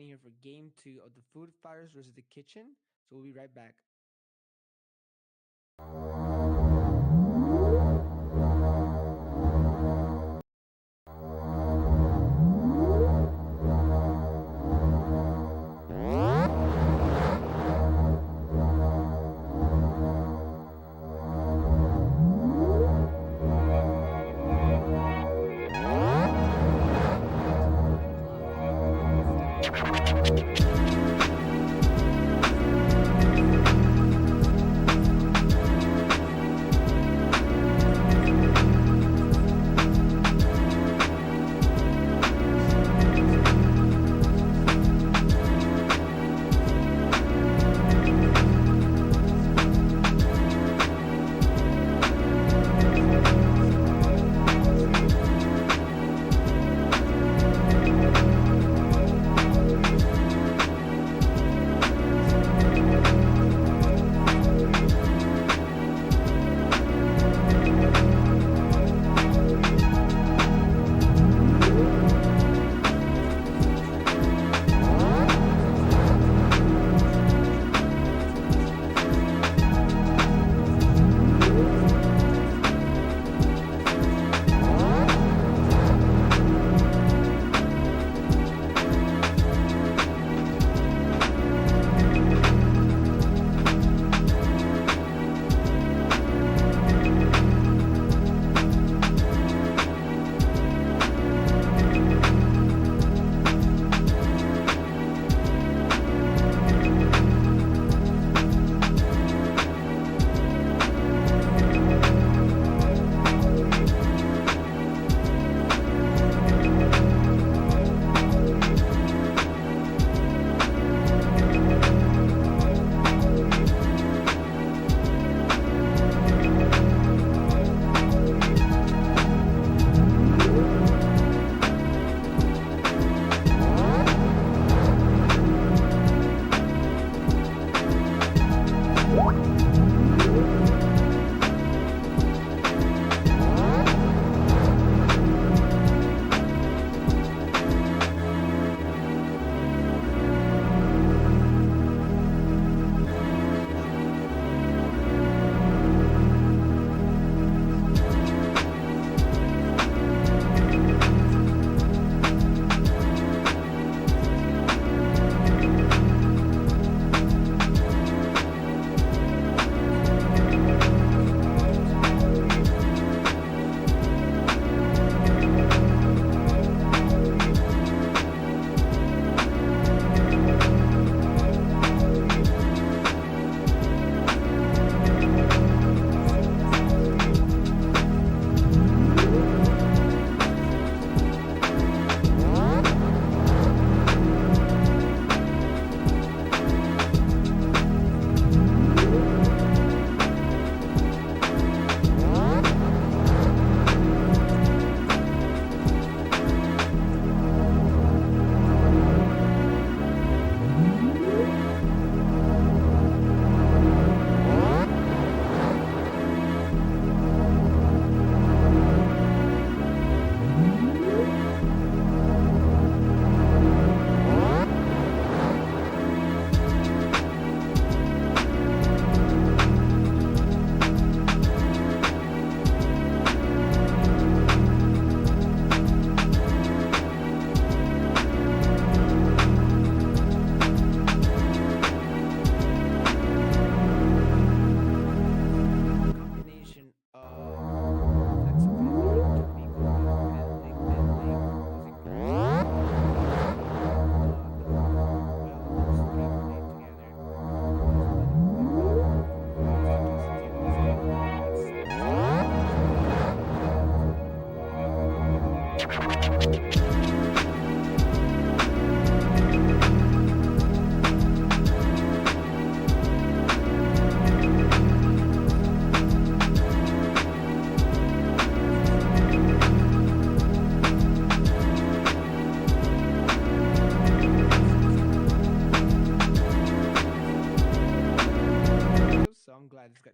in here for game 2 of the food fighters versus the kitchen. So we'll be right back.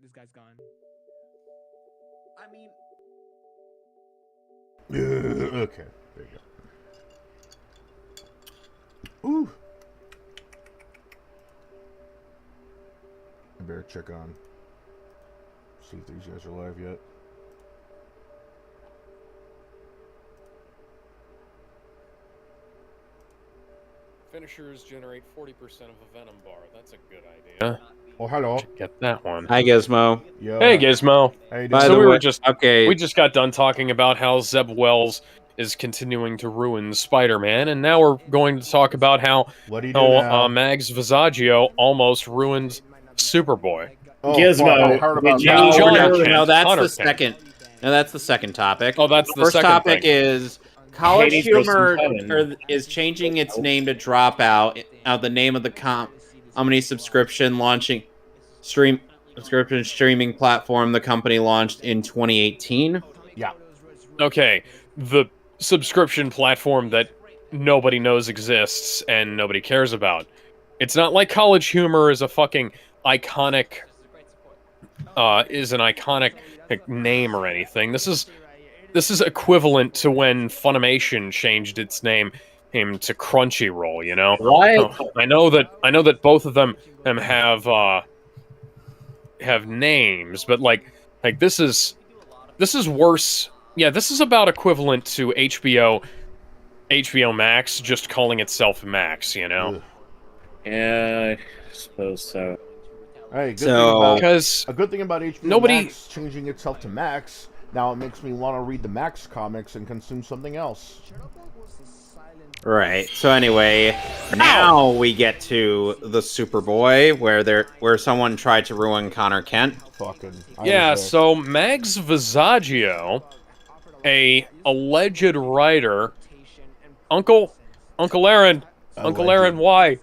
This guy's gone. I mean, Okay, there you go. Ooh, check on. See if these guys are live yet. Finishers generate 40% of a venom bar. That's a good idea. Oh, hello. Get that one. Hi, Gizmo. Yo. Hey, Gizmo. How you doing? By So the we way, were just okay. we just got done talking about how Zeb Wells is continuing to ruin Spider-Man, and now we're going to talk about how What do you do now? Mags Visaggio almost ruined Superboy. Oh, Gizmo, fuck, I heard about did that. you- John no, Kent, no, that's Connor the Kent. second. No, that's the second topic. Oh, that's the First second topic thing. is College Hades versus Humor Heaven. is changing its name to Dropout. The name of the company subscription streaming platform the company launched in 2018. Yeah. Okay, the subscription platform that nobody knows exists and nobody cares about. It's not like College Humor is a fucking iconic like, name or anything. This is equivalent to when Funimation changed its name to Crunchyroll, you know? What? I know that both of them have names, but like this is worse. Yeah, this is about equivalent to HBO Max just calling itself Max, you know? Ugh. Yeah, I suppose so. Hey, So- Because a good thing about HBO Nobody- Max changing itself to Max, now it makes me want to read the Max comics and consume something else. Right. So anyway, now we get to the Superboy, where someone tried to ruin Connor Kent. Fucking. yeah, so Mags Visaggio, a alleged writer, Uncle Aaron, Uncle Aaron, why?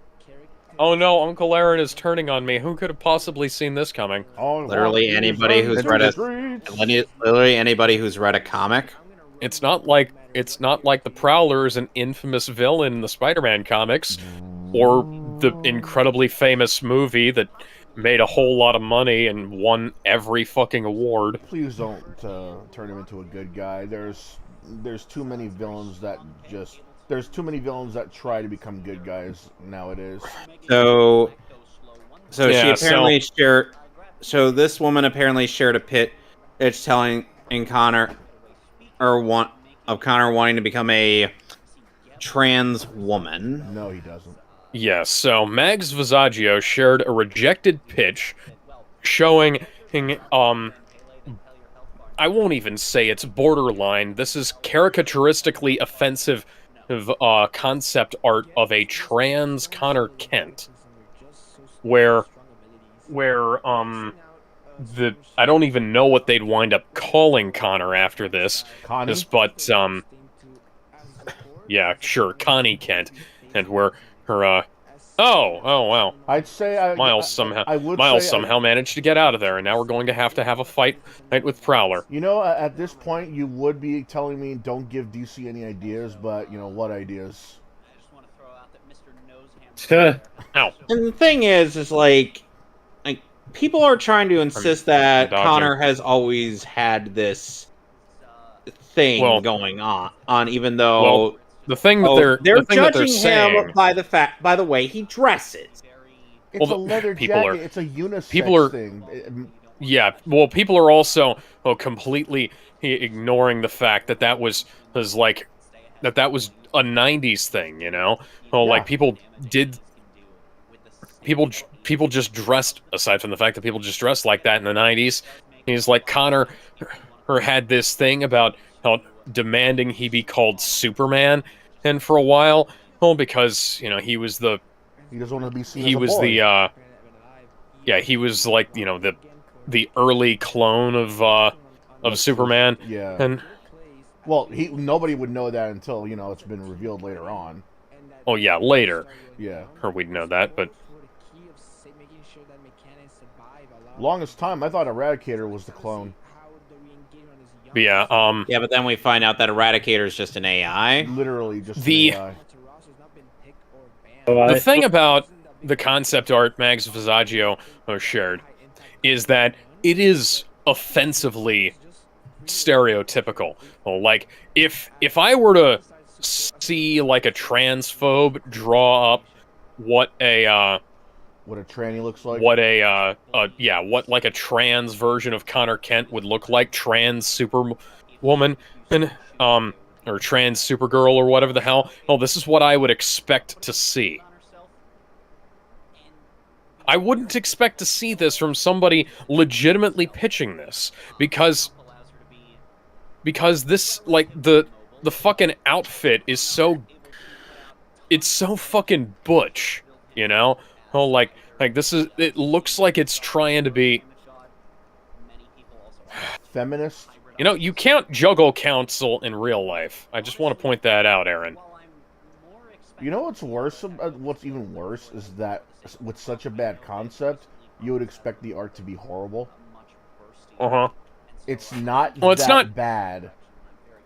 Oh no, Uncle Aaron is turning on me. Who could have possibly seen this coming? Literally anybody who's read literally anybody who's read a comic. It's not like the Prowler is an infamous villain in the Spider-Man comics, or the incredibly famous movie that made a whole lot of money and won every fucking award. Please don't turn him into a good guy. There's too many villains that try to become good guys nowadays. So she Yeah, apparently shared. So this woman apparently shared a pitch telling Connor wanting to become a trans woman. No, he doesn't. Yes, so Mags Visaggio shared a rejected pitch showing, I won't even say it's borderline, this is caricaturistically offensive concept art of a trans Connor Kent, where I don't even know what they'd wind up calling Connor after this, Connie? but yeah, sure, Connie Kent, and where her oh wow, I'd say Miles somehow managed to get out of there, and now we're going to have a fight with Prowler. You know, at this point, you would be telling me don't give DC any ideas, but you know what ideas? Ow. And the thing is like people are trying to insist that dodging. Connor has always had this thing Well- going on, even though Well, the thing that they're the thing that judging saying, him by the way he dresses. It's Well, a leather people jacket. are- It's a unisex people are- thing. yeah, well, people are also completely ignoring the fact that was a '90s thing, you know. Well, Yeah. like people just dressed. Aside from the fact that people just dressed like that in the '90s, he's like Connor had this thing about how demanding he be called Superman, and for a while, because you know he was the He doesn't want to be seen he as a was boy. the yeah, he was like, you know, the early clone of Superman. Yeah. And Well, nobody would know that until, you know, it's been revealed later on. oh yeah, later, Yeah. or we'd know that, but Longest time, I thought Eradicator was the clone. yeah, Yeah, but then we find out that Eradicator is just an AI. Literally just The- an AI. the thing about the concept art Mags Visaggio shared is that it is offensively stereotypical. Well, like if I were to see like a transphobe draw up what a What a tranny looks like. what what like a trans version of Connor Kent would look like, trans Superwoman, and or trans Supergirl or whatever the hell. Oh, this is what I would expect to see. I wouldn't expect to see this from somebody legitimately pitching this, because this, like, the fucking outfit is so, it's so fucking butch, you know? Oh, like this is, it looks like it's trying to be Feminist. You know, you can't juggle counsel in real life. I just want to point that out, Aaron. You know what's worse? What's even worse is that with such a bad concept, you would expect the art to be horrible. Uh-huh. It's not well, it's that not bad.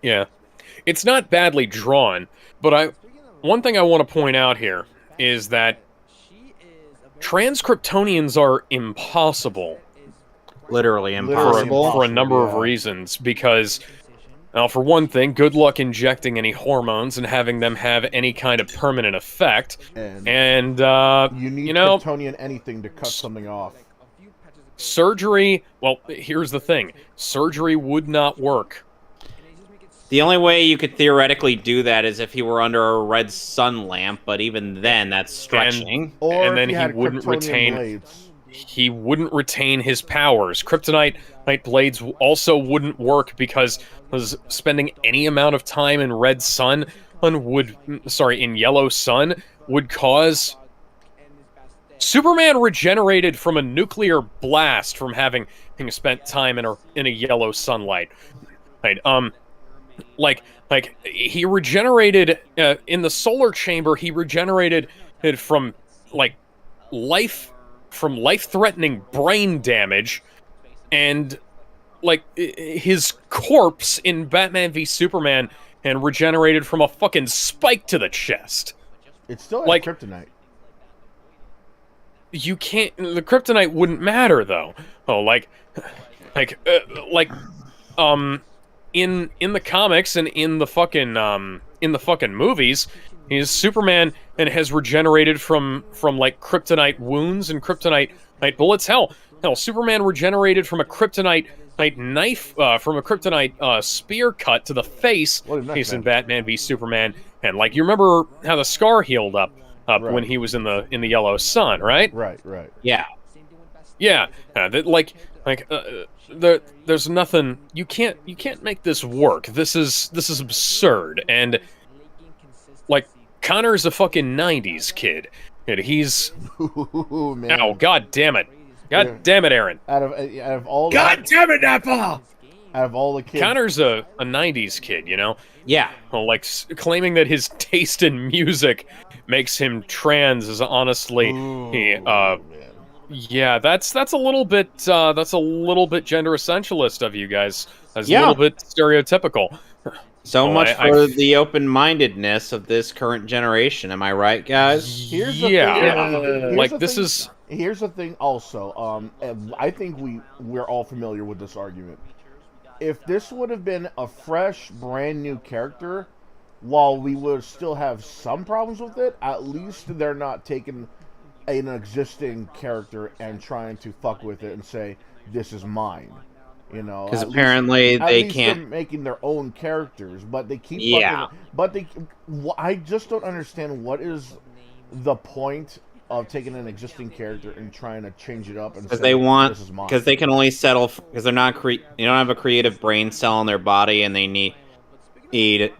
Yeah. It's not badly drawn, but one thing I want to point out here is that trans Kryptonians are impossible. Literally impossible. For a number of reasons, because, now, for one thing, good luck injecting any hormones and having them have any kind of permanent effect. And you need Kryptonian anything to cut something off. Surgery, well, here's the thing. Surgery would not work. The only way you could theoretically do that is if he were under a red sun lamp, but even then, that's stretching. And then he wouldn't retain... blades. He wouldn't retain his powers. Kryptonite blades also wouldn't work because spending any amount of time in red sun in yellow sun would cause... Superman regenerated from a nuclear blast from having spent time in a yellow sunlight. Right, he regenerated in the solar chamber. He regenerated from life-threatening brain damage, and his corpse in Batman v Superman and regenerated from a fucking spike to the chest. It's still like kryptonite. You can't. The kryptonite wouldn't matter though. Oh, in the comics and in the fucking movies, he's Superman and has regenerated from kryptonite wounds and kryptonite bullets. Hell, Superman regenerated from a kryptonite knife, from a kryptonite spear cut to the face. He's in Batman v Superman, and you remember how the scar healed up right. when he was in the yellow sun, right? Right. Yeah. There's nothing. You can't make this work. This is absurd, and Connor's a fucking 90s kid, and he's... Ooh, man. Oh, god damn it. God damn it, Aaron. Out of all God damn it, Nappa! Out of all the kids... Connor's a 90s kid, you know? Yeah. Well, claiming that his taste in music makes him trans is honestly... yeah, that's a little bit gender essentialist of you guys. That's a little bit stereotypical. So much for the open-mindedness of this current generation. Am I right, guys? Here's the thing also. I think we're all familiar with this argument. If this would have been a fresh, brand new character, while we would still have some problems with it, at least they're not taking an existing character and trying to fuck with it and say, this is mine. You know, because apparently they can't. They're making their own characters, but they keep. Yeah. I just don't understand what is the point of taking an existing character and trying to change it up and because they can only settle because they're not they don't have a creative brain cell in their body, and they need to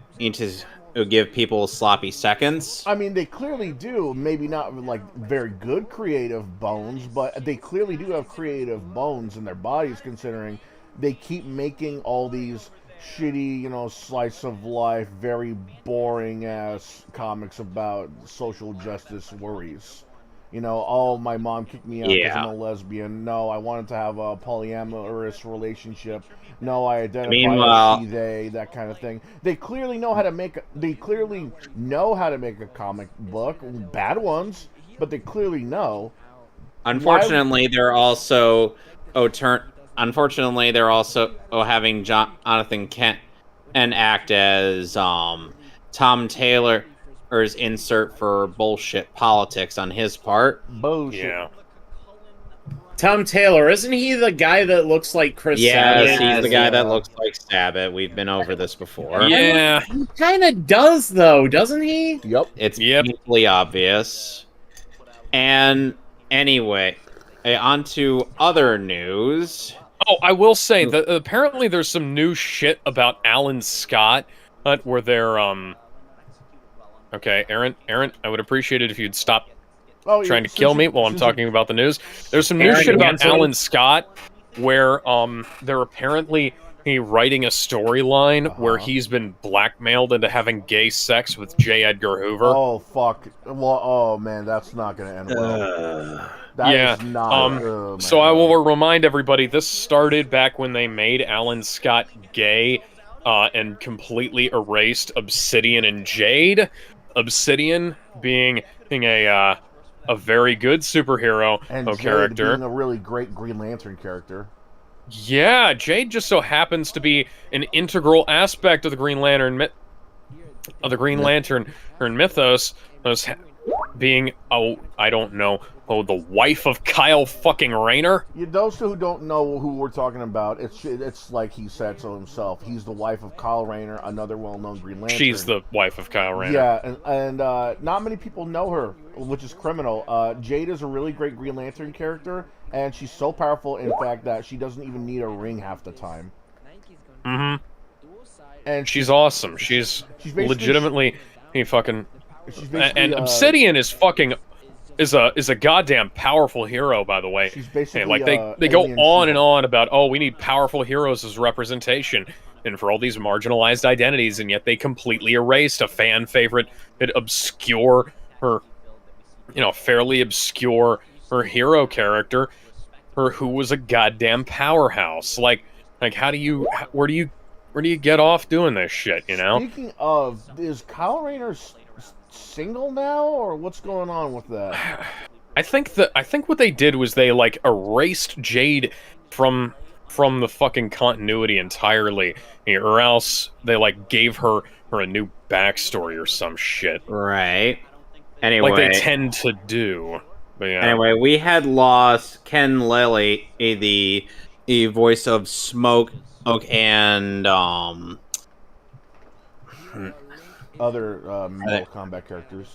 give people sloppy seconds. I mean, they clearly do. Maybe not very good creative bones, but they clearly do have creative bones in their bodies, considering they keep making all these shitty, slice of life, very boring ass comics about social justice worries. Oh, my mom kicked me out because I'm a lesbian. No, I wanted to have a polyamorous relationship. No, I identify as she, they, that kind of thing. They clearly know how to make a comic book. Bad ones, but they clearly know. Unfortunately, they're also having Jonathan Kent and act as Tom Taylor or his insert for bullshit politics on his part. Bullshit. Yeah. Tom Taylor, isn't he the guy that looks like Chris Yes, Sabat? he's the guy that looks like Sabat. We've been over this before. Yeah. He kind of does, though, doesn't he? Yep. It's Yep. painfully obvious. And anyway, on to other news. Oh, I will say that apparently there's some new shit about Alan Scott, where they're Okay, Aaron, I would appreciate it if you'd stop trying to kill me while I'm talking about the news. There's some new Aaron, shit about answer. Alan Scott, where they're apparently writing a storyline where he's been blackmailed into having gay sex with J. Edgar Hoover. Oh fuck! Well, oh man, that's not gonna end well. That Yeah, is not. So I will remind everybody, this started back when they made Alan Scott gay, and completely erased Obsidian and Jade. Obsidian being a very good superhero and Jade character. being a really great Green Lantern character. Yeah, Jade just so happens to be an integral aspect of the Green Lantern mythos, being I don't know, the wife of Kyle fucking Rayner. Those who don't know who we're talking about, it's like he said so himself. He's the wife of Kyle Rayner, another well-known Green Lantern. She's the wife of Kyle Rayner. Yeah, and not many people know her, which is criminal. Jade is a really great Green Lantern character, and she's so powerful, in fact, that she doesn't even need a ring half the time. Mm-hmm. And She's awesome. She's basically- legitimately fucking. she's basically, And Obsidian is fucking is a goddamn powerful hero, by the way. She's basically Hey, like they go Alien on She-Hulk. and on about, oh, we need powerful heroes as representation and for all these marginalized identities, and yet they completely erased a fan favorite, obscure her, fairly obscure her hero character, who was a goddamn powerhouse. Like how do you where do you get off doing this shit? Speaking of, is Kyle Rayner single now, or what's going on with that? I think what they did was they erased Jade from the fucking continuity entirely, or else they gave her a new backstory or some shit. Right. Anyway. Like they tend to do. But yeah. Anyway, we had lost Ken Lilly, the voice of Smoke and Other Mortal Kombat characters.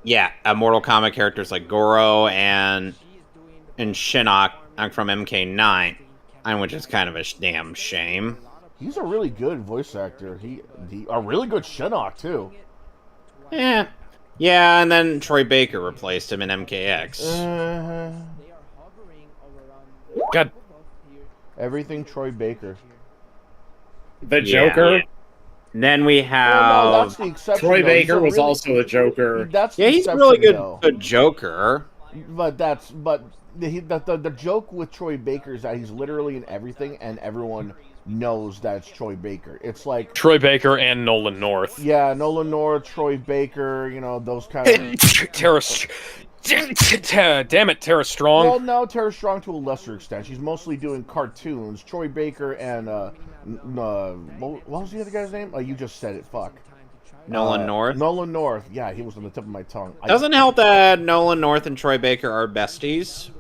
Yeah, Mortal Kombat characters like Goro and Shinnok from MK9, which is kind of a damn shame. He's a really good voice actor. He a really good Shinnok too. Yeah, and then Troy Baker replaced him in MKX. God. Everything Troy Baker. The Joker. Yeah. Then we have Well, no, that's the exception, Troy though. Baker was also a Joker. That's the he's a exception, really good though. good Joker. But the joke with Troy Baker is that he's literally in everything, and everyone knows that it's Troy Baker. It's like Troy Baker and Nolan North. Yeah, Nolan North, Troy Baker, those kind of. Damn it, Tara Strong. Well, no, Tara Strong to a lesser extent. She's mostly doing cartoons. Troy Baker and what was the other guy's name? Oh, you just said it. Fuck. Nolan North. Nolan North. Yeah, he was on the tip of my tongue. Doesn't help that Nolan North and Troy Baker are besties.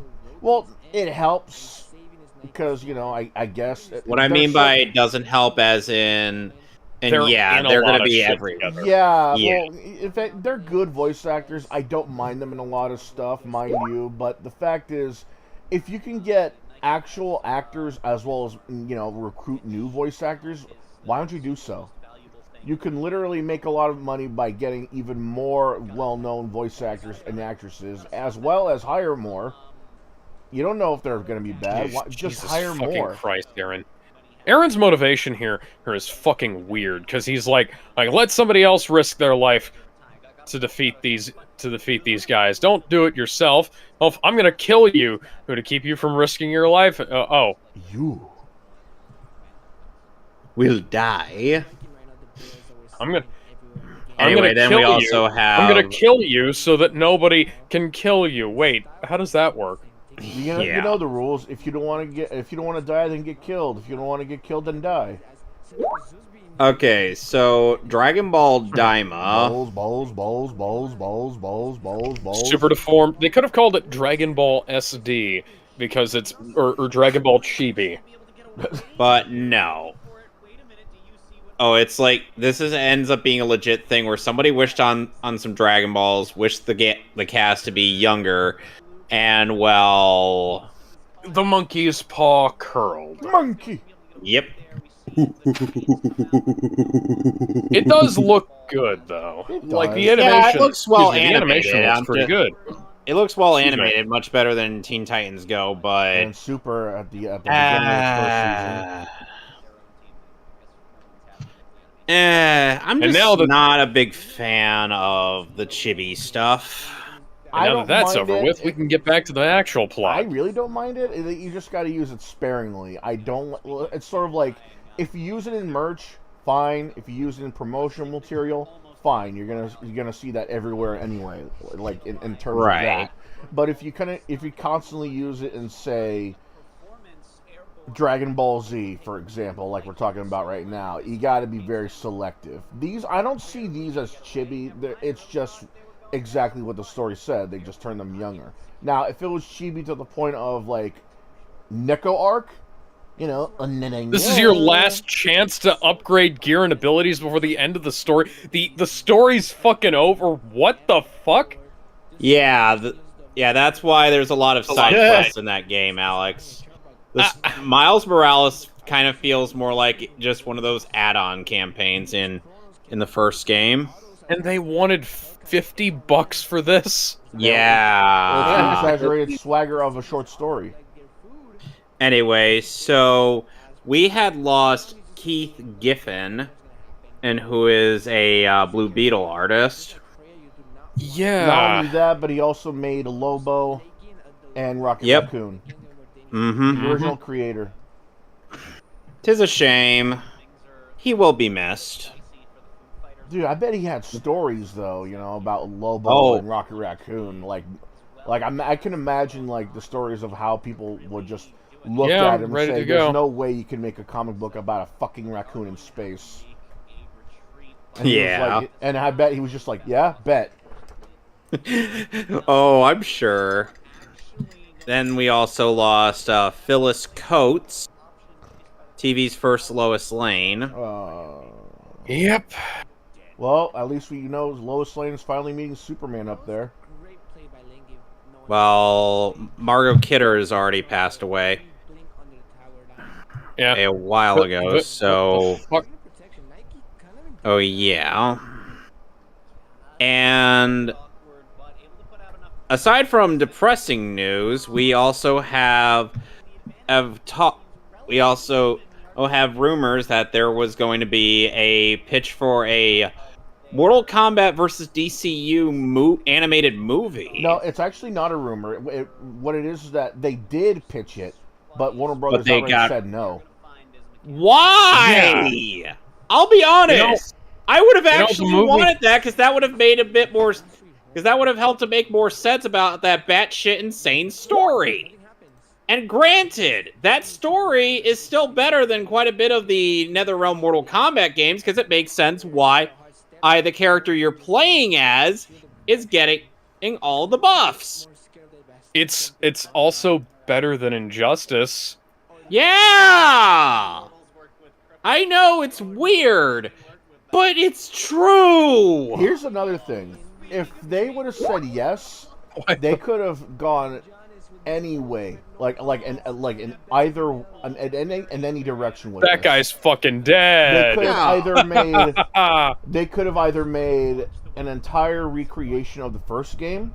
Well, it helps because I guess. What I mean by it doesn't help, as in, they're going to be everywhere. Yeah, Yeah. well, in fact, they're good voice actors. I don't mind them in a lot of stuff, mind you. But the fact is, if you can get actual actors as well as recruit new voice actors, why don't you do so? You can literally make a lot of money by getting even more well-known voice actors and actresses, as well as hire more. You don't know if they're going to be bad. Just Jesus hire fucking more. Christ, Aaron. Aaron's motivation here is fucking weird, because he's like let somebody else risk their life to defeat these guys. Don't do it yourself. Oh, I'm gonna kill you to keep you from risking your life. You will die. I'm gonna kill you so that nobody can kill you. Wait, how does that work? You know the rules. If you don't want to die, then get killed. If you don't want to get killed, then die. Okay, so Dragon Ball Daima. Balls. Super deformed. They could have called it Dragon Ball SD because it's or Dragon Ball Chibi. But no. Oh, it's like this ends up being a legit thing where somebody wished on some Dragon Balls, wished the cast to be younger, and well, The monkey's paw curled. Monkey. yep. It does look good though. It Like does. the animation. Yeah, it looks well excuse me, the animation animated. looks pretty good. It looks well Excuse me. animated, much better than Teen Titans Go, but And Super at the beginning of the first season. I'm And just now that- not a big fan of the chibi stuff. And now that that's mind over with, we can get back to the actual I plot. really don't mind it. You just got to use it sparingly. I don't. It's sort of like if you use it in merch, fine. If you use it in promotional material, fine. You're gonna see that everywhere anyway. Like in terms of that. But if you constantly use it in, say, Dragon Ball Z, for example, like we're talking about right now, you got to be very selective. I don't see these as chibi. It's just exactly what the story said. They just turned them younger. Now, if it was chibi to the point of like Neko arc, This is your last chance to upgrade gear and abilities before the end of the story. The story's fucking over. What the fuck? Yeah, that's why there's a lot of side quests in that game, Alex. Miles Morales kind of feels more like just one of those add-on campaigns in the first game. And they wanted $50 for this? Yeah. It's an exaggerated swagger of a short story. Anyway, so we had lost Keith Giffen, and who is a Blue Beetle artist. Yeah. Not only that, but he also made Lobo and Rocket Raccoon. Mm-hmm. The original creator. 'Tis a shame. He will be missed. Dude, I bet he had stories though, about Lobo and Rocket Raccoon. I can imagine like the stories of how people would just look at him and ready say, to "There's go. no way you can make a comic book about a fucking raccoon in space." And and I bet he was just like, "Yeah, bet." Oh, I'm sure. Then we also lost Phyllis Coates, TV's first Lois Lane. Yep. Well, at least we know Lois Lane is finally meeting Superman up there. Well, Margot Kidder has already passed away. Yeah. A while ago, so... What the fuck? Oh, yeah. And... aside from depressing news, we also have rumors that there was going to be a pitch for a Mortal Kombat versus DCU animated movie. No, it's actually not a rumor. What it is that they did pitch it, but Warner Brothers they already said no. Why? Yeah. I'll be honest. I would have actually the movie- wanted that because that would have made a bit more. Because that would have helped to make more sense about that batshit insane story. And granted, that story is still better than quite a bit of the NetherRealm Mortal Kombat games because it makes sense why the character you're playing as is getting all the buffs. It's also better than Injustice. Yeah! I know it's weird, but it's true! Here's another thing. If they would have said yes, they could have gone any way, in any direction with That this. guy's fucking They dead. could have either made an entire recreation of the first game,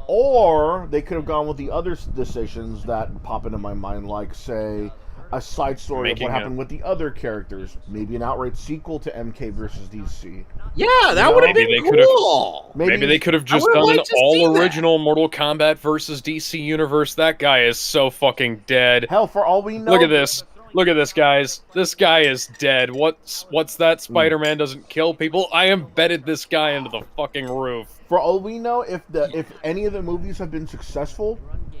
or they could have gone with the other decisions that pop into my mind, like say a side story of what happened with the other characters, maybe an outright sequel to MK versus DC. Yeah, that would have Maybe been they could've- cool! Maybe they could have just would've done an liked to see all-original Mortal Kombat versus DC universe. That guy is so fucking dead. Hell, for all we know, Look at this. Look at this, guys. This guy is dead. What's that? Spider-Man doesn't kill people? I embedded this guy into the fucking roof. For all we know, if any of the movies have been successful,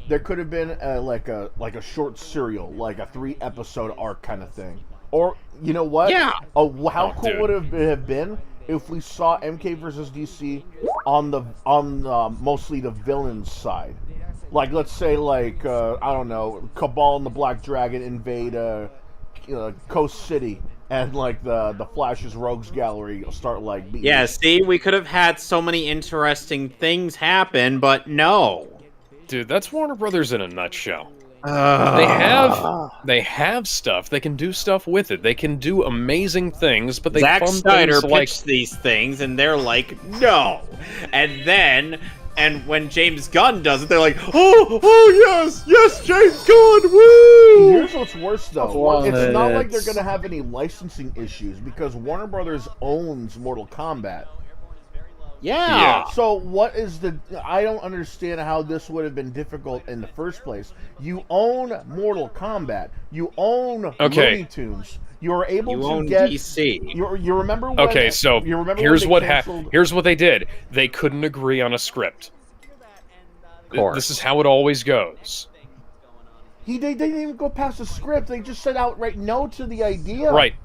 there could have been like a short serial, like a 3-episode arc kind of thing. Or you know what? Yeah. How cool dude. would it have been if we saw MK versus DC on the mostly the villains side? Like, let's say, like I don't know, Cabal and the Black Dragon invade Coast City, and like the Flash's Rogues Gallery start like beating. Yeah, see, we could have had so many interesting things happen, but no. Dude, that's Warner Brothers in a nutshell. Uh, They have stuff. They can do stuff with it. They can do amazing things, but they Zack fund Snyder things like pitched these things, and they're like, no. And when James Gunn does it, they're like, oh yes, James Gunn, woo! Here's what's worse though. It's not like they're gonna have any licensing issues because Warner Brothers owns Mortal Kombat. Yeah. So what is the? I don't understand how this would have been difficult in the first place. You own Mortal Kombat. You own Looney Tunes. You're able You to own get. DC. You remember when? Okay, so you remember here's when what they happened. canceled- Here's what they did. They couldn't agree on a script. Of course. This is how it always goes. They didn't even go past the script. They just said outright no to the idea. Right.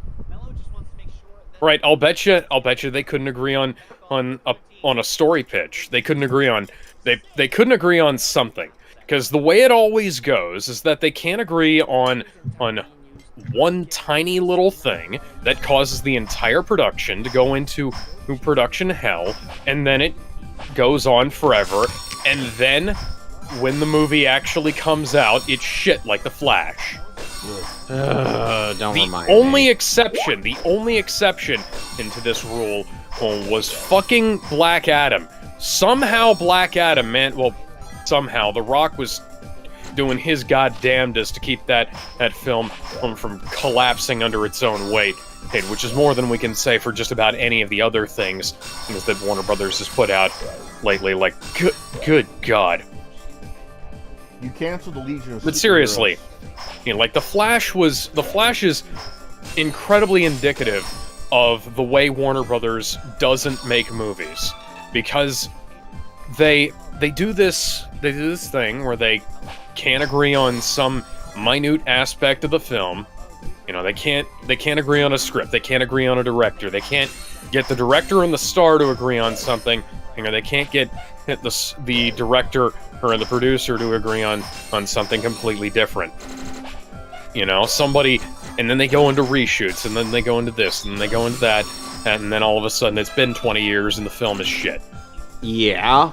Right. I'll bet you they couldn't agree on a story pitch. They couldn't agree on they couldn't agree on something. Because the way it always goes is that they can't agree on one tiny little thing that causes the entire production to go into production hell, and then it goes on forever, and then when the movie actually comes out, it's shit like The Flash. Don't The remind only me. exception into this rule was fucking Black Adam. Somehow Black Adam, man, well, somehow The Rock was doing his goddamnedest to keep that film from collapsing under its own weight, which is more than we can say for just about any of the other things that Warner Brothers has put out lately. Like, good God. You canceled the Legion of But seriously, like the Flash is incredibly indicative of the way Warner Brothers doesn't make movies, because they do this thing where they can't agree on some minute aspect of the film. They can't agree on a script. They can't agree on a director. They can't get the director and the star to agree on something. They can't get the director or the producer to agree on something completely different. Somebody, and then they go into reshoots, and then they go into this, and then they go into that, and then all of a sudden it's been 20 years and the film is shit. Yeah.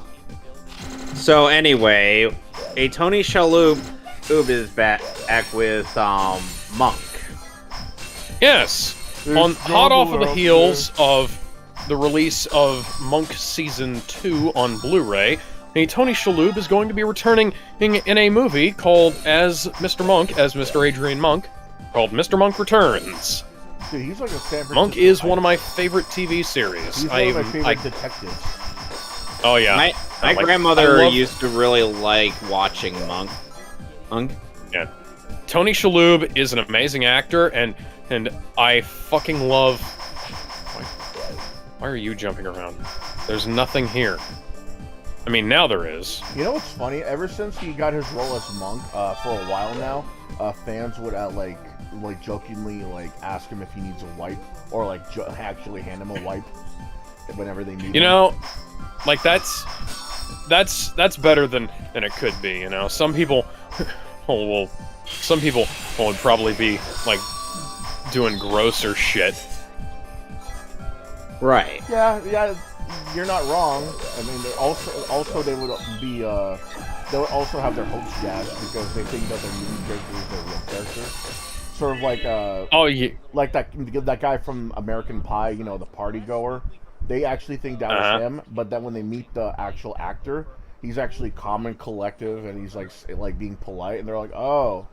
So anyway, a Tony Shalhoub is back with Monk. Yes, hot off of the heels of the release of Monk Season 2 on Blu-ray, Tony Shalhoub is going to be returning in a movie called as Mr. Adrian Monk, called Mr. Monk Returns. Dude, he's like a San Francisco Monk is type. one of my favorite TV series. He's one of my favorite detectives. Oh yeah. My grandmother used to really like watching Monk. Yeah. Tony Shalhoub is an amazing actor, and I fucking love... Why are you jumping around? There's nothing here. I mean, now there is. You know what's funny? Ever since he got his role as Monk, for a while now, fans would like jokingly ask him if he needs a wipe, or actually hand him a wipe whenever they need him. That's better than it could be. Some people, some people would probably be doing grosser shit. Right. Yeah, you're not wrong. I mean, they're also they would be they would also have their hopes dashed because they think that their movie character is their real character. Sort of like that guy from American Pie, the party goer. They actually think that was him, but then when they meet the actual actor, he's actually calm and collective, and he's like being polite, and they're like, oh,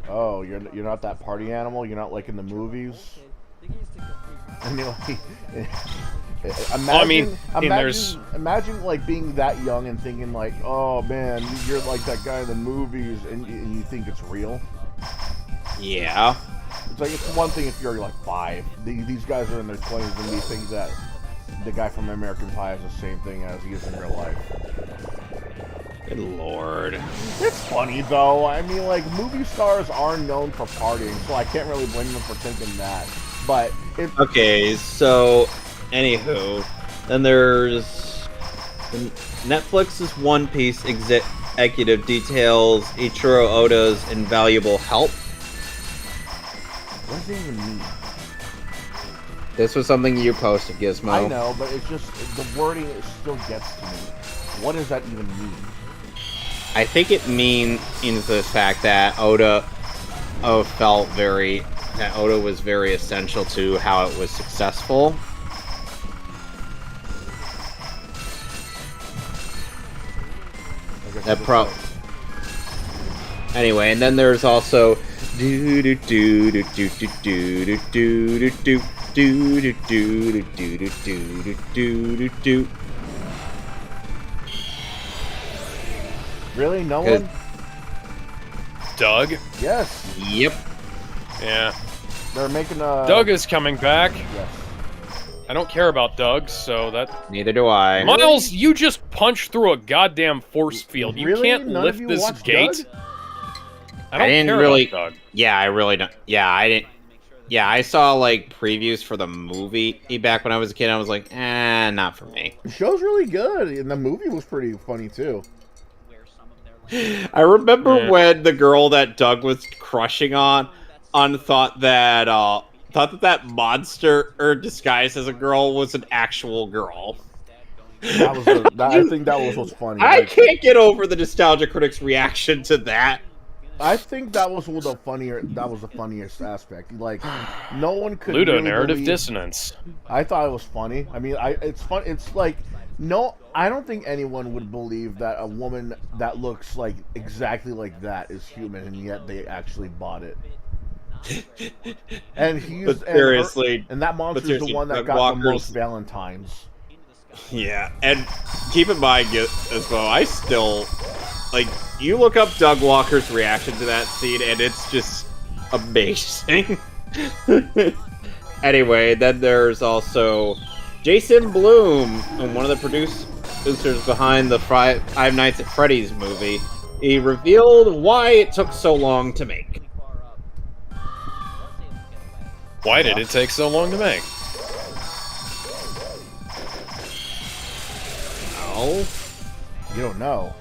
you're not that party animal. You're not like in the movies. And imagine being that young and thinking oh man, you're like that guy in the movies, and you think it's real. Yeah. It's one thing if you're 5. These guys are in their 20s and they think that the guy from American Pie is the same thing as he is in real life. Good lord. It's funny though. I mean, like, movie stars are known for partying, so I can't really blame them for thinking that. But it, Okay, so anywho, then there's Netflix's One Piece executive details Ichiro Oda's invaluable help. what does it even mean? This was something you posted, Gizmo. I know, but it's just the wording still gets to me. What does that even mean? I think it means the fact that Oda was very essential to how it was successful. Anyway, and then there's also do do do do do do do do do do do do do do do do. Really? No one? Doug? Yes. Yep. Yeah. They're making a... Doug is coming back. Yes. I don't care about Doug, so that... Neither do I. Miles, you just punched through a goddamn force field. You Really? can't None of lift you this watched gate. Doug? I don't didn't care really- about Doug. Yeah, I really don't. Yeah, I didn't. Yeah, I saw like previews for the movie back when I was a kid. I was like, not for me. The show's really good, and the movie was pretty funny too. I remember Yeah. when the girl that Doug was crushing on thought that monster or disguised as a girl was an actual girl. That was I think that was what's funny. I Like, can't get over the nostalgia critics' reaction to that. I think that was the funniest aspect. Like, no one could. Ludo really narrative believe- dissonance. I thought it was funny. I mean, it's fun. It's like, no, I don't think anyone would believe that a woman that looks like exactly like that is human, and yet they actually bought it. And But seriously, and that monster is the seriously, one that Doug got Walker's- the most Valentines. yeah, and keep in mind, Gizmo, I still like you look up Doug Walker's reaction to that scene, and it's just amazing. Anyway, then there's also Jason Blum, one of the producers behind the Five Nights at Freddy's movie. He revealed why it took so long to make. Why did it take so long to make? Oh, You don't know.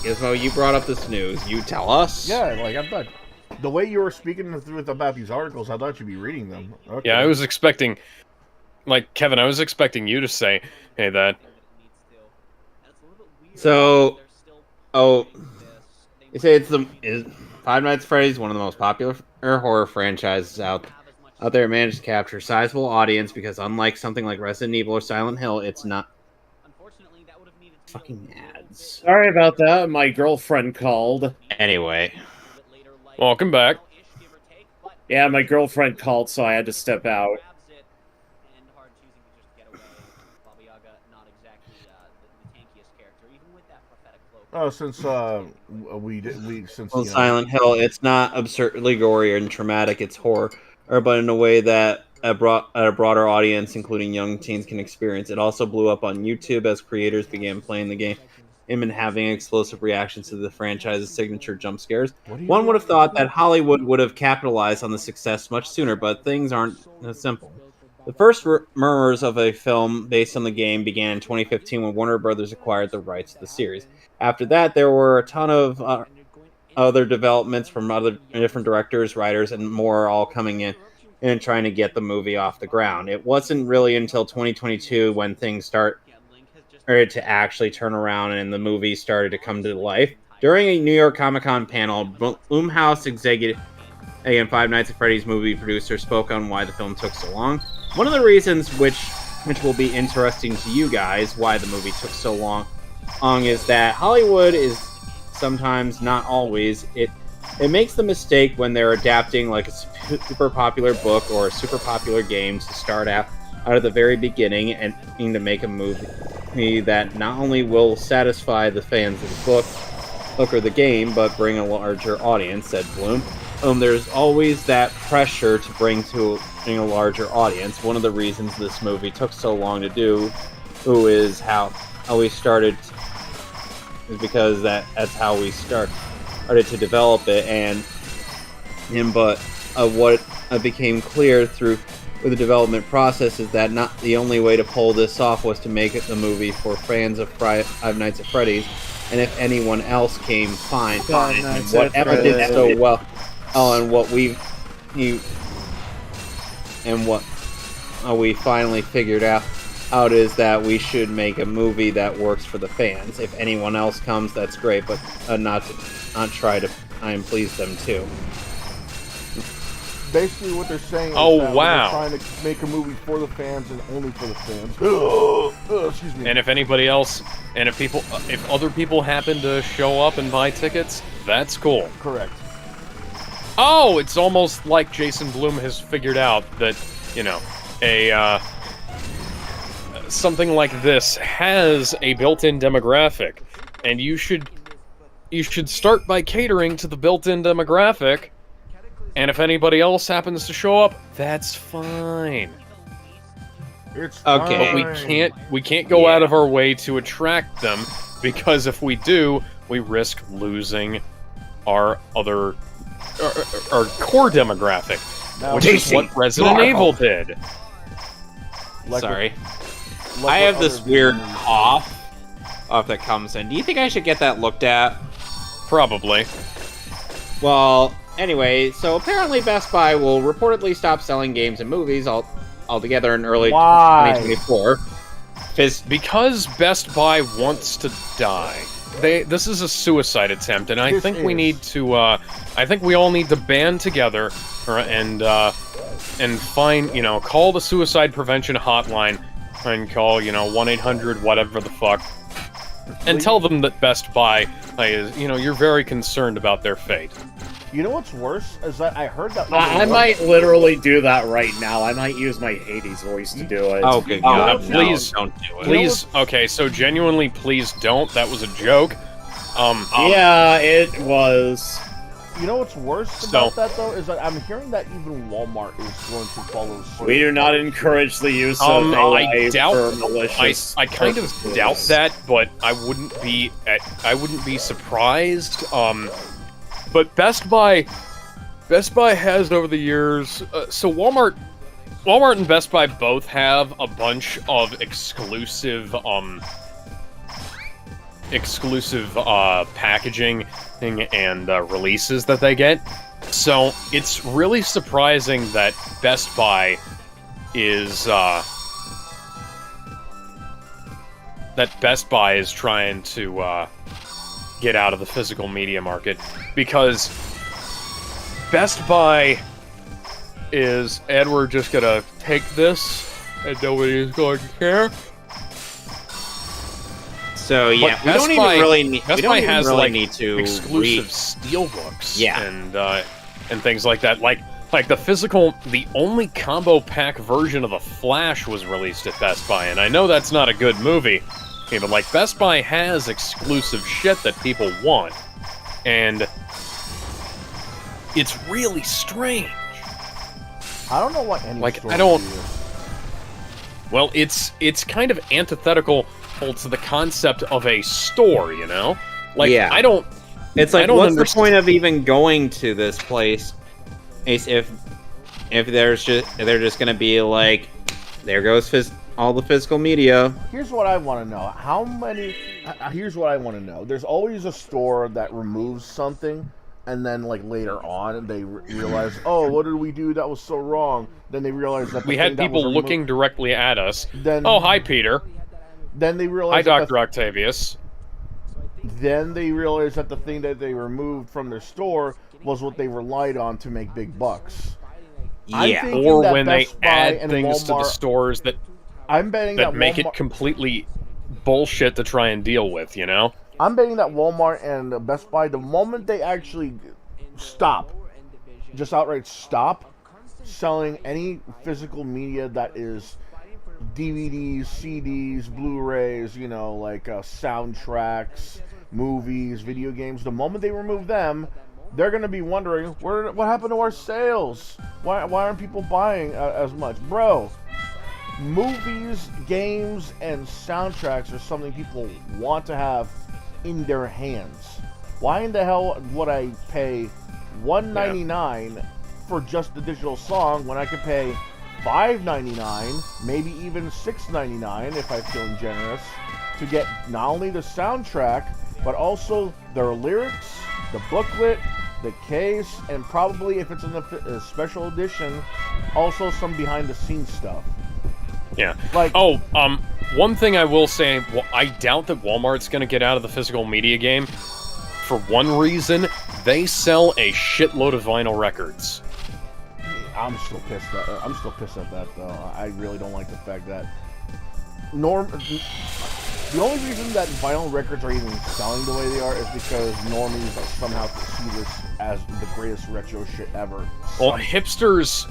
Gizmo, you brought up this news. You tell us. Yeah, like I thought. The way you were speaking about these articles, I thought you'd be reading them. Okay. Yeah, I was expecting... Like, Kevin, I was expecting you to say, hey, that... So, you say Five Nights at Freddy's one of the most popular horror franchises out there. It managed to capture a sizable audience because, unlike something like Resident Evil or Silent Hill, it's not fucking ads. Sorry about that. My girlfriend called. Anyway, Welcome back. Yeah, my girlfriend called, so I had to step out. Oh, since since Silent Hill, it's not absurdly gory and traumatic. It's horror, but in a way that a broader audience, including young teens, can experience. It also blew up on YouTube as creators began playing the game and having explosive reactions to the franchise's signature jump scares. One would have thought that Hollywood would have capitalized on the success much sooner, but things aren't as simple. The first murmurs of a film based on the game began in 2015 when Warner Brothers acquired the rights to the series. After that, there were a ton of other developments from other different directors, writers, and more all coming in and trying to get the movie off the ground. It wasn't really until 2022 when things started to actually turn around and the movie started to come to life. During a New York Comic-Con panel, Blumhouse executive and Five Nights at Freddy's movie producer spoke on why the film took so long. One of the reasons which will be interesting to you guys, why the movie took so long, is that Hollywood is sometimes, not always, it makes the mistake when they're adapting like a super popular book or a super popular game to start out at the very beginning and to make a movie that not only will satisfy the fans of the book or the game, but bring a larger audience, said Bloom. There's always that pressure to bring a larger audience. One of the reasons this movie took so long to do is how we started is because that's how we started to develop it, but what became clear through the development process is that not the only way to pull this off was to make it the movie for fans of Five Nights at Freddy's, and if anyone else came, fine. And whatever did so well, and what we finally figured out is that we should make a movie that works for the fans. If anyone else comes, that's great, but not try to please them too. Basically, what they're saying is Oh, that wow. they're trying to make a movie for the fans and only for the fans. Excuse me. And if anybody else, and if other people happen to show up and buy tickets, that's cool. Correct. Oh, it's almost like Jason Blum has figured out that, you know, something like this has a built-in demographic, and you should start by catering to the built-in demographic. And if anybody else happens to show up, that's fine. It's Okay. fine. But we can't go out of our way to attract them, because if we do, we risk losing our core demographic, Now, which is what Resident Evil did. like Sorry. what I have other this weird movies- cough that comes in. Do you think I should get that looked at? Probably. Well, anyway, so apparently Best Buy will reportedly stop selling games and movies altogether in early Why? 2024. Because Best Buy wants to die. This is a suicide attempt, and I This think we is. need to. I think we all need to band together, and find, call the suicide prevention hotline, and call 1-800 whatever the fuck, and tell them that Best Buy is you're very concerned about their fate. You know what's worse is that I heard that. I might literally do that right now. I might use my Hades voice to do it. Oh, good God, God. no, please, don't do it. Please, okay, so genuinely, please don't. That was a joke. Yeah, it was. You know what's worse about that though is that I'm hearing that even Walmart is going to follow suit. We do not encourage the use of I AI doubt. for malicious I kind of purposes. doubt that, but I wouldn't be surprised. But Best Buy has over the years. So Walmart and Best Buy both have a bunch of exclusive packaging and releases that they get. So it's really surprising that Best Buy is trying to get out of the physical media market, because Best Buy is, and we're just gonna take this and nobody's going to care. So yeah, But we don't even really need. Best We don't Buy even has really like need to exclusive steelbooks, Yeah. and things like that. Like the only combo pack version of The Flash was released at Best Buy, and I know that's not a good movie. Okay, but like Best Buy has exclusive shit that people want, and it's really strange. I don't know what any Like, store I don't- would do. Well, it's kind of antithetical to the concept of a store, Like, Yeah. I don't. It's I like, don't what's the understand- point of even going to this place if they're just gonna be like, there goes all the physical media. Here's what I want to know. Here's what I want to know. There's always a store that removes something, and then like later on they realize, oh, what did we do that was so wrong? Then they realize that We had people looking directly at us. Then, Oh, hi, Peter. Then they Hi, realize. Dr. Octavius. Then they realize that the thing that they removed from their store was what they relied on to make big bucks. I'm Yeah. thinking Or that when they Best Buy add and things to the Walmart- stores that I'm betting that make Walmart- it completely bullshit to try and deal with, I'm betting that Walmart and Best Buy, the moment they actually stop, just outright stop selling any physical media that is DVDs, CDs, Blu-rays, soundtracks, movies, video games, the moment they remove them, they're going to be wondering, what happened to our sales? Why aren't people buying as much? Bro, movies, games, and soundtracks are something people want to have in their hands. Why in the hell would I pay $1.99 for just the digital song when I could pay $5.99, maybe even $6.99 if I'm feeling generous, to get not only the soundtrack, but also their lyrics, the booklet, the case, and probably, if it's in a special edition, also some behind-the-scenes stuff. Yeah. Like, one thing I will say, I doubt that Walmart's going to get out of the physical media game. For one reason, they sell a shitload of vinyl records. I'm still pissed at that, though. I really don't like the fact that the only reason that vinyl records are even selling the way they are is because normies somehow see this as the greatest retro shit ever. Well, hipsters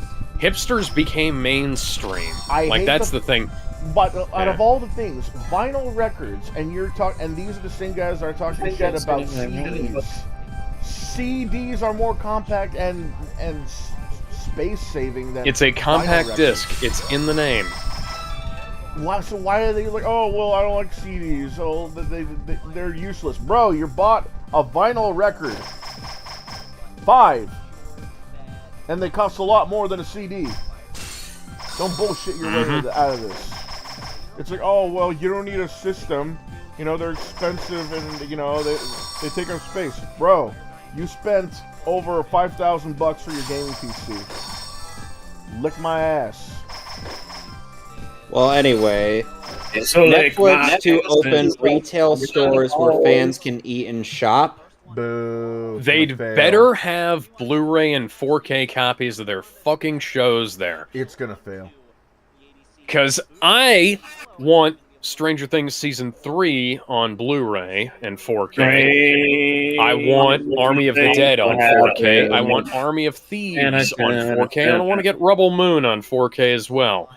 became mainstream. That's the thing. But out of all the things, vinyl records, and these are the same guys that are talking shit about CDs. CDs are more compact and space saving than. It's a compact disc. It's in the name. So why are they like, oh, well, I don't like CDs. Oh, they're useless. Bro, you bought a vinyl record. 5. And they cost a lot more than a CD. Don't bullshit your way out of this. It's like, oh, well, you don't need a system. You know, they're expensive and, you know, they take up space. Bro, you spent over $5,000 for your gaming PC. Lick my ass. Well, anyway, So Netflix to open retail stores where fans can eat and shop. Boo. They'd better have Blu-ray and 4K copies of their fucking shows there. It's gonna fail. Because I want Stranger Things Season 3 on Blu-ray and 4K. I want Army of the Dead on 4K. I want Army of Thieves on 4K. And I want to get Rebel Moon on 4K as well.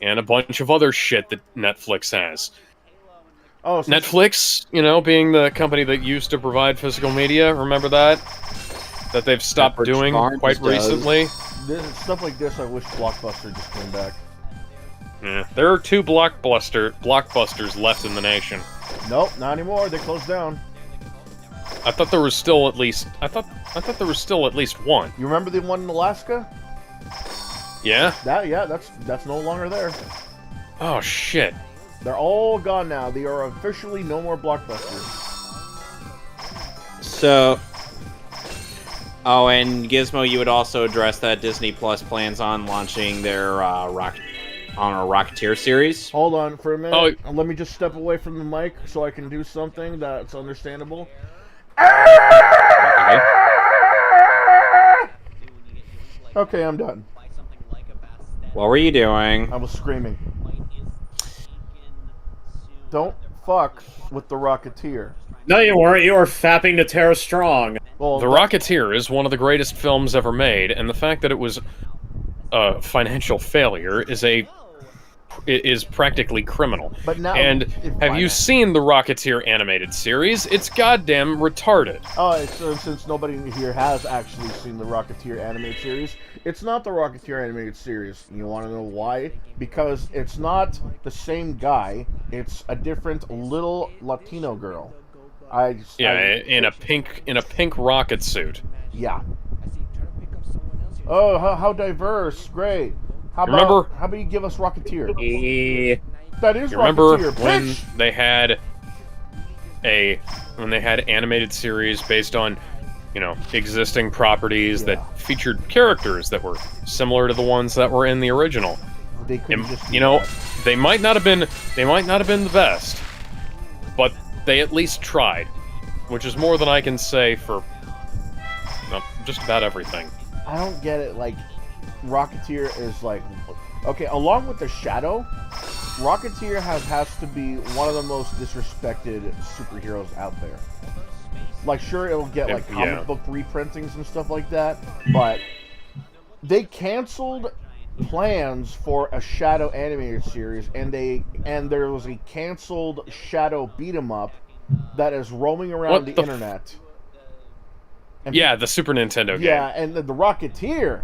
And a bunch of other shit that Netflix has. Oh, so Netflix, you know, being the company that used to provide physical media, remember that? That they've stopped doing quite recently. Stuff like this, I wish Blockbuster just came back. Yeah, there are 2 blockbusters left in the nation. Nope, not anymore. They closed down. I thought there was still at least. I thought there was still at least one. You remember the one in Alaska? Yeah. That's no longer there. Oh shit. They're all gone now. They are officially no more Blockbusters. So, and Gizmo, you would also address that Disney Plus plans on launching their Rocketeer series. Hold on for a minute. Oh. Let me just step away from the mic so I can do something that's understandable. Okay, I'm done. What were you doing? I was screaming. Don't fuck with the Rocketeer. No, you weren't. You were fapping to Tara Strong. Well, The Rocketeer is one of the greatest films ever made, and the fact that it was a financial failure is practically criminal. But now, and have you seen the Rocketeer animated series? It's goddamn retarded. Oh, since nobody here has actually seen the Rocketeer animated series, it's not the Rocketeer animated series. You want to know why? Because it's not the same guy. It's a different little Latino girl. In a pink rocket suit. Yeah. Oh, how diverse! Great. How about you give us Rocketeer? That is remember Rocketeer. When bitch! they had animated series based on, you know, existing properties that featured characters that were similar to the ones that were in the original. They couldn't just you know, they might not have been the best, but they at least tried, which is more than I can say for just about everything. I don't get it. Like, Rocketeer is like, okay, along with the Shadow, Rocketeer has to be one of the most disrespected superheroes out there. Like, sure, it'll get like comic book reprintings and stuff like that, but they canceled plans for a Shadow animated series, and there was a canceled Shadow beat 'em up that is roaming around the internet. And the Super Nintendo game. Yeah, and the Rocketeer.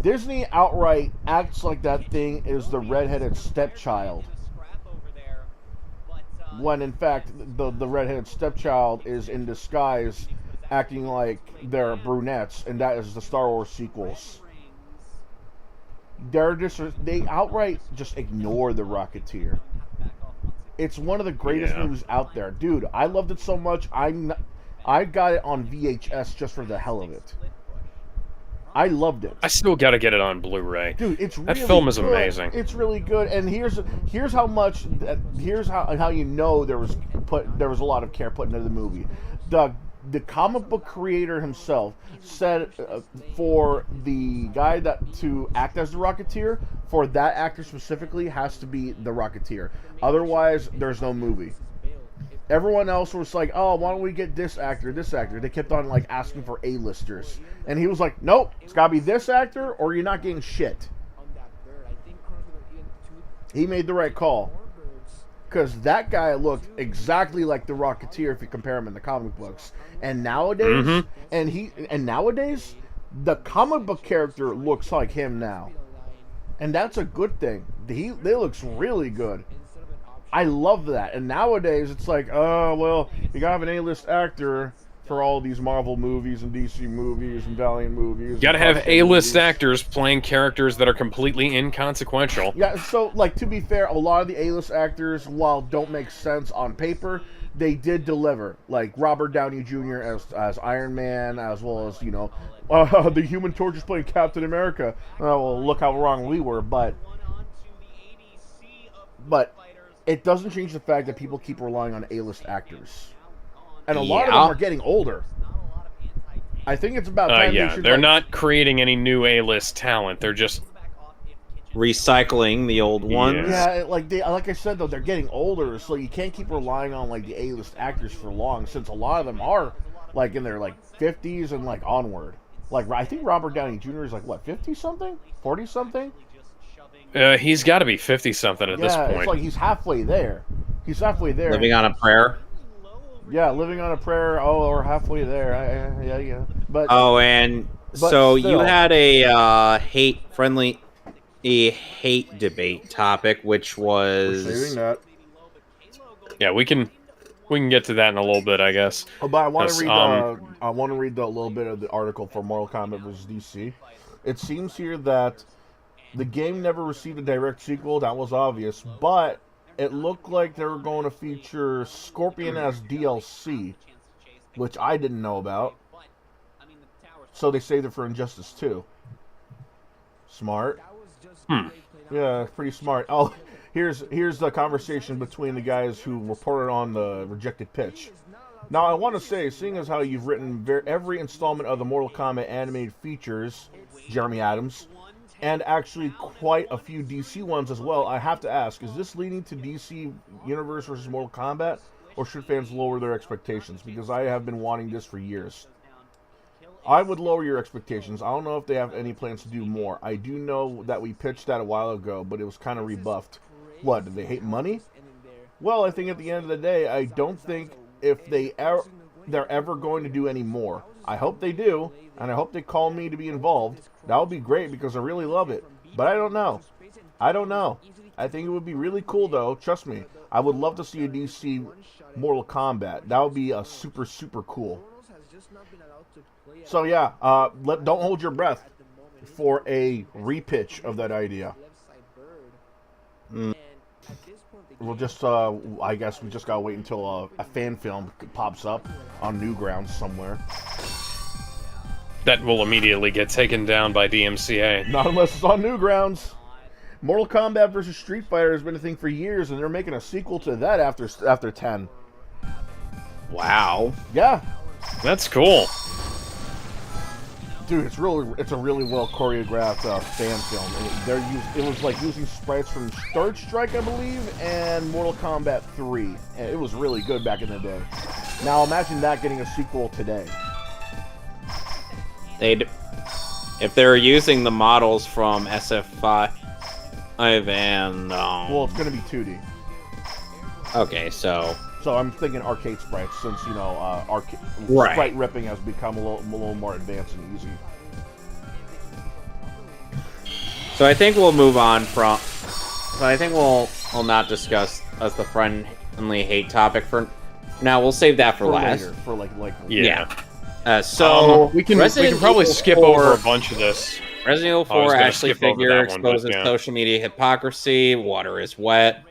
Disney outright acts like that thing is the redheaded stepchild. when in fact the redheaded stepchild is in disguise, acting like they're brunettes, and that is the Star Wars sequels. They outright just ignore the Rocketeer. It's one of the greatest movies out there, dude. I loved it so much. I got it on VHS just for the hell of it. I loved it. I still got to get it on Blu-ray. Dude, it's really that film is good. amazing. It's really good, and here's how you know there was a lot of care put into the movie. The comic book creator himself said for the guy to act as the Rocketeer, for that actor specifically, has to be the Rocketeer. Otherwise, there's no movie. Everyone else was like, oh, why don't we get this actor, this actor? They kept on like asking for A-listers. And he was like, nope, it's got to be this actor or you're not getting shit. He made the right call. Because that guy looked exactly like the Rocketeer if you compare him in the comic books. And nowadays, nowadays, the comic book character looks like him now. And that's a good thing. They looks really good. I love that. And nowadays, it's like, oh, well, you gotta have an A-list actor for all these Marvel movies and DC movies and Valiant movies. You gotta have A-list actors playing characters that are completely inconsequential. Yeah, so, like, to be fair, a lot of the A-list actors, while don't make sense on paper, they did deliver. Like, Robert Downey Jr. as Iron Man, as well as, the Human Torch is playing Captain America. Well, look how wrong we were, but it doesn't change the fact that people keep relying on A-list actors. And a lot of them are getting older. I think it's about time they're not creating any new A-list talent. They're just recycling the old ones. Yeah, like I said though, they're getting older, so you can't keep relying on like the A-list actors for long, since a lot of them are like in their like 50s and like onward. Like I think Robert Downey Jr. is like what, 50 something, 40 something. He's got to be 50-something at this point. Yeah, it's like he's halfway there. He's halfway there. Living on a prayer. Yeah, living on a prayer. Oh, or halfway there. Yeah. But so you had a hate debate topic, which was we're saving that. Yeah, we can get to that in a little bit, I guess. Oh, but I want to read. I want to read a little bit of the article for Mortal Kombat vs. DC. It seems here that the game never received a direct sequel. That was obvious, but it looked like they were going to feature Scorpion as DLC, which I didn't know about. So they saved it for Injustice 2. Smart. Yeah, pretty smart. Oh, here's the conversation between the guys who reported on the rejected pitch. Now, I want to say, seeing as how you've written every installment of the Mortal Kombat animated features, Jeremy Adams, and actually quite a few DC ones as well, I have to ask, is this leading to DC Universe versus Mortal Kombat, or should fans lower their expectations? Because I have been wanting this for years. I would lower your expectations. I don't know if they have any plans to do more. I do know that we pitched that a while ago, but it was kind of rebuffed. What, did they hate money? Well, I think at the end of the day, I don't think if they're ever going to do any more. I hope they do, and I hope they call me to be involved. That would be great because I really love it. But I don't know. I think it would be really cool, though. Trust me. I would love to see a DC Mortal Kombat. That would be a super, super cool. So, yeah, don't hold your breath for a repitch of that idea. We'll just, I guess we just gotta wait until a fan film pops up on Newgrounds somewhere. That will immediately get taken down by DMCA. Not unless it's on Newgrounds. Mortal Kombat vs. Street Fighter has been a thing for years, and they're making a sequel to that after 10. Wow. Yeah. That's cool. Dude, it's a really well choreographed fan film. It was like using sprites from Third Strike, I believe, and Mortal Kombat 3. And it was really good back in the day. Now imagine that getting a sequel today. If they're using the models from SF5 and well, it's gonna be 2D. Okay, so I'm thinking arcade sprites, since right. Sprite ripping has become a little more advanced and easy. So I think we'll move on from. So I think we'll not discuss as the genuinely hate topic for now. We'll save that for last. later, for like Yeah. So we can Resident probably Evil skip 4 over a bunch of this. Resident Evil I was 4 gonna Ashley skip over figure that one, but exposes yeah. social media hypocrisy. Water is wet.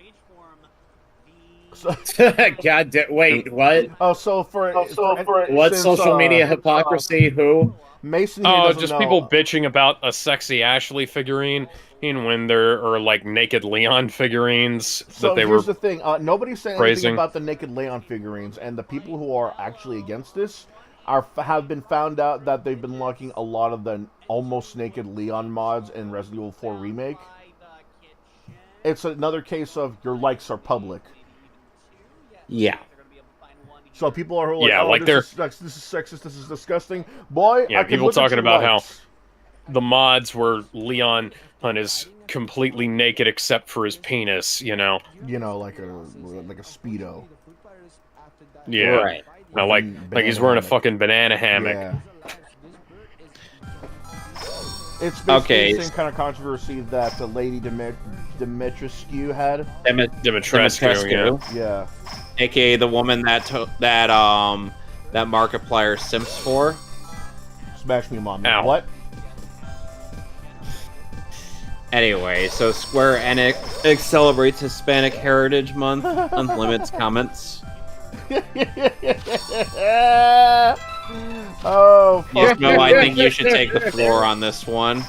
God damn. Wait, what? Oh, so for What since, social media hypocrisy? Who? Mason here Oh, doesn't just know. people bitching about a sexy Ashley figurine when there are like naked Leon figurines So that they here's were. the thing: nobody's saying praising. anything about the naked Leon figurines, and the people who are actually against this have been found out that they've been locking a lot of the almost naked Leon mods in Resident Evil 4 Remake. It's another case of your likes are public. Yeah. So people are like, Yeah, oh, like this is sexist, this is disgusting. Boy, Yeah, I can people look at talking your about likes. how the mods were Leon is completely naked except for his penis. You know, like a Speedo. Yeah. Right. No, like he's wearing a fucking banana hammock. Yeah. It's basically Okay. the same kind of controversy that the Lady Dimitrescu had. Dimitrescu, yeah. Yeah. AKA the woman that Markiplier simps for. Smash me, mom. Ow. What? Anyway, so Square Enix celebrates Hispanic Heritage Month. Unlimits comments. Oh, fuck. Gizmo, I think you should take the floor on this one.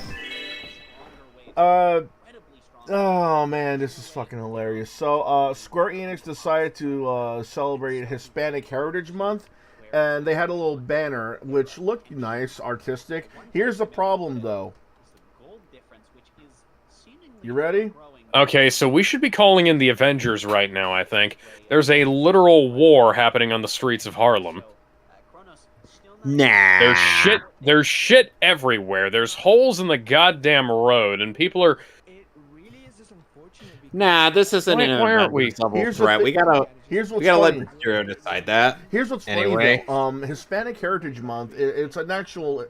Oh man, this is fucking hilarious. So, Square Enix decided to celebrate Hispanic Heritage Month, and they had a little banner which looked nice, artistic. Here's the problem, though. You ready? Okay, so we should be calling in the Avengers right now, I think. There's a literal war happening on the streets of Harlem. Nah. There's shit everywhere. There's holes in the goddamn road, and people are... Nah, this isn't an Why aren't we? Avengers level Here's the threat. thi- We gotta Here's what's let funny. the studio decide that. Here's what's Anyway. funny though. Hispanic Heritage Month. It's an actual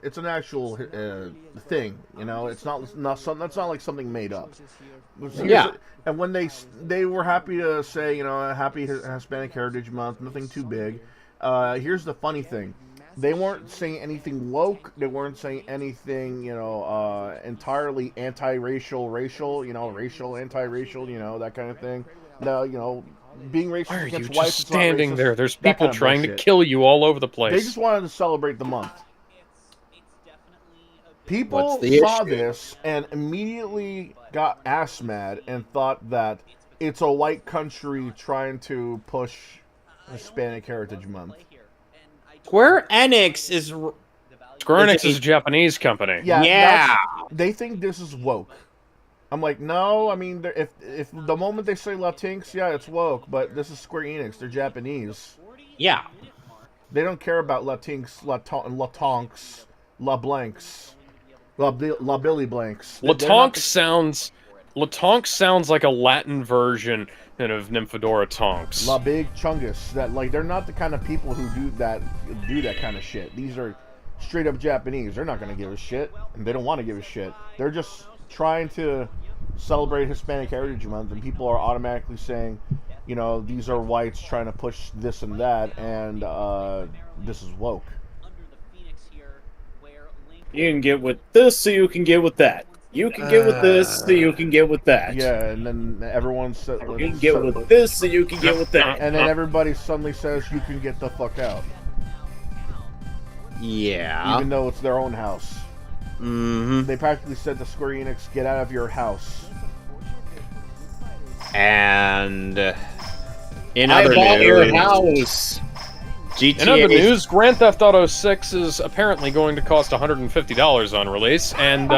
thing. You know, it's not something that's not like something made up. Yeah. And when they were happy to say, you know, happy Hispanic Heritage Month, nothing too big. Here's the funny thing. They weren't saying anything woke. They weren't saying anything, you know, entirely anti-racial, you know, racial, anti-racial, you know, that kind of thing. No, you know, being racist Why are you against just whites, it's not standing racist, there? There's that people kind of trying to bullshit. kill you all over the place. They just wanted to celebrate the month. People What's the saw issue? this and immediately got ass mad and thought that it's a white country trying to push Hispanic Heritage Month. Square Enix is Square Enix is a Japanese company. Yeah, Yeah. they think this is woke. I'm like, no. I mean, if the moment they say Latinx, yeah, it's woke. But this is Square Enix. They're Japanese. Yeah. They don't care about Latinx, Latonks, La Blancs, La Billy Blanks. They're not Latonks sounds like a Latin version of Nymphadora Tonks. La Big Chungus. That like they're not the kind of people who do that kind of shit. These are straight up Japanese. They're not gonna give a shit, and they don't want to give a shit. They're just trying to celebrate Hispanic Heritage Month, and people are automatically saying, you know, these are whites trying to push this and that, and this is woke. You can get with this, so you can get with that. You can get with this, so you can get with that. Yeah, and then everyone said, You can get with this, so you can get with that. and then everybody suddenly says you can get the fuck out, Yeah. even though it's their own house. Mm-hmm. They practically said to Square Enix, get out of your house. And in I other bought your news, house. GTA. In other news, Grand Theft Auto 6 is apparently going to cost $150 on release, and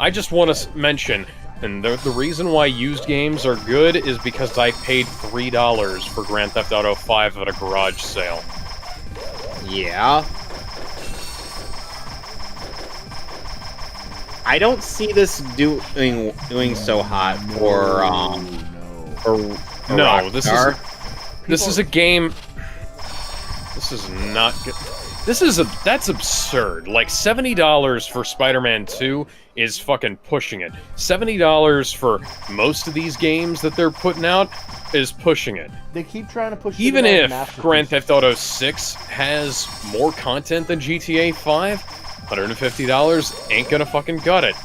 I just want to mention, and the reason why used games are good is because I paid $3 for Grand Theft Auto 5 at a garage sale. Yeah. I don't see this doing so hot for No, this Rockstar. is a game. This This is not good. That's absurd. Like, $70 for Spider-Man 2 is fucking pushing it. $70 for most of these games that they're putting out is pushing it. They keep trying to push. Even if Grand Theft Auto 6 has more content than GTA 5, $150 ain't gonna fucking gut it.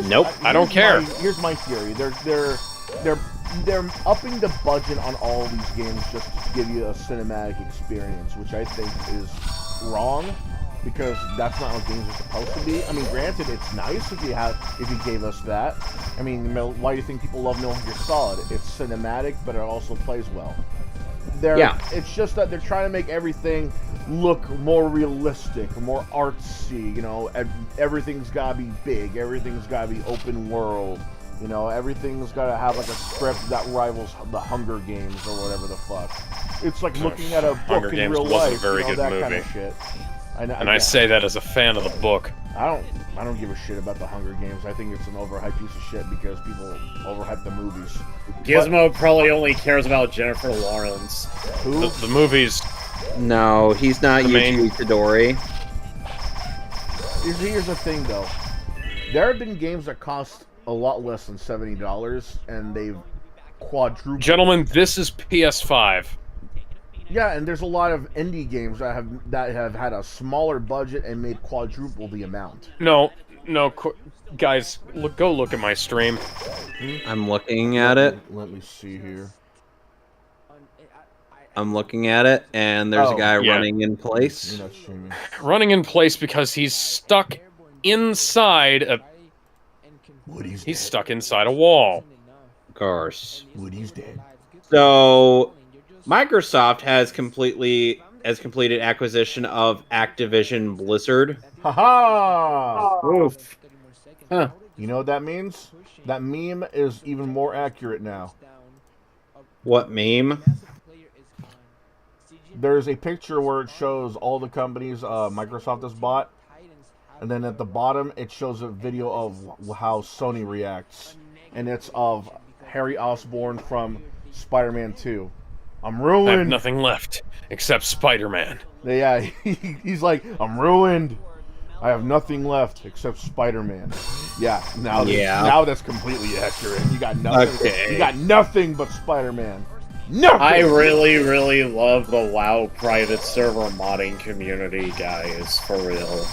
Nope, I don't care. Here's my theory. They're upping the budget on all these games just to give you a cinematic experience, which I think is wrong, because that's not how games are supposed to be. I mean, granted, it's nice if you gave us that. I mean, why do you think people love Metal Gear Solid? It's cinematic, but it also plays well. It's just that they're trying to make everything look more realistic, more artsy. You know, everything's gotta be big. Everything's gotta be open world. You know, everything's gotta have like a script that rivals the Hunger Games or whatever the fuck. It's like looking at a book Hunger in Games real wasn't life. a very you know, good that movie. kind of shit. I say that as a fan of the book. I don't give a shit about the Hunger Games. I think it's an overhyped piece of shit because people overhype the movies. Gizmo probably only cares about Jennifer Lawrence. Who? The movies. No, he's not Yuji Itadori. Here's the thing, though. There have been games that cost a lot less than $70, and they've quadrupled. Gentlemen, this is PS5. Yeah, and there's a lot of indie games that have had a smaller budget and made quadruple the amount. No, guys, go look at my stream. I'm looking at it. Let me see here. I'm looking at it, and there's a guy running in place. You're not streaming. Running in place because he's stuck inside a... He's stuck inside a wall. Of course. Woody's dead. So, Microsoft has completed acquisition of Activision Blizzard. Haha! Oof. Huh. You know what that means? That meme is even more accurate now. What meme? There's a picture where it shows all the companies Microsoft has bought, and then at the bottom it shows a video of how Sony reacts, and it's of Harry Osborn from Spider-Man 2. I'm ruined. I have nothing left except Spider-Man. Yeah, he's like, I'm ruined. I have nothing left except Spider-Man. Yeah, now that's completely accurate. You got nothing. Okay. You got nothing but Spider-Man. Nothing. I really, really love the WoW private server modding community, guys. For real.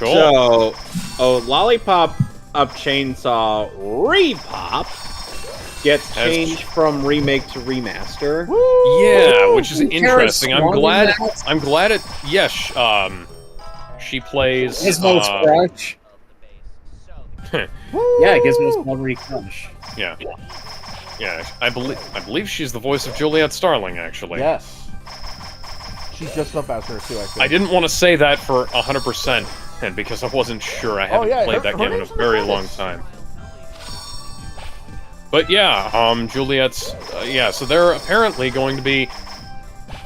Cool. So, Lollipop Up Chainsaw Repop gets changed from remake to remaster. Woo! Yeah, which is Who cares? interesting. I'm glad it. Yes, she plays. Gizmo's crush. Yeah, Gizmo's memory crush. Yeah. Yeah, I believe she's the voice of Juliet Starling, actually. Yes. She's just up as her too, I think. I didn't want to say that for 100%, and because I wasn't sure. I haven't played that game in a very long time. But yeah, Juliet's... so they're apparently going to be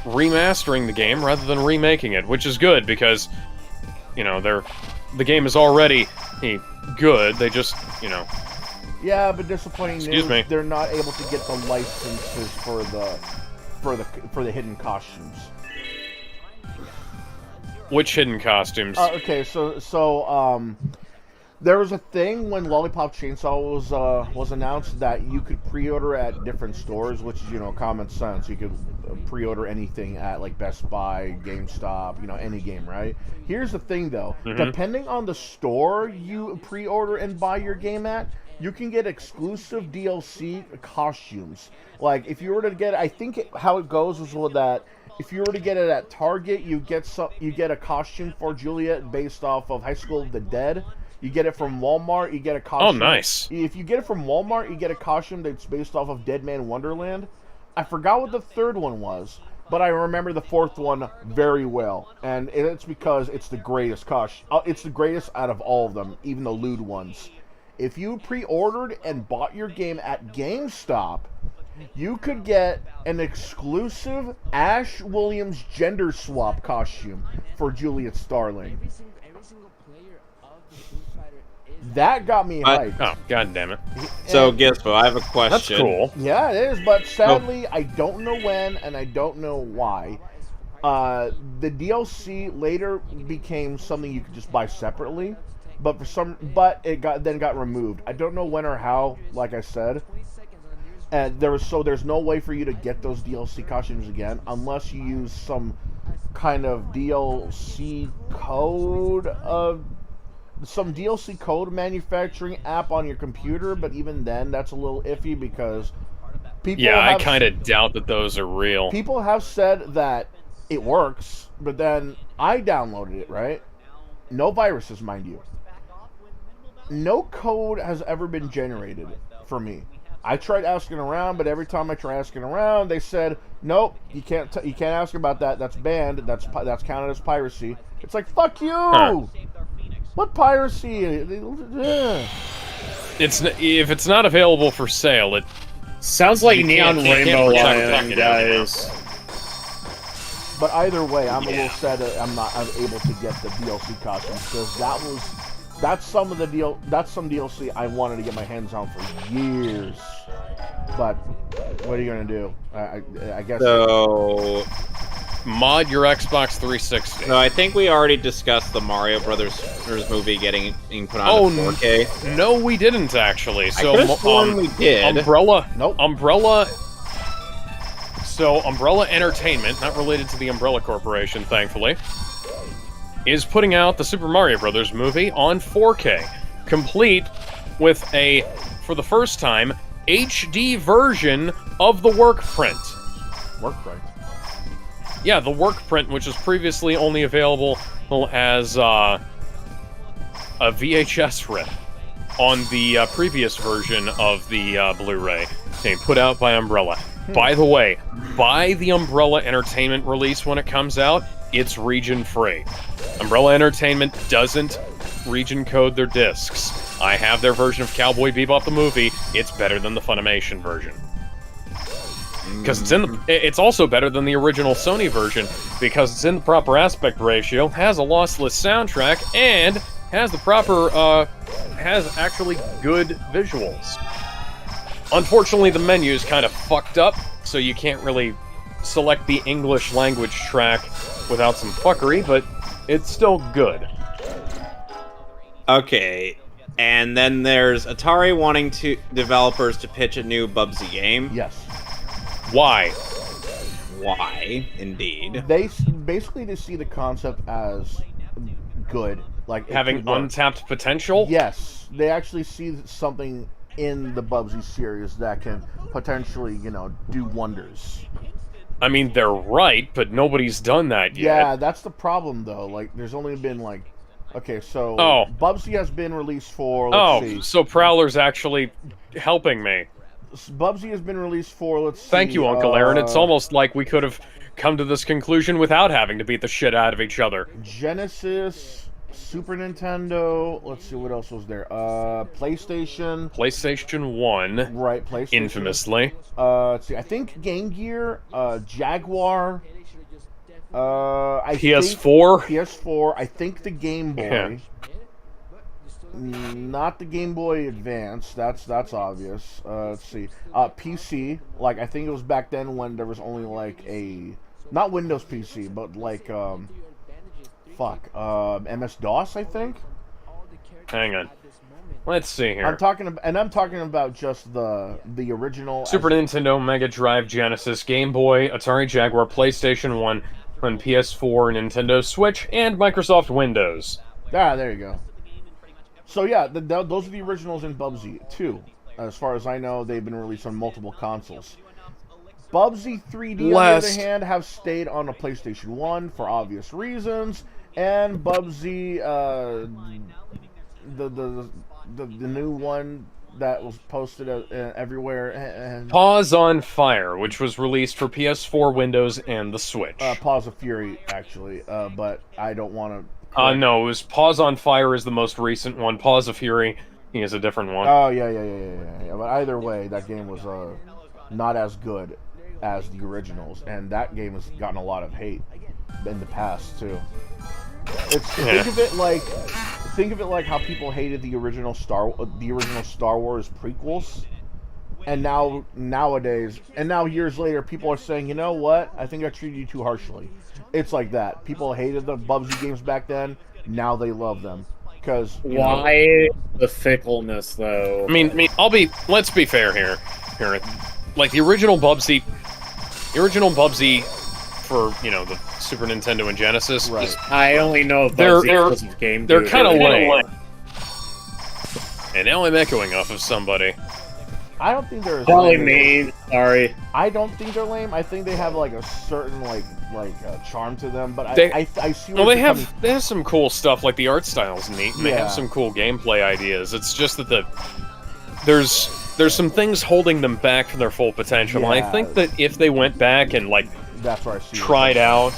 remastering the game rather than remaking it, which is good, because, you know, the game is already good, they just, you know... Yeah, but disappointing Excuse news, me. they're not able to get the licenses for the hidden costumes. Which hidden costumes? Okay, so there was a thing when Lollipop Chainsaw was announced that you could pre-order at different stores, which is, you know, common sense. You could pre-order anything at like Best Buy, GameStop, you know, any game, right? Here's the thing though, depending on the store you pre-order and buy your game at, you can get exclusive DLC costumes. Like if you were to get, I think how it goes is that if you were to get it at Target, you get a costume for Juliet based off of High School of the Dead. You get it from Walmart, you get a costume. Oh, nice. If you get it from Walmart, you get a costume that's based off of Dead Man Wonderland. I forgot what the third one was, but I remember the fourth one very well. And it's because it's the greatest costume. It's the greatest out of all of them, even the lewd ones. If you pre-ordered and bought your game at GameStop, you could get an exclusive Ash Williams gender swap costume for Juliet Starling. That got me hyped. Oh, god damn it. So, Gizmo, I have a question. That's cool. Yeah, it is, but sadly, I don't know when and I don't know why. The DLC later became something you could just buy separately, but it got removed. I don't know when or how. Like I said, and there's no way for you to get those DLC costumes again unless you use some kind of DLC code some DLC code manufacturing app on your computer. But even then, that's a little iffy because I kind of doubt that those are real. People have said that it works, but then I downloaded it, right? No viruses, mind you. No code has ever been generated for me. I tried asking around, but every time I try asking around, they said, "Nope, you can't ask about that. That's banned. That's counted as piracy." It's like, fuck you! Huh. What piracy? If it's not available for sale, it Sounds like Neon can't Rainbow protect Lion, it, guys. But either way, I'm a little sad that I'm able to get the DLC costumes because that's some DLC I wanted to get my hands on for years. But what are you gonna do? I guess. So, mod your Xbox 360. no, I think we already discussed the Mario Brothers movie being put on to 4K. No, we didn't actually. So, I could have sworn we did. Umbrella. Nope. So, Umbrella Entertainment, not related to the Umbrella Corporation, thankfully, is putting out the Super Mario Brothers movie on 4K, complete with a, for the first time, HD version of the work print. Work print. Yeah, the work print, which was previously only available as a VHS rip on the previous version of the Blu-ray, put out by Umbrella. By the way, buy the Umbrella Entertainment release when it comes out. It's region-free. Umbrella Entertainment doesn't region code their discs. I have their version of Cowboy Bebop the movie. It's better than the Funimation version. Because it's also better than the original Sony version because it's in the proper aspect ratio, has a lossless soundtrack, and has the proper has actually good visuals. Unfortunately, the menu's kind of fucked up, so you can't really select the English language track without some fuckery, but it's still good. Okay, and then there's Atari wanting developers to pitch a new Bubsy game. Yes. Why? Why, indeed. They basically see the concept as good, like Having untapped potential? Yes, they actually see something in the Bubsy series that can potentially, do wonders. I mean, they're right, but nobody's done that yet. Yeah, that's the problem, though. Like, there's only been, okay, so Bubsy has been released for, let's see. So Prowler's actually helping me. Bubsy has been released for, let's see. Thank you, Uncle Aaron. It's almost like we could have come to this conclusion without having to beat the shit out of each other. Genesis, Super Nintendo, let's see, what else was there? PlayStation. PlayStation 1. Right, PlayStation. Infamously. Let's see, I think Game Gear, Jaguar, PS4? PS4, I think the Game Boy. Yeah. Not the Game Boy Advance, that's obvious. Let's see, PC, I think it was back then when there was only not Windows PC, but MS-DOS, I think. Hang on. Let's see here. I'm talking about just the original Super Nintendo, Mega Drive, Genesis, Game Boy, Atari Jaguar, PlayStation 1, and PS4, Nintendo Switch, and Microsoft Windows. Ah, there you go. So yeah, those are the originals in Bubsy 2. As far as I know, they've been released on multiple consoles. Bubsy 3D, on the other hand, have stayed on a PlayStation 1 for obvious reasons, and Bubsy, the new one that was posted everywhere. And Paws on Fire, which was released for PS4, Windows, and the Switch. Paws of Fury, actually, but I don't want to. No, it was Paws on Fire is the most recent one. Paws of Fury is a different one. Oh, yeah. But either way, that game was not as good as the originals, and that game has gotten a lot of hate in the past, too. Think of it like how people hated the original Star Wars prequels, And now nowadays, and now years later, people are saying, you know what? I think I treated you too harshly. It's like that. People hated the Bubsy games back then. Now they love them because Why the fickleness, though? I mean, let's be fair here. Like the original Bubsy for the Super Nintendo and Genesis. Right. I only know They're game. they're kind of lame. And now I'm echoing off of somebody. I don't think they're as Probably lame. me. Sorry. I don't think they're lame. I think they have like a certain charm to them. But I see. Well, they have some cool stuff. Like the art style's neat, and they Yeah. have some cool gameplay ideas. It's just that there's some things holding them back from their full potential. And I Yeah. think that if they went back and That's where I see. tried out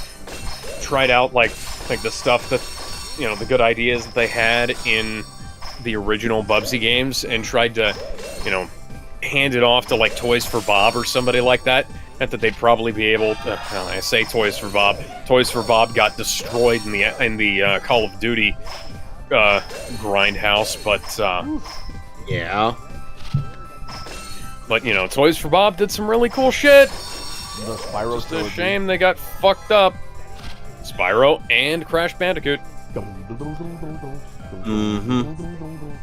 like the stuff that the good ideas that they had in the original Bubsy games and tried to hand it off to like Toys for Bob or somebody like that, that they'd probably be able to. I say Toys for Bob. Toys for Bob got destroyed in the Call of Duty grindhouse, but Yeah. Toys for Bob did some really cool shit. The Spyro Just a trilogy. shame they got fucked up. Spyro and Crash Bandicoot.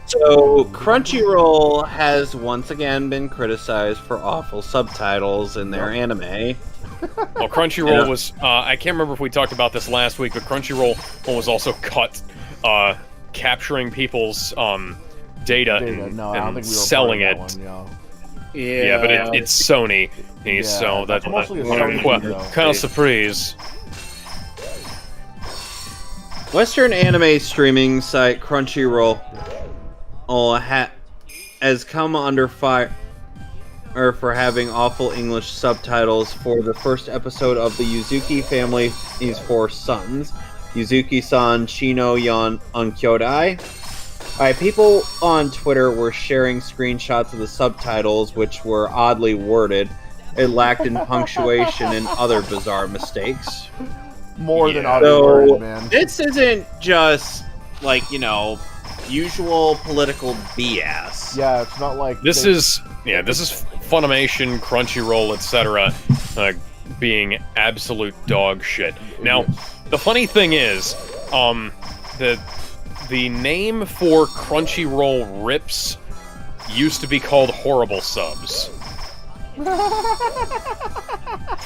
So, Crunchyroll has once again been criticized for awful subtitles in their anime. Well, Crunchyroll was, I can't remember if we talked about this last week, but Crunchyroll was also cut capturing people's data and, No, I don't think we were selling part it. of that one, Yeah, but it's Sony, so that's that's mostly a Sony kind thing, of surprise. Western anime streaming site Crunchyroll has come under fire for having awful English subtitles for the first episode of the Yuzuki family's 4 sons, Yuzuki-san, Shino, Yon, Unkyodai. People on Twitter were sharing screenshots of the subtitles, which were oddly worded. It lacked in punctuation and other bizarre mistakes. More than Yeah. other So, words, man. this isn't just, usual political BS. Yeah, it's not like This is Funimation, Crunchyroll, etc. Being absolute dog shit. Now, the funny thing is, the name for Crunchyroll rips used to be called Horrible Subs.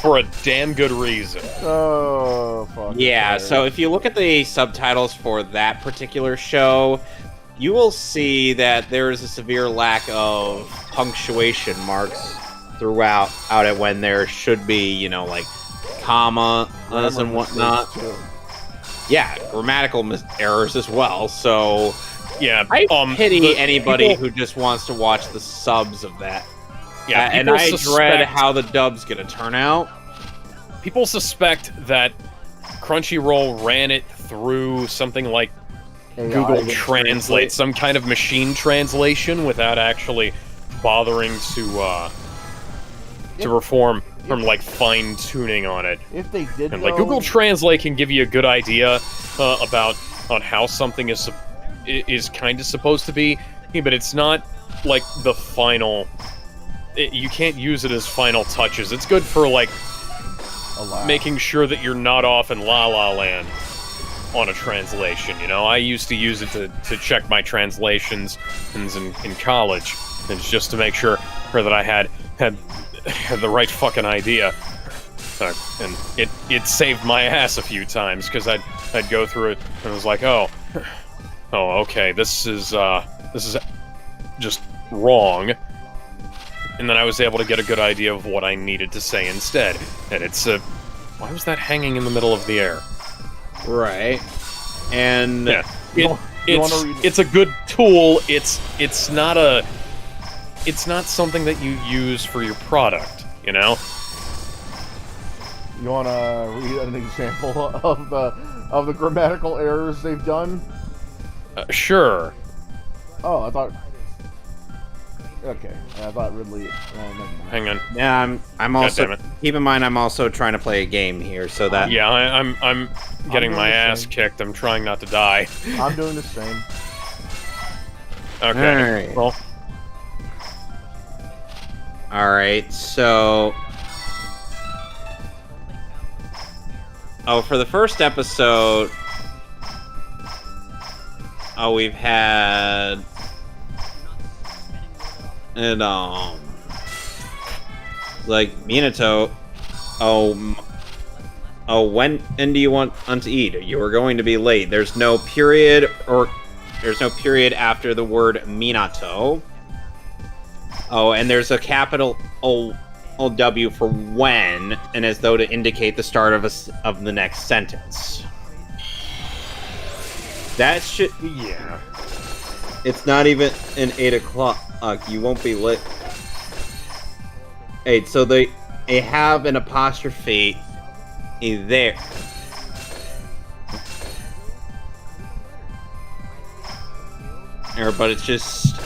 For a damn good reason. Oh, fuck. Yeah, so if you look at the subtitles for that particular show, you will see that there is a severe lack of punctuation marks throughout it when there should be, commas and whatnot. Yeah, grammatical errors as well. So Yeah, I pity the anybody people- who just wants to watch the subs of that. Yeah, And people I dread suspect- how the dub's gonna turn out. People suspect that Crunchyroll ran it through something like AI Google that Translate, some kind of machine translation, without actually bothering to perform from fine tuning on it. If they did, And though, Google Translate can give you a good idea about on how something is kind of supposed to be, but it's not like the final. You can't use it as final touches. It's good for making sure that you're not off in La La Land on a translation. I used to use it to check my translations in college. It's just to make sure that I had the right fucking idea. And it saved my ass a few times, because I'd go through it and it was like, oh, okay, this is just wrong. And then I was able to get a good idea of what I needed to say instead. And it's why was that hanging in the middle of the air? Right. And Yeah, You wanna read it? it's a good tool. It's not something that you use for your product. You want to read an example of the grammatical errors they've done? Sure. Oh, I thought. Okay, I thought Ridley. Never mind. Hang on. yeah, I'm also damn it. keep in mind I'm also trying to play a game here, so that Yeah, I'm getting doing my the ass same. kicked. I'm trying not to die. I'm doing the same. Okay. Alright. Well, Alright, so... Oh, for the first episode... Oh, we've had... And, like, Minato... Oh, when do you want to eat? You are going to be late. There's no period, or... There's no period after the word Minato. Oh, and there's a capital O W for when, and as though to indicate the start of the next sentence. That should... Yeah. It's not even an 8 o'clock. You won't be late. 8, so they have an apostrophe there. But it's just...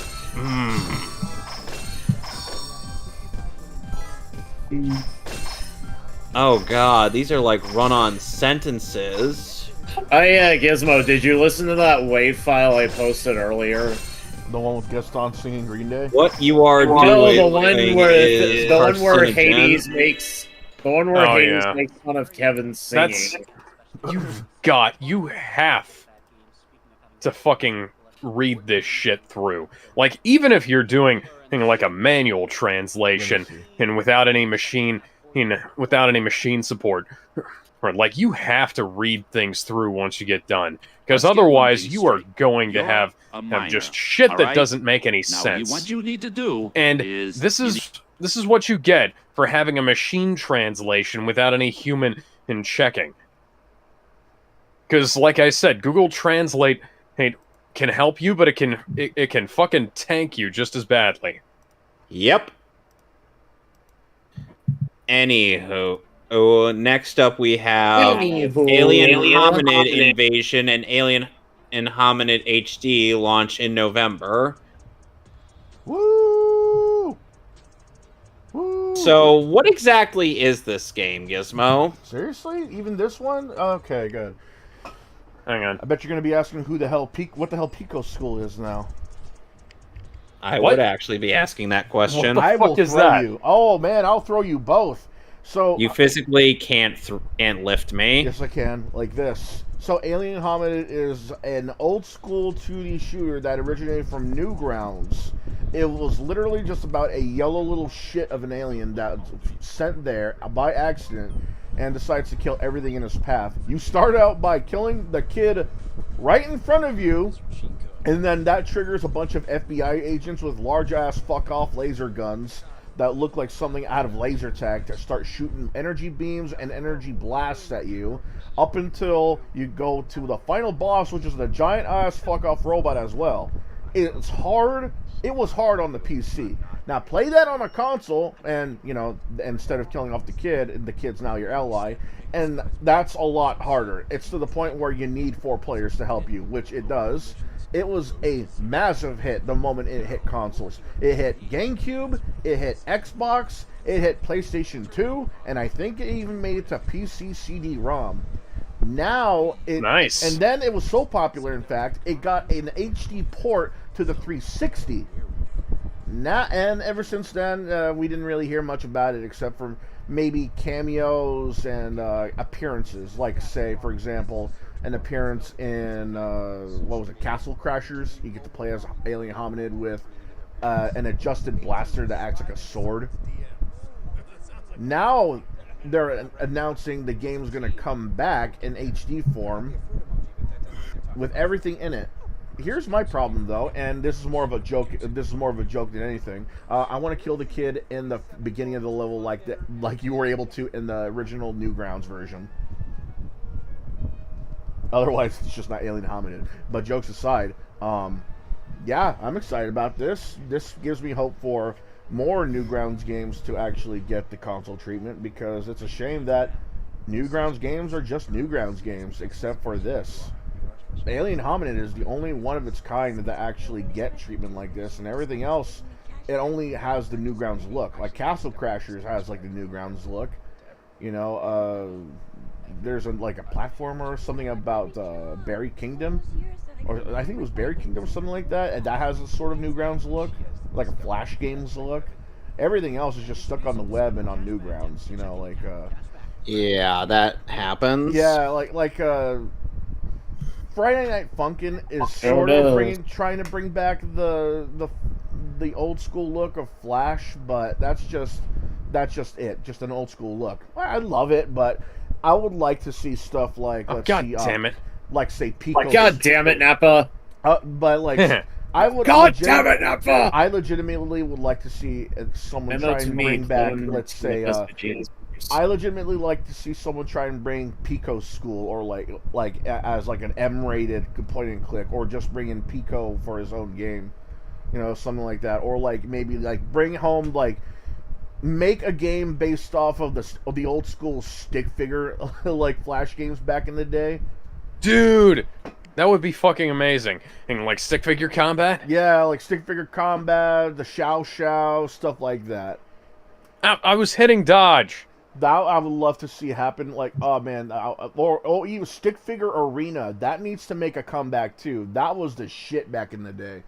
Oh god, these are like run-on sentences. Oh yeah, Gizmo, did you listen to that WAV file I posted earlier? The one with Gaston singing Green Day? What you are doing No, the one where is Hades makes makes fun of Kevin singing. You have to fucking read this shit through. Like, even if you're doing like a manual translation and without any machine support, or like, you have to read things through once you get done, because otherwise you are going to have just shit that doesn't make any sense. What you need to do, and is this is what you get for having a machine translation without any human in checking. Because, like I said, Google Translate can help you, but it can fucking tank you just as badly. Yep. Anywho, next up we have Alien Hominid Invasion and Alien and Hominid HD launch in November. Woo! Woo! So, what exactly is this game, Gizmo? Seriously? Even this one? Okay, good. Hang on. I bet you're going to be asking what the hell Pico's school is now. I What? would actually be asking that question. What the I will fuck is throw that? you. Oh, man, I'll throw you both. So You physically can't lift me. yes, I can. Like this. So Alien Hominid is an old school 2D shooter that originated from Newgrounds. It was literally just about a yellow little shit of an alien that was sent there by accident and decides to kill everything in his path. You start out by killing the kid right in front of you, and then that triggers a bunch of FBI agents with large-ass fuck-off laser guns that look like something out of laser tag to start shooting energy beams and energy blasts at you, up until you go to the final boss, which is the giant-ass fuck-off robot as well. It's hard. It was hard on the PC. Now play that on a console, and you know, instead of killing off the kid's now your ally, and that's a lot harder. It's to the point where you need 4 players to help you, which it does. It was a massive hit the moment it hit consoles. It hit GameCube, it hit Xbox, it hit PlayStation 2, and I think it even made it to PC CD-ROM. Now it Nice. And then it was so popular, in fact, it got an HD port to the 360. And ever since then, we didn't really hear much about it except for maybe cameos and appearances. Like, say, for example, an appearance in what was it, Castle Crashers? You get to play as Alien Hominid with an adjusted blaster that acts like a sword. Now they're announcing the game's going to come back in HD form with everything in it. Here's my problem, though, and this is more of a joke. This is more of a joke than anything. I want to kill the kid in the beginning of the level, like you were able to in the original Newgrounds version. Otherwise, it's just not Alien Hominid. But jokes aside, yeah, I'm excited about this. This gives me hope for more Newgrounds games to actually get the console treatment, because it's a shame that Newgrounds games are just Newgrounds games, except for this. Alien Hominid is the only one of its kind that actually get treatment like this, and everything else, it only has the Newgrounds look. Like Castle Crashers has like the Newgrounds look. You know, there's like a platformer or something about Berry Kingdom, or I think it was Berry Kingdom or something like that, and that has a sort of Newgrounds look, like a Flash Games look. Everything else is just stuck on the web and on Newgrounds. You know, like Yeah, that happens. yeah, like Friday Night Funkin' is sort of trying to bring back the old school look of Flash, but that's just it, just an old school look. I love it, but I would like to see stuff like damn it, like say Pico. God damn it, Nappa. But like I would. God damn it, Nappa. I legitimately would like to see someone try and bring back, let's say. I legitimately like to see someone try and bring Pico School, or like as like an M-rated point and click, or just bring in Pico for his own game, you know, something like that, or like maybe like bring home like make a game based off of the old school stick figure like Flash games back in the day. Dude, that would be fucking amazing. And like stick figure combat. Yeah, like stick figure combat, the Xiao stuff like that. I was hitting dodge. That I would love to see happen. Like, oh man, or even Stick Figure Arena. That needs to make a comeback too. That was the shit back in the day.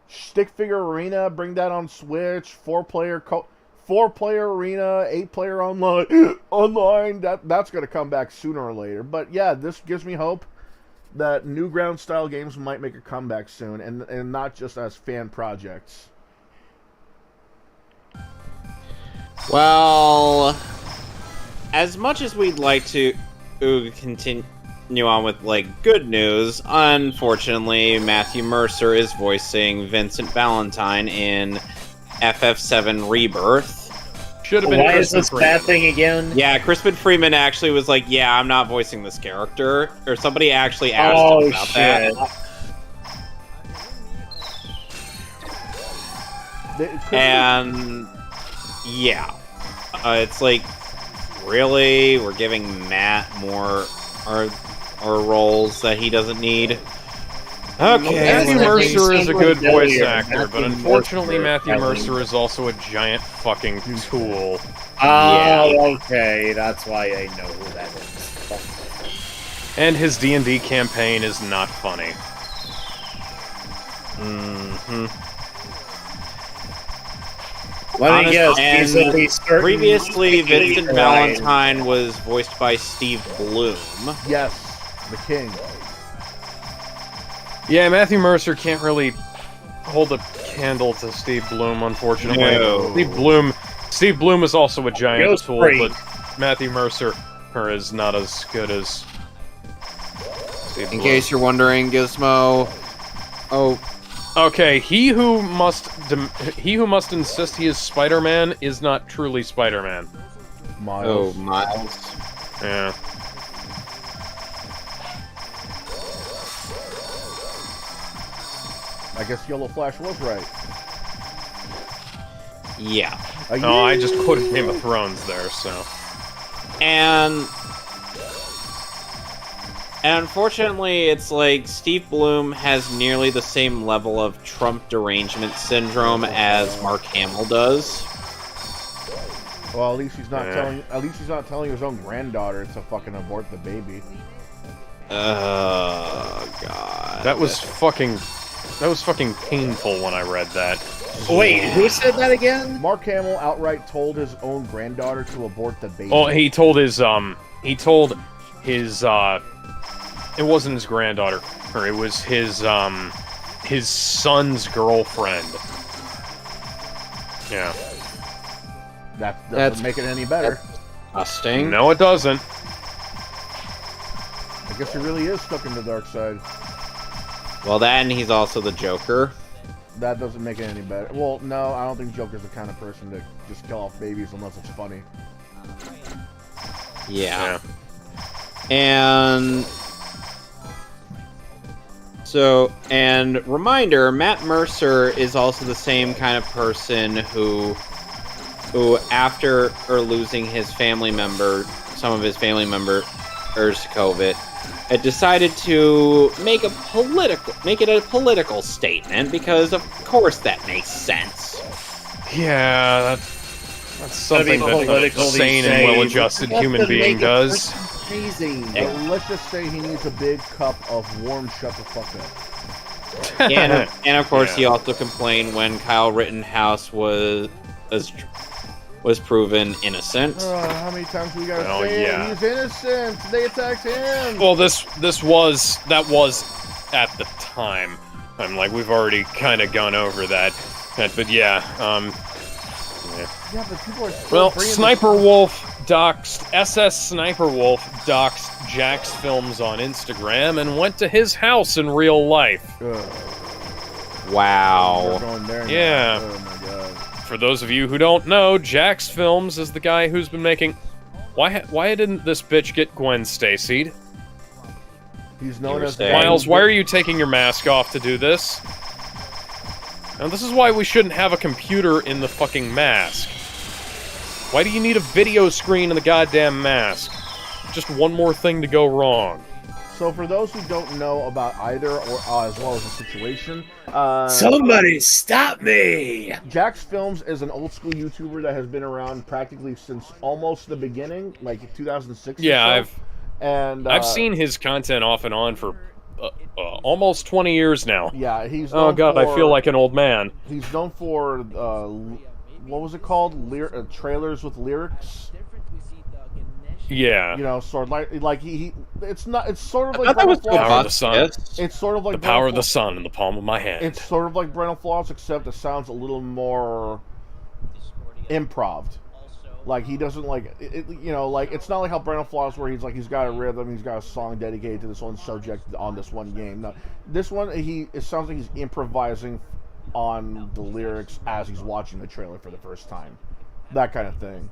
Stick Figure Arena, bring that on Switch. 4-player arena, 8-player online. That's gonna come back sooner or later. But yeah, this gives me hope that Newground style games might make a comeback soon, and not just as fan projects. Well, as much as we'd like to continue on with, like, good news, unfortunately, Matthew Mercer is voicing Vincent Valentine in FF7 Rebirth. Should have been Why Crispin is this Freeman. bad thing again? Yeah, Crispin Freeman actually was like, yeah, I'm not voicing this character. Or somebody actually asked him about that. And yeah, it's like, really, we're giving Matt more roles that he doesn't need. Okay, Matthew well, Mercer is a good voice Matthew actor, but unfortunately Matthew Mercer is also a giant fucking tool. Oh, okay, that's why I know who that is. And his D&D campaign is not funny. Let me guess, And he's at least certain previously, Hibiki Vincent line. Valentine was voiced by Steve Bloom. Yes, the king. Yeah, Matthew Mercer can't really hold a candle to Steve Bloom, unfortunately. No. Steve Bloom is also a giant Ghost tool, Freak. but Matthew Mercer is not as good as Steve In Bloom. case you're wondering, Gizmo. Oh, Okay, he who must insist he is Spider-Man is not truly Spider-Man. Miles. Miles. Yeah. I guess Yellow Flash was right. Yeah. Oh, I just quoted Game of Thrones there, so. And unfortunately, it's like Steve Bloom has nearly the same level of Trump derangement syndrome as Mark Hamill does. Well, at least he's not telling. At least he's not telling his own granddaughter to fucking abort the baby. Oh God. That was fucking painful when I read that. Wait, who said that again? Mark Hamill outright told his own granddaughter to abort the baby. Oh, he told his it wasn't his granddaughter, or it was his son's girlfriend. Yeah. That doesn't make it any better. Disgusting. No, it doesn't. I guess he really is stuck in the dark side. Well, then he's also the Joker. That doesn't make it any better. Well, no, I don't think Joker's the kind of person to just kill off babies unless it's funny. Yeah. And so, and reminder, Matt Mercer is also the same kind of person who after losing his family member, some of his family members to COVID, had decided to make it a political statement, because of course that makes sense. Yeah, that's something that a sane and well-adjusted human being does. Crazy. Let's just say he needs a big cup of warm shut the fuck up. And of course, he also complained when Kyle Rittenhouse was proven innocent. How many times we gotta Oh, say yeah. he's innocent? They attacked him. Well, that was at the time. I'm like, we've already kind of gone over that. But yeah, Yeah, but people are still well, bringing Sniper Wolf doxed SS Sniper Wolf doxed Jack's Films on Instagram and went to his house in real life. We're Wow. going there now. Yeah. Oh my god. For those of you who don't know, Jack's Films is the guy who's been making. Why didn't this bitch get Gwen Stacy'd? He's known were as saying- Miles, why are you taking your mask off to do this? Now, this is why we shouldn't have a computer in the fucking mask. Why do you need a video screen in the goddamn mask? Just one more thing to go wrong. So for those who don't know about either or as well as the situation, Somebody stop me! Jack's Films is an old school YouTuber that has been around practically since almost the beginning, like 2006. Yeah, or so. I've seen his content off and on for almost 20 years now. Yeah, he's. Oh known god, I feel for- like an old man. He's known for what was it called? Trailers with lyrics. Yeah. You know, sort of like he. It's not. It's sort of I like thought that was Brennan Power of Flaws. the sun. Yes. It's sort of like The power of Brennan the sun in the palm of my hand. It's sort of like Brennan Flaws, except it sounds a little more improved. Like he doesn't like it, you know, like it's not like how Brennan Flaws where he's got a rhythm, he's got a song dedicated to this one subject on this one game. No, this one it sounds like he's improvising on the lyrics as he's watching the trailer for the first time. That kind of thing.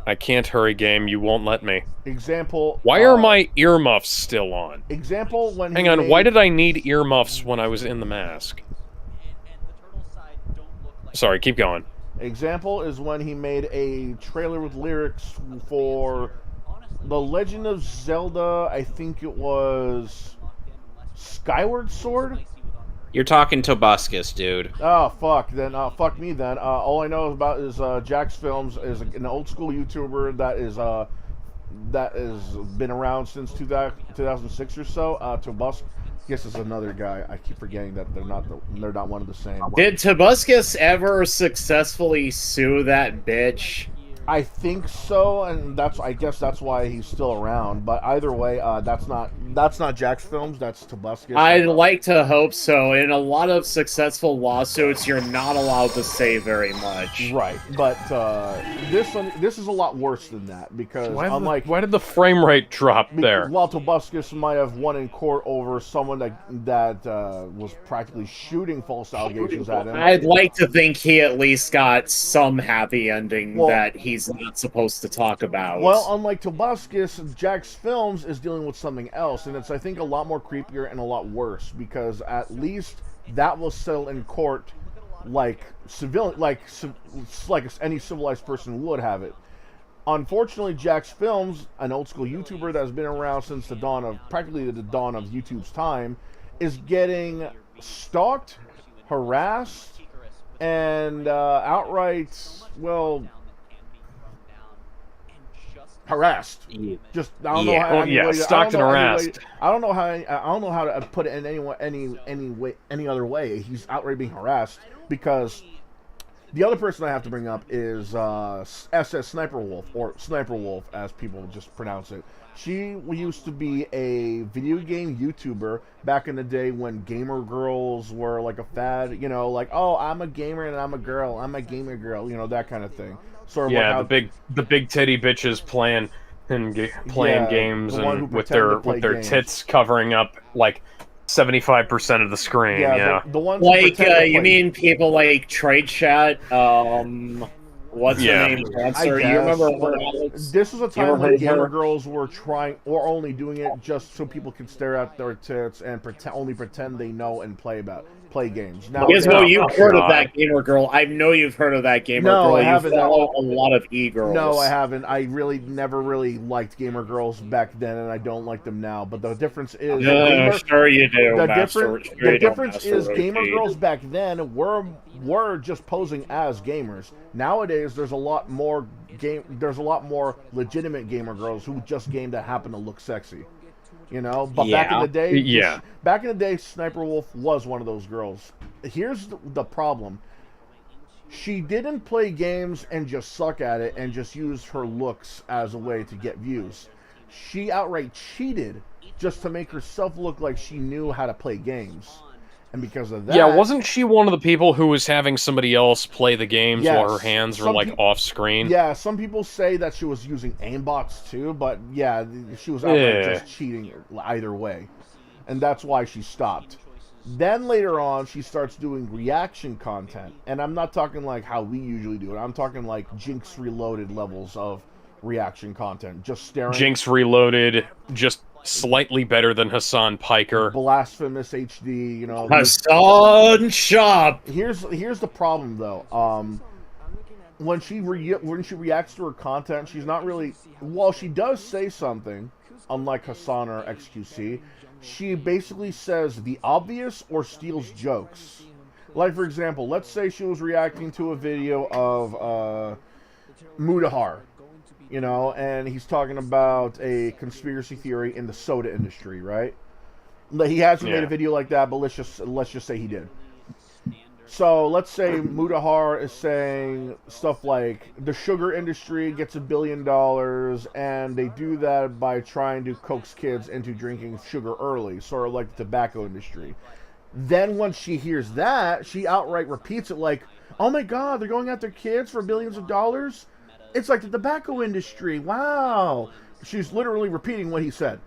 I can't hurry, game. You won't let me. Example. Why are my earmuffs still on? Example when Hang on, why did I need earmuffs when I was in the mask? Sorry, keep going. Example is when he made a trailer with lyrics for The Legend of Zelda, I think it was Skyward Sword? You're talking Tobuscus, dude. Oh, fuck. Then, fuck me then. All I know about is Jack's Films is an old school YouTuber that has been around since 2006 or so. Tobuscus, I guess is another guy. I keep forgetting that they're not one of the same. Did Tobuscus ever successfully sue that bitch? I think so, and I guess that's why he's still around. But either way, that's not Jack's Films. That's Tobuscus. I'd like to hope so. In a lot of successful lawsuits, you're not allowed to say very much. Right, but this is a lot worse than that because Why did the frame rate drop there? While Tobuscus might have won in court over someone that was practically shooting false allegations at him. I'd like to think he at least got some happy ending Well- that he's not supposed to talk about. Well, unlike Tobuscus, Jack's Films is dealing with something else, and it's I think a lot more creepier and a lot worse because at least that will settle in court like any civilized person would have it. Unfortunately, Jack's Films, an old school YouTuber that has been around since the dawn of YouTube's time, is getting stalked, harassed, and outright, well, harassed. Just I don't know how. Well, yeah, stalked and harassed. I don't know how to put it in any other way. He's outright being harassed because the other person I have to bring up is SS Sniper Wolf, or Sniper Wolf as people just pronounce it. She used to be a video game YouTuber back in the day when gamer girls were like a fad. You know, like, oh, I'm a gamer and I'm a girl. I'm a gamer girl. You know, that kind of thing. Sort of Yeah, like the big titty bitches playing Yeah, games the one who and with pretend to their play games. tits covering up like 75% of the screen. Yeah, the ones who like, pretend to you play- mean people like Trade Chat? What's Yeah. her name? I Answer. You guess, remember but her, Alex? this was a You time ever when heard gamer her? girls were trying or only doing it just so people can stare at their tits and pretend they know and play games. Now, Gizmo, you've heard of God. that gamer girl. I know you've heard of that gamer No, girl. I You haven't. follow a lot of e-girls. No, I haven't. I really never really liked gamer girls back then, and I don't like them now. But the difference is, Sure you do. the Master, difference is gamer girls back then were just posing as gamers. Nowadays, there's a lot more legitimate gamer girls who just game that happen to look sexy. You know, but back in Yeah. the day, Sniper Wolf was one of those girls. Here's the problem. She didn't play games and just suck at it and just use her looks as a way to get views. She outright cheated just to make herself look like she knew how to play games. And because of that... Yeah, wasn't she one of the people who was having somebody else play the games while her hands were, like, off-screen? Yeah, some people say that she was using aimbots, too, but, yeah, she was outright just cheating either way. And that's why she stopped. Then later on, she starts doing reaction content. And I'm not talking like how we usually do it. I'm talking like Jinx Reloaded levels of reaction content. Just staring. Jinx Reloaded, just slightly better than Hassan Piker. Blasphemous HD, you know. Hassan Shop! Here's the problem, though. When she reacts to her content, she's not really... While she does say something, unlike Hassan or XQC... She basically says the obvious or steals jokes. Like, for example, let's say she was reacting to a video of Mudahar, you know, and he's talking about a conspiracy theory in the soda industry, right? He hasn't made a video like that, but let's just say he did. So let's say Mudahar is saying stuff like the sugar industry gets $1 billion, and they do that by trying to coax kids into drinking sugar early, sort of like the tobacco industry. Then once she hears that, she outright repeats it like, "Oh my God, they're going after kids for billions of dollars? It's like the tobacco industry. Wow!" She's literally repeating what he said.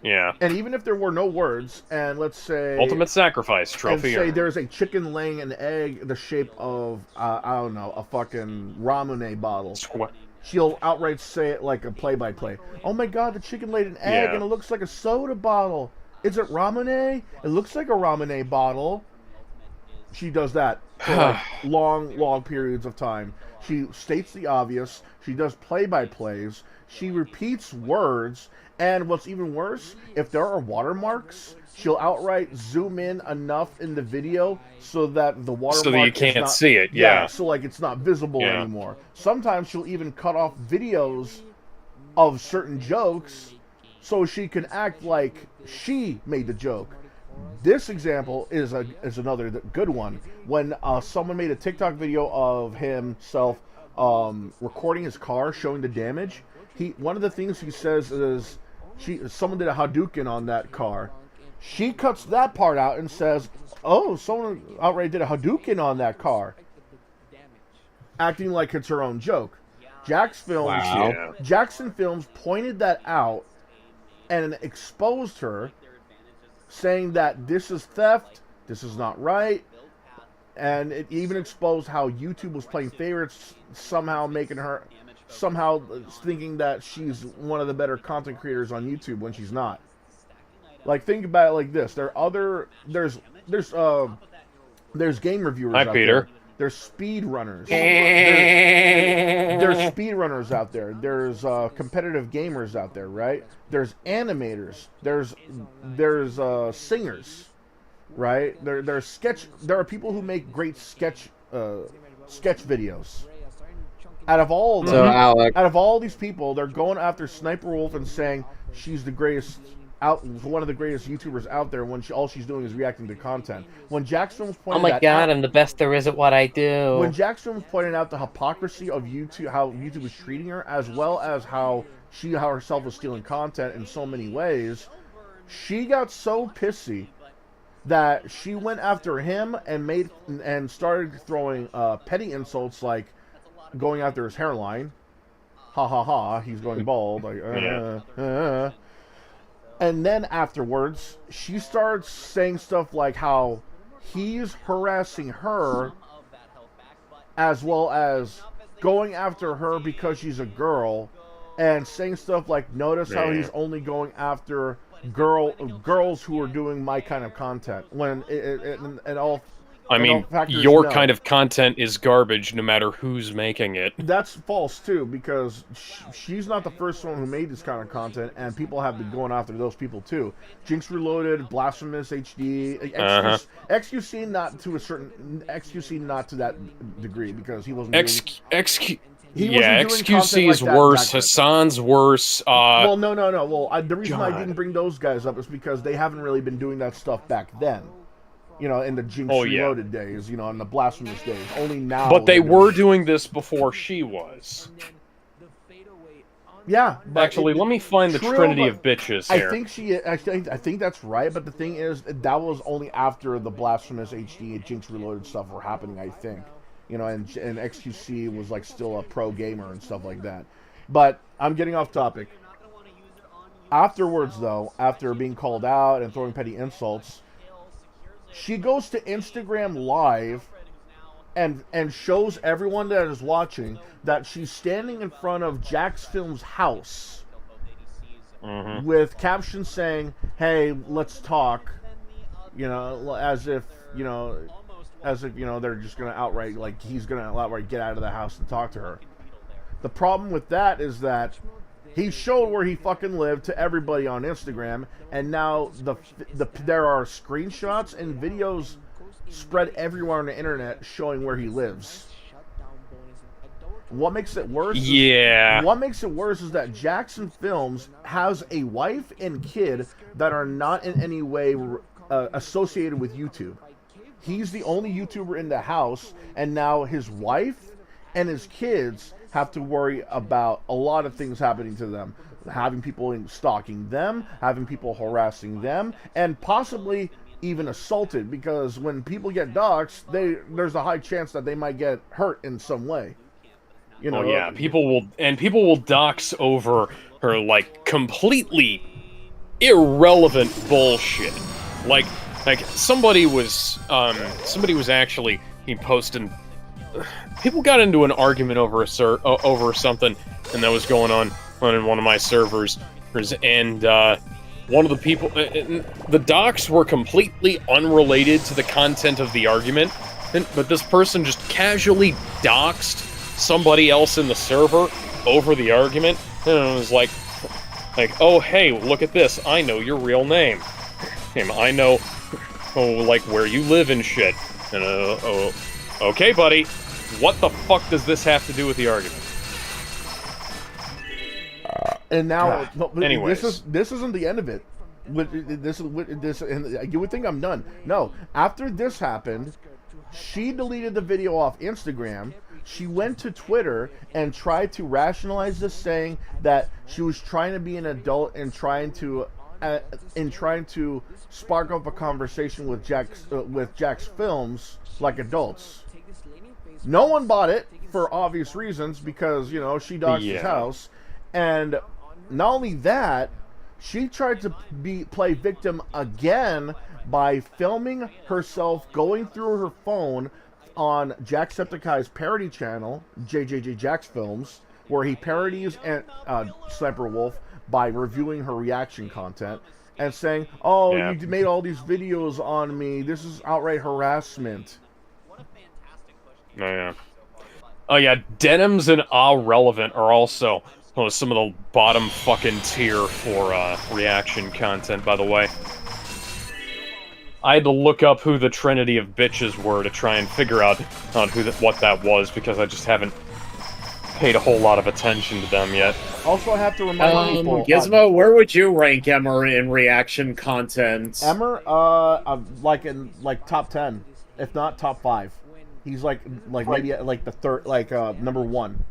Yeah. And even if there were no words, and let's say... Ultimate Sacrifice trophy. And say there's a chicken laying an egg the shape of, I don't know, a fucking ramune bottle. She'll outright say it like a play-by-play. "Oh my God, the chicken laid an egg and it looks like a soda bottle. Is it ramune? It looks like a ramune bottle." She does that for like long periods of time. She states the obvious. She does play-by-plays. She repeats words. And what's even worse, if there are watermarks, she'll outright zoom in enough in the video so that the watermark so that you can't see it, so like it's not visible anymore. Sometimes she'll even cut off videos of certain jokes so she can act like she made the joke. This example is another good one. When someone made a TikTok video of himself recording his car, showing the damage, one of the things he says is, someone did a Hadouken on that car. She cuts that part out and says, "Oh, someone outright did a Hadouken on that car," acting like it's her own joke. Jackson Films pointed that out and exposed her, saying that this is theft, this is not right, and it even exposed how YouTube was playing favorites, somehow thinking that she's one of the better content creators on YouTube when she's not. Like, think about it like this: there's game reviewers out there. There's speed runners. There's speed runners out there. There's competitive gamers out there, right? There's animators. There's singers, right? There are people who make great sketch videos. Out of all of them, out of all these people, they're going after Sniper Wolf and saying she's the greatest one of the greatest YouTubers out there when all she's doing is reacting to content. When Jax Films pointed out, I'm the best there is at what I do. When Jax Films pointed out the hypocrisy of YouTube, how YouTube was treating her, as well as how she herself was stealing content in so many ways, she got so pissy that she went after him and started throwing petty insults like going after his hairline. Ha ha ha, he's going bald. Like, And then afterwards, she starts saying stuff like how he's harassing her, as well as going after her because she's a girl, and saying stuff like, "Notice how he's only going after girls who are doing my kind of content." When your kind of content is garbage no matter who's making it. That's false, too, because she's not the first one who made this kind of content, and people have been going after those people, too. Jinx Reloaded, Blasphemous HD, XQC not to that degree, because he wasn't XQC is worse. Hassan's worse. Well, no. Well, the reason I didn't bring those guys up is because they haven't really been doing that stuff back then. You know, in the Jinx Reloaded days, you know, in the Blasphemous days. Only now. But they were doing this before she was. Yeah. Actually, let me find the Trinity of Bitches here. I think that's right, but the thing is, that was only after the Blasphemous HD and Jinx Reloaded stuff were happening, I think. You know, and XQC was like still a pro gamer and stuff like that. But I'm getting off topic. Afterwards, though, after being called out and throwing petty insults, she goes to Instagram Live and shows everyone that is watching that she's standing in front of Jack's Film's house with captions saying, "Hey, let's talk," you know, as if they're just gonna outright, like, he's gonna outright get out of the house and talk to her. The problem with that is that he showed where he fucking lived to everybody on Instagram, and now there are screenshots and videos spread everywhere on the internet showing where he lives. What makes it worse? What makes it worse is that Jackson Films has a wife and kid that are not in any way associated with YouTube. He's the only YouTuber in the house, and now his wife and his kids have to worry about a lot of things happening to them. Having people stalking them, having people harassing them, and possibly even assaulted, because when people get doxxed, there's a high chance that they might get hurt in some way. You know, people will dox over her, like, completely irrelevant bullshit. Like somebody was actually posting. People got into an argument over something, and that was going on in one of my servers, and one of the people, the docs were completely unrelated to the content of the argument, but this person just casually doxed somebody else in the server over the argument, and it was like, oh, hey, look at this, I know your real name, and I know, like, where you live and shit, and, okay, buddy, what the fuck does this have to do with the argument? And now, anyways, this isn't the end of it. And you would think I'm done. No, after this happened, she deleted the video off Instagram. She went to Twitter and tried to rationalize this, saying that she was trying to be an adult and trying to spark up a conversation with Jack's Films like adults. No one bought it for obvious reasons, because, you know, she doxed his house, and not only that, she tried to play victim again by filming herself going through her phone on Jacksepticeye's parody channel, JJJ Jack's Films, where he parodies Sniper Wolf by reviewing her reaction content and saying, "Oh, you made all these videos on me. This is outright harassment." Oh yeah, Denims and Relevant are also some of the bottom fucking tier for reaction content, by the way. I had to look up who the Trinity of Bitches were to try and figure out what that was, because I just haven't paid a whole lot of attention to them yet. Also, I have to remind people... Gizmo, where would you rank Emmer in reaction content? Emmer, like top 10, if not top 5. He's maybe like the third, number 1.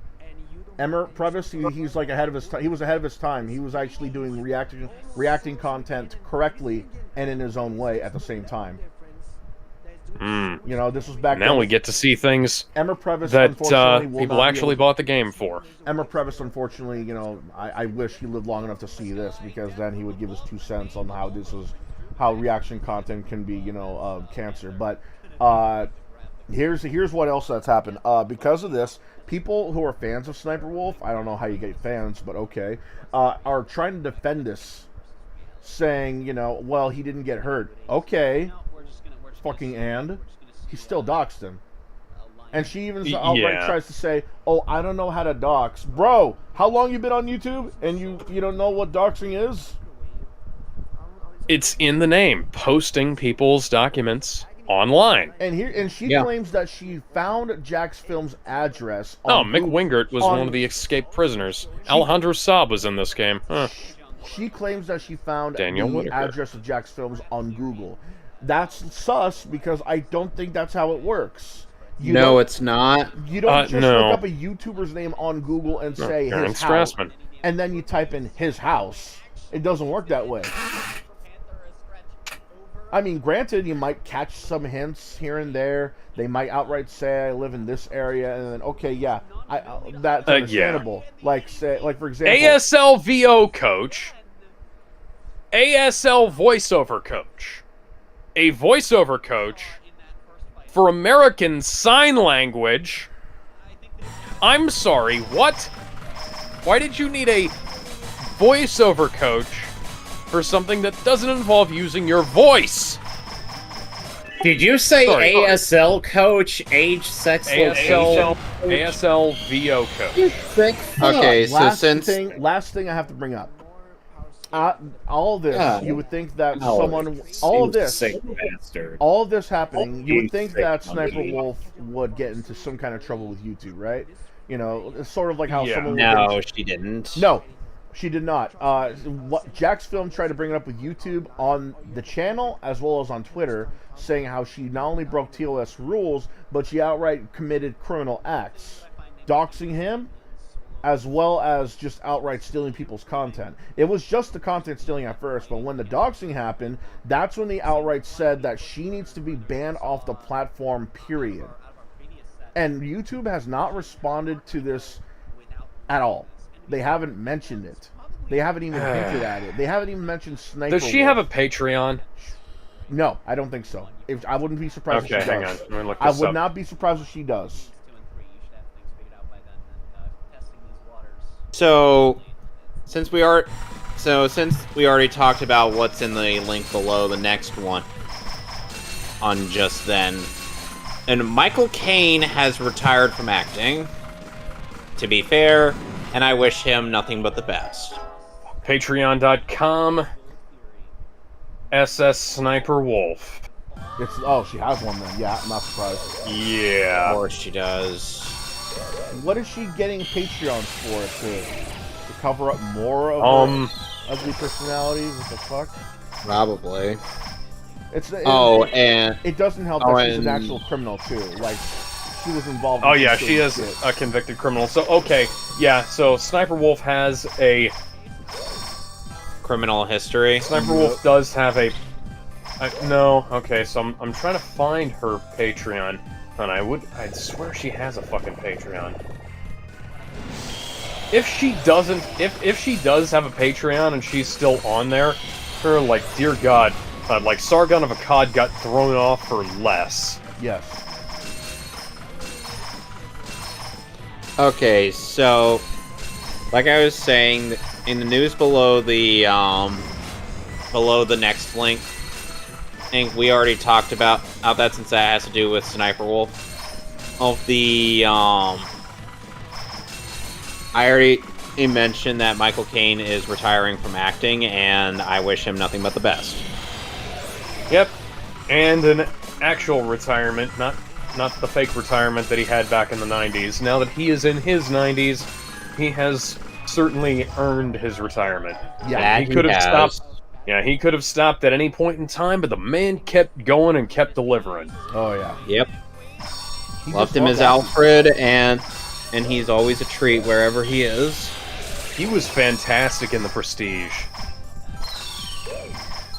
Emmer Previs, he's like ahead of his time. He was ahead of his time. He was actually doing reacting content correctly and in his own way at the same time. You know, this was back now then. We get to see things Emmer Previs, that people actually bought the game for. Emmer Previs, unfortunately, you know, I wish he lived long enough to see this, because then he would give his 2 cents on how reaction content can be, you know, cancer. But here's what else that's happened. Because of this, people who are fans of Sniper Wolf, I don't know how you get fans, but okay, are trying to defend this, saying, you know, well, he didn't get hurt. Okay, fucking he still doxed him. And she even outright tries to say, oh, I don't know how to dox. Bro, how long you been on YouTube and you don't know what doxing is? It's in the name, posting people's documents online. And she claims that she found Jack's Film's address on Mick Wingert was one of the escaped prisoners. Alejandro Saab was in this game. She claims that she found the address of Jack's Films on Google. That's sus because I don't think that's how it works. No, it's not. You don't just no. look up a YouTuber's name on Google and say Aaron his house, Strassman. and then you type in his house. It doesn't work that way. I mean, granted, you might catch some hints here and there. They might outright say, "I live in this area," and then, okay, yeah, that's understandable. Yeah. Like, for example, ASL VO coach, ASL voiceover coach, a voiceover coach for American Sign Language. I'm sorry, what? Why did you need a voiceover coach for something that doesn't involve using your voice? Did you say Sorry. ASL coach, age, sex, location? ASL VO coach. Okay, so last since last thing I have to bring up. All of this, Yeah. you would think that Oh, someone, all of this, sick bastard. all of this happening, you would You think sick that Sniper somebody. Wolf would get into some kind of trouble with YouTube, right? You know, it's sort of like how Yeah. someone would get no, she didn't. No, she did not. Jack's Film tried to bring it up with YouTube on the channel as well as on Twitter, saying how she not only broke TOS rules, but she outright committed criminal acts, doxing him, as well as just outright stealing people's content. It was just the content stealing at first, but when the doxing happened, that's when they outright said that she needs to be banned off the platform, period. And YouTube has not responded to this at all. They haven't mentioned it. They haven't even hinted at it. They haven't even mentioned Sniper Does she Wolf. have a Patreon? No, I don't think so. I wouldn't be surprised Okay, if she hang on. does. Let me look I this would up. not be surprised if she does. So, since we already talked about what's in the link below, the next one on Just Then, and Michael Caine has retired from acting. To be fair, and I wish him nothing but the best. Patreon.com SS Sniper Wolf. She has one then. Yeah, I'm not surprised. Of Yeah. course she does. What is she getting Patreons for? To cover up more of her ugly personality? What the fuck? Probably. It doesn't help that she's an and- actual criminal too. Like, she was involved. Oh in yeah, some she is shit. a convicted criminal. So okay, yeah. So Sniper Wolf has a Criminal history. Sniper Wolf does have a. No, okay. So I'm trying to find her Patreon, and I'd swear she has a fucking Patreon. If she doesn't, if she does have a Patreon and she's still on there, her like dear God, like Sargon of Akkad got thrown off for less. Yes. Okay, so like I was saying, in the news below the next link, I think we already talked about that since that has to do with Sniper Wolf. Of the I already mentioned that Michael Caine is retiring from acting, and I wish him nothing but the best. Yep, and an actual retirement, not the fake retirement that he had back in the 90s. Now that he is in his 90s, he has certainly earned his retirement. Yeah. That he could have has. stopped. Yeah, he could have stopped at any point in time, but the man kept going and kept delivering. Oh yeah. Yep. He Loved just him loved as that. Alfred, and he's always a treat wherever he is. He was fantastic in The Prestige.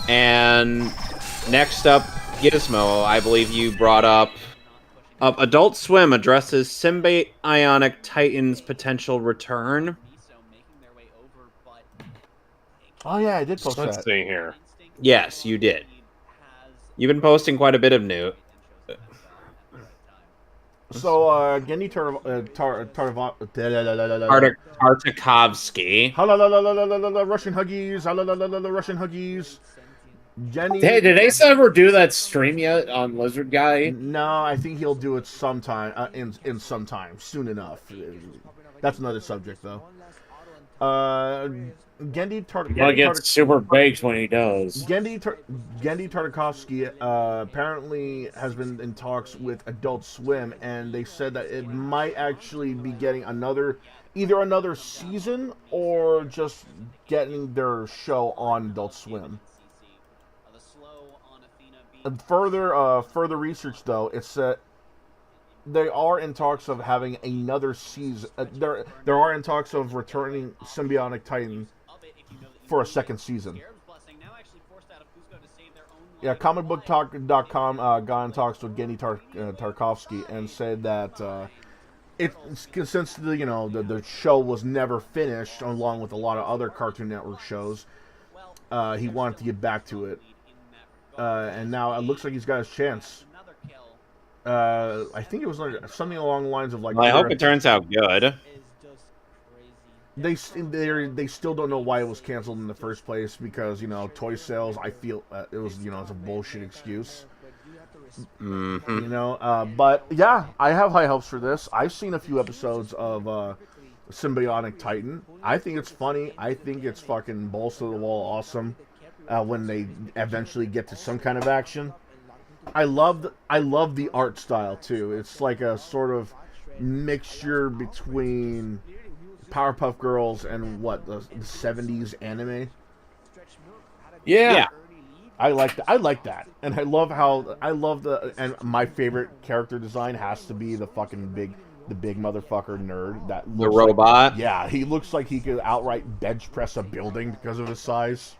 And next up, Gizmo. I believe you brought up Adult Swim addresses Symbionic Titan's potential return. Oh yeah, I did post Let's that. see here. Yes, you did. You've been posting quite a bit of new. So, Gendy Tartakovsky. Russian Huggies, Russian Huggies. Jenny. Hey, did Ace ever do that stream yet on Lizard Guy? No, I think he'll do it sometime, in some time, soon enough. That's another subject, though. Gendy He'll get super baked when he does. Gendy Tartakovsky apparently has been in talks with Adult Swim, and they said that it might actually be getting either another season or just getting their show on Adult Swim. And further research though, it's that they are in talks of having another season. There are in talks of returning Symbiotic Titan for a second season. Yeah, comicbooktalk.com got in talks with Genny Tarkovsky and said that since the show was never finished, along with a lot of other Cartoon Network shows, he wanted to get back to it, and now it looks like he's got his chance. I think it was like something along the lines of like. Well, I hope it turns out good. They still don't know why it was canceled in the first place because toy sales. I feel it was it's a bullshit excuse. Mm-hmm. But yeah, I have high hopes for this. I've seen a few episodes of Symbiotic Titan. I think it's funny. I think it's fucking balls to the wall awesome when they eventually get to some kind of action. I love the art style too. It's like a sort of mixture between Powerpuff Girls and the 70s anime. Yeah. I like that, and I love and my favorite character design has to be the big motherfucker nerd that looks The robot. Yeah, he looks like he could outright bench press a building because of his size.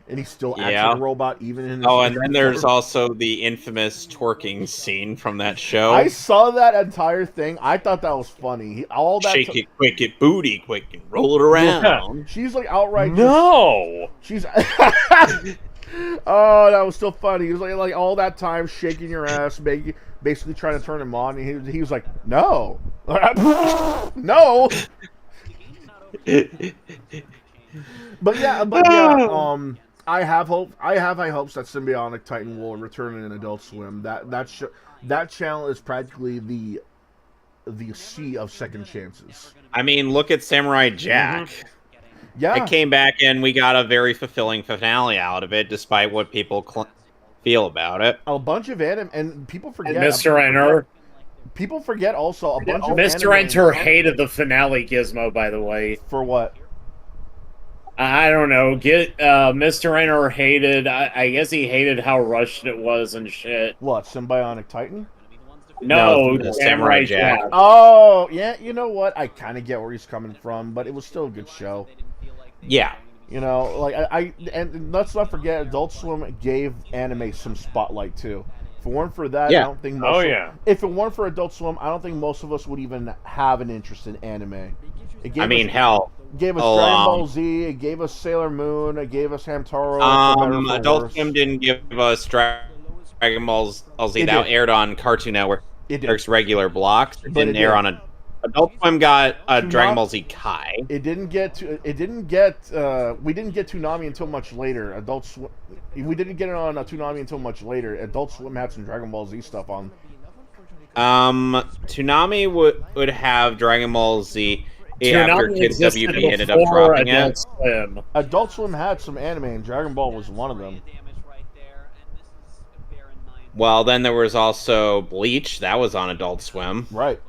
And he's still actually a robot, even in his and then there's also the infamous twerking scene from that show. I saw that entire thing. I thought that was funny. All that shake it quick, it booty quick, and roll it around. Yeah. She's like outright. No. She's. Oh, that was still funny. He was like all that time shaking your ass, basically trying to turn him on. And he was like, no, no. But yeah. I have high hopes that Symbiotic Titan will return in Adult Swim. That channel is practically the sea of second chances. I mean, look at Samurai Jack. Mm-hmm. Yeah, it came back and we got a very fulfilling finale out of it, despite what people feel about it. A bunch of anime, and people forget. And Mr. Enter. People forget also a bunch of Mr. Enter hated the finale, Gizmo. By the way, for what? I don't know. Mr. Enter hated. I guess he hated how rushed it was and shit. What, Symbiotic Titan? No, Samurai Jack. Oh, yeah. You know what? I kind of get where he's coming from, but it was still a good show. Yeah. And let's not forget, Adult Swim gave anime some spotlight too. If it weren't for that, I don't think most. If it weren't for Adult Swim, I don't think most of us would even have an interest in anime. Hell. It gave us Dragon Ball Z, it gave us Sailor Moon, it gave us Hamtaro. Adult Swim didn't give us Dragon Ball Z. That aired on Cartoon Network. It did. Regular blocks. It didn't air on Adult Swim got Dragon Ball Z Kai. We didn't get Toonami until much later. We didn't get it on Toonami until much later. Adult Swim had some Dragon Ball Z stuff on. Toonami would have Dragon Ball Z. After Kids WB ended up dropping it. Adult Swim had some anime, and Dragon Ball was one of them. Well, then there was also Bleach. That was on Adult Swim. Right.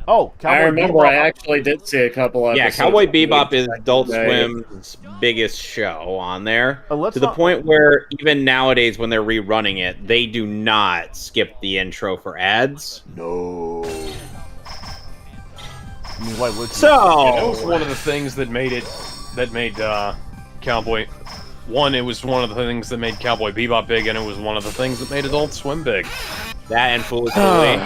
Oh, I remember Bebop. I actually did see a couple episodes. Yeah, Cowboy Bebop is Adult Swim's biggest show on there. To the point where even nowadays when they're rerunning it, they do not skip the intro for ads. No. That was one of the things that made Cowboy. One, it was one of the things that made Cowboy Bebop big, and it was one of the things that made Adult Swim big. That and Foolishly.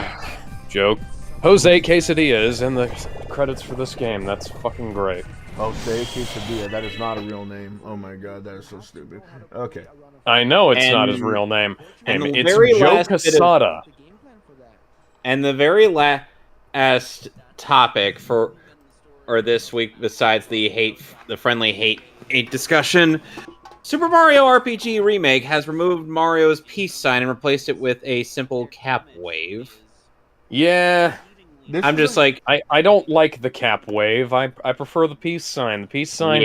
Joke. Jose Quesadilla is in the credits for this game. That's fucking great. Jose Quesadilla. That is not a real name. Oh my god, that is so stupid. Okay. I know it's not his real name. It's Joe Quesada. And the very last topic for this week, besides the friendly hate discussion, Super Mario RPG Remake has removed Mario's peace sign and replaced it with a simple cap wave. Yeah, I'm just like I don't like the cap wave. I prefer the peace sign. The peace sign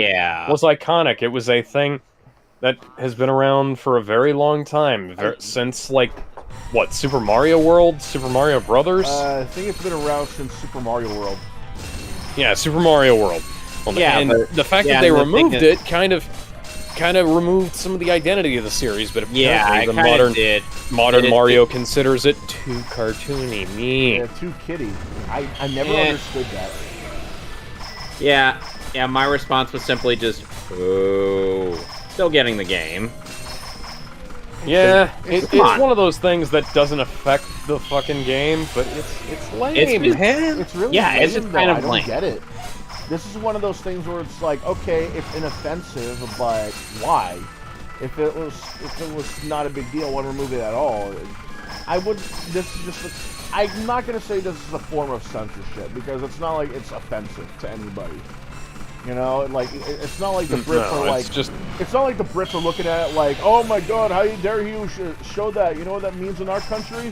was iconic. It was a thing that has been around for a very long time, since Super Mario World, Super Mario Brothers. I think it's been around since Super Mario World. Yeah, Super Mario World. Well, yeah, and the fact that they removed it kind of kind of removed some of the identity of the series, but Yeah, I apparently kind of did. modern Mario considers it too cartoony. Yeah, too kiddie. I never understood that. Yeah, my response was simply just, oh, still getting the game. Yeah, it's on. one of those things that doesn't affect the fucking game, but it's lame, man. It's really Yeah, lame, it's just though. kind of I don't lame. get it. This is one of those things where it's like, okay, it's inoffensive, but why? If it was not a big deal, I wouldn't remove it at all. I would. This is just. I'm not gonna say this is a form of censorship because it's not like it's offensive to anybody. You know, like it's not like the Brits are like. It's not like the Brits are looking at it like, oh my God, how dare you show that? You know what that means in our country?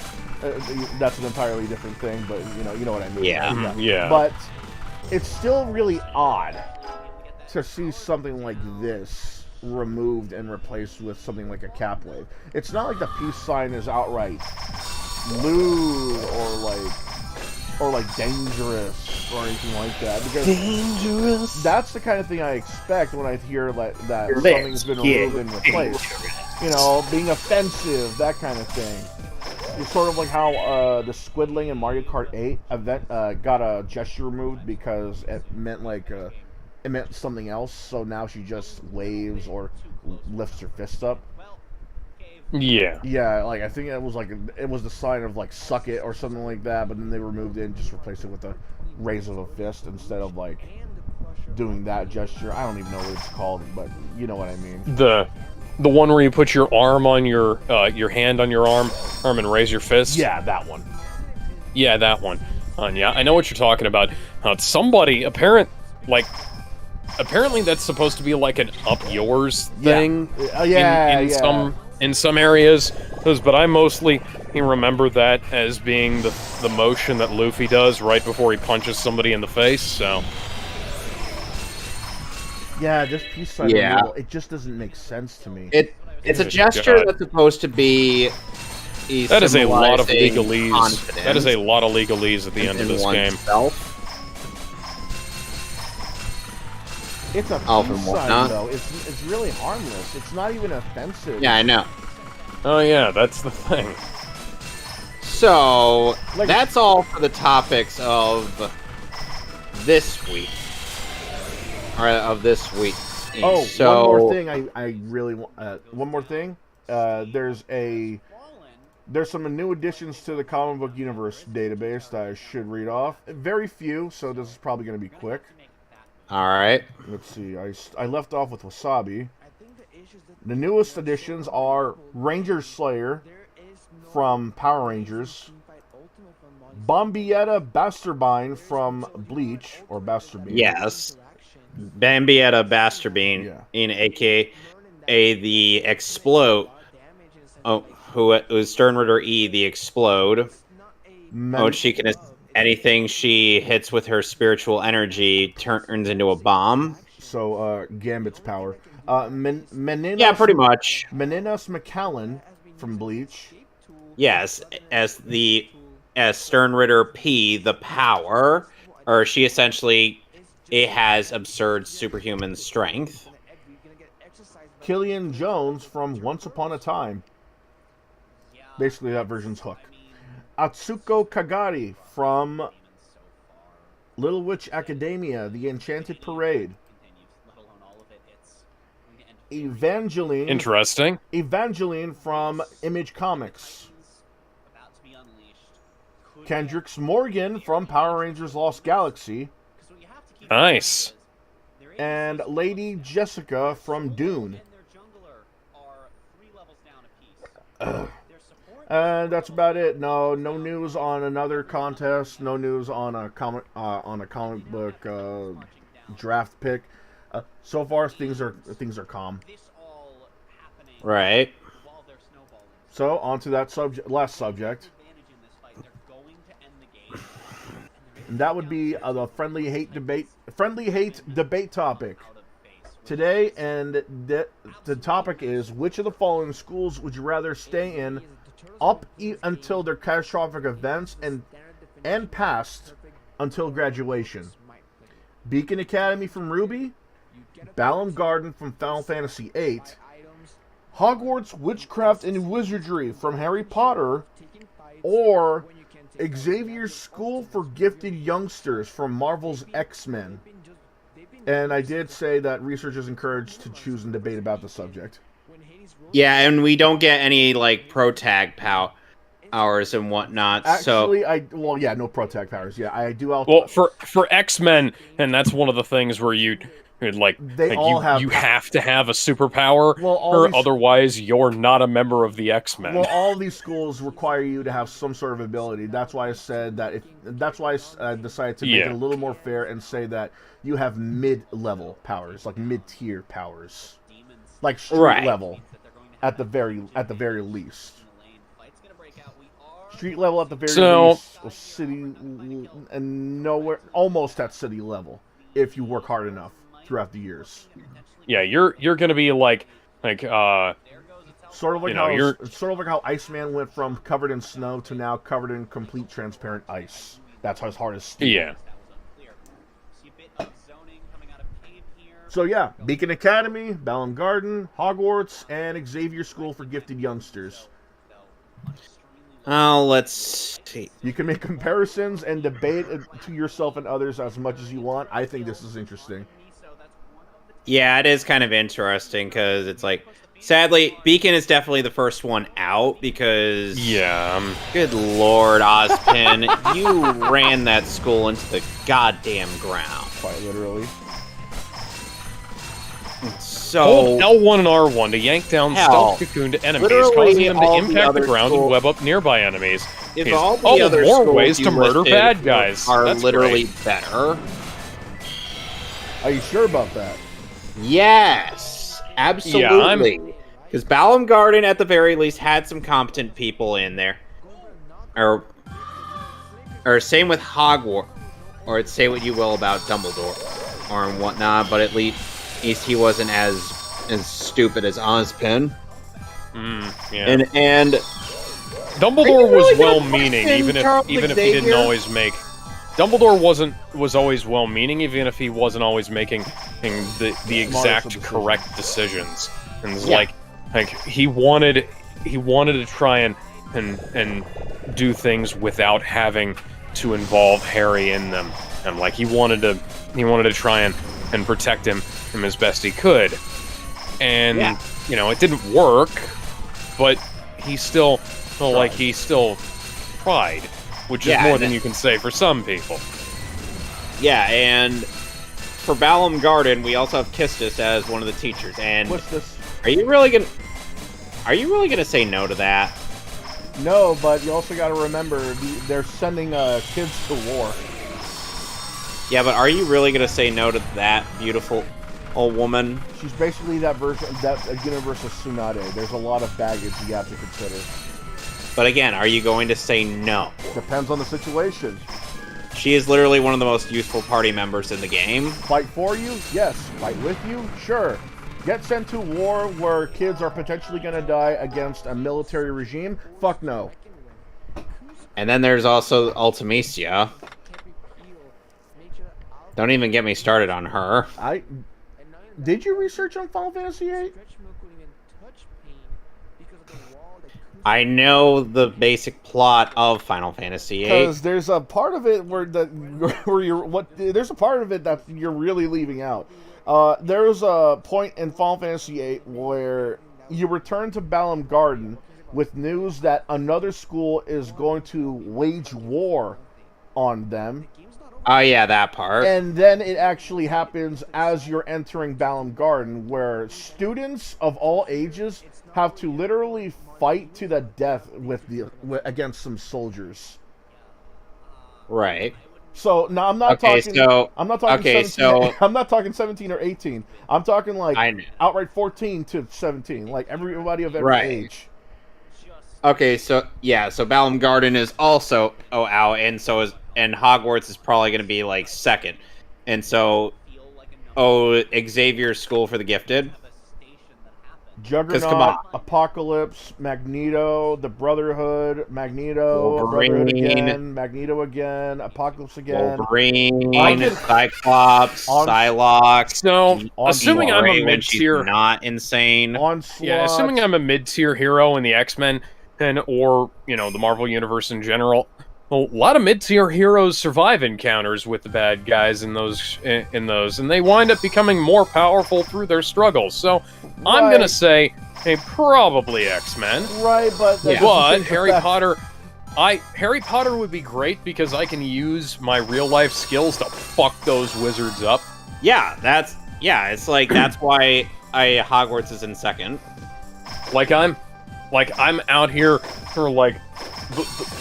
That's an entirely different thing, but you know what I mean. Yeah. Yeah. But it's still really odd to see something like this removed and replaced with something like a cap wave. It's not like the peace sign is outright lewd or like dangerous or anything like that, because that's the kind of thing I expect when I hear that something's been removed and replaced. You know, being offensive, that kind of thing. It's sort of like how the Squidling in Mario Kart 8 event got a gesture removed because it meant it meant something else. So now she just waves or lifts her fist up. Yeah. Yeah, like I think it was the sign of like suck it or something like that, but then they removed it and just replaced it with a raise of a fist instead of like doing that gesture. I don't even know what it's called, but you know what I mean. The one where you put your arm on your hand on your arm and raise your fist. Yeah, that one. Yeah, that one. Yeah, I know what you're talking about. Somebody apparently that's supposed to be like an up yours thing. In some areas, but I mostly remember that as being the motion that Luffy does right before he punches somebody in the face. So yeah, this peace sign removal, it just doesn't make sense to me. It's a gesture that's supposed to be. That is a lot of legalese. Confidence That is a lot of legalese at the end of this game. It's a peace sign, though. It's really harmless. It's not even offensive. Yeah, I know. Oh yeah, that's the thing. So that's all for the topics of this week. Or of this week. Oh, so, one more thing. I really want. One more thing. There's some new additions to the comic book universe database that I should read off. Very few, so this is probably going to be quick. All right. Let's see. I left off with Wasabi. The newest additions are Ranger Slayer from Power Rangers, Bombietta Basterbine from Bleach, or Basterbine. Yes. Bombietta Basterbine, in aka the Explode. Oh, who is Stern Ritter E, the Explode. She can anything she hits with her spiritual energy turns into a bomb. So Gambit's power. Meninas, yeah, pretty much. Meninas McCallan from Bleach. Yes, as Stern Ritter P, the power, or she essentially has absurd superhuman strength. Killian Jones from Once Upon a Time. Basically, that version's Hook. Atsuko Kagari from Little Witch Academia, The Enchanted Parade. Evangeline. Interesting. Evangeline from Image Comics. Kendricks Morgan from Power Rangers Lost Galaxy. Nice. And Lady Jessica from Dune. And that's about it. No news on another contest. No news on a comic book draft pick. So far, things are calm. Right. So on to that last subject. And that would be the friendly hate debate topic today, and the topic is: which of the following schools would you rather stay in up until their catastrophic events and past until graduation? Beacon Academy from Ruby, Balam Garden from Final Fantasy VIII, Hogwarts Witchcraft and Wizardry from Harry Potter, or Xavier's School for Gifted Youngsters from Marvel's X-Men. And I did say that research is encouraged to choose and debate about the subject. Yeah, and we don't get any, like, pro-tag powers and whatnot, Actually, so... no pro-tag powers. Yeah, I do also... Well, for X-Men, and that's one of the things where you have to have a superpower, or otherwise you're not a member of the X-Men. Well, all these schools require you to have some sort of ability. That's why I said that. That's why I decided to make it a little more fair and say that you have mid-level powers, like mid-tier powers, like street level, at the very least. Street level at the very least, or city, and nowhere almost at city level if you work hard enough throughout the years. Yeah, you're gonna be like sort of like how Iceman went from covered in snow to now covered in complete transparent ice. That's how hard as steel. Yeah. So yeah, Beacon Academy, Balam Garden, Hogwarts, and Xavier School for Gifted Youngsters. Oh, let's see. You can make comparisons and debate to yourself and others as much as you want. I think this is interesting. Yeah, it is kind of interesting, because it's like... Sadly, Beacon is definitely the first one out, because... Yeah. Good lord, Ozpin. You ran that school into the goddamn ground. Quite literally. So... Hold L1 and R1 to yank down stealth cocooned enemies, causing them to impact the ground and web up nearby enemies. If all the other more ways to murder bad guys. Are literally better. Are you sure about that? Yes, absolutely. Because Balam Garden, at the very least, had some competent people in there. Or same with Hogwarts. Or say what you will about Dumbledore or whatnot, but at least he wasn't as stupid as Ozpin. Yeah. And Dumbledore was well-meaning, even if he didn't always make. Dumbledore was always well-meaning, even if he wasn't always making the exact correct decisions. And it's like he wanted to try and do things without having to involve Harry in them. And like he wanted to try and protect him as best he could. And it didn't work, but he still tried. Which is more than you can say for some people. Yeah, and for Balam Garden, we also have Kistis as one of the teachers. And what's this? Are you really gonna say no to that? No, but you also got to remember they're sending kids to war. Yeah, but are you really gonna say no to that beautiful old woman? She's basically that version, that universe of Tsunade. There's a lot of baggage you have to consider. But again, are you going to say no? Depends on the situation. She is literally one of the most useful party members in the game. Fight for you? Yes. Fight with you? Sure. Get sent to war where kids are potentially going to die against a military regime? Fuck no. And then there's also Ultimecia. Don't even get me started on her. Did you research on Final Fantasy VIII? I know the basic plot of Final Fantasy VIII. Because there's a part of it there's a part of it that you're really leaving out. There was a point in Final Fantasy VIII where you return to Balam Garden with news that another school is going to wage war on them. Oh yeah, that part. And then it actually happens as you're entering Balam Garden, where students of all ages have to literally fight to the death against some soldiers. Right. So now I'm not talking 17. I'm not talking 17 or 18. I'm talking like outright 14 to 17, like everybody of every age. Okay, so Balam Garden is also out, and Hogwarts is probably going to be like second, and so Xavier's School for the Gifted. Juggernaut, Apocalypse, Magneto, the Brotherhood, Magneto, Wolverine. Brotherhood again, Magneto again, Apocalypse again. Wolverine, can- Cyclops, On- Psylocke. So, assuming I'm a Ray when she's mid-tier, not insane. Onslaught. yeah, assuming I'm a mid-tier hero in the X-Men, or the Marvel Universe in general, well, a lot of mid-tier heroes survive encounters with the bad guys in those, and they wind up becoming more powerful through their struggles. So, I'm gonna say, hey, probably X-Men. Right, but that doesn't But change the Harry fact- Potter, Harry Potter would be great because I can use my real-life skills to fuck those wizards up. Yeah, it's like that's why Hogwarts is in second. I'm out here for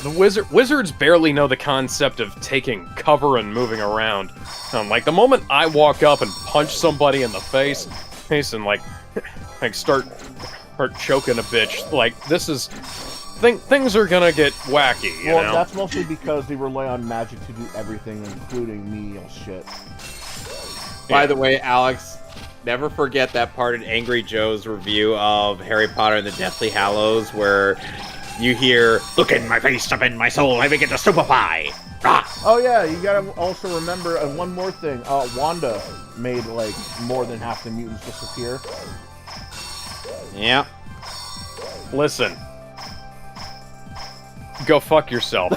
the wizards barely know the concept of taking cover and moving around. Like the moment I walk up and punch somebody in the face and start choking a bitch, this is things are gonna get wacky. You know? That's mostly because they rely on magic to do everything, including menial shit. By the way, Alex, never forget that part in Angry Joe's review of Harry Potter and the Deathly Hallows where you hear, "Look in my face, step in my soul, I begin to stupefy." Ah! Oh yeah, you gotta also remember one more thing. Wanda made more than half the mutants disappear. Yeah. Listen. Go fuck yourself.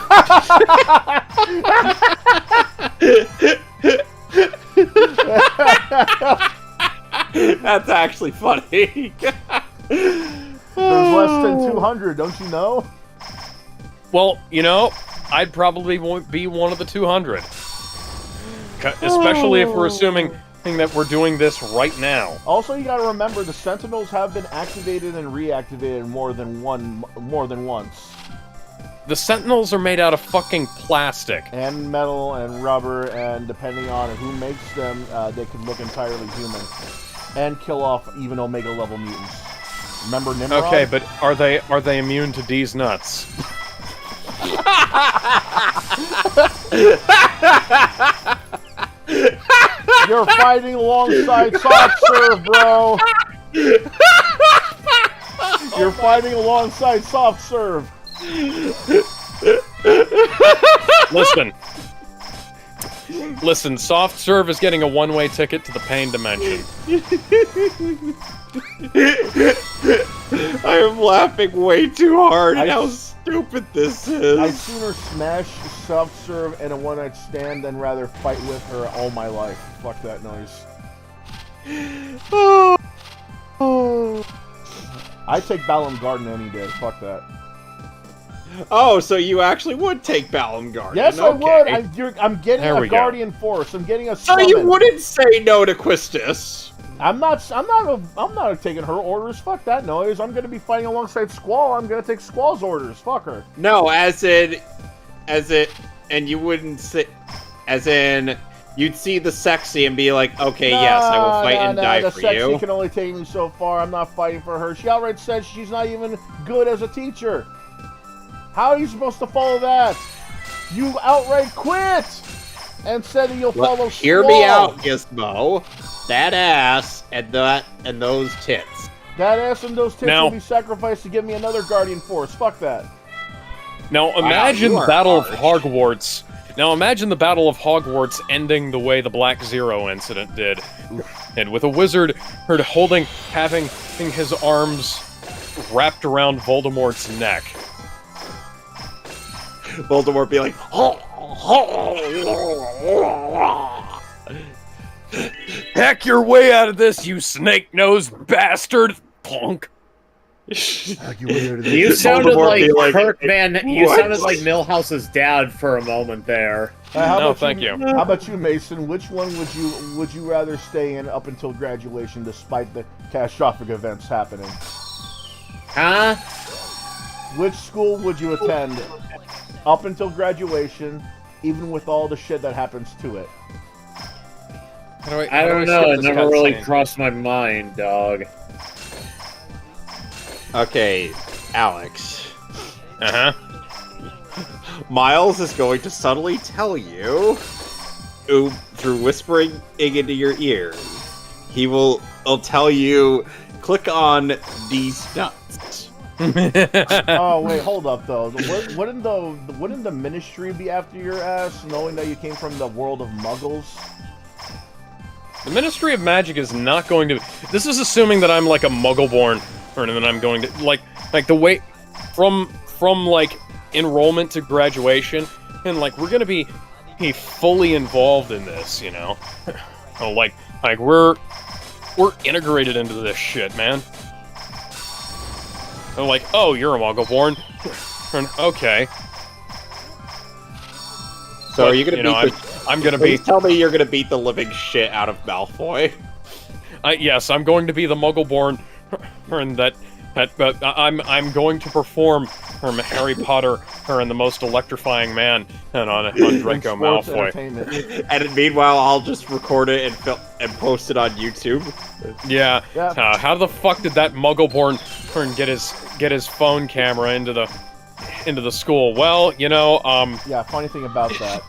That's actually funny. There's less than 200, don't you know? Well, I'd probably be one of the 200. Especially if we're assuming that we're doing this right now. Also, you gotta remember the Sentinels have been activated and reactivated more than once. The Sentinels are made out of fucking plastic. And metal and rubber, and depending on who makes them, they could look entirely human. And kill off even Omega level mutants. Remember Nimrod? Okay, but are they immune to D's nuts? You're fighting alongside Soft Serve, bro! You're fighting alongside Soft Serve! Listen, Soft Serve is getting a one-way ticket to the pain dimension. I am laughing way too hard at how stupid this is. I'd sooner smash Soft Serve in a one-night stand than rather fight with her all my life. Fuck that noise. I take Balam Garden any day. Fuck that. Oh, so you actually would take Balam Garden? Yes, I would. I'm getting There a we go. Guardian Force. I'm getting a So summon. you wouldn't say no to Quistis? I'm not taking her orders. Fuck that noise. I'm gonna be fighting alongside Squall. I'm gonna take Squall's orders. Fuck her. No, and you wouldn't say, as in, you'd see the sexy and be like, okay, yes, I will fight and die the for sexy you. can only take me so far. I'm not fighting for her. She outright said she's not even good as a teacher. How are you supposed to follow that? You outright quit and said that you'll follow Hear Squall. me out, Gizmo. That ass and those tits. That ass and those tits Now- will be sacrificed to give me another Guardian Force. Fuck that. Now imagine you are Battle of harsh. Hogwarts. Now imagine the Battle of Hogwarts ending the way the Black Zero incident did, and with a wizard having his arms wrapped around Voldemort's neck. Voldemort be like, Hack your way out of this, you snake-nosed bastard, punk! You sounded Voldemort like be like, Kirkman. You "What?" sounded like Millhouse's dad for a moment there. How No, about thank you. How about you, Mason? Which one would you rather stay in up until graduation, despite the catastrophic events happening? Huh? Which school would you attend up until graduation, even with all the shit that happens to it? I don't know. It never really crossed my mind, dog. okay, Alex. Uh-huh. Miles is going to subtly tell you, through whispering into your ears, he will it'll tell you, click on these nuts. Oh wait, hold up though. Wouldn't the Ministry be after your ass, knowing that you came from the world of Muggles? The Ministry of Magic is not going to. This is assuming that I'm like a Muggle-born, or that I'm going to like the way from like enrollment to graduation, and like we're gonna be fully involved in this, you know. Oh, like we're integrated into this shit, man. They're like, oh, you're a Muggle-born. Okay. So but, are you gonna beat I'm gonna Please be. tell me you're gonna beat the living shit out of Malfoy. Yes, I'm going to be the Muggle-born, and but I'm going to perform Harry Potter, and the most electrifying man, and on Draco Sports Malfoy. entertainment. And meanwhile, I'll just record it and post it on YouTube. Yeah. Yeah. How the fuck did that Muggle-born get his phone camera into the school? Well, you know, Yeah, funny thing about that.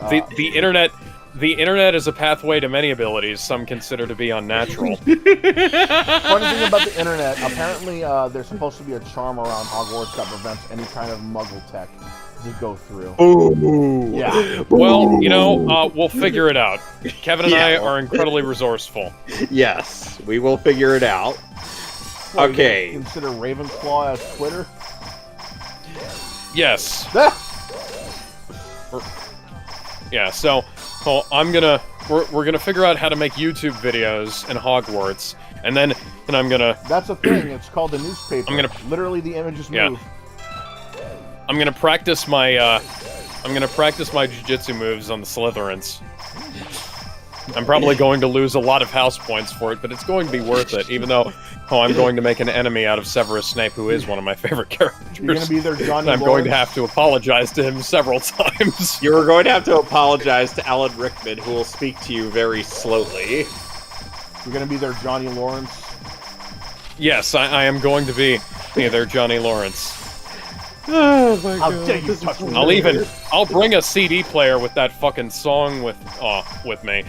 the internet is a pathway to many abilities some consider to be unnatural. Funny thing about the internet, apparently there's supposed to be a charm around Hogwarts that prevents any kind of Muggle tech to go through. Ooh. Yeah. Well, you know, we'll figure it out. Kevin and I Yeah. are incredibly resourceful. Yes, we will figure it out. What, Okay. you consider Ravenclaw as Twitter? Yes. Ah! Yeah, so we're gonna figure out how to make YouTube videos in Hogwarts, and then I'm gonna That's a thing. It's called the newspaper. Literally, the images Yeah. move. I'm gonna practice my jiu-jitsu moves on the Slytherins. I'm probably going to lose a lot of house points for it, but it's going to be worth it, even though I'm going to make an enemy out of Severus Snape, who is one of my favorite characters. You're gonna be their Johnny And I'm going to Lawrence. have to apologize to him several times. You are going to have to apologize to Alan Rickman, who will speak to you very slowly. You're gonna be their Johnny Lawrence. Yes, I am going to be their Johnny Lawrence. Oh my How dare you touch me? I'll bring a CD player with that fucking song with me.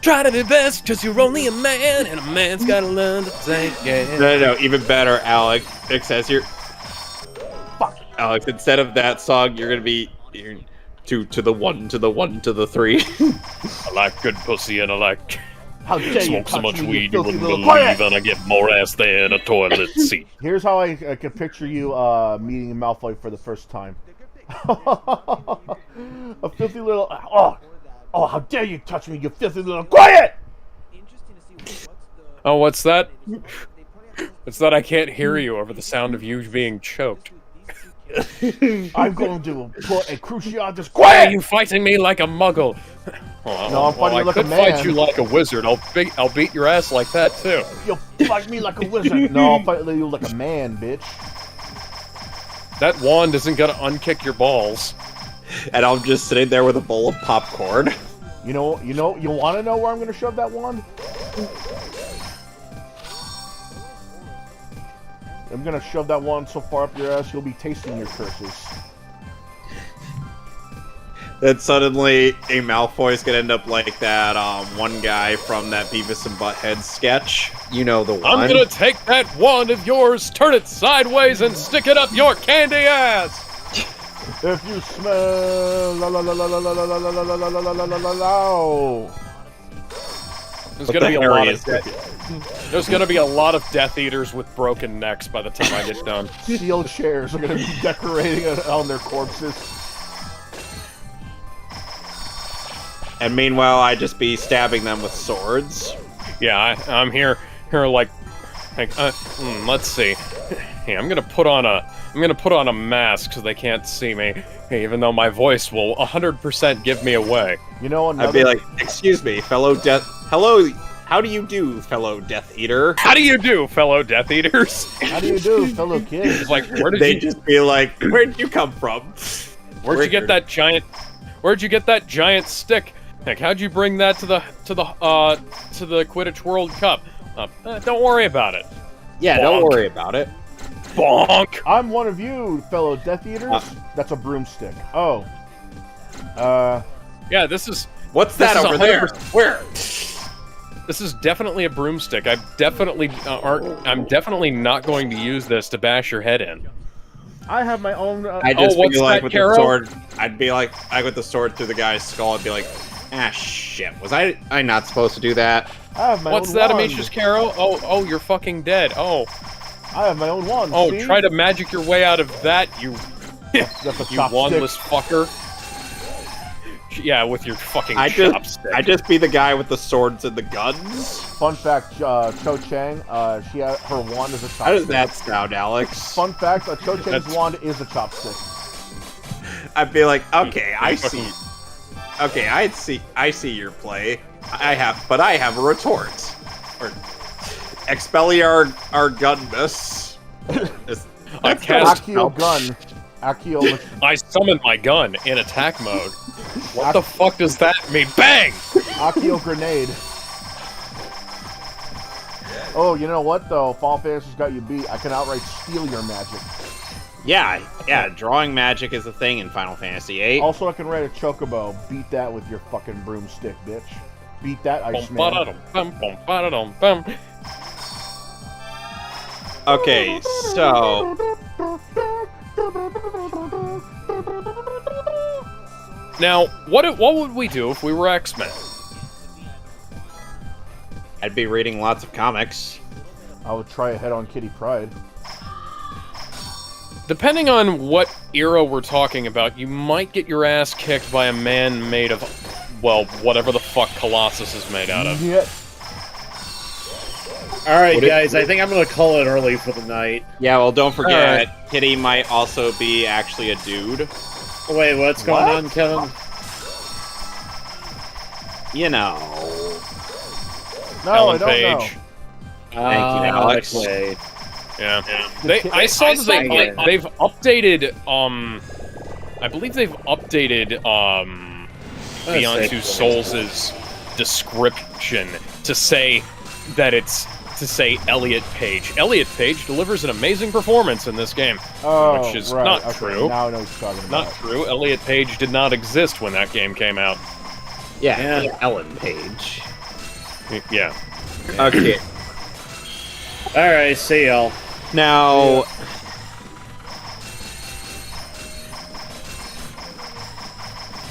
Try to be best, cause you're only a man, and a man's gotta learn to take it. No, even better, Alex. It says you're... Fuck. Alex, instead of that song, you're gonna be... to the 1, to the 1, to the 3. I like good pussy, and I like... How dare you Smoke so touch much me, weed you filthy wouldn't little believe, quiet! and I get more ass than a toilet seat. Here's how I could picture you meeting Malfoy for the first time. A filthy little... Oh, how dare you touch me, you filthy little... Quiet! Oh, what's that? It's that I can't hear you over the sound of you being choked. I'm going to put a cruciatus... Why are Quiet! you fighting me like a muggle? No, I'm fighting I you like a could man. fight you like a wizard. I'll beat your ass like that too. You'll fight me like a wizard. No, I'll fight you like a man, bitch. That wand isn't gonna unkick your balls. And I'm just sitting there with a bowl of popcorn. You want to know where I'm going to shove that wand? I'm going to shove that wand so far up your ass, you'll be tasting your curses. Then suddenly, a Malfoy's gonna end up like that one guy from that Beavis and Butthead sketch. You know the one. I'm gonna take that wand of yours, turn it sideways, and stick it up your candy ass! If you smell la la la la la la la la la la la la la la la la. There's gonna be a lot of Death Eaters with broken necks by the time I get done. Steel chairs are going to be decorating on their corpses. And meanwhile, I just be stabbing them with swords. Yeah, I'm here like let's see. Hey, I'm gonna put on a mask so they can't see me, even though my voice will 100% give me away. You know, I'd be like, excuse me, hello, how do you do, fellow Death Eater? How do you do, fellow Death Eaters? how do you do, fellow kids? It's like, where did They'd you just be like, where'd you come from? where'd you get that giant stick? Like, how'd you bring that to the Quidditch World Cup? Don't worry about it. Yeah, Bonk. don't worry about it. Bonk! I'm one of you, fellow Death Eaters. That's a broomstick. Oh. Yeah, this is... What's This that is over there? 100%. Where? This is definitely a broomstick. I'm definitely not going to use this to bash your head in. I have my own. I'd just what's be like that, with Carol? the sword. I'd be like, with the sword through the guy's skull. I'd be like, ah, shit. Was I not supposed to do that? I have my What's own that, wand. Amisha's Carol? Oh, you're fucking dead. Oh, I have my own wand. oh, see? try to magic your way out of that, you That's a you chopstick. wandless fucker. Yeah, with your fucking I'd chopstick. just be the guy with the swords and the guns. Fun fact: Cho Chang, her wand is a chopstick. How does that sound, Alex? Fun fact: Cho Chang's That's- wand is a chopstick. I'd be like, okay, I see. Okay, I see your play. I have a retort. Or Expelliarmus. I cast. Accio gun. Accio. I summon my gun in attack mode. What the fuck does that mean? Bang! Accio grenade. Oh, you know what though? Final Fantasy's got you beat. I can outright steal your magic. Yeah, drawing magic is a thing in Final Fantasy VIII. Also, I can ride a chocobo. Beat that with your fucking broomstick, bitch. Beat that, Iceman. Bum. Okay, so Now, what would we do if we were X-Men? I'd be reading lots of comics. I would try a head-on Kitty Pryde. Depending on what era we're talking about, you might get your ass kicked by a man made of, well, whatever the fuck Colossus is made out of. Yeah. Alright, guys, I think I'm gonna call it early for the night. Yeah, well, don't forget, Kitty might also be actually a dude. Wait, what's going on, Kevin? You know. No, Ellen I don't Page. know. Thank you, Alex. Okay. Yeah. I saw that they've updated, I believe they've updated, Beyond Two Souls' description to say that it's Elliot Page. Elliot Page delivers an amazing performance in this game, Oh, which is right. not Okay, true. Now I know what you're talking about. Not true. Elliot Page did not exist when that game came out. Yeah, Ellen Page. Yeah. Okay. Alright, see y'all. Now,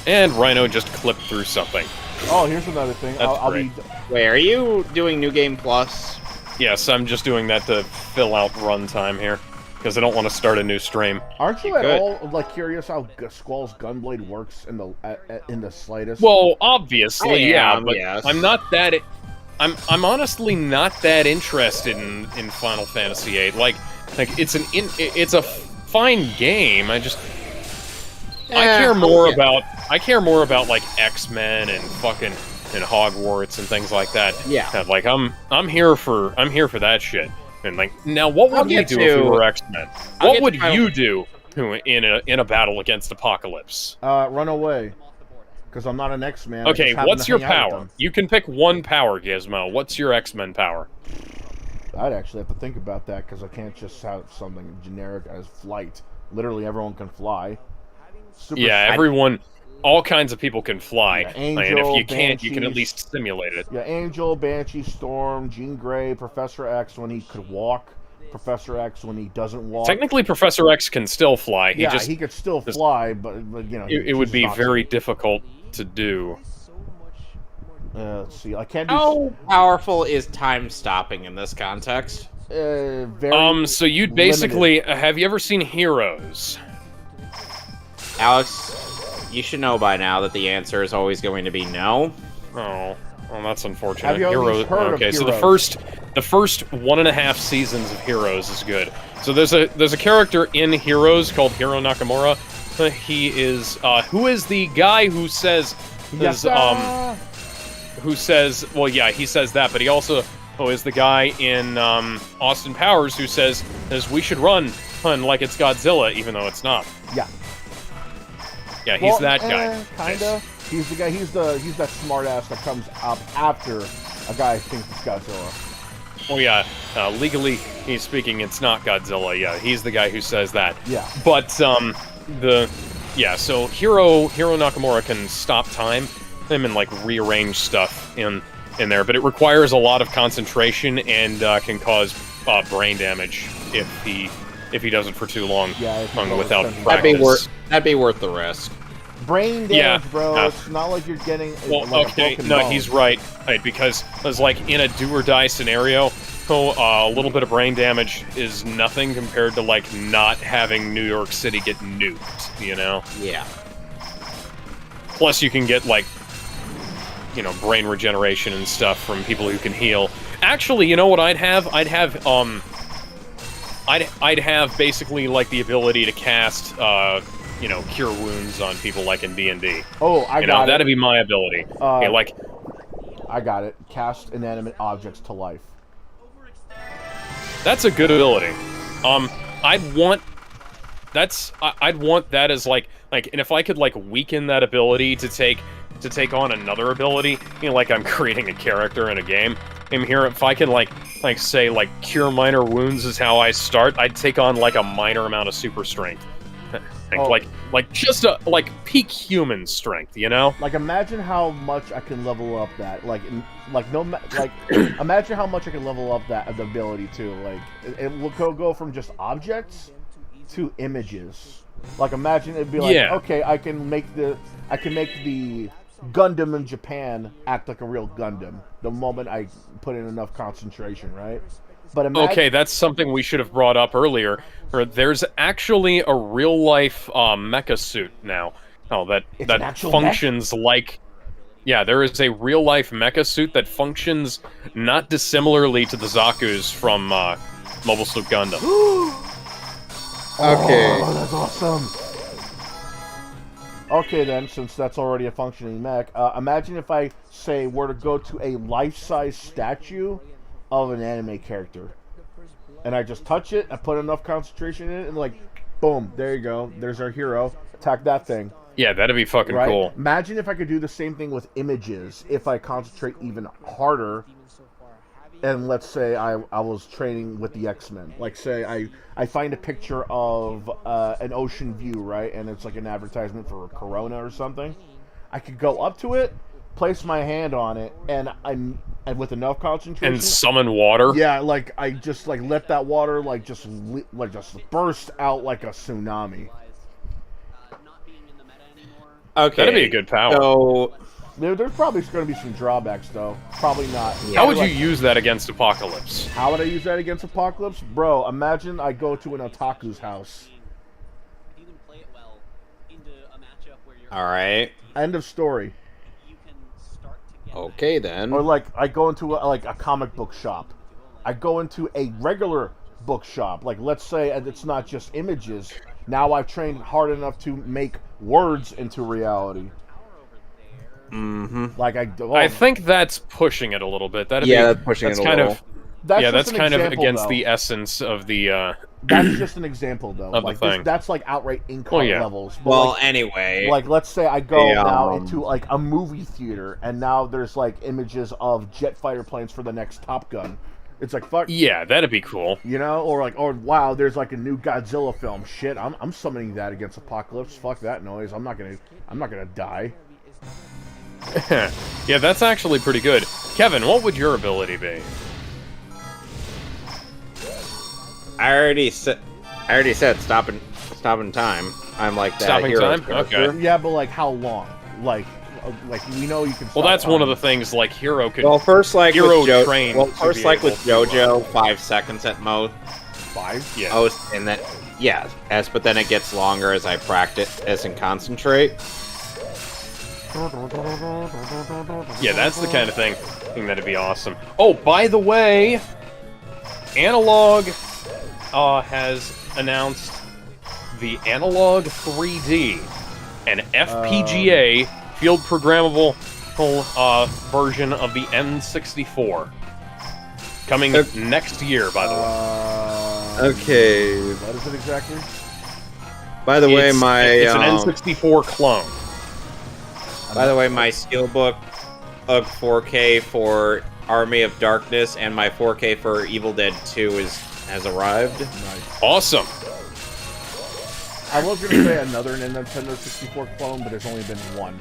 And Rhino just clipped through something. Oh, here's another thing. That's I'll great. be. wait, are you doing New Game Plus? Yes, I'm just doing that to fill out runtime here, because I don't want to start a new stream. Aren't you at Good. all like curious how Squall's Gunblade works in the slightest? Well, obviously, I yeah, am, but yes. I'm not that. I'm honestly not that interested in Final Fantasy VIII. Like it's a fine game. I care more about like X-Men and fucking and Hogwarts and things like that. Yeah. Like I'm here for that shit. And like now, what would we do if we were X-Men? What would you do in a battle against Apocalypse? Run away. Because I'm not an X-Man. I Okay, just happen what's to your hang out with power? them. You can pick one power, Gizmo. What's your X-Men power? I'd actually have to think about that because I can't just have something generic as flight. Literally, everyone can fly. Super Everyone, all kinds of people can fly. Yeah, and if Angel, you can't, you can at Banshees. least simulate it. Yeah, Angel, Banshee, Storm, Jean Grey, Professor X when he could walk, Professor X when he doesn't walk. Technically, Professor X can still fly. he could still fly, but you know, It would be very difficult to do. Let's see, I can't do. How powerful is time stopping in this context? Very. So you'd basically have you ever seen Heroes? Alex, you should know by now that the answer is always going to be no. Oh, well, that's unfortunate. Have you at least heard of okay, so Heroes? the first 1.5 seasons of Heroes is good. So there's a character in Heroes called Hiro Nakamura. He is who is the guy who says who says he says that, but he also is the guy in Austin Powers who says we should run like it's Godzilla, even though it's not. Yeah. Yeah, he's that guy. Kinda. He's the guy. He's that smart ass that comes up after a guy thinks it's Godzilla. Oh yeah, legally he's speaking, it's not Godzilla. Yeah, he's the guy who says that. Yeah. But so Hiro Nakamura can stop time, and like rearrange stuff in in there, but it requires a lot of concentration and can cause brain damage if he does it for too long without practice. That'd be worth the risk. Brain damage, bro. It's not like you're getting. Well, like okay, a broken no, bone. he's right, because it's like in a do or die scenario. So a little bit of brain damage is nothing compared to like not having New York City get nuked, you know? Yeah. Plus, you can get like, you know, brain regeneration and stuff from people who can heal. Actually, you know what I'd have? I'd have basically like the ability to cast, you know, cure wounds on people like in D&D. Oh, I got it. That'd be my ability. Okay, like, I got it. Cast inanimate objects to life. that's a good ability. I'd want that as like, and if I could like weaken that ability to take on another ability, you know, like I'm creating a character in a game. And here, if I can like say like cure minor wounds is how I start, I'd take on like a minor amount of super strength. Like just a peak human strength, you know? Like imagine how much I can level up that. Imagine how much I can level up that the ability too. Like it will go from just objects to images. Like imagine it'd be like, okay, I can make the Gundam in Japan act like a real Gundam the moment I put in enough concentration, right? But okay, that's something we should have brought up earlier. There's actually a real-life mecha suit now. That functions like... Yeah, there is a real-life mecha suit that functions not dissimilarly to the Zaku's from Mobile Suit Gundam. Okay. Oh, that's awesome. Okay, then, since that's already a functioning mech, imagine if I, say, were to go to a life-size statue of an anime character. And I just touch it, I put enough concentration in it, and like, boom, there you go. There's our hero. Attack that thing. Yeah, that'd be fucking cool. Imagine if I could do the same thing with images, if I concentrate even harder. And let's say I was training with the X-Men. Like, say, I find a picture of an ocean view, right? And it's like an advertisement for Corona or something. I could go up to it, place my hand on it, and with enough concentration and summon water. Yeah, like I just like let that water just burst out like a tsunami. Okay, that'd be a good power. So there's probably going to be some drawbacks though. Probably not. How would you use that against Apocalypse? How would I use that against Apocalypse, bro? Imagine I go to an otaku's house. All right. End of story. Okay, then. Or like I go into a comic book shop. I go into a regular bookshop. Like let's say it's not just images. Now I've trained hard enough to make words into reality. Mm-hmm. Like I think that's pushing it a little bit. That's pushing it a kind little. of that's kind of example, against though. the essence of the. That's just an example, though. Of like the thing. that's like outright income levels. But well, anyway, like let's say I go now into like a movie theater, and now there's like images of jet fighter planes for the next Top Gun. It's like fuck. Yeah, that'd be cool. You know, or wow, there's like a new Godzilla film. Shit, I'm summoning that against Apocalypse. Fuck that noise. I'm not gonna die. Yeah, that's actually pretty good. Kevin, what would your ability be? I already said stopping time. I'm like that. Stopping hero time? character. Okay. Yeah, but like how long? Like we know you can. Well, that's one of the things. Like Hero could. Well, first like Hero with trained. Well, first like with JoJo, 5 seconds at most. 5? Yeah. Oh, and then but then it gets longer as I practice and concentrate. Yeah, that's the kind of thing that'd be awesome. Oh, by the way, Analog has announced the Analog 3D, an FPGA field programmable version of the N64, coming next year. By the way. Okay. What is it exactly? By the way, it's an N64 clone. By the way, my Steelbook 4K for Army of Darkness and my 4K for Evil Dead 2 has arrived. Nice. Awesome. I was gonna say another Nintendo 64 clone, but there's only been one.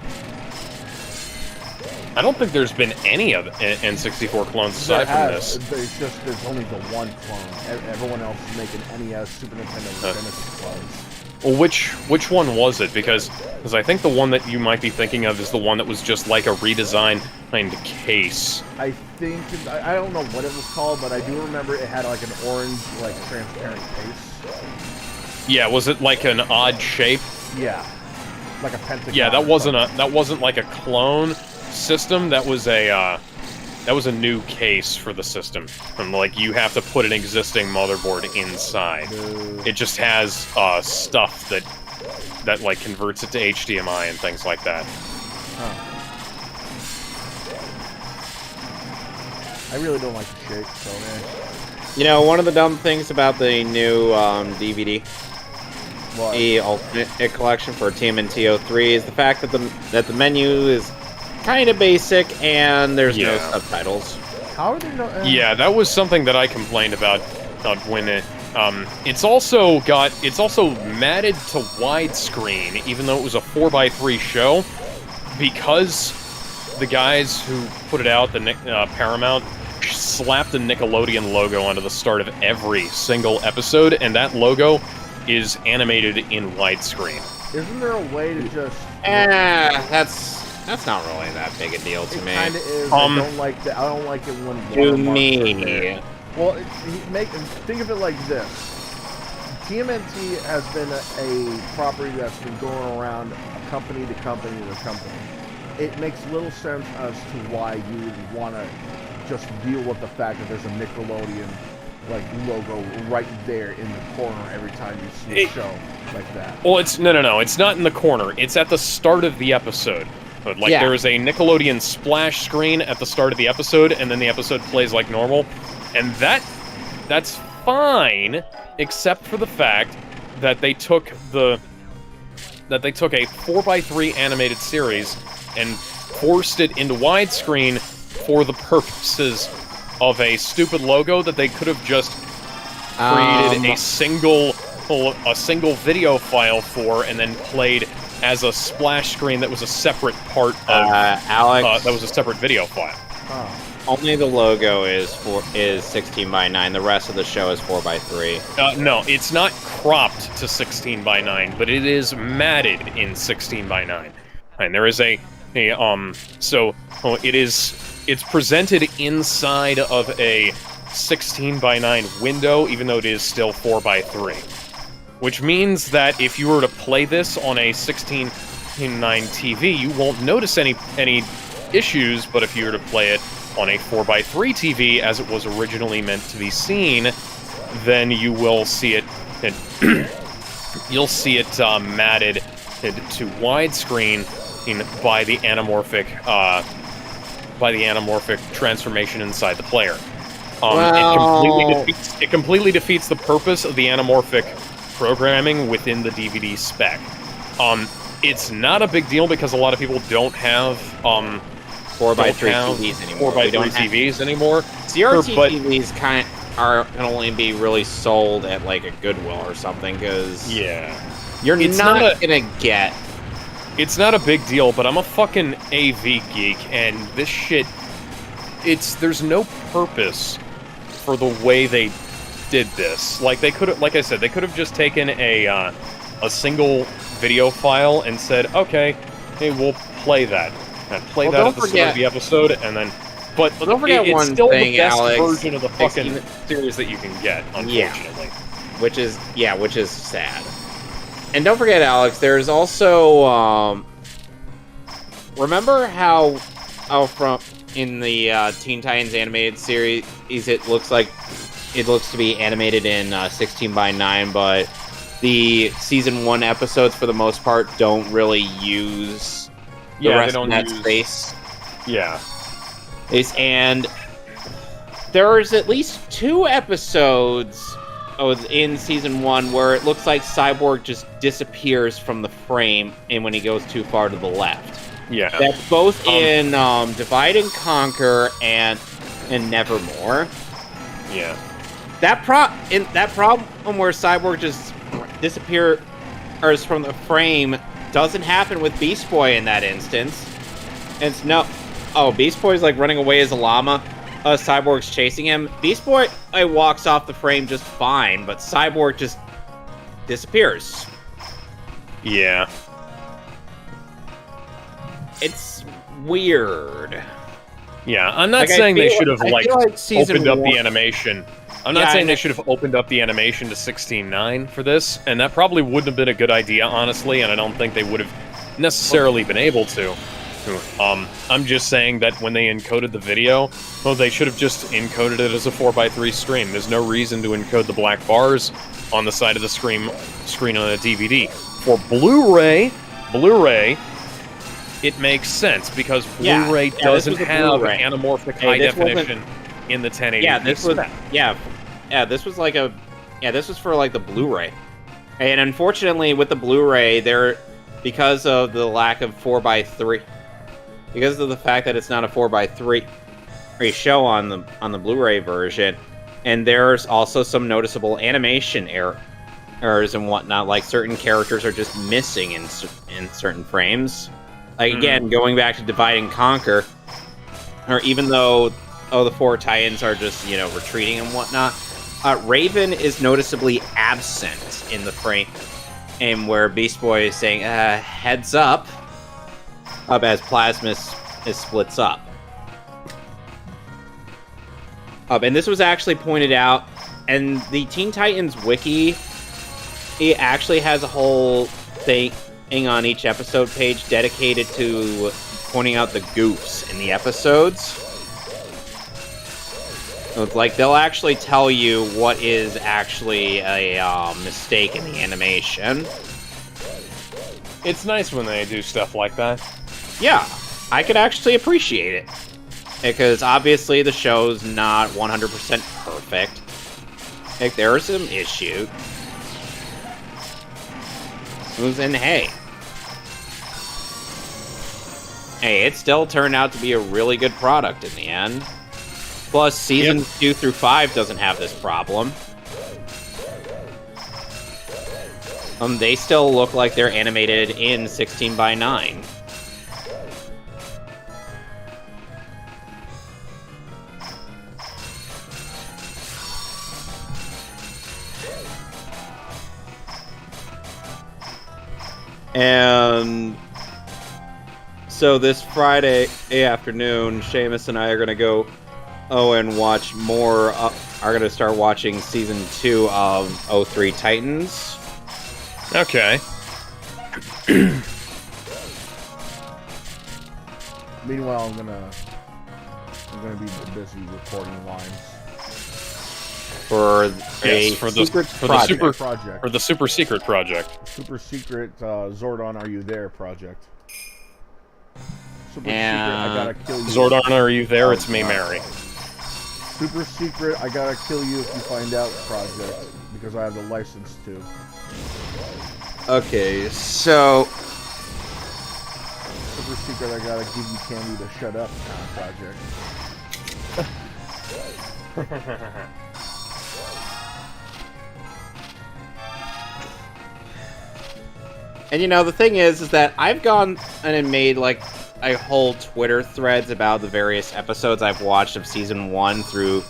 I don't think there's been any of N64 clones aside from this. There's only the one clone. Everyone else is making NES, Super Nintendo, and Genesis clones. Well, which one was it? Because I think the one that you might be thinking of is the one that was just like a redesigned case. I think I don't know what it was called, but I do remember it had like an orange, like transparent case. Yeah, was it like an odd shape? Yeah, like a pentagon. Yeah, that wasn't like a clone system. That was a new case for the system, and like you have to put an existing motherboard inside. It just has stuff that like converts it to HDMI and things like that. Huh. I really don't like the shape, so You know, one of the dumb things about the new DVD, the Ultimate Collection for TMNT 03, is the fact that the menu is kind of basic and there's no subtitles. How are they not? Yeah, that was something that I complained about when it's also matted to widescreen, even though it was a 4x3 show, because the guys who put it out, the Paramount, slapped the Nickelodeon logo onto the start of every single episode, and that logo is animated in widescreen. Isn't there a way to just? That's not really that big a deal to me. It kind of is. I don't like it when. To me. Well, think of it like this. TMNT has been a property that's been going around company to company to company. It makes little sense as to why you would want to just deal with the fact that there's a Nickelodeon logo right there in the corner every time you see a show like that. Well, it's no, it's not in the corner. It's at the start of the episode. But there is a Nickelodeon splash screen at the start of the episode, and then the episode plays like normal, and that's fine, except for the fact that they took a 4x3 animated series and forced it into widescreen for the purposes of a stupid logo that they could have just created a single video file for and then played as a splash screen that was a separate part of Alex, that was a separate video file. Only the logo is 16:9. The rest of the show is 4x3. No, it's not cropped to 16:9, but it is matted in 16:9. And there is it's presented inside of a 16:9 window, even though it is still 4x3. Which means that if you were to play this on a 16:9 TV, you won't notice any issues, but if you were to play it on a 4x3 TV, as it was originally meant to be seen, then you will see it, you'll see it matted to widescreen by the anamorphic transformation inside the player. It completely defeats the purpose of the anamorphic programming within the DVD spec. It's not a big deal because a lot of people don't have 4x3 TVs anymore. 4x3 TVs anymore. CRT TVs can only be really sold at like a Goodwill or something, because you're not gonna get. It's not a big deal, but I'm a fucking AV geek, and this shit, there's no purpose for the way they did this. Like I said, they could have just taken a single video file and said, okay, hey, we'll play that. And play that at the start of the episode, and then... But don't forget it's one still thing, the best Alex, version of the fucking series that you can get, unfortunately. Which is sad. And don't forget, Alex, there's also, remember how from in the Teen Titans animated series, it looks to be animated in 16:9, but the season 1 episodes, for the most part, don't really use the rest of that space. Yeah. And there's at least 2 episodes in season 1 where it looks like Cyborg just disappears from the frame and when he goes too far to the left. Yeah. That's both in Divide and Conquer and Nevermore. Yeah. That problem where Cyborg just disappears from the frame doesn't happen with Beast Boy in that instance. And Beast Boy's like running away as a llama. Cyborg's chasing him. Beast Boy walks off the frame just fine, but Cyborg just disappears. Yeah. It's weird. Yeah, I'm not Like, saying they should have, I feel like season opened up the 1 animation. I'm not saying they should have opened up the animation to 16:9 for this, and that probably wouldn't have been a good idea, honestly, and I don't think they would have necessarily been able to. I'm just saying that when they encoded the video, well, they should have just encoded it as a 4:3 stream. There's no reason to encode the black bars on the side of the screen on a DVD. For Blu-ray, it makes sense because Blu-ray doesn't have Blu-ray. anamorphic high definition in the 1080p. Yeah, this was this was like this was for like the Blu-ray. And unfortunately with the Blu-ray, because of the lack of 4:3, because of the fact that it's not a 4:3 show on the Blu-ray version, and there's also some noticeable animation errors and whatnot, like certain characters are just missing in certain frames. Like, again, going back to Divide and Conquer, or even though, the 4 Titans are just, retreating and whatnot, Raven is noticeably absent in the frame, and where Beast Boy is saying, heads up, as Plasma splits up. And this was actually pointed out, and the Teen Titans Wiki, it actually has a whole thing on each episode page dedicated to pointing out the goofs in the episodes. So it's like they'll actually tell you what is actually a mistake in the animation. It's nice when they do stuff like that. Yeah, I could actually appreciate it. Because obviously the show's not 100% perfect. Like, there are some issues. And hey, it still turned out to be a really good product in the end. Plus, seasons 2 through 5 doesn't have this problem. They still look like they're animated in 16:9. And so this Friday afternoon, Seamus and I are going to go and watch more, are going to start watching Season 2 of 03 Titans. Okay. Meanwhile, I'm gonna be busy recording lines For for the super secret project. Super secret Zordon, are you there project? Super And secret, I gotta kill you. Zordon, are you there? It's me, Mary. Super secret, I gotta kill you if you find out project, because I have the license to. Okay, so Super secret, I gotta give you candy to shut up project. And the thing is that I've gone and made like a whole Twitter threads about the various episodes I've watched of Season 1 through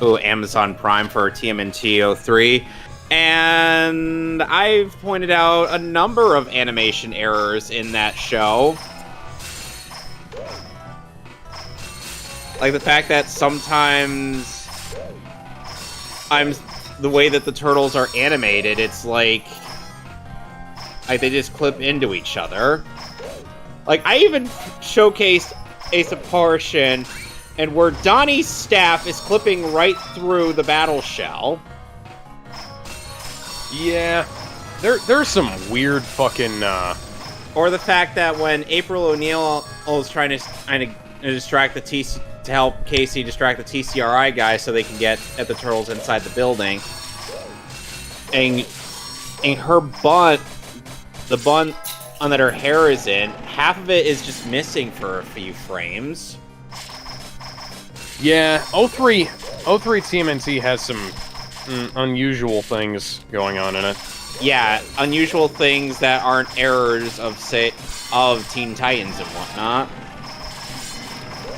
Amazon Prime for TMNT 03. And I've pointed out a number of animation errors in that show. Like the fact that sometimes the way that the turtles are animated, it's like they just clip into each other. Like, I even showcased a portion and where Donnie's staff is clipping right through the battle shell. Yeah, there's some weird fucking. Or the fact that when April O'Neil is trying to distract the to help Casey distract the TCRI guy so they can get at the turtles inside the building, and her bun, the bun on that her hair is in, half of it is just missing for a few frames. Yeah, 03 TMNT has some unusual things going on in it. Yeah, unusual things that aren't errors of Teen Titans and whatnot.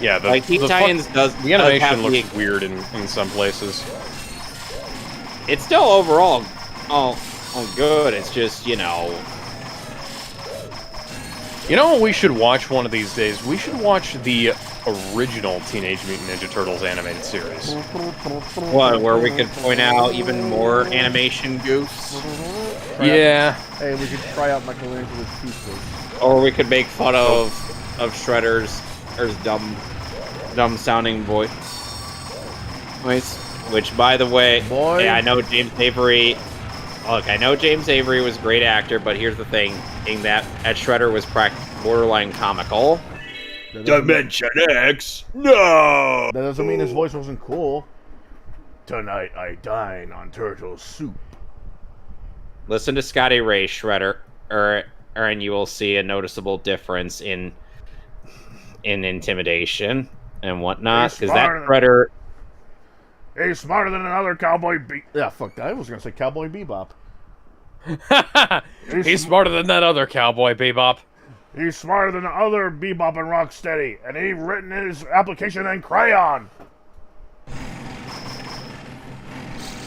Yeah, the like Teen Titans does the animation have looks weird in some places. It's still overall all good. It's just, you know. You know what we should watch one of these days? We should watch the original Teenage Mutant Ninja Turtles animated series. What, where we could point out even more animation goofs? Yeah. Hey, we could try out Michelangelo's pieces. Or we could make fun of Shredder's or his dumb sounding voice. Which, by the way, Boy. yeah, I know James Avery. Look, I know James Avery was a great actor, but here's the thing: in that at Shredder was borderline comical. Dimension X. No. That doesn't mean his voice wasn't cool. Tonight I dine on turtle soup. Listen to Scotty Ray Shredder, and you will see a noticeable difference in intimidation and whatnot. Because that Shredder. He's smarter than another cowboy Yeah, fuck that. I was gonna say Cowboy Bebop. He's smarter than that other Cowboy Bebop. He's smarter than the other Bebop and Rocksteady, and he written his application in crayon.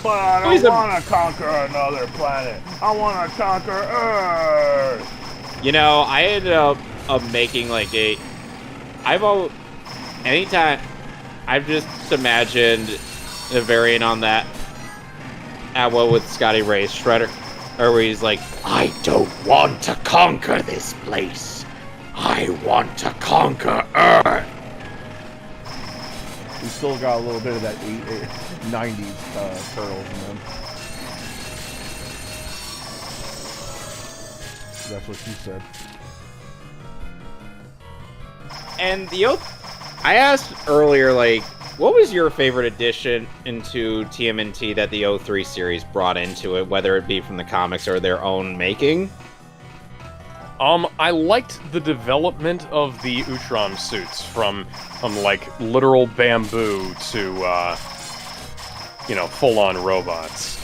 But I don't want to conquer another planet. I want to conquer Earth. You know, I ended up making like anytime I've just imagined a variant on that. With Scotty Ray's Shredder, or where he's like, I don't want to conquer this place. I want to conquer Earth. We still got a little bit of that 90s Turtles in them. That's what she said. And I asked earlier, like, what was your favorite addition into TMNT that the 03 series brought into it, whether it be from the comics or their own making? I liked the development of the Utrom suits from like literal bamboo to full-on robots.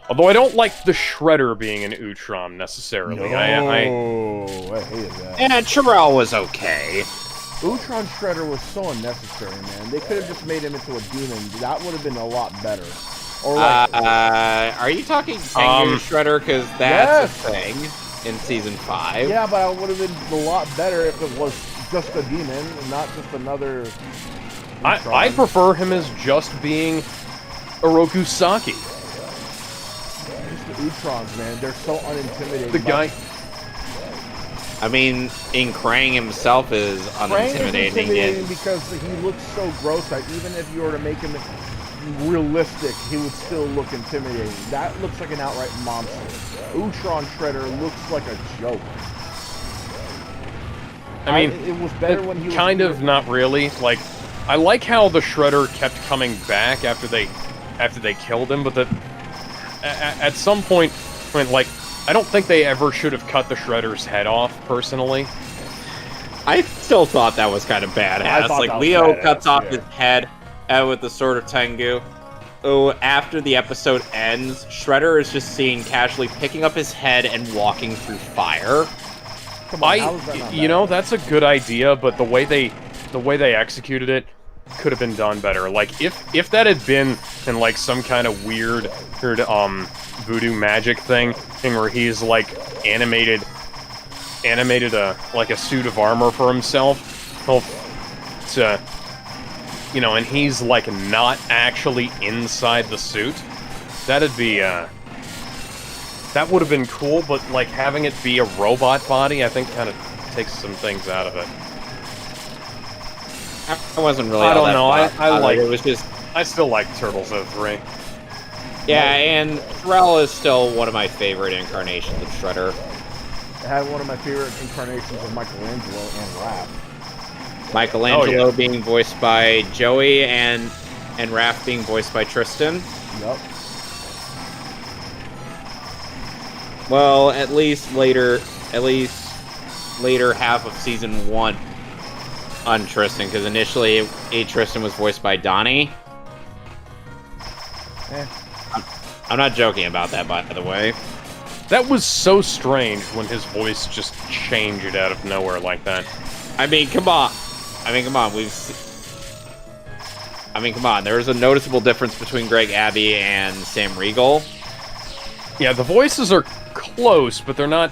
Although I don't like the Shredder being an Utrom necessarily. No, I hated that. And Terrell was okay. Utron Shredder was so unnecessary, man. They could have just made him into a demon. That would have been a lot better. Or like, are you talking Tengu Shredder? Because that's a thing in Season 5. Yeah, but it would have been a lot better if it was just a demon and not just another Utron. I prefer him as just being Orokusaki. Just the Utrons, man. They're so unintimidating. The guy... I mean, Krang himself is unintimidating. Krang is intimidating because he looks so gross that even if you were to make him realistic, he would still look intimidating. That looks like an outright monster. Utron Shredder looks like a joke. I mean, it was better when he was... Kind of, not really. Like, I like how the Shredder kept coming back after they killed him, but at some point, when, like, I don't think they ever should have cut the Shredder's head off, personally. I still thought that was kind of badass. Like, Leo cuts off his head with the Sword of Tengu. Oh, after the episode ends, Shredder is just seen casually picking up his head and walking through fire. Come on, that's a good idea, but the way they executed it could have been done better. Like, if that had been in, like, some kind of weird voodoo magic thing where he's like animated a suit of armor for himself and he's like not actually inside the suit, that'd be that would have been cool, but like having it be a robot body I think kind of takes some things out of it. I wasn't really I don't know. I like it. Was just I still like Turtles 03. Yeah, and Terrell is still one of my favorite incarnations of Shredder. I had one of my favorite incarnations of Michelangelo and Raph. Michelangelo being voiced by Joey and Raph being voiced by Tristan. Yep. Well, at least later half of Season 1 on Tristan, because initially Tristan was voiced by Donnie. I'm not joking about that, by the way. That was so strange when his voice just changed out of nowhere like that. I mean, come on. I mean, come on, come on. There's a noticeable difference between Greg Abbey and Sam Riegel. Yeah, the voices are close, but they're not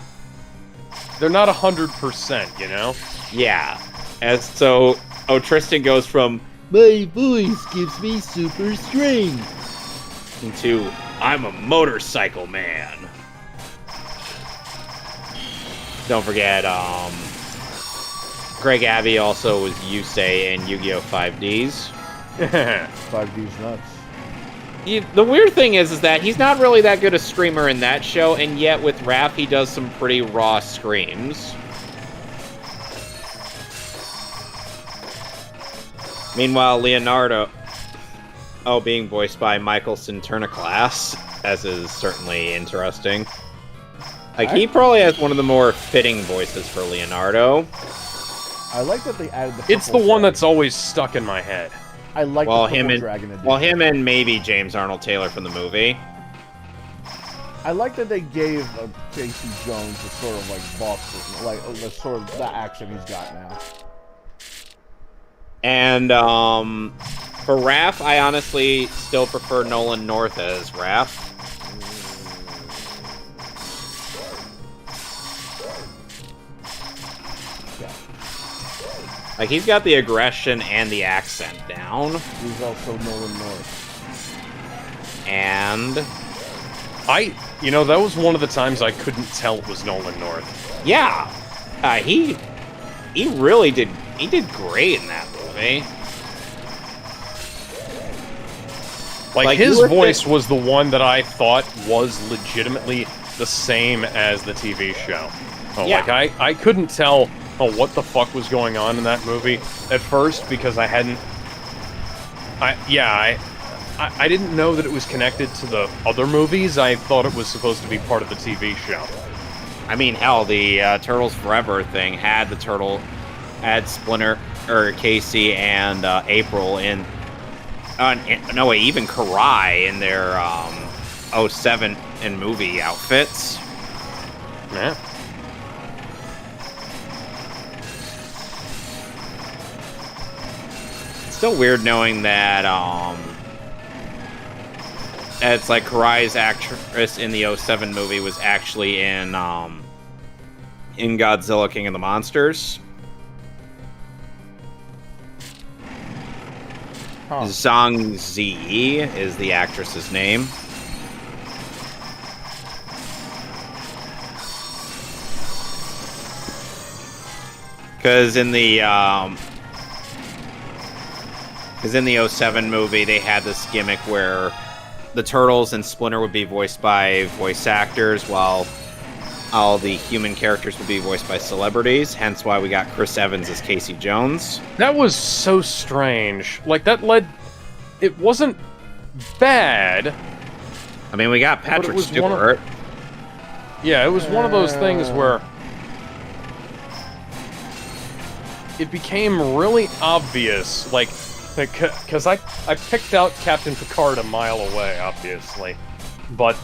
100%, you know? Yeah. As so, Tristan goes from "My voice gives me super strength" into "I'm a motorcycle man." Don't forget, Greg Abbey also was Yusei in Yu-Gi-Oh! 5Ds. 5D's nuts. The weird thing is that he's not really that good a screamer in that show, and yet with Raph he does some pretty raw screams. Meanwhile, Leonardo, being voiced by Michael Sinterniclass, as is certainly interesting. Like, he probably has one of the more fitting voices for Leonardo. I like that they added the. It's the one that's always stuck in my head. I like the Purple Dragon edition. Him and maybe James Arnold Taylor from the movie. I like that they gave Casey Jones the sort of like Boston, like the sort of the accent he's got now. And for Raph, I honestly still prefer Nolan North as Raph. Like, he's got the aggression and the accent down. He's also Nolan North. And you know, that was one of the times I couldn't tell it was Nolan North. yeah, he really did. He did great in that movie. Like his voice was the one that I thought was legitimately the same as the TV show. Yeah. Like I couldn't tell what the fuck was going on in that movie at first because I didn't know that it was connected to the other movies. I thought it was supposed to be part of the TV show. I mean, hell, the Turtles Forever thing had Splinter, or Casey, and April in... no, wait, even Karai in their 07 in movie outfits. Yeah. It's still weird knowing that it's like Karai's actress in the 07 movie was actually in Godzilla King of the Monsters. Huh. Zhang Ziyi is the actress's name. Because in the 07 movie, they had this gimmick where the Turtles and Splinter would be voiced by voice actors, while all the human characters would be voiced by celebrities. Hence why we got Chris Evans as Casey Jones. That was so strange. Like, it wasn't bad. I mean, we got Patrick was Stewart. Yeah, it was one of those things where it became really obvious, like, because I picked out Captain Picard a mile away, obviously, but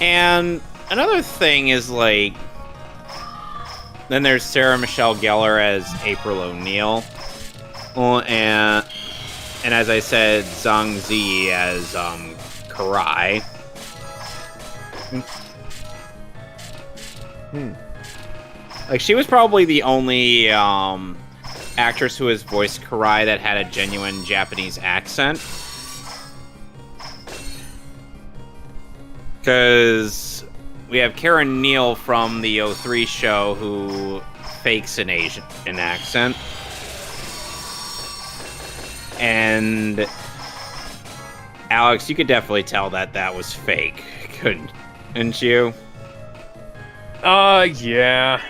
And another thing is, like, then there's Sarah Michelle Gellar as April O'Neil, and as I said, Zhang Zi as Karai. Like, she was probably the only actress who has voiced Karai that had a genuine Japanese accent. Because we have Karen Neal from the 03 show who fakes an Asian accent. And Alex, you could definitely tell that that was fake, couldn't you? Yeah.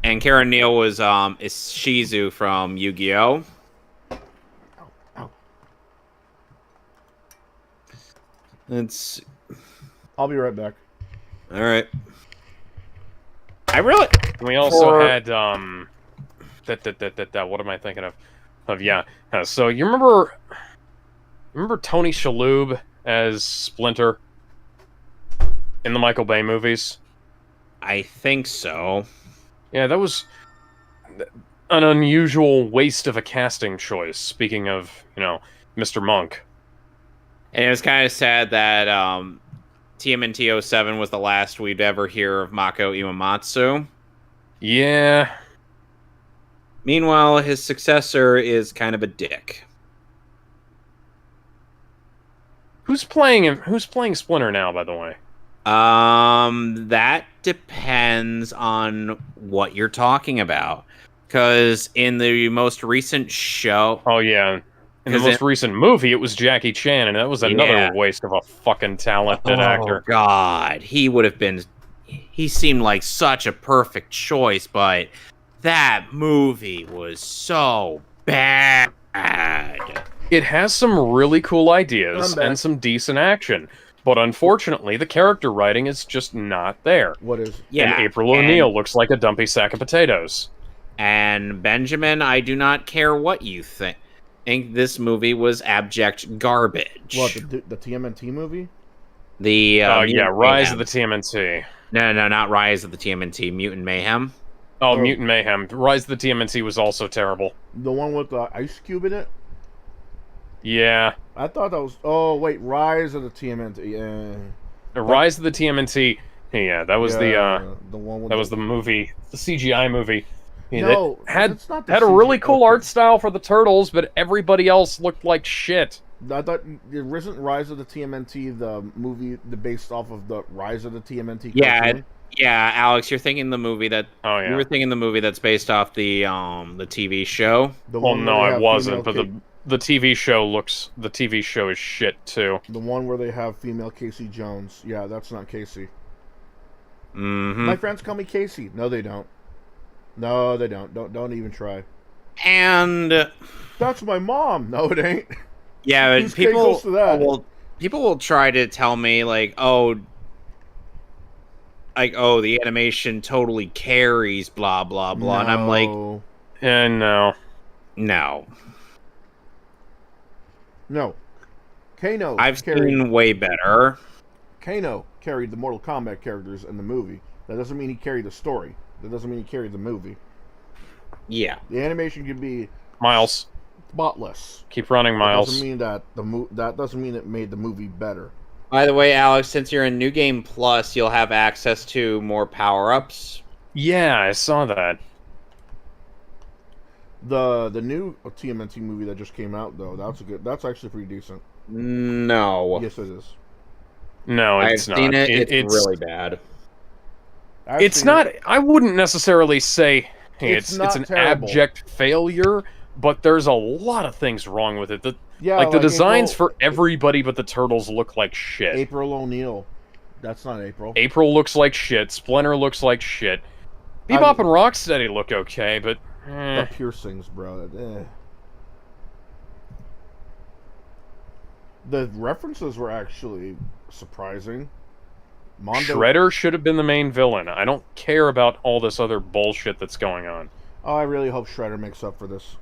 And Karen Neal was is Shizu from Yu-Gi-Oh! I'll be right back. All right. I really. We also had what am I thinking of? So you remember Tony Shalhoub as Splinter? in the Michael Bay movies? I think so. Yeah, that was an unusual waste of a casting choice. Speaking of, Mr. Monk. And it was kind of sad that TMNT 07 was the last we'd ever hear of Mako Iwamatsu. Yeah. Meanwhile, his successor is kind of a dick. Who's playing him? Who's playing Splinter now, by the way? That depends on what you're talking about. Because in the most recent show... Oh, yeah. In the most recent movie, it was Jackie Chan, and that was another waste of a fucking talented actor. Oh, God. He would have been... He seemed like such a perfect choice, but that movie was so bad. It has some really cool ideas and some decent action, but unfortunately, the character writing is just not there. What is? Yeah, and April O'Neil looks like a dumpy sack of potatoes. And Benjamin, I do not care what you think. I think this movie was abject garbage. What, the TMNT movie? The Rise of the TMNT. No, not Rise of the TMNT. Mutant Mayhem. Oh, Mutant Mayhem. Rise of the TMNT was also terrible. The one with the Ice Cube in it? Yeah. I thought that was... Oh, wait, Rise of the TMNT. Yeah. The Rise of the TMNT. Yeah, that was the one with that was the movie, the CGI movie. No, it had it's not the had a really CGI. cool art style for the turtles, but everybody else looked like shit. I thought it wasn't Rise of the TMNT the movie based off of the Rise of the TMNT cartoon? Yeah, Alex, you're thinking the movie that... Oh, yeah. You were thinking the movie that's based off the TV show. Well, no, I wasn't, but the TV show looks... The TV show is shit, too. The one where they have female Casey Jones. Yeah, that's not Casey. Mm-hmm. My friends call me Casey. No, they don't. No, they don't. Don't even try. And... That's my mom. No, it ain't. Yeah, but close to that? people will try to tell me, the animation totally carries, blah, blah, blah. And I'm like... No. No. Kano. I've seen way better. Kano carried the Mortal Kombat characters in the movie. That doesn't mean he carried the story. That doesn't mean he carried the movie. Yeah. The animation can be Miles. spotless. Keep running, Miles. That doesn't mean that doesn't mean it made the movie better. By the way, Alex, since you're in New Game Plus, you'll have access to more power-ups. Yeah, I saw that. The new TMNT movie that just came out though, that's actually pretty decent. No. Yes, it is. No, it's I've not. seen it. It's really bad. It's not. I wouldn't necessarily say it's an terrible. abject failure, but there's a lot of things wrong with it. The like designs for everybody but the turtles look like shit. April O'Neil. That's not April. April looks like shit. Splinter looks like shit. Bebop and Rocksteady look okay, but the piercings, bro. The references were actually surprising. Shredder should have been the main villain. I don't care about all this other bullshit that's going on. Oh, I really hope Shredder makes up for this.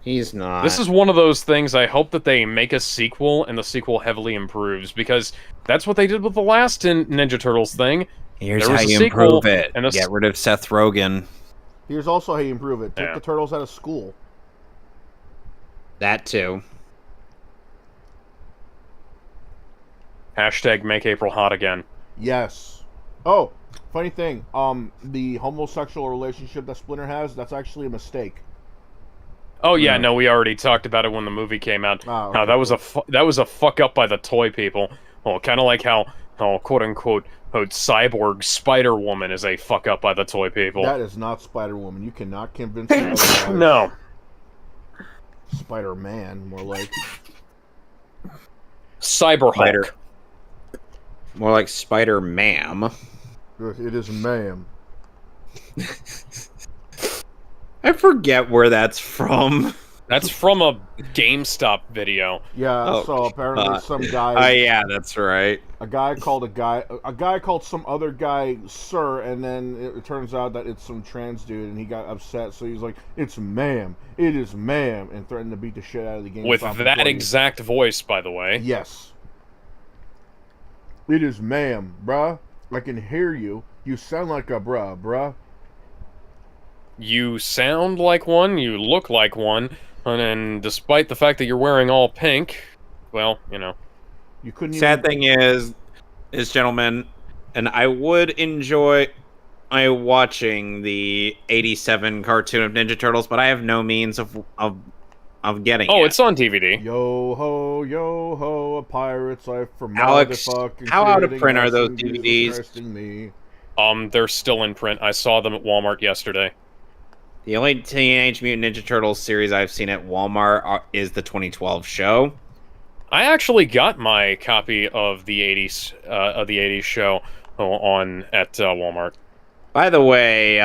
He's not. This is one of those things I hope that they make a sequel and the sequel heavily improves, because that's what they did with the last Ninja Turtles thing. Here's how you improve it. Get rid of Seth Rogen. Here's also how you improve it. Take the turtles out of school. That too. Hashtag make April hot again. Yes. Oh, funny thing. The homosexual relationship that Splinter has, that's actually a mistake. Oh yeah, no, we already talked about it when the movie came out. Oh, okay, that was a fuck up by the toy people. Well, kind of like how quote unquote cyborg Spider Woman is a fuck up by the toy people. That is not Spider Woman. You cannot convince me otherwise. No. Spider Man, more like. Cyber Hulk. More like Spider Ma'am. It is ma'am. I forget where that's from. That's from a GameStop video. Yeah, so apparently some guy... Oh, yeah, that's right. A guy called some other guy sir, and then it turns out that it's some trans dude, and he got upset, so he's like, it's ma'am, it is ma'am, and threatened to beat the shit out of the GameStop With that exact voice, by the way. Yes. It is ma'am, bruh. I can hear you. You sound like a bruh. You sound like one, you look like one, and despite the fact that you're wearing all pink, well, you know. You couldn't Sad even... thing is, gentlemen, and I would enjoy watching the '87 cartoon of Ninja Turtles, but I have no means of getting Oh, it. it's on DVD. Yo ho, a pirate's life for Alex, motherfucking how out of kidding print are us those and Jesus DVDs? Christing me. They're still in print. I saw them at Walmart yesterday. The only Teenage Mutant Ninja Turtles series I've seen at Walmart is the 2012 show. I actually got my copy of the '80s show on at Walmart. By the way,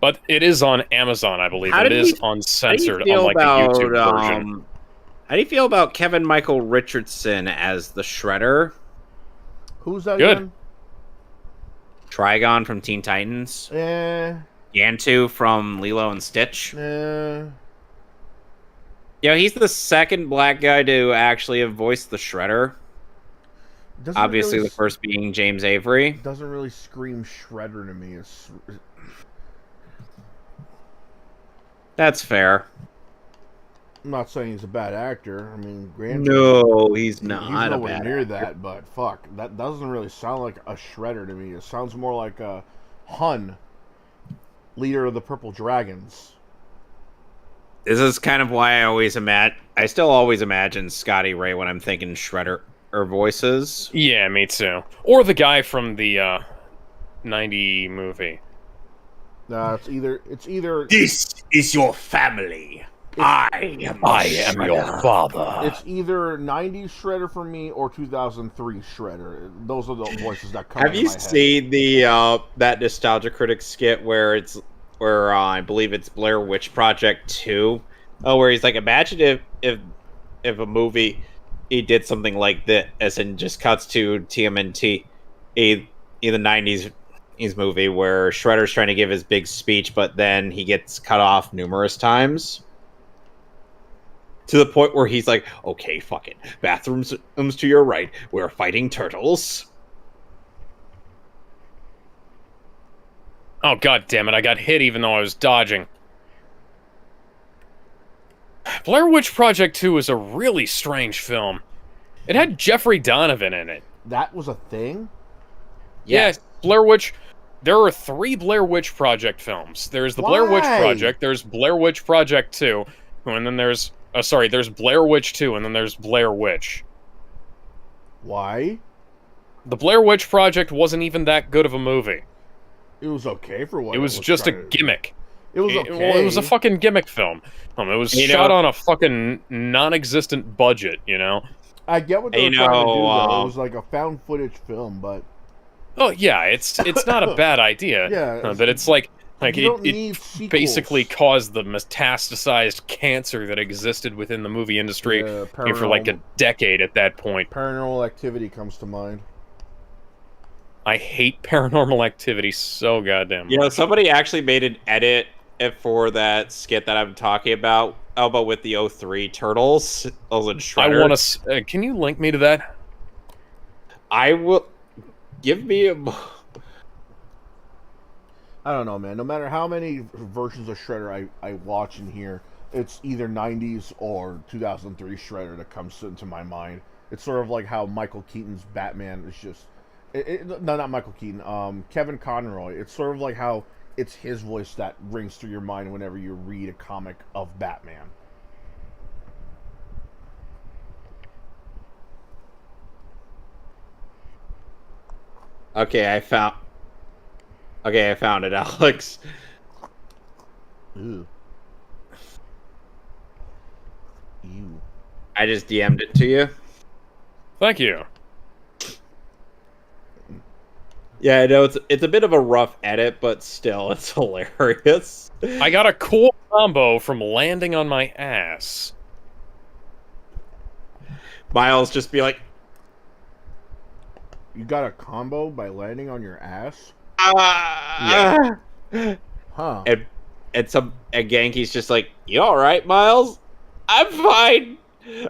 But it is on Amazon, I believe. It is uncensored, unlike the YouTube version. How do you feel about Kevin Michael Richardson as the Shredder? Who's that Good. again? Trigon from Teen Titans? Yantu from Lilo and Stitch? Yeah, he's the second black guy to actually have voiced the Shredder. Obviously, the first being James Avery. Doesn't really scream Shredder to me. That's fair. I'm not saying he's a bad actor. I mean, granted, No, he's not. He's nowhere near actor. that, but fuck, that doesn't really sound like a Shredder to me. It sounds more like a Hun, leader of the Purple Dragons. This is kind of why I still always imagine Scotty Ray when I'm thinking Shredder or voices. Yeah, me too. Or the guy from the 90 movie. It's either. This is your family. I am your father. It's either 90s Shredder for me or 2003 Shredder. Those are the voices that come. Have you seen the that Nostalgia Critic skit where I believe it's Blair Witch Project 2? Oh, where he's like, imagine if a movie he did something like this and just cuts to TMNT, in the 90s movie where Shredder's trying to give his big speech, but then he gets cut off numerous times. To the point where he's like, okay, fuck it. Bathrooms to your right. We're fighting turtles. Oh, god damn it, I got hit even though I was dodging. Blair Witch Project 2 is a really strange film. It had Jeffrey Donovan in it. That was a thing? Yes. Yeah, Blair Witch... There are 3 Blair Witch Project films. There's the Blair Witch Project, there's Blair Witch Project 2, and then there's... there's Blair Witch 2, and then there's Blair Witch. Why? The Blair Witch Project wasn't even that good of a movie. It was okay for what it was just a gimmick. It was okay. Well, it was a fucking gimmick film. It was shot on a fucking non-existent budget, you know? I get what they were trying to do, though. It was like a found footage film, but... Oh, yeah, it's not a bad idea. Yeah. But it's like it basically caused the metastasized cancer that existed within the movie industry for like a decade at that point. Paranormal Activity comes to mind. I hate Paranormal Activity so goddamn much. You know, somebody actually made an edit for that skit that I'm talking about. How about with the 03 Turtles? Those in Shredder. I want to... can you link me to that? I will... Give me a... I don't know, man. No matter how many versions of Shredder I watch and hear, it's either 90s or 2003 Shredder that comes into my mind. It's sort of like how Michael Keaton's Batman is just... no, not Michael Keaton. Kevin Conroy. It's sort of like how it's his voice that rings through your mind whenever you read a comic of Batman. Okay, I found it, Alex. Ew. Ew. I just DM'd it to you. Thank you. Yeah, I know it's a bit of a rough edit, but still, it's hilarious. I got a cool combo from landing on my ass. Miles just be like, You got a combo by landing on your ass? yeah. Huh. And Genki's just like, you alright, Miles? I'm fine.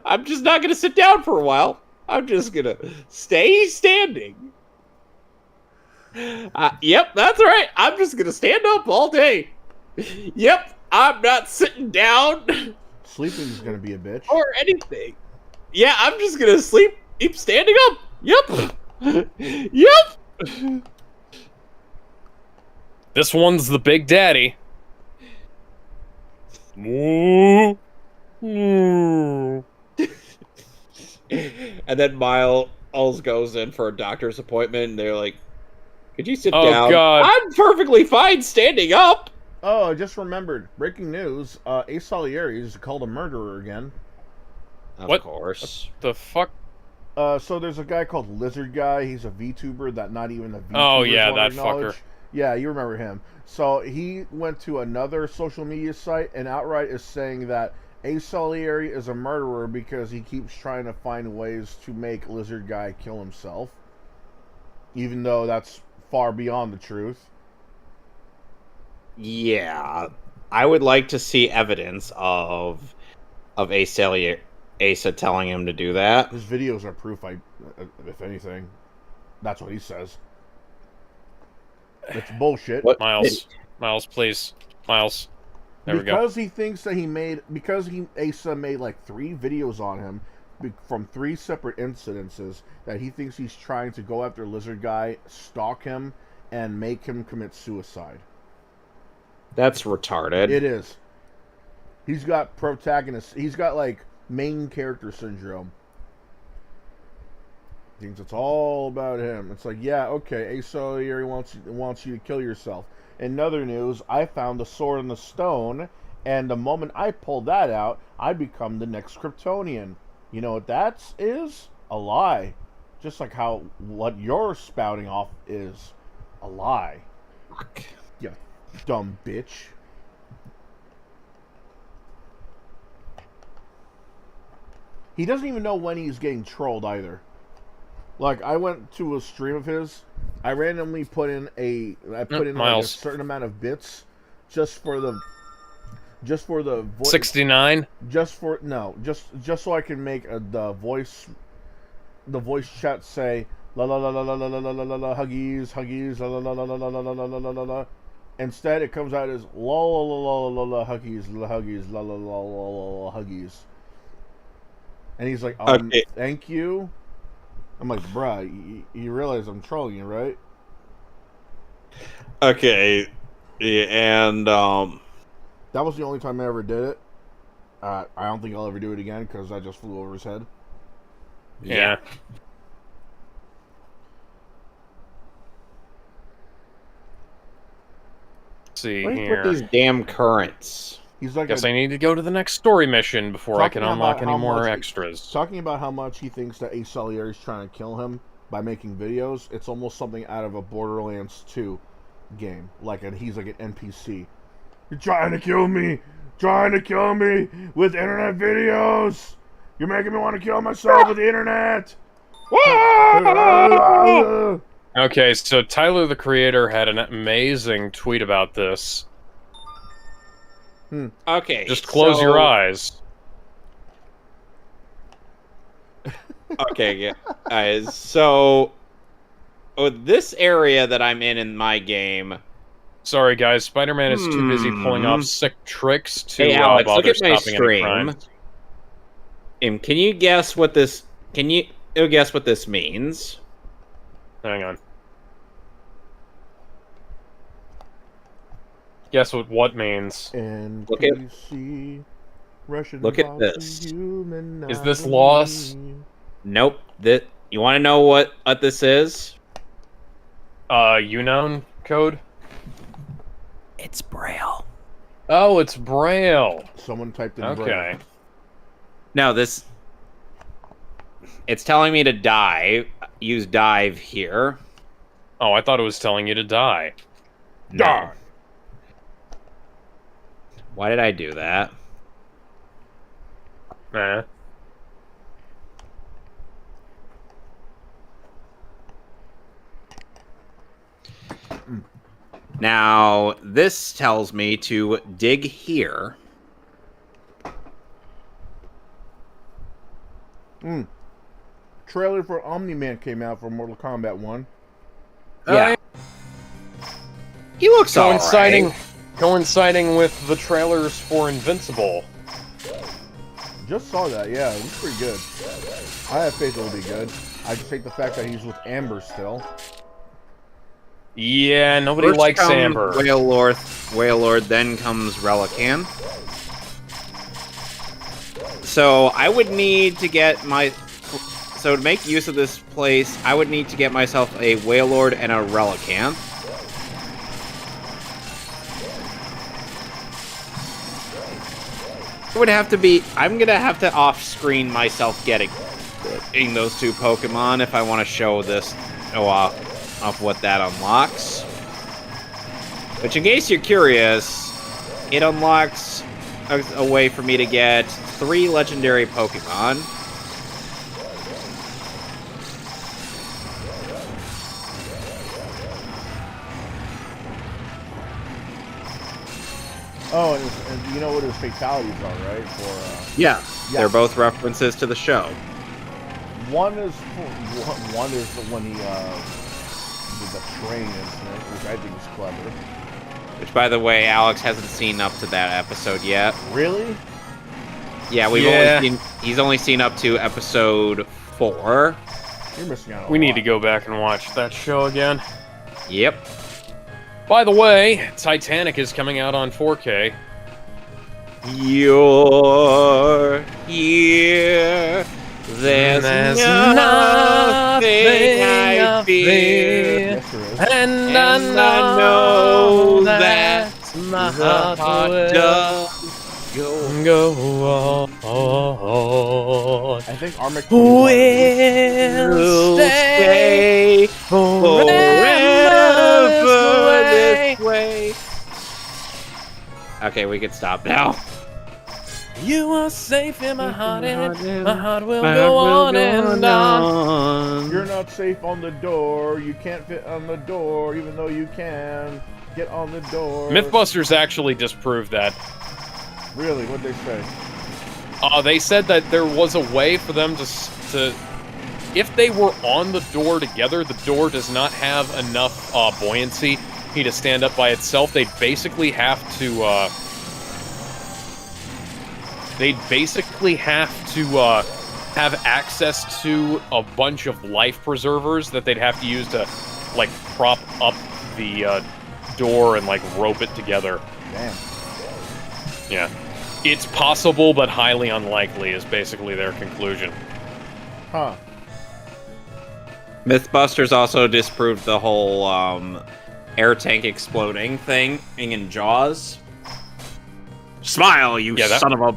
I'm just not gonna sit down for a while. I'm just gonna stay standing. Yep, that's right. I'm just gonna stand up all day. Yep, I'm not sitting down Sleeping is gonna be a bitch. or anything. Yeah, I'm just gonna keep standing up. Yep. Yep. This one's the big daddy. Moo. Moo. And then Miles goes in for a doctor's appointment, and they're like, "Could you sit Oh, down?" God. I'm perfectly fine standing up. Oh, I just remembered. Breaking news. Ace Salieri is called a murderer again. Of What? course. The fuck? So there's a guy called Lizard Guy. He's a VTuber that not even the VTubers Oh, yeah, want to that fucker. acknowledge. Yeah, you remember him. So he went to another social media site and outright is saying that Ace Salieri is a murderer because he keeps trying to find ways to make Lizard Guy kill himself. Even though that's far beyond the truth. Yeah, I would like to see evidence of Asa telling him to do that. His videos are proof, if anything. That's what he says. It's bullshit. What? Miles, please. Miles. There we go. Because he thinks that Asa made like 3 videos on him from 3 separate incidences that he thinks he's trying to go after Lizard Guy, stalk him, and make him commit suicide. That's retarded. It is. He's got protagonist. He's got like main character syndrome. He thinks it's all about him. It's like, yeah, okay, Ace Salieri wants you to kill yourself. In other news, I found the sword and the stone, and the moment I pull that out, I become the next Kryptonian. You know what that is? A lie. Just like how what you're spouting off is a lie. Fuck. You dumb bitch. He doesn't even know when he's getting trolled either. Like, I went to a stream of his. I randomly put in like a certain amount of bits just for the 69? just so I can make the voice chat say la la la la la la la la la la huggies la la la la la la la la la la la. Instead, it comes out as la la la la la la huggies la la la la la huggies. And he's like, Okay. thank you. I'm like, bruh, you realize I'm trolling you, right? Okay. Yeah, and That was the only time I ever did it. I don't think I'll ever do it again because I just flew over his head. Yeah. Let's see what is here. with these damn currents? He's like, Guess I need to go to the next story mission before I can Talking unlock about any how more much- extras. talking about how much he thinks that Ace Salieri is trying to kill him by making videos. It's almost something out of a Borderlands 2 game. He's like an NPC. You're trying to kill me! Trying to kill me with internet videos! You're making me want to kill myself with the internet! Okay, so Tyler the Creator had an amazing tweet about this. Okay. Just close your eyes. Okay, yeah. Guys, so this area that I'm in my game. Sorry, guys. Spider-Man is too busy pulling off sick tricks to Hey, Alex, bother look at my stopping any stream. crimes. Can you guess what this? Can you guess what this means? Hang on. Guess what means? NPC, Russian look at bots this. human Is this loss? Nope. You want to know what this is? Unknown code? It's Braille. Oh, it's Braille. Someone typed in Okay. Braille. No, it's telling me to dive. Use dive here. Oh, I thought it was telling you to die. No. Why did I do that? Eh. Now, this tells me to dig here. trailer for Omni-Man came out for Mortal Kombat 1. Yeah. He looks coinciding with the trailers for Invincible. Just saw that, yeah, it was pretty good. I have faith it'll be good. I just hate the fact that he's with Amber still. Yeah, nobody First likes comes Amber. Whale Lord, then comes Relican. So I would need to get so to make use of this place, I would need to get myself a Whale Lord and a Relican. It would have to be. I'm gonna have to off-screen myself getting those two Pokemon if I want to show this off what that unlocks. Which, in case you're curious, it unlocks a way for me to get 3 legendary Pokemon. Oh, and you know what his fatalities are, right? Yeah, they're both references to the show. One is when he did the train incident, which I think is clever. Which, by the way, Alex hasn't seen up to that episode yet. Really? Yeah, he's only seen up to episode 4. You're missing out on We a need lot. to go back and watch that show again. Yep. By the way, Titanic is coming out on 4K. You're here. There's nothing I fear. Yes, there is. And I know that my the heart does go. go on. I think Armic Will Stay forever this way. Okay, we can stop now. You are safe in my heart, and my heart will go on and on. You're not safe on the door. You can't fit on the door, even though you can get on the door. Mythbusters actually disproved that. Really? What'd they say? They said that there was a way for them to if they were on the door together, the door does not have enough buoyancy to stand up by itself. They'd basically have to have access to a bunch of life preservers that they'd have to use to, like, prop up the door and, like, rope it together. Damn. Yeah. It's possible, but highly unlikely is basically their conclusion. Huh. Mythbusters also disproved the whole air tank exploding thing in Jaws. Smile, you son of a...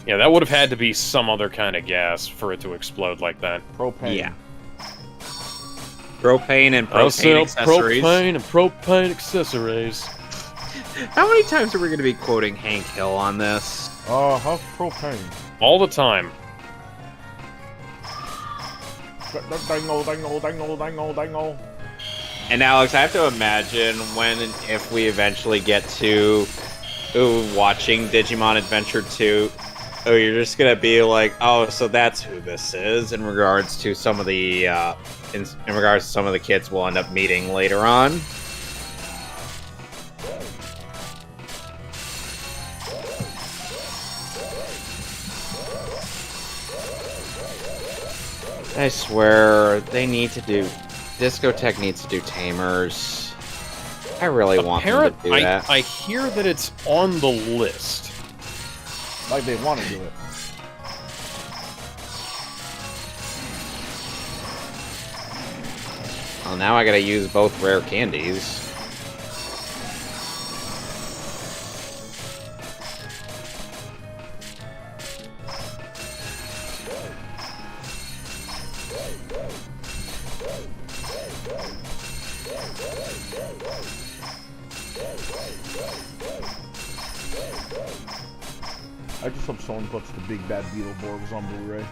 Yeah, that would have had to be some other kind of gas for it to explode like that. Propane. Yeah. Propane and propane accessories. Propane and propane accessories. How many times are we going to be quoting Hank Hill on this? How's propane? All the time. Dangle, dangle, dangle, dangle, dangle. And Alex, I have to imagine when and if we eventually get to watching Digimon Adventure 2, you're just gonna be like, oh, so that's who this is in regards to some of the in regards to some of the kids we'll end up meeting later on. I swear, they need to do... Discotech needs to do Tamers. I really want them to do that. I hear that it's on the list. Like they want to do it. Well, now I gotta use both rare candies. I just hope someone puts the big bad Beetleborgs on Blu-ray.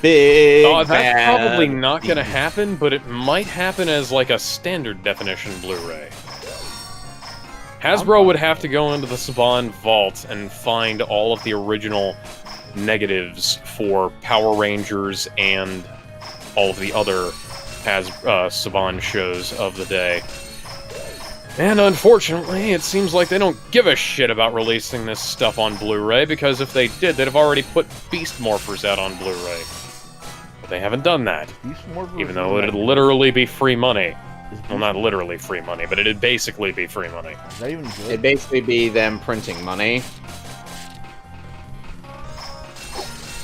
Big That's probably not going to happen, but it might happen as like a standard definition Blu-ray. Hasbro would have to go into the Saban vault and find all of the original negatives for Power Rangers and all of the other Saban shows of the day. And unfortunately, it seems like they don't give a shit about releasing this stuff on Blu-ray, because if they did, they'd have already put Beast Morphers out on Blu-ray. But they haven't done that, even though it'd literally be free money. Well, not literally free money, but it'd basically be free money. Is that even good? It'd basically be them printing money.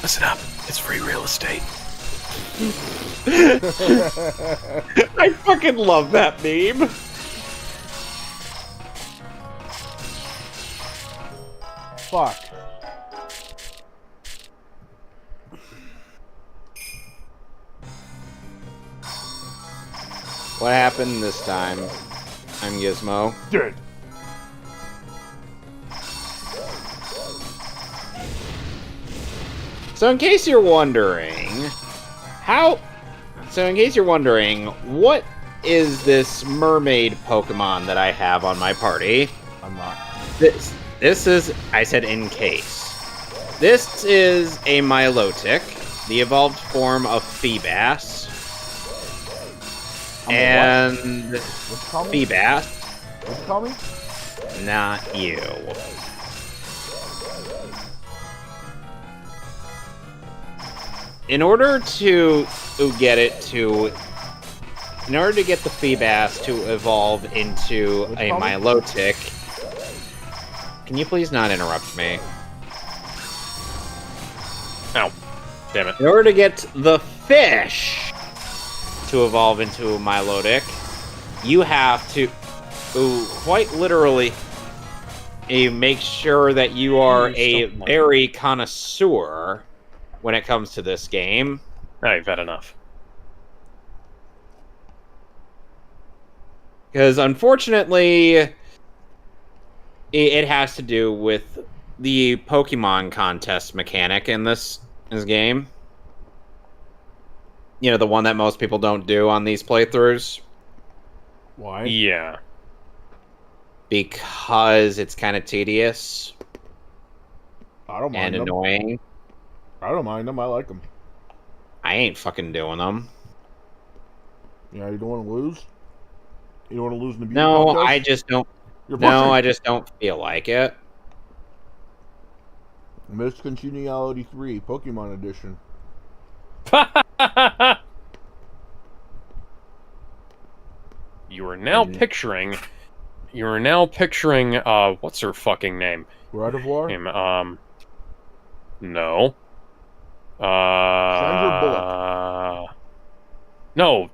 Listen up, it's free real estate. I fucking love that meme. Fuck. What happened this time? I'm Gizmo. Dude. So in case you're wondering, what is this mermaid Pokemon that I have on my party? I'm not. This is, I said in case. This is a Milotic, the evolved form of Feebas. And What's it called me? Feebas, What's it called me? not you. In order to get the Feebas to evolve into a Milotic, can you please not interrupt me? Ow. Damn it. In order to get the fish to evolve into a Milotic, you have to, quite literally, make sure that you are a very connoisseur when it comes to this game. Oh, you've had enough. Because unfortunately, it has to do with the Pokemon contest mechanic in this game. You know, the one that most people don't do on these playthroughs. Why? Yeah. Because it's kind of tedious I don't mind and them. annoying. I don't mind them. I like them. I ain't fucking doing them. Yeah, you don't want to lose? You don't want to lose in the beauty No, contest? I just don't. You're No, pushing. I just don't feel like it. Miss Congeniality 3, Pokemon Edition. You are now picturing, what's her fucking name? Gardevoir? No. Sandra Bullock. No.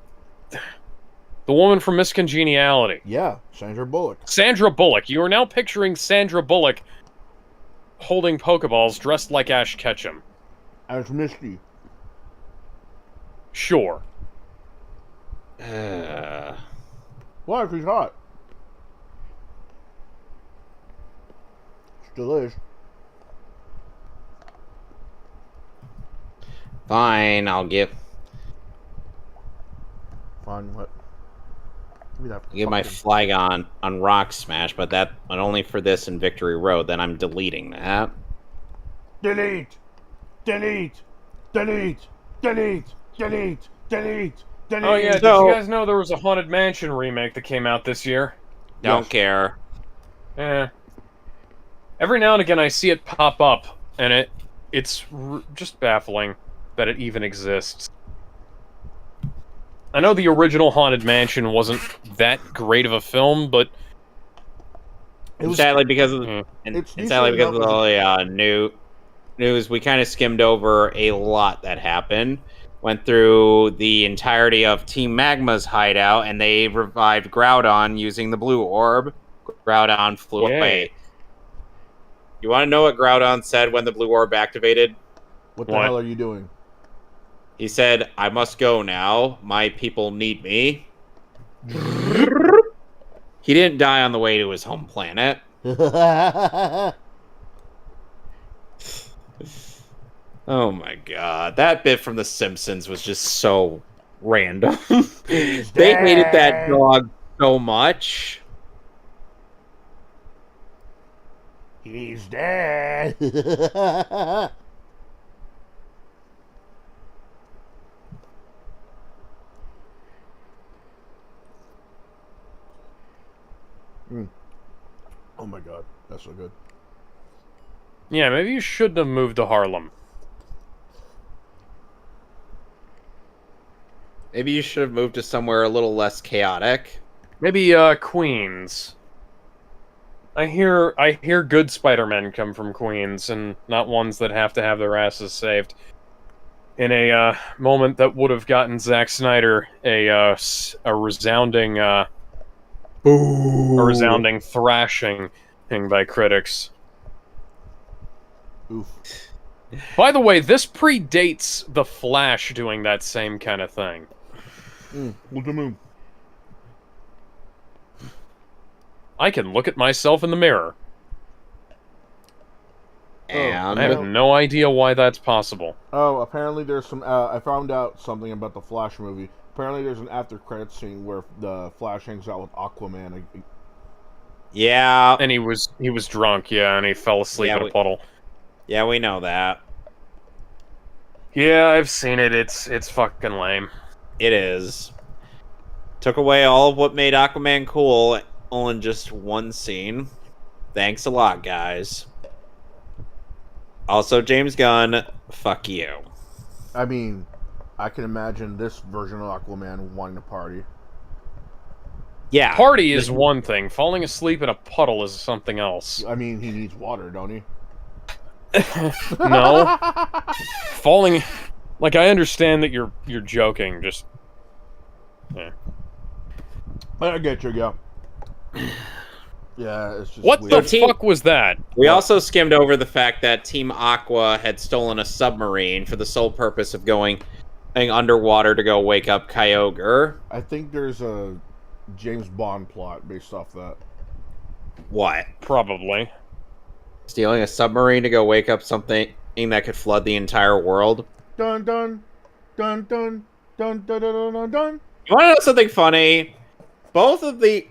The woman from Miss Congeniality. Yeah, Sandra Bullock. Sandra Bullock. You are now picturing Sandra Bullock holding Pokeballs dressed like Ash Ketchum. As Misty. Sure. Why? She's hot. Still is. Fine, I'll give Fine, what? Give me that my fucking- Flygon on Rock Smash, but only for this in Victory Road. Then I'm deleting that. Delete! Delete! Delete! Delete! Delete! Delete! Delete! Oh yeah, did So- you guys know there was a Haunted Mansion remake that came out this year? Don't Yes. care. Every now and again I see it pop up, and it's just baffling that it even exists. I know the original Haunted Mansion wasn't that great of a film, but It was- Sadly, because of It's sadly decent because of enough all the news, we kind of skimmed over a lot that happened. Went through the entirety of Team Magma's hideout, and they revived Groudon using the blue orb. Groudon flew Yay. away. You want to know what Groudon said when the blue orb activated? What the What? hell are you doing? He said, "I must go now. My people need me." He didn't die on the way to his home planet. Oh my god. That bit from The Simpsons was just so random. They hated that dog so much. He's dead. god, that's so good. Yeah, maybe you shouldn't have moved to Harlem. Maybe you should have moved to somewhere a little less chaotic. Maybe Queens. I hear good Spider-Men come from Queens, and not ones that have to have their asses saved. In a moment that would have gotten Zack Snyder a resounding thrashing by critics. Oof. By the way, this predates The Flash doing that same kind of thing. Look at me. I can look at myself in the mirror. And I have no idea why that's possible. Oh, apparently there's some. I found out something about the Flash movie. Apparently there's an after credits scene where the Flash hangs out with Aquaman. yeah, And he was drunk, yeah, and he fell asleep Yeah, in a puddle. yeah, we know that. Yeah, I've seen it. It's fucking lame. It is. Took away all of what made Aquaman cool all in just one scene. Thanks a lot, guys. Also, James Gunn, fuck you. I mean, I can imagine this version of Aquaman wanting to party. Yeah. Party is one thing. Falling asleep in a puddle is something else. I mean, he needs water, don't he? No. Falling... Like, I understand that you're joking, just... Yeah. I get you, yeah. Yeah, it's just What weird. the fuck was that? We also skimmed over the fact that Team Aqua had stolen a submarine for the sole purpose of going underwater to go wake up Kyogre. I think there's a James Bond plot based off that. What? Probably. Stealing a submarine to go wake up something that could flood the entire world? Dun dun dun dun dun dun dun dun dun. You want to know something funny? Both of the...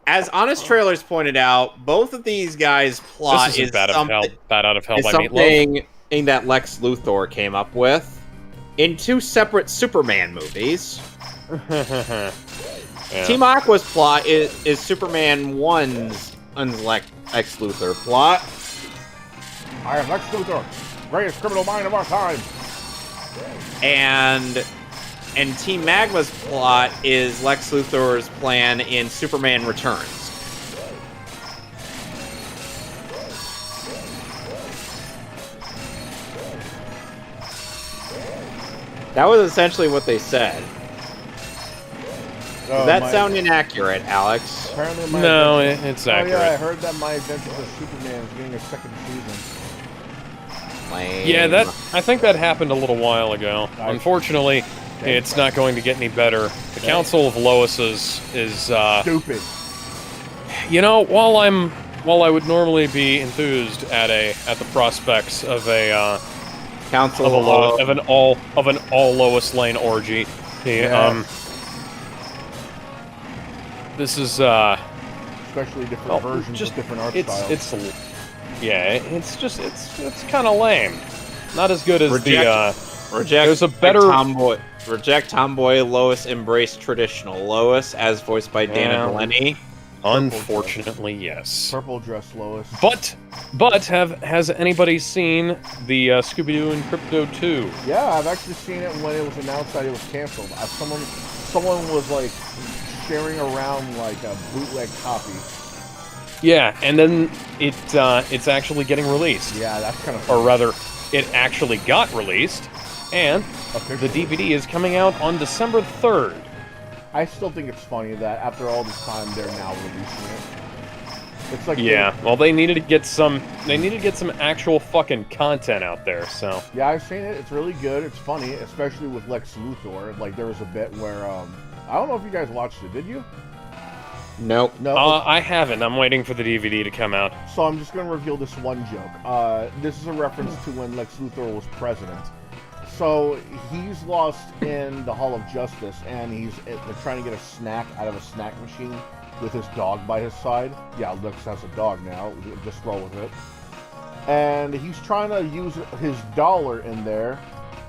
As Honest Trailers pointed out, both of these guys' plot This isn't is Bad Out of Hell is by Meatloaf. something that Lex Luthor came up with in two separate Superman movies. Yeah. Team Aqua's plot is Superman 1's Lex Luthor plot. I am Lex Luthor, greatest criminal mind of our time. And Team Magma's plot is Lex Luthor's plan in Superman Returns. That was essentially what they said. Does that sound inaccurate, Alex? Apparently my No, Adventures- it's accurate. Oh yeah, I heard that My Adventures of Superman is getting a second season. Lame. Yeah, I think that happened a little while ago. Nice. Unfortunately, it's not going to get any better. The Council of Loises is, Stupid. you know, while I would normally be enthused at the prospects of a Council of an all Lois Lane orgy, this is Especially different versions just with different art styles. it's kind of lame. Not as good as Reject. There's a better tomboy. Reject tomboy. Lois embrace traditional Lois, as voiced by Dana Yeah. Delaney. Unfortunately, yes. Purple dress Lois. But has anybody seen the Scooby-Doo and Crypto 2? Yeah, I've actually seen it when it was announced that it was canceled. Someone was like sharing around like a bootleg copy. Yeah, and then it's actually getting released. Yeah, that's kind of Or rather, it actually got released, and the DVD is coming out on December 3rd. I still think it's funny that after all this time, they're now releasing it. It's like Yeah, well, they needed to get some actual fucking content out there. So yeah, I've seen it. It's really good. It's funny, especially with Lex Luthor. Like there was a bit where I don't know if you guys watched it. Did you? Nope. No. I haven't. I'm waiting for the DVD to come out. So I'm just going to reveal this one joke. This is a reference to when Lex Luthor was president. So he's lost in the Hall of Justice, and they're trying to get a snack out of a snack machine with his dog by his side. Yeah, Lex has a dog now. Just roll with it. And he's trying to use his dollar in there,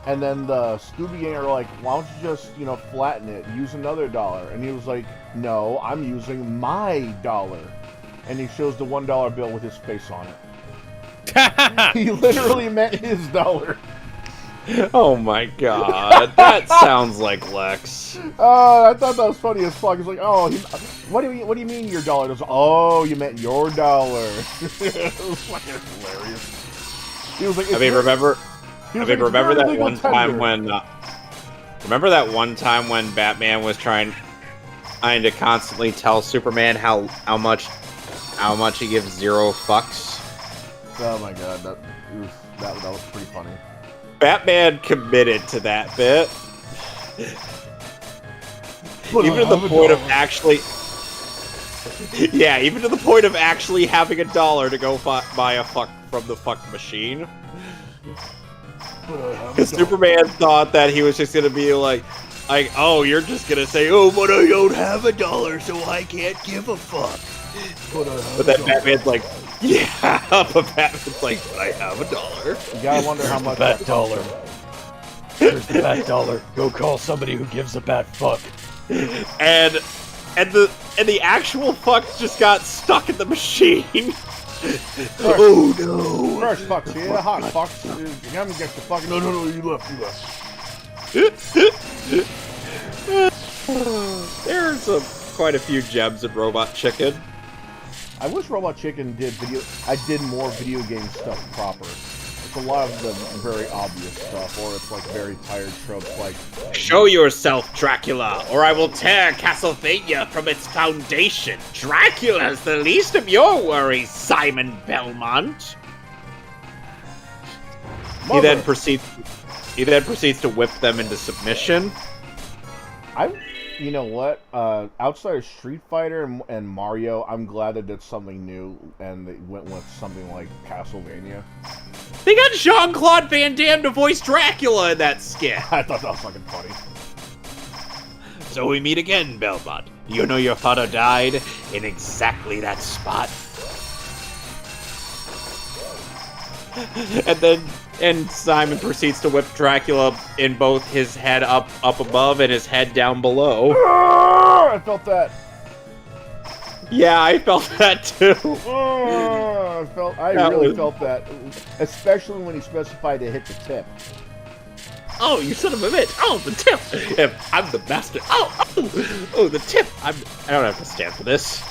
and then the Scooby Gang are like, "Why don't you just, flatten it? Use another dollar?" And he was like, "No, I'm using my dollar." and he shows the $1 bill with his face on it. He literally meant his dollar. Oh my god, that sounds like Lex. I thought that was funny as fuck. He's like, oh, what do you mean your dollar? Goes, oh, you meant your dollar. It was fucking hilarious. He was like, remember that one time when, remember that one time when Batman was trying to constantly tell Superman how much he gives zero fucks? Oh my god, that was pretty funny. Batman committed to that bit. Even to the point of actually... Yeah, even to the point of actually having a dollar to go buy a fuck from the fuck machine. Because Superman thought that he was just gonna be like, oh, you're just gonna say, oh, but I don't have a dollar, so I can't give a fuck. But then Batman's like, yeah, but Batman's like, but I have a dollar. You gotta wonder how much bat dollar. Here's the bat dollar. Go call somebody who gives a bat fuck. And the actual fuck just got stuck in the machine. Oh no! Fresh fucks, yeah, the hot fucks. You haven't get the fucking. No, you left. There's quite a few gems in Robot Chicken. I wish Robot Chicken did more video game stuff proper. It's a lot of the very obvious stuff, or it's like very tired tropes like... Show yourself, Dracula, or I will tear Castlevania from its foundation. Dracula's the least of your worries, Simon Belmont. He then proceeds to whip them into submission. You know what? Outside of Street Fighter and Mario, I'm glad they did something new and they went with something like Castlevania. They got Jean-Claude Van Damme to voice Dracula in that skit. I thought that was fucking funny. So we meet again, Belmont. You know your father died in exactly that spot. And Simon proceeds to whip Dracula in both his head up above and his head down below. I felt that. Yeah, I felt that too. I really felt that, especially when he specified to hit the tip. Oh, you son of a bitch! Oh, the tip! I'm the master. Oh, the tip! I don't have to stand for this.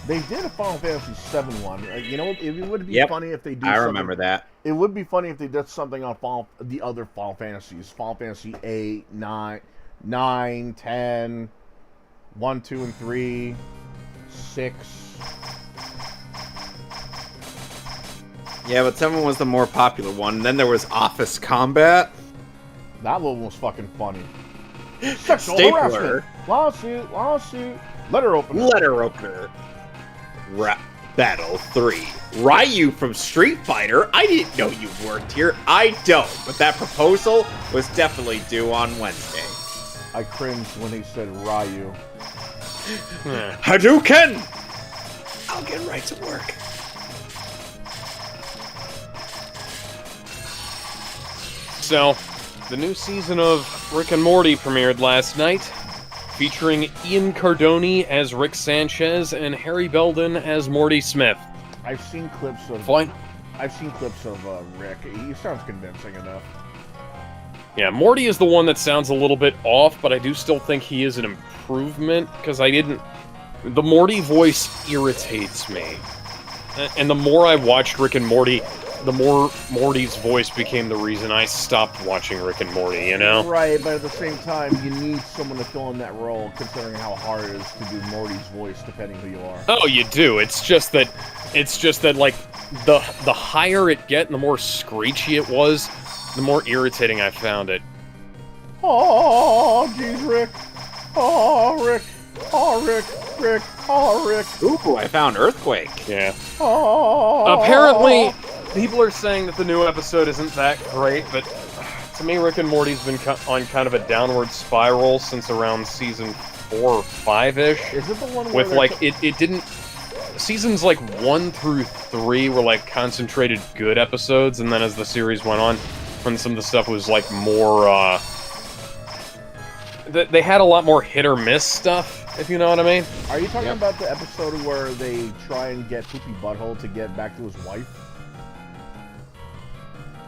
They did a Final Fantasy VII one. You know, it would be funny if they do. I remember that. It would be funny if they did something on the other Final Fantasies. Final Fantasy 8, 9, 10, 1, 2, and 3, 6. Yeah, but 7 was the more popular one. Then there was Office Combat. That one was fucking funny. Sexual Stapler. harassment. Lawsuit. Letter opener. Battle 3. Ryu from Street Fighter? I didn't know you worked here. I don't, but that proposal was definitely due on Wednesday. I cringed when he said Ryu. Hadouken! I'll get right to work. So, the new season of Rick and Morty premiered last night, featuring Ian Cardone as Rick Sanchez and Harry Belden as Morty Smith. I've seen clips of Rick. He sounds convincing enough. Yeah, Morty is the one that sounds a little bit off, but I do still think he is an improvement, because the Morty voice irritates me. And the more I watched Rick and Morty, the more Morty's voice became the reason I stopped watching Rick and Morty, you know? Right, but at the same time, you need someone to fill in that role, considering how hard it is to do Morty's voice, depending who you are. Oh, you do. It's just that, like, the higher it get and the more screechy it was, the more irritating I found it. Oh, jeez, Rick. Oh, Rick. Oh, Rick. Oh, Rick. Ooh, I found Earthquake. Yeah. Oh. Apparently, people are saying that the new episode isn't that great, but to me, Rick and Morty's been on kind of a downward spiral since around season 4 or 5-ish. Is it the one where with like it didn't? Seasons like 1 through 3 were like concentrated good episodes, and then as the series went on, when some of the stuff was like more. They had a lot more hit or miss stuff, if you know what I mean. Are you talking about the episode where they try and get Poopy Butthole to get back to his wife?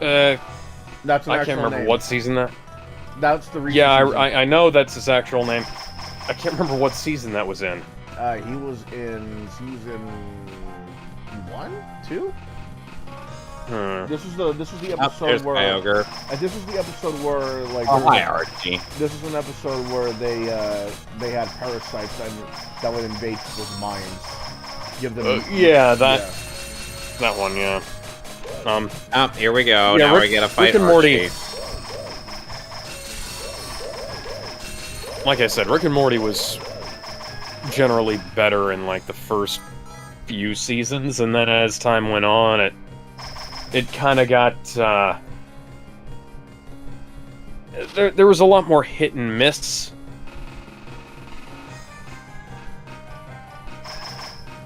That's an I can't remember what season that. That's the reason. Yeah, I know that's his actual name. I can't remember what season that was in. He was in season 1, 2. This was the episode where. Kyogre. This was the episode where like. Oh, hi, Archie. This is an episode where they had parasites that would invade people's minds. Give them. That one, yeah. Here we go. Yeah, now we gotta fight Rick and Morty. Archie. Like I said, Rick and Morty was generally better in like the first few seasons, and then as time went on, it kind of got there was a lot more hit and miss.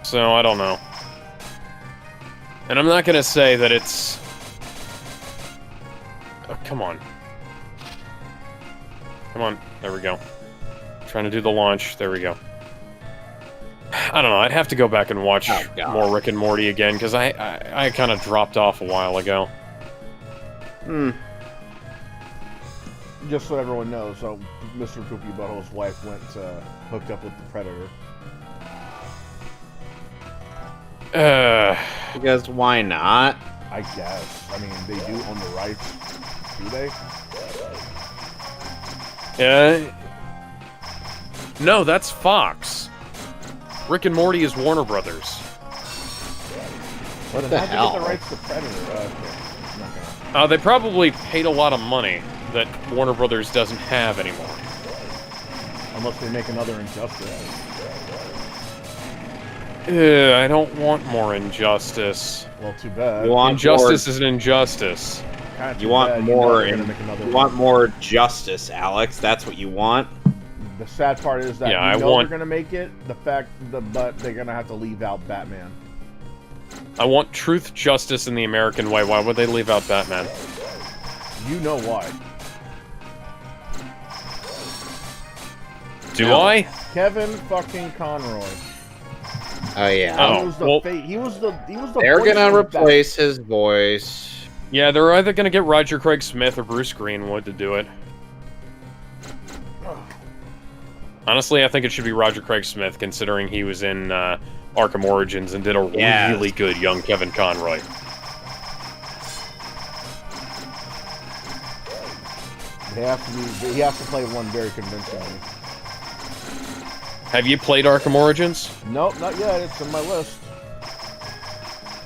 So I don't know. And I'm not gonna say that it's... Oh, come on. Come on. There we go. Trying to do the launch. There we go. I don't know. I'd have to go back and watch more Rick and Morty again, because I kind of dropped off a while ago. Just so everyone knows, so Mr. Poopy Butthole's wife went hooked up with the Predator. Because why not? I guess. I mean, they do own the rights, do they? No, that's Fox. Rick and Morty is Warner Brothers. What the hell? Get the rights to Predator? Okay. They probably paid a lot of money that Warner Brothers doesn't have anymore. Unless they make another Injustice. I don't want more Injustice. Well, too bad. Injustice is an injustice. You want more, you want more justice, Alex. That's what you want. The sad part is that they're going to make it. But they're going to have to leave out Batman. I want truth, justice, in the American way. Why would they leave out Batman? You know why. Do I? Kevin fucking Conroy. Oh yeah. He was the. They're gonna replace his voice. Yeah, they're either gonna get Roger Craig Smith or Bruce Greenwood to do it. Honestly, I think it should be Roger Craig Smith, considering he was in Arkham Origins and did a really good young Kevin Conroy. He has to play one very convincingly. Have you played Arkham Origins? Nope, not yet. It's on my list.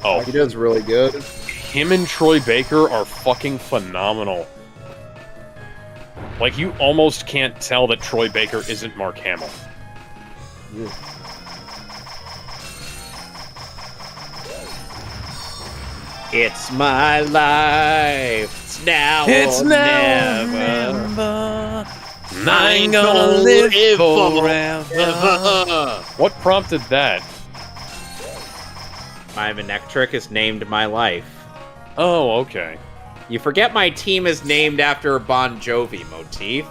Oh, he does really good. Him and Troy Baker are fucking phenomenal. Like, you almost can't tell that Troy Baker isn't Mark Hamill. Yeah. It's my life. It's now or never. I ain't gonna live forever. What prompted that? My Manectric is named My Life. Oh, okay. You forget my team is named after a Bon Jovi motif.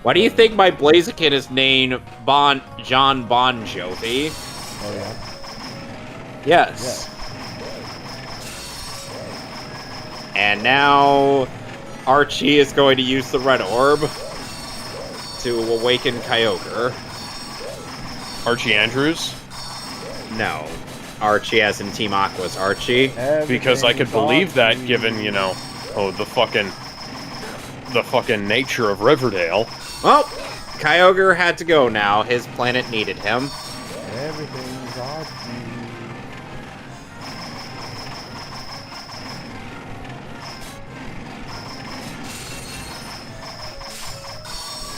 Why do you think my Blaziken is named John Bon Jovi? Oh, yeah? Yes. Yeah. And now Archie is going to use the Red Orb to awaken Kyogre. Archie Andrews? No. Archie as in Team Aqua's Archie. Because I could believe that, given, you know, the fucking nature of Riverdale. Well, Kyogre had to go now. His planet needed him. Everything's Archie.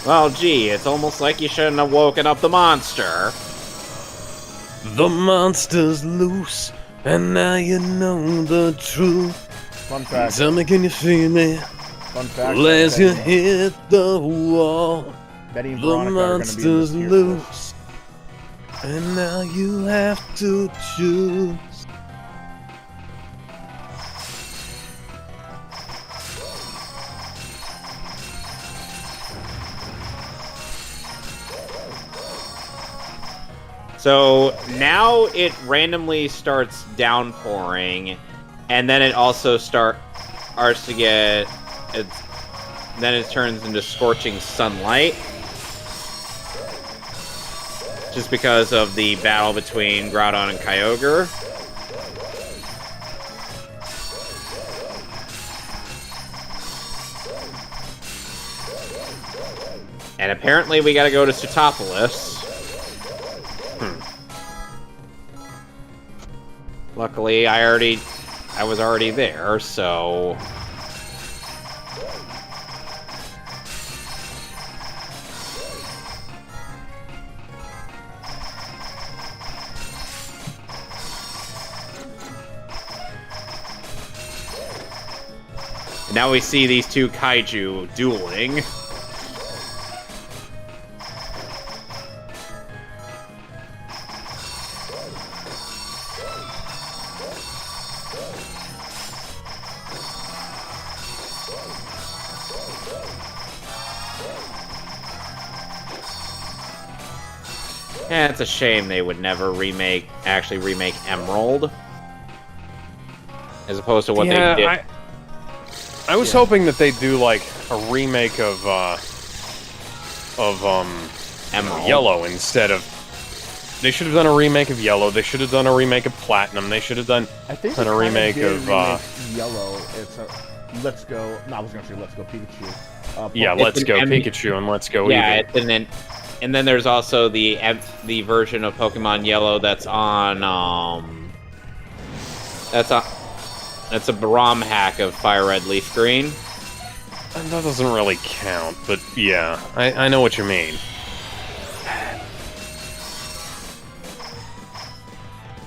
Well, gee, it's almost like you shouldn't have woken up the monster. The monster's loose, and now you know the truth. Fun fact. Tell me, can you feel me? Fun fact. As you hit the wall, Betty and the Veronica monster's are gonna be in this loose, and now you have to choose. So now it randomly starts downpouring, and then it also starts to get. Then it turns into scorching sunlight. Just because of the battle between Groudon and Kyogre. And apparently we gotta go to Sutopolis. Luckily, I was already there, so... Now we see these two kaiju dueling. Yeah, it's a shame they would never actually remake Emerald. As opposed to what they did. I was hoping that they'd do like a remake of Emerald. Yellow instead of. They should have done a remake of Yellow. They should have done a remake of Platinum. They should have done a remake of Yellow. It's a Let's Go. No, I was gonna say Let's Go Pikachu. Yeah, Let's Go Pikachu and Let's Go Yeah, Eevee. And then there's also the version of Pokemon Yellow that's on that's a ROM hack of Fire Red Leaf Green. That doesn't really count, but yeah, I know what you mean.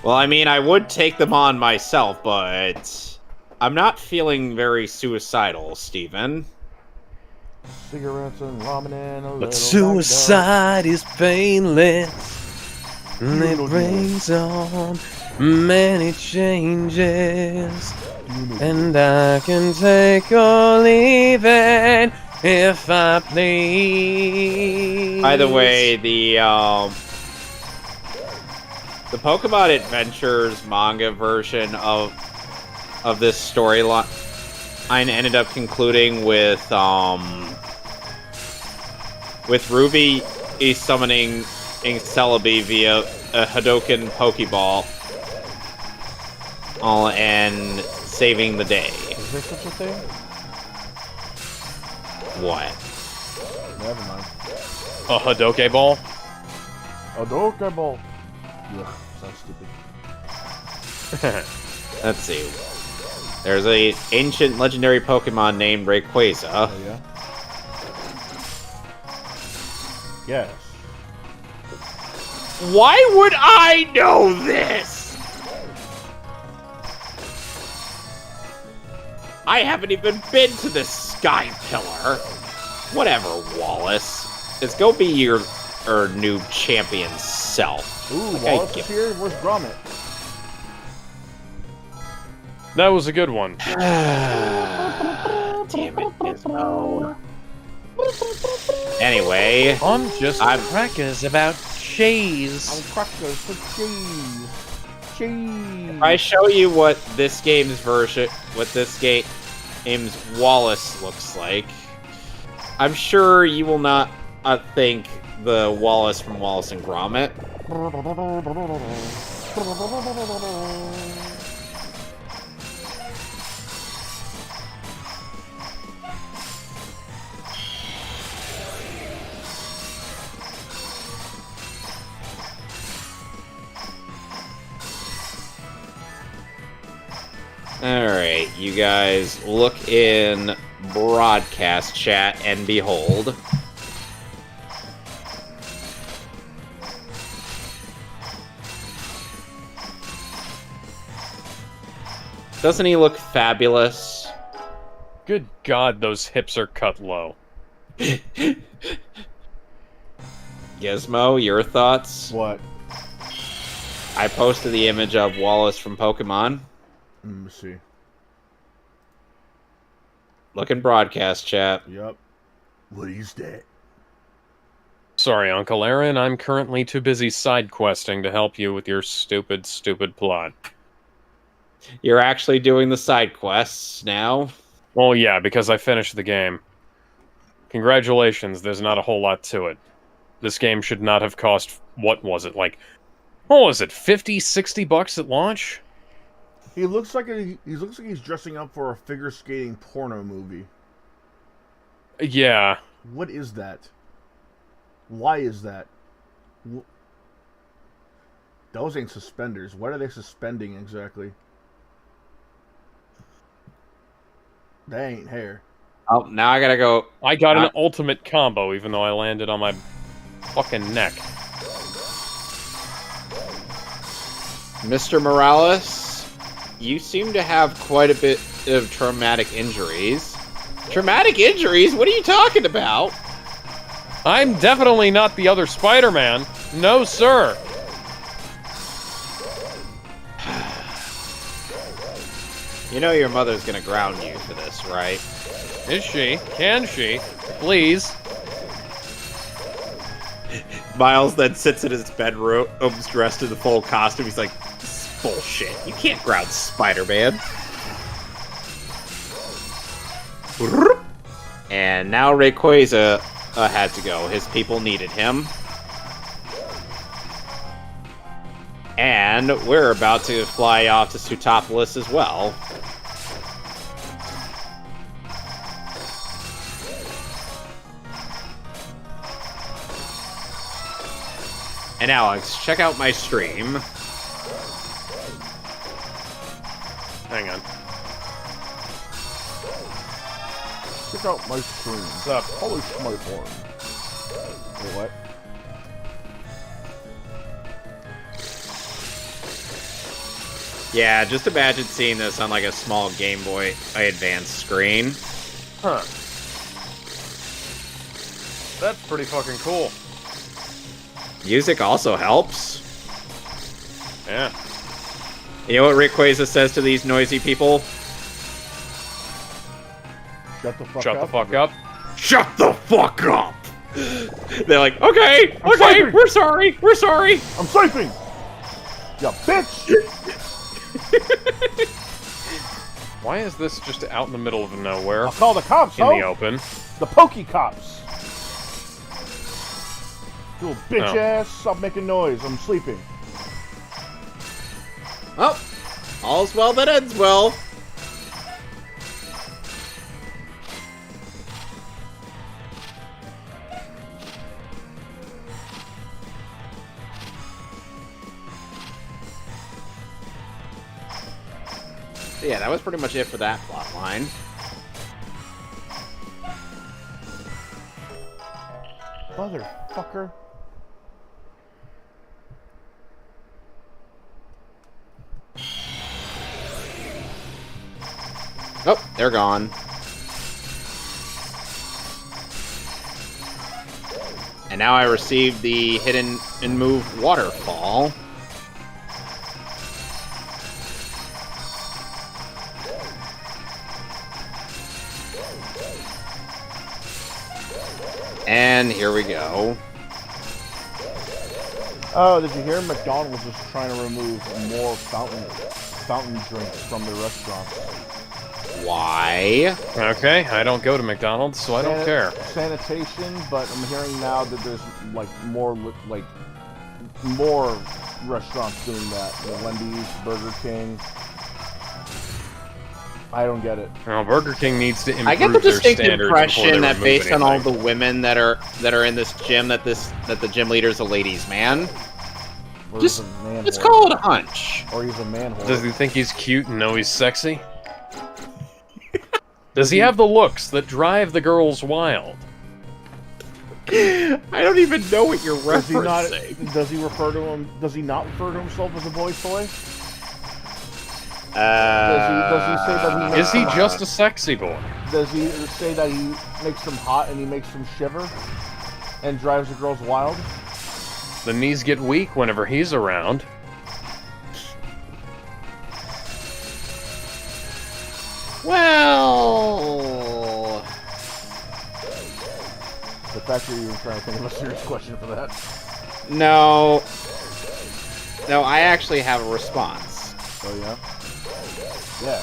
Well, I mean, I would take them on myself, but I'm not feeling very suicidal, Steven. Cigarettes and ramen and a But suicide is painless, and it brings on many changes, and I can take or leave it if I please. By the way, the Pokemon Adventures manga version of this storyline ended up concluding with Ruby summoning Celebi via a Hadoken Pokeball, and saving the day. Is there such a thing? What? Never mind. A Hadoke Ball? Hadoken Ball. Yeah, sounds stupid. Let's see. There's a ancient legendary Pokemon named Rayquaza. Oh, yeah? Yes. Why would I know this? I haven't even been to the Sky Pillar. Whatever, Wallace. Let's go be your new champion self. Ooh, Like, Wallace is here. Where's Gromit? That was a good one. Damn it, Gizmo. Anyway, I'm just crackers about cheese. I'm crackers for cheese. Cheese. if I show you what this game's Wallace looks like, I'm sure you will not think the Wallace from Wallace and Gromit. Alright, you guys look in broadcast chat and behold. Doesn't he look fabulous? Good God, those hips are cut low. Gizmo, your thoughts? What? I posted the image of Wallace from Pokemon. Let me see. Look in broadcast chat. Yup. What is that? Sorry, Uncle Aaron, I'm currently too busy side questing to help you with your stupid, stupid plot. You're actually doing the side quests now? Well, yeah, because I finished the game. Congratulations, there's not a whole lot to it. This game should not have cost, what was it, like, what was it, 50, 60 bucks at launch? He looks like he's dressing up for a figure skating porno movie. Yeah. What is that? Why is that? Those ain't suspenders. What are they suspending exactly? That ain't hair. Oh, now I gotta go. I got an ultimate combo, even though I landed on my fucking neck. Mr. Morales, you seem to have quite a bit of traumatic injuries. Traumatic injuries? What are you talking about? I'm definitely not the other Spider-Man. No, sir. You know your mother's gonna ground you for this, right? Is she? Can she? Please. Miles then sits in his bedroom, dressed in the full costume. He's like, this is bullshit. You can't ground Spider-Man. And now Rayquaza had to go. His people needed him. And we're about to fly off to Sutopolis as well. And Alex, check out my stream. Hang on. Check out my screen. What's up? Holy smoke. Wait, what? Yeah, just imagine seeing this on like a small Game Boy Advance screen. Huh. That's pretty fucking cool. Music also helps. Yeah. You know what Rayquaza says to these noisy people? Shut the fuck Shut up. the fuck up. Shut the fuck up! They're like, okay, I'm okay, sleeping. we're sorry, we're sorry. I'm sleeping! Ya bitch! Why is this just out in the middle of nowhere? I'll call the cops, In ho! the open. The pokey cops! You little bitch Oh. ass, stop making noise. I'm sleeping. Oh, all's well that ends well. Yeah, that was pretty much it for that plot line. Motherfucker. Oh, they're gone. And now I received the hidden and move waterfall. And here we go. Oh, did you hear? McDonald's is trying to remove more fountain drinks from their restaurants. Why? Okay, I don't go to McDonald's, so I don't care. Sanitation, but I'm hearing now that there's like more restaurants doing that. You know, Wendy's, Burger King. I don't get it. Well, Burger King needs to improve I get the their distinct standards before impression they that remove based on all anything. the women that are in this gym, that the gym leader is a ladies' man. Or Just he's a man let's whore. call it a hunch. Or he's a man whore. Does he think he's cute and know he's sexy? Does he have the looks that drive the girls wild? I don't even know what you're Does he not? referencing. Does he refer to him? Does he not refer to himself as a boy toy? Does he say that he makes Is he them just a sexy boy? Does he say that he makes them hot and he makes them shiver and drives the girls wild? The knees get weak whenever he's around. Well, The fact that you're even trying to think of a serious question for that. No. No, I actually have a response. Oh, yeah? Yeah.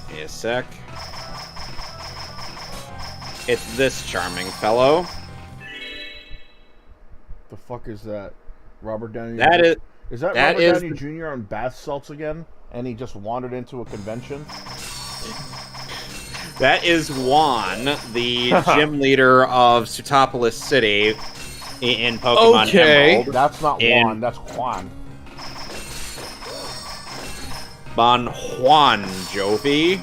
Give me a sec. It's this charming fellow. The fuck is that? Robert Downey That Jr.? is... Is that that Robert is Downey Jr. on bath salts again? And he just wandered into a convention? That is Juan, the gym leader of Sutopolis City in Pokemon Emerald. That's not Juan, that's Juan. Bon Juan Jovi.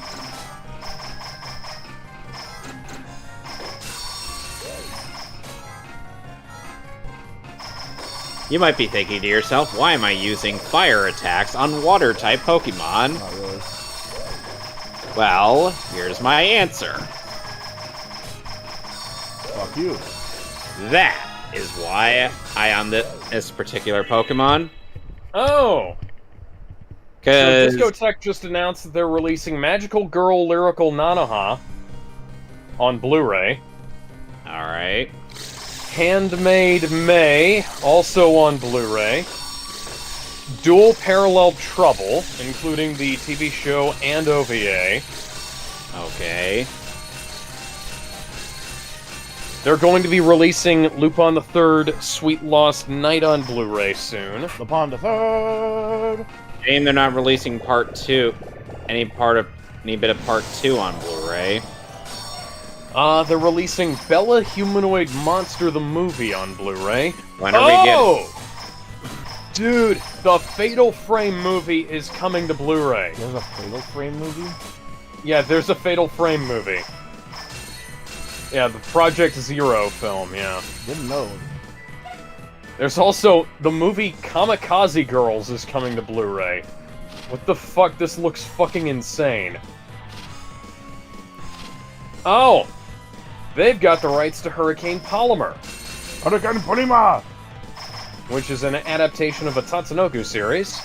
You might be thinking to yourself, why am I using fire attacks on water-type Pokemon? Not really. Well, here's my answer. Fuck you. That is why I on this particular Pokemon. Oh. So Because Discotech just announced that they're releasing Magical Girl Lyrical Nanoha on Blu-ray. Alright. Handmade May, also on Blu-ray. Dual Parallel Trouble, including the TV show and OVA. Okay. They're going to be releasing Lupin the Third Sweet Lost Night on Blu-ray soon. Lupin the Third! Shame they're not releasing part 2. Any bit of part 2 on Blu-ray. They're releasing Bella Humanoid Monster the Movie on Blu-ray. When are we getting... Dude, the Fatal Frame movie is coming to Blu-ray. There's a Fatal Frame movie? Yeah, there's a Fatal Frame movie. Yeah, the Project Zero film, yeah. Didn't know. There's also the movie Kamikaze Girls is coming to Blu-ray. What the fuck? This looks fucking insane. Oh! They've got the rights to Hurricane Polymer, Hurricane Polymer! which is an adaptation of a Tatsunoko series.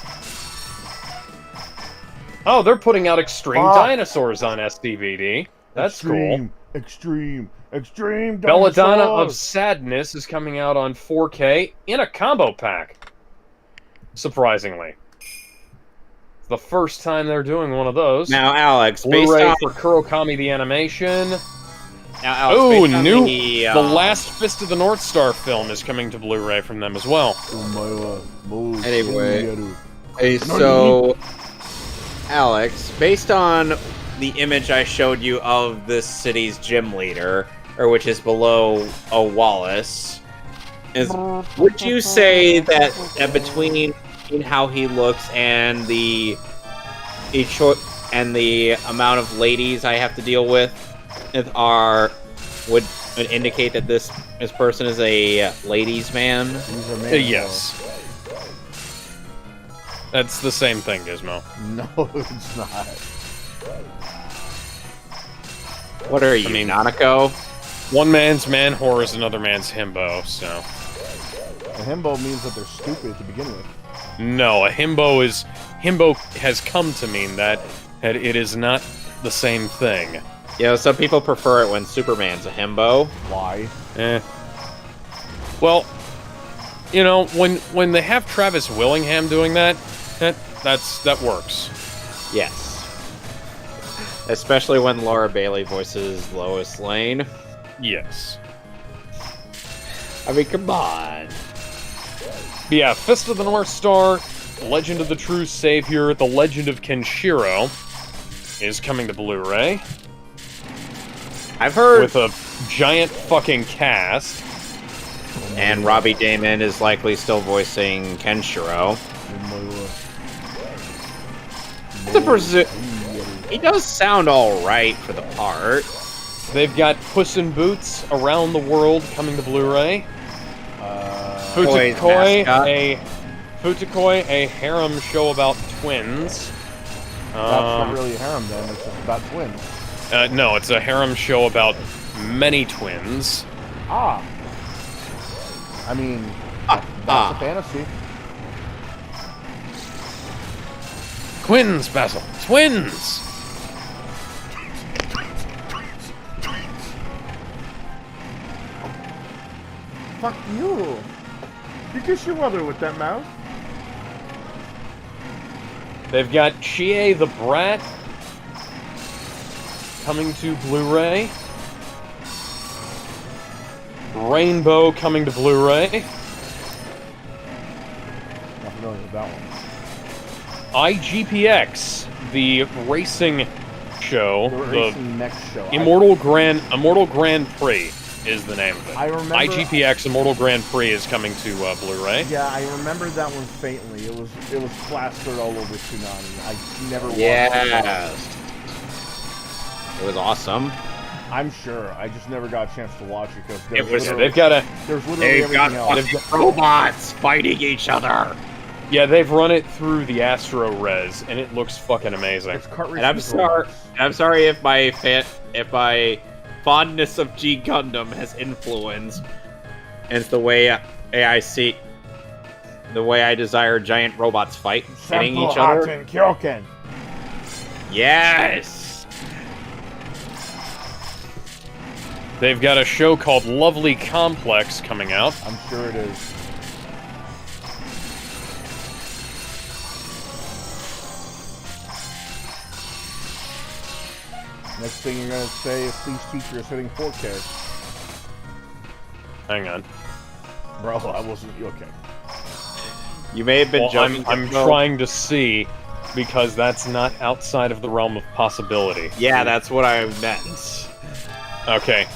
Oh, they're putting out Extreme Dinosaurs on SDVD. That's cool. Extreme Belladonna of Dinosaurs! Sadness is coming out on 4K in a combo pack. Surprisingly. It's the first time they're doing one of those. Now, Alex, based Blu-ray on... for Kurokami the Animation. Now, Alex, Ooh, based on new! The, The Last Fist of the North Star film is coming to Blu-ray from them as well. Anyway. Hey, so... Alex, based on the image I showed you of this city's gym leader, or which is below a Wallace, would you say that between how he looks and the amount of ladies I have to deal with would indicate that this person is a ladies' man? Yes. That's the same thing, Gizmo. No, it's not. What are you, Nanako? One man's man whore is another man's himbo, so... A himbo means that they're stupid to begin with. No, a himbo is... Himbo has come to mean that it is not the same thing. Yeah, some people prefer it when Superman's a himbo. Why? Well, you know, when they have Travis Willingham doing that works. Yes. Especially when Laura Bailey voices Lois Lane. Yes. I mean, come on. Yeah, Fist of the North Star, Legend of the True Savior, The Legend of Kenshiro is coming to Blu-ray. I've heard... With a giant fucking cast. And Robbie Damon is likely still voicing Kenshiro. He does sound alright for the part. They've got Puss in Boots Around the World coming to Blu-ray. Futakoi, a harem show about twins. That's not really a harem then, it's just about twins. No, it's a harem show about many twins. Ah. I mean, that's a fantasy. Twins, Basil. Twins! Fuck you. You kiss your mother with that mouth. They've got Chie the Brat coming to Blu-ray. Rainbow coming to Blu-ray. Not familiar with that one. IGPX, the racing show, The racing next show. Immortal Grand Prix is the name of it. I remember. IGPX Immortal Grand Prix is coming to Blu-ray. Yeah, I remember that one faintly. It was plastered all over Tsunami. I never watched it. Yes. It was awesome. I'm sure. I just never got a chance to watch it because They've got a there's literally They've got everything else. fucking robots fighting each other. yeah. They've run it through the Astro Res, and it looks fucking amazing. It's kart And I'm racing sorry. robots. I'm sorry if my fondness of G Gundam has influenced, and it's the way I see, the way I desire giant robots fight, hitting Senpu each other. Haten Kyoken. Yes. They've got a show called Lovely Complex coming out. I'm sure it is. Next thing you're gonna say is Please Teacher is hitting 4K. Hang on. Bro, I wasn't okay. You may have been Well, joking. I'm Gizmo. trying to see because that's not outside of the realm of possibility. Yeah, that's what I meant. Okay.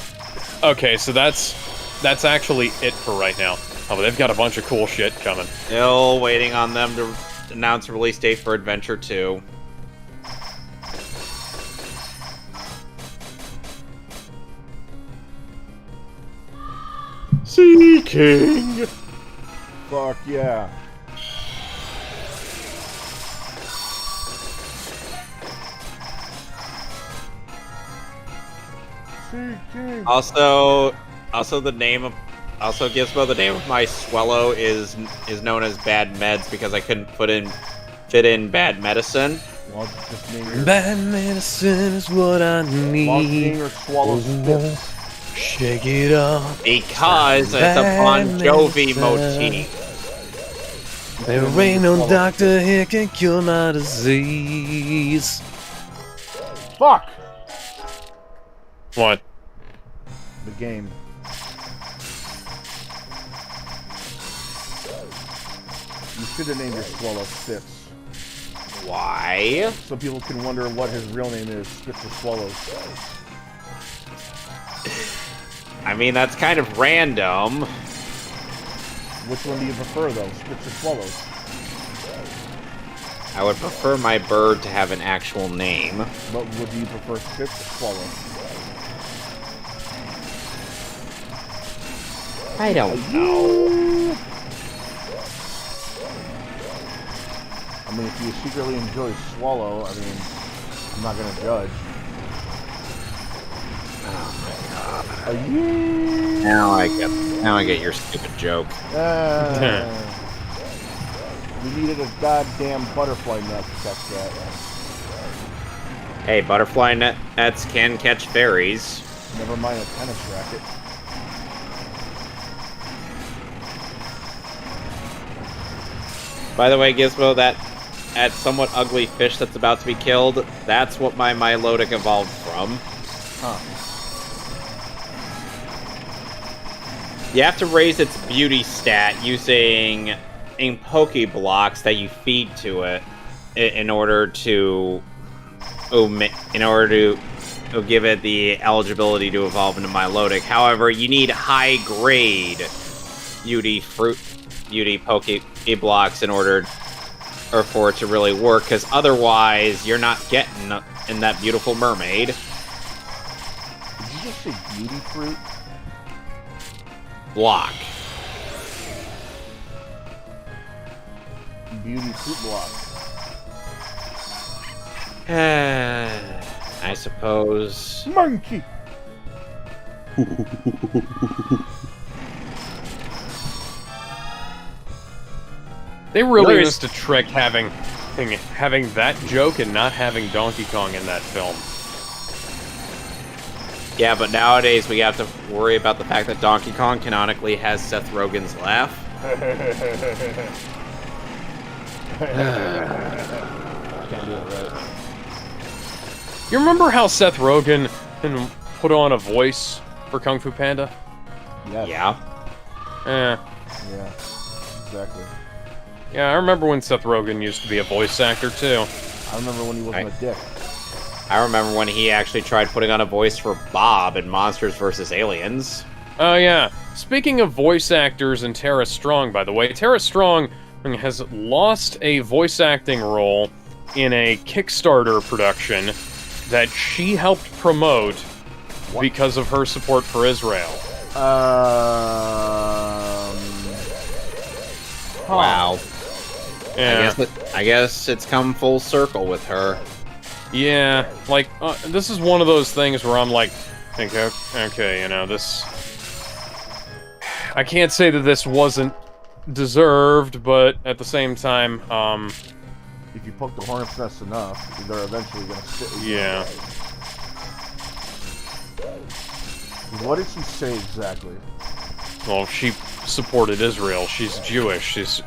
Okay, so that's actually it for right now. Oh, but they've got a bunch of cool shit coming. Still waiting on them to announce a release date for Adventure 2. Sea King! Fuck yeah. Sea King! Also the name of Gizmo, the name of my Swellow is known as Bad Meds because I couldn't fit in Bad Medicine. Well, just name your, Bad medicine is what I well, name need. your swallow spits. Shake it off. Because it's a Bon Jovi motif. There ain't no doctor here can cure my disease. Fuck! What? The game. You should have named your swallow Spitz. Why? So people can wonder what his real name is. Spitz or Swallows. I mean, that's kind of random. Which one do you prefer, though? Spitz or Swallows? I would prefer my bird to have an actual name. But would you prefer Spitz or Swallows? I don't know. I mean, if you secretly enjoy Swallow, I mean, I'm not gonna judge. Oh my god. Now I get your stupid joke. We needed a goddamn butterfly net to catch that. Hey, butterfly nets can catch fairies. Never mind a tennis racket. By the way, Gizmo, that somewhat ugly fish that's about to be killed, that's what my Milotic evolved from. Huh. You have to raise its beauty stat using Pokeblocks that you feed to it in order to give it the eligibility to evolve into Milotic. However, you need high grade beauty Pokeblocks in order for it to really work, because otherwise you're not getting in that beautiful mermaid. Did you just say beauty fruit? Block. Beauty fruit block. I suppose. Monkey! They really There's- used to trick having having that joke and not having Donkey Kong in that film. Yeah, but nowadays we have to worry about the fact that Donkey Kong canonically has Seth Rogen's laugh. Can't do it right. You remember how Seth Rogen put on a voice for Kung Fu Panda? Yes. Yeah. Eh. Yeah. Exactly. Yeah, I remember when Seth Rogen used to be a voice actor, too. I remember when he wasn't a dick. I remember when he actually tried putting on a voice for Bob in Monsters vs. Aliens. Oh, yeah. Speaking of voice actors and Tara Strong, by the way, Tara Strong has lost a voice acting role in a Kickstarter production that she helped promote because of her support for Israel. Wow. Yeah. I guess it's come full circle with her. Yeah, like, this is one of those things where I'm like, okay, you know, this... I can't say that this wasn't deserved, but at the same time, if you poke the hornet's nest enough, they're eventually gonna sit. Yeah. What did she say exactly? Well, she supported Israel. She's Jewish. She's...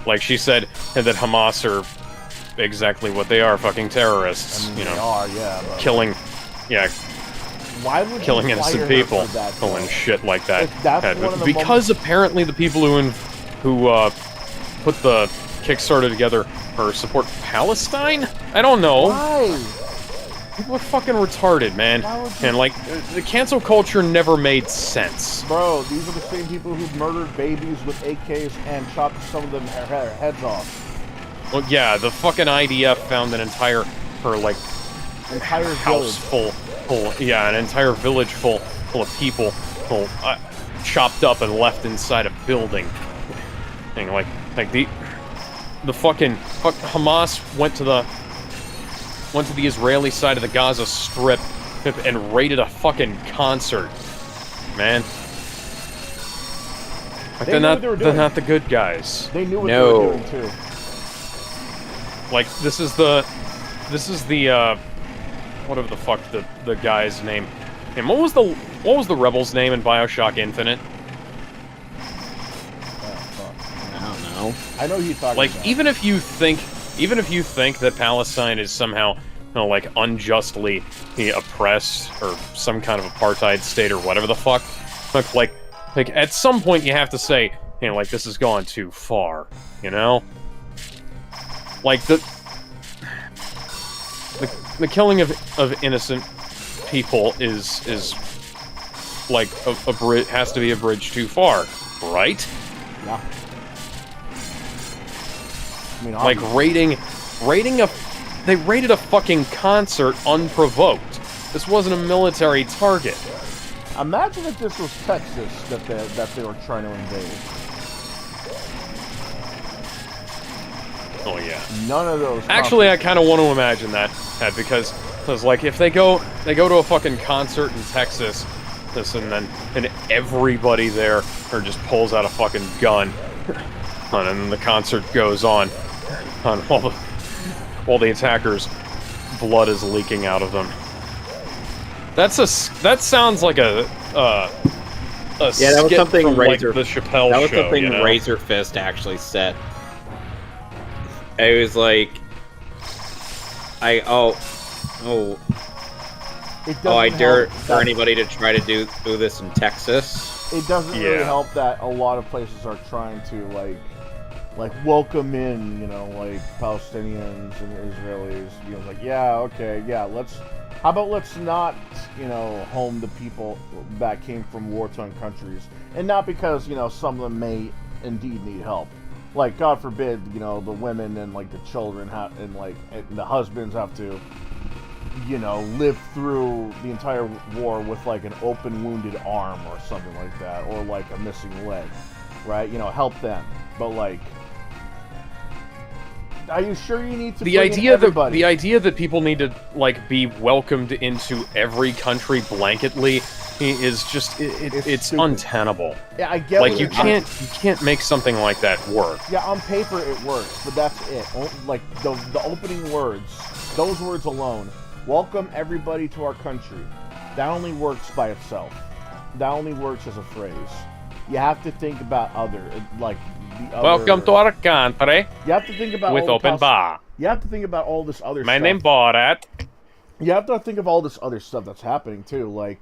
Like, she said that Hamas are exactly what they are, fucking terrorists. I mean, you know, they are, yeah. But killing... Yeah, why would killing you innocent fire her people, for that, pulling though? shit like that. If that's one of the Because apparently the people who put the Kickstarter together or support Palestine? I don't know. Why? People are fucking retarded, man. Why would you- And like, the cancel culture never made sense. Bro, these are the same people who murdered babies with AKs and chopped some of them their heads off. Well, yeah, the fucking IDF found an entire Entire house village. an entire village full of people, chopped up and left inside a building. Thing like the fucking Hamas went to the Israeli side of the Gaza Strip and raided a fucking concert, man. Like, They knew what they were they're doing. not the good guys. They knew what No. they were doing too. Like, this is the whatever the fuck the guy's name. And what was the rebel's name in BioShock Infinite? I don't know. I know who you're talking Like, about. even if you think that Palestine is somehow, like, unjustly oppressed or some kind of apartheid state or whatever the fuck, like at some point you have to say, like, this has gone too far, you know? Like, the killing of innocent people is like a bridge, has to be a bridge too far, right? Yeah. I mean, Like they raided a fucking concert unprovoked. This wasn't a military target. imagine if this was Texas that they were trying to invade. Oh yeah. None of those. Actually, I kind of want to imagine that because like if they go to a fucking concert in Texas, and then everybody there just pulls out a fucking gun, and then the concert goes on while the attackers' blood is leaking out of them. That sounds like a Yeah, that was skit something from, Razor. like, the Chappelle That was show, something you know? Razor Fist actually said. It was like, I dare for anybody to try to do this in Texas. It doesn't really Yeah. help that a lot of places are trying to like welcome in, like Palestinians and Israelis. Like, yeah, okay, yeah, how about let's not, home the people that came from war-torn countries, and not because some of them may indeed need help. Like, God forbid, the women and like the children and the husbands have to, live through the entire war with like an open wounded arm or something like that, or like a missing leg, right? Help them. But like, are you sure you need to The bring in everybody? the idea that people need to like be welcomed into every country blanketly is just it's stupid. untenable. Yeah, I get. Like what you you're- can't make something like that work. Yeah, on paper it works, but that's it. Like the opening words, those words alone. Welcome everybody to our country. That only works by itself. That only works as a phrase. You have to think about the other. Welcome to our country You have to think about with all the open bar. You have to think about all this other My stuff. name Borat. You have to think of all this other stuff that's happening too. Like,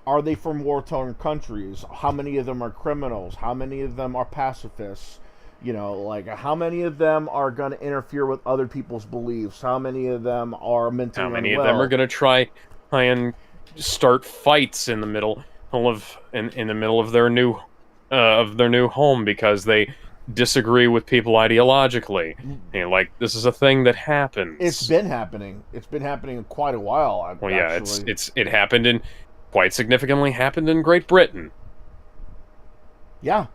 are they from war-torn countries? How many of them are criminals? How many of them are pacifists? You know, like how many of them are going to interfere with other people's beliefs? How many of them are mentally How many unwell? of them are going to try and start fights in the middle of in the middle of their new home because they disagree with people ideologically? And like this is a thing that happens. It's been happening. It's been happening quite a while. Well, yeah, actually. it happened in quite significantly happened in Great Britain. Yeah.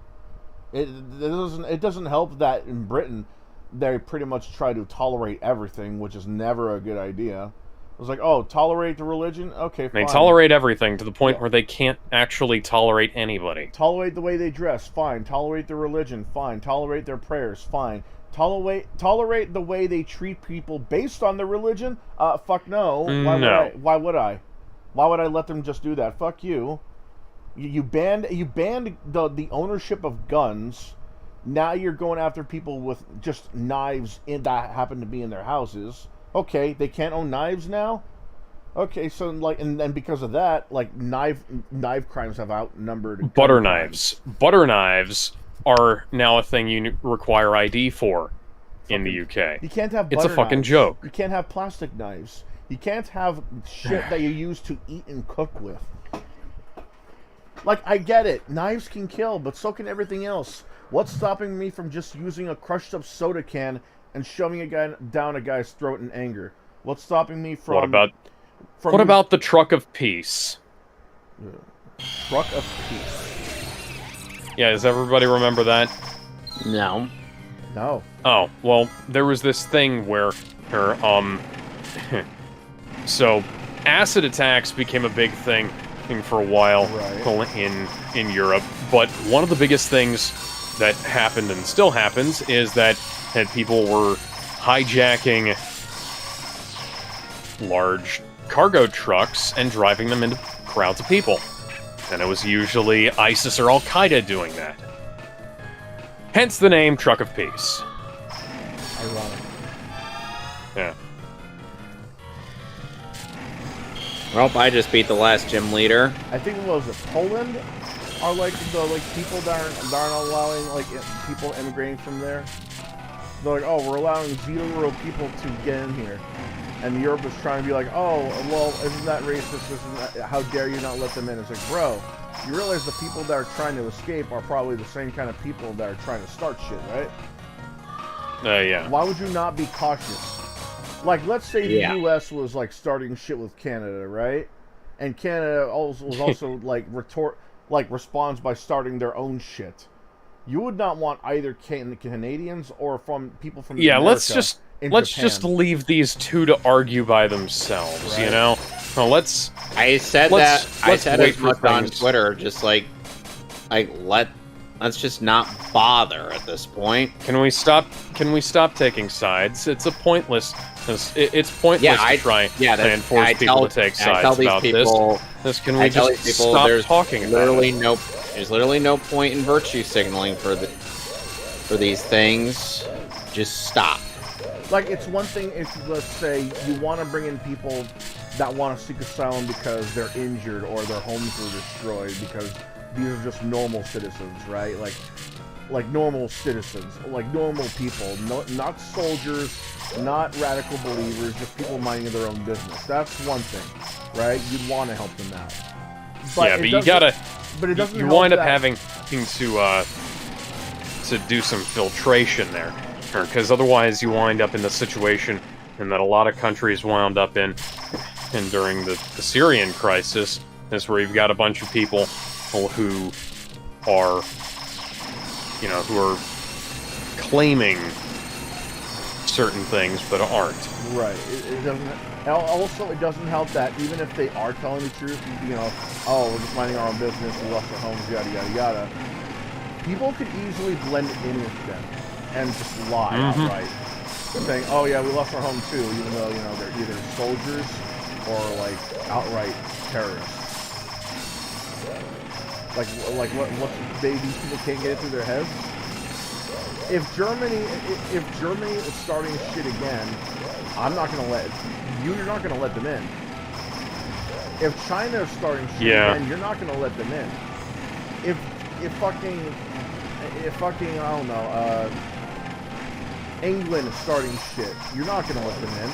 It doesn't help that in Britain they pretty much try to tolerate everything, which is never a good idea. It was like, oh, tolerate the religion? Okay, fine. They tolerate everything to the point where they can't actually tolerate anybody. Tolerate the way they dress, fine. Tolerate their religion, fine. Tolerate their prayers, fine. Tolerate the way they treat people based on their religion? Fuck no. Why would I? Why would I let them just do that? Fuck you. You banned the ownership of guns. Now you're going after people with just knives that happen to be in their houses. Okay, they can't own knives now? Okay, so like and because of that, like knife crimes have outnumbered Butter gun knives. Butter knives are now a thing you require ID for in the UK. You can't have It's a butter fucking knives. joke. You can't have plastic knives. You can't have shit that you use to eat and cook with. Like, I get it. Knives can kill, but so can everything else. What's stopping me from just using a crushed up soda can and shoving a guy down a guy's throat in anger? What's stopping me from... What about the truck of peace? Truck of peace. Yeah, does everybody remember that? No. No. Oh, well, there was this thing where so acid attacks became a big thing for a while in Europe, but one of the biggest things that happened and still happens is that people were hijacking large cargo trucks and driving them into crowds of people. And it was usually ISIS or Al-Qaeda doing that. Hence the name Truck of Peace. Ironic. Yeah. Well, I just beat the last gym leader. I think it was Poland are like the people that aren't allowing like people immigrating from there. They're like, oh, we're allowing 0 people to get in here, and Europe is trying to be like, oh, well, isn't that racist? Isn't that, how dare you not let them in? It's like, bro, you realize the people that are trying to escape are probably the same kind of people that are trying to start shit, right? Yeah. Why would you not be cautious? Like, let's say the U.S. was like starting shit with Canada, right? And Canada was also responds by starting their own shit. You would not want either Canadians or from people from America let's Japan. just leave these two to argue by themselves, Right. you know? Well, let's I said let's as wait for much on things. Twitter, just let's just not bother at this point. Can we stop taking sides? It's pointless to try and force people to take sides about this. Can we just stop talking about it? There's literally no point in virtue signaling for these things. Just stop. Like, it's one thing if, let's say, you want to bring in people that want to seek asylum because they're injured or their homes were destroyed, because these are just normal citizens, right? Like normal citizens, like normal people, not soldiers, not radical believers, just people minding their own business. That's one thing, right? You'd want to help them out. But you gotta. But it doesn't. You wind up having to do some filtration there, because otherwise you wind up in the situation and that a lot of countries wound up in, and during the Syrian crisis, is where you've got a bunch of people who are claiming certain things but aren't. Right. It doesn't. And also, it doesn't help that even if they are telling the truth, you know, oh, we're just minding our own business, we lost our homes, yada, yada, yada. People could easily blend in with them and just lie outright. Saying, oh yeah, we lost our home too, even though, you know, they're either soldiers or, like, outright terrorists. Like what these people can't get it through their heads? If Germany is starting shit again, you're not gonna let them in. If China is starting shit again, you're not gonna let them in. If fucking, I don't know, England is starting shit, you're not gonna let them in.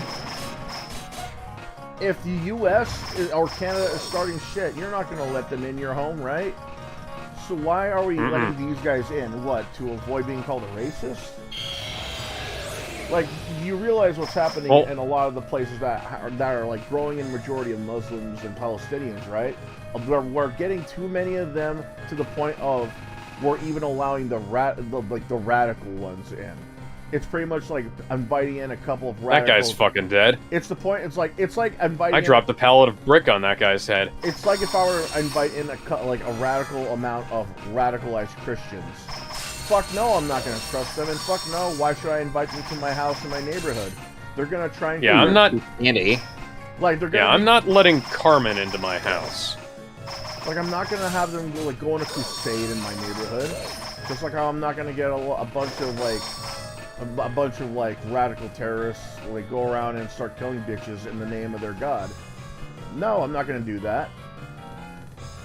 If the U.S. or Canada is starting shit, you're not gonna let them in your home, right? So why are we letting these guys in? What, to avoid being called a racist? Like, you realize what's happening in a lot of the places that are like growing in majority of Muslims and Palestinians, right? We're getting too many of them to the point of we're even allowing the radical ones in. It's pretty much like inviting in a couple of radicals. That guy's fucking dead. It's the point. It's like inviting. I dropped a pallet of brick on that guy's head. It's like if I were to invite in a radical amount of radicalized Christians. Fuck no, I'm not gonna trust them, and fuck no, why should I invite them to my house in my neighborhood? They're gonna try and. Yeah, I'm not. Andy. Like they're gonna. Yeah, I'm not letting Carmen into my house. Like I'm not gonna have them go on a crusade in my neighborhood. Just like how I'm not gonna get a bunch of radical terrorists go around and start killing bitches in the name of their god. No, I'm not gonna do that.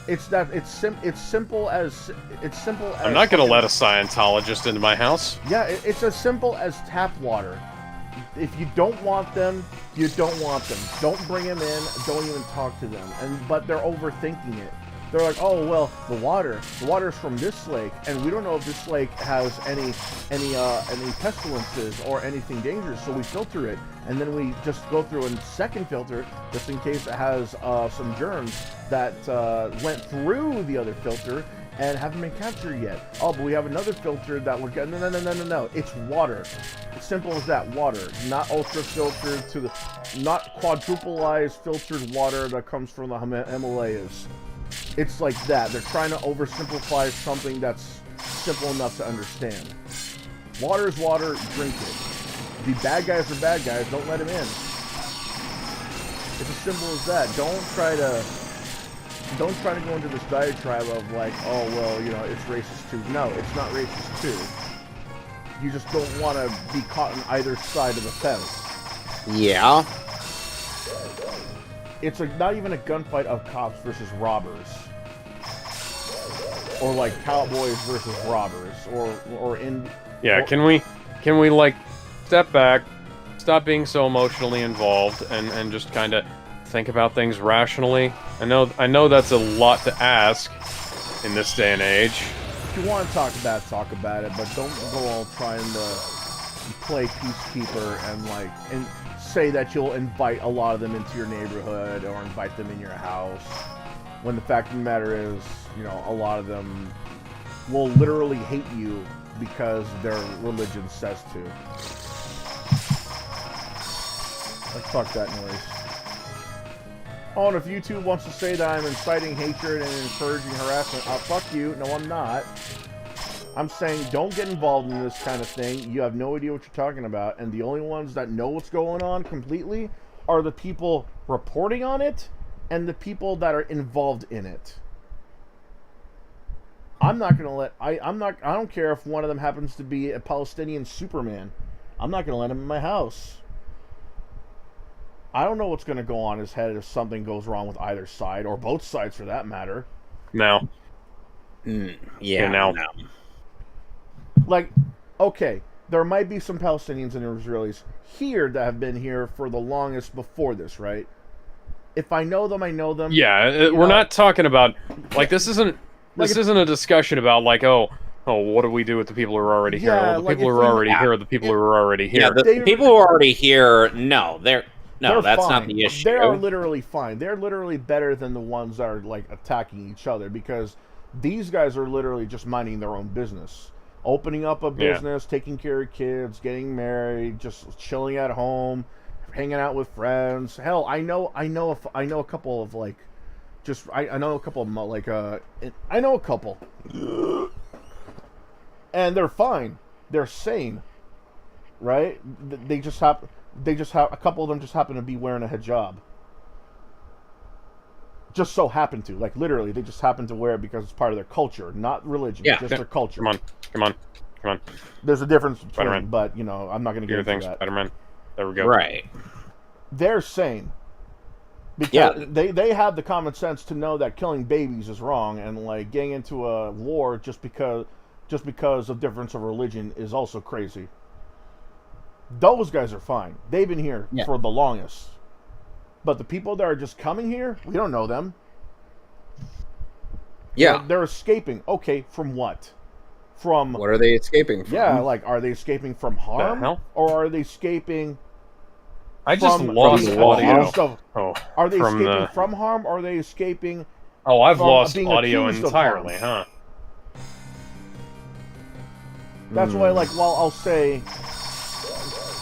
It's simple as I'm not gonna let a Scientologist into my house. Yeah, it's as simple as tap water. If you don't want them, you don't want them. Don't bring them in. Don't even talk to them. But they're overthinking it. They're like, oh well, the water's from this lake, and we don't know if this lake has any pestilences or anything dangerous, so we filter it, and then we just go through a second filter just in case it has some germs that went through the other filter and haven't been captured yet. Oh, but we have another filter that we're getting. No. It's water. It's simple as that. Water, not ultra filtered not quadrupleized filtered water that comes from the Himalayas. It's like that. They're trying to oversimplify something that's simple enough to understand. Water is water, drink it. The bad guys are bad guys, don't let them in. It's as simple as that. Don't try to go into this diatribe of like, oh well, you know, it's racist too. No, it's not racist too. You just don't want to be caught on either side of the fence. Yeah. It's not even a gunfight of cops versus robbers, or like cowboys versus robbers, or in. Yeah, can we like step back, stop being so emotionally involved, and just kind of think about things rationally? I know that's a lot to ask in this day and age. If you want to talk about it, but don't go all trying to play peacekeeper and say that you'll invite a lot of them into your neighborhood or invite them in your house, when the fact of the matter is, you know, a lot of them will literally hate you because their religion says to. Like, fuck that noise. Oh, and if YouTube wants to say that I'm inciting hatred and encouraging harassment, fuck you. No, I'm not. I'm saying don't get involved in this kind of thing. You have no idea what you're talking about, and the only ones that know what's going on completely are the people reporting on it and the people that are involved in it. I'm not gonna let I don't care if one of them happens to be a Palestinian Superman. I'm not gonna let him in my house. I don't know what's gonna go on his head if something goes wrong with either side, or both sides for that matter. No. Yeah, no. Like, okay, there might be some Palestinians and Israelis here that have been here for the longest before this, right? If I know them, I know them. Yeah, we're not talking about, like, this isn't a discussion about, like, oh, what do we do with the people who are already here? Well, the people who are already here are the people who are already here. Yeah, the people who are already here, that's fine. not the issue. They are literally fine. They're literally better than the ones that are, like, attacking each other, because these guys are literally just minding their own business. Opening up a business, taking care of kids, getting married, just chilling at home. hanging out with friends. Hell, I know a couple of like, I know a couple of like I know a couple, and they're fine. They're sane, right? They just have a couple of them just happen to be wearing a hijab. Just so happen to, like, literally, they just happen to wear it because it's part of their culture, not religion, just their culture. Come on. There's a difference between, Spider-Man. but, you know, I'm not going to get into Things, that. Spider-Man. There we go. Right. They're sane. Because they have the common sense to know that killing babies is wrong, and, like, getting into a war just because of difference of religion is also crazy. Those guys are fine. They've been here for the longest. But the people that are just coming here, we don't know them. Yeah. They're escaping. Okay, from what? From What are they escaping from? Yeah, like, are they escaping from harm? The hell? Or are they escaping I just from lost being audio. accused of- Are they escaping from harm, or are they escaping I've from lost being audio accused of entirely, harm? huh? That's why, like, while I'll say,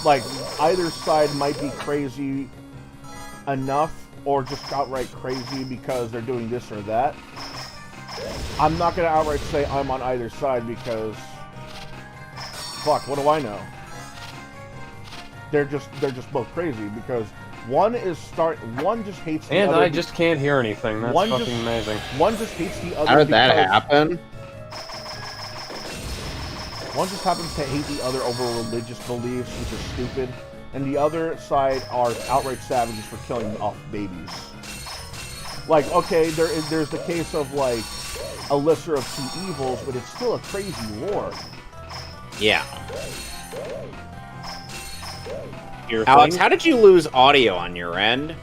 like, either side might be crazy enough, or just outright crazy because they're doing this or that, I'm not going to outright say I'm on either side because, fuck, what do I know? They're just both crazy because one just hates the And other. I just can't hear anything. That's fucking amazing. One just hates the other. How did that because happen? One just happens to hate the other over religious beliefs, which is stupid, and the other side are outright savages for killing off babies. Like, okay, there's the case of, like, a lesser of two evils, but it's still a crazy war. Yeah. Alex, how did you lose audio on your end?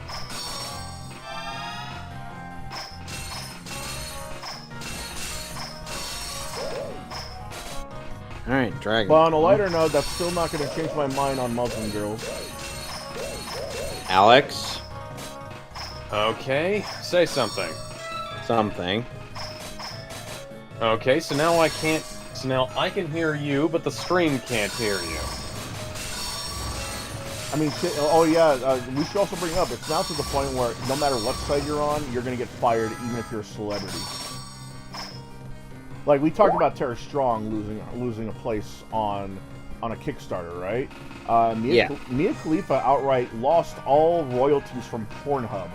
Alright, Dragon. But on a lighter note, that's still not going to change my mind on Muslim girls. Alex? Okay, say something. Something. Okay, so now I can't... So now I can hear you, but the stream can't hear you. I mean, oh yeah, we should also bring up, it's now to the point where no matter what side you're on, you're going to get fired even if you're a celebrity. Like, we talked about Tara Strong losing a place on a Kickstarter, right? Mia Khalifa outright lost all royalties from Pornhub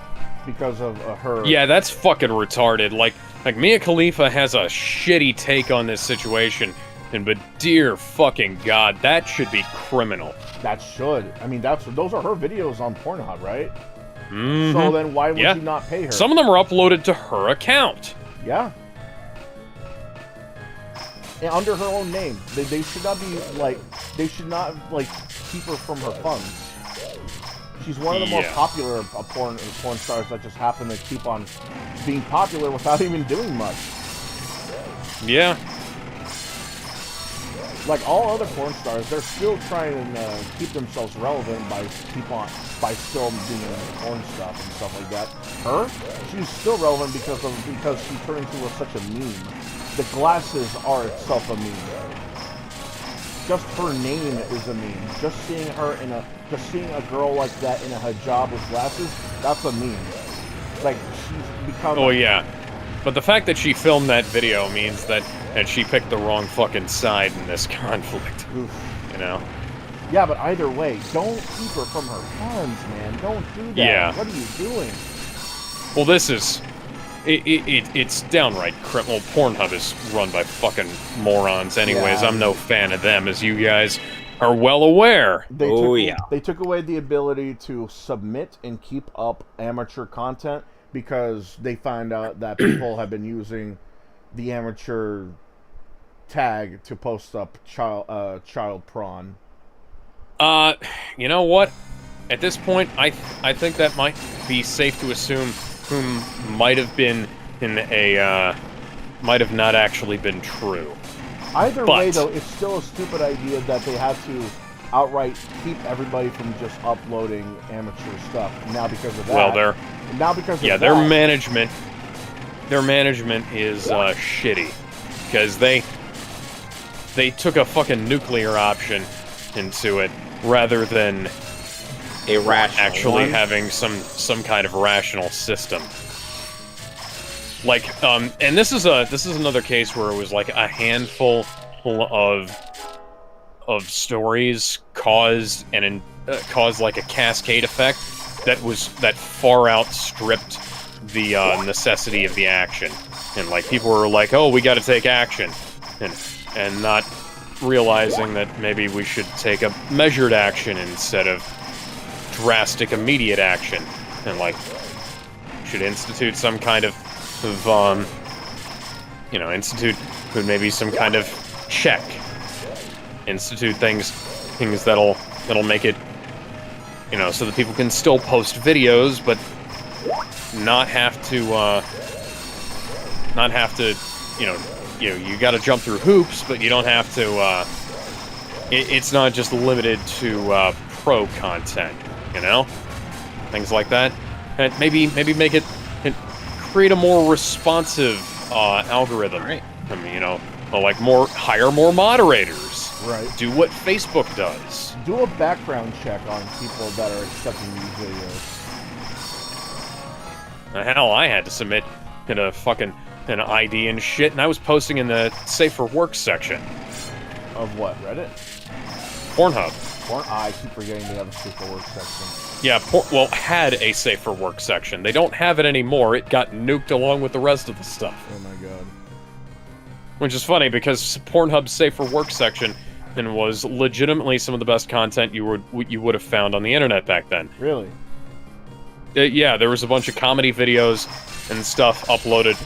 because of her... Yeah, that's fucking retarded. Like Mia Khalifa has a shitty take on this situation, but dear fucking God, that should be criminal. That should. I mean, those are her videos on Pornhub, right? Mm-hmm. So then why would you not pay her? Some of them are uploaded to her account. Yeah. And under her own name. They should not be, like... They should not, like, keep her from her funds. She's one of the more popular porn stars that just happen to keep on being popular without even doing much. Yeah. Like all other porn stars, they're still trying to keep themselves relevant by still doing porn stuff and stuff like that. Her, she's still relevant because she turned into such a meme. The glasses are itself a meme. Just her name is a meme. Just seeing a girl like that in a hijab with glasses, that's a meme. Like, she's become... Oh, yeah. But the fact that she filmed that video means that she picked the wrong fucking side in this conflict. Oof. You know? Yeah, but either way, don't keep her from her funds, man. Don't do that. Yeah. What are you doing? Well, this is... It's downright criminal. Pornhub is run by fucking morons anyways. Yeah. I'm no fan of them, as you guys are well aware. They took away the ability to submit and keep up amateur content because they find out that people have been using the amateur tag to post up child prawn. You know what? At this point, I think that might be safe to assume whom might have been might have not actually been true. Either way, though, it's still a stupid idea that they have to outright keep everybody from just uploading amateur stuff. Now because of that. Well, their management is shitty because they took a fucking nuclear option into it rather than A rational actually one? having some kind of rational system. Like, and this is another case where it was like a handful of stories caused like a cascade effect that far outstripped the necessity of the action, and like people were like, oh, we got to take action, and not realizing that maybe we should take a measured action instead of drastic immediate action, and like should institute some kind of institute maybe some kind of check, institute things that'll make it, so that people can still post videos, but not have to, you got to jump through hoops, but you don't have to. It's not just limited to pro content, things like that, and maybe make it create a more responsive algorithm. Right. I mean, like hire more moderators. Right. Do what Facebook does. Do a background check on people that are accepting these videos. Hell, I had to submit an ID and shit, and I was posting in the Safe for Work section. Of what? Reddit? Pornhub. I keep forgetting they have a Safe Work section. Yeah, had a Safe for Work section. They don't have it anymore. It got nuked along with the rest of the stuff. Oh my god. Which is funny, because Pornhub's Safe for Work section was legitimately some of the best content you would have found on the internet back then. Really? Yeah, there was a bunch of comedy videos and stuff uploaded.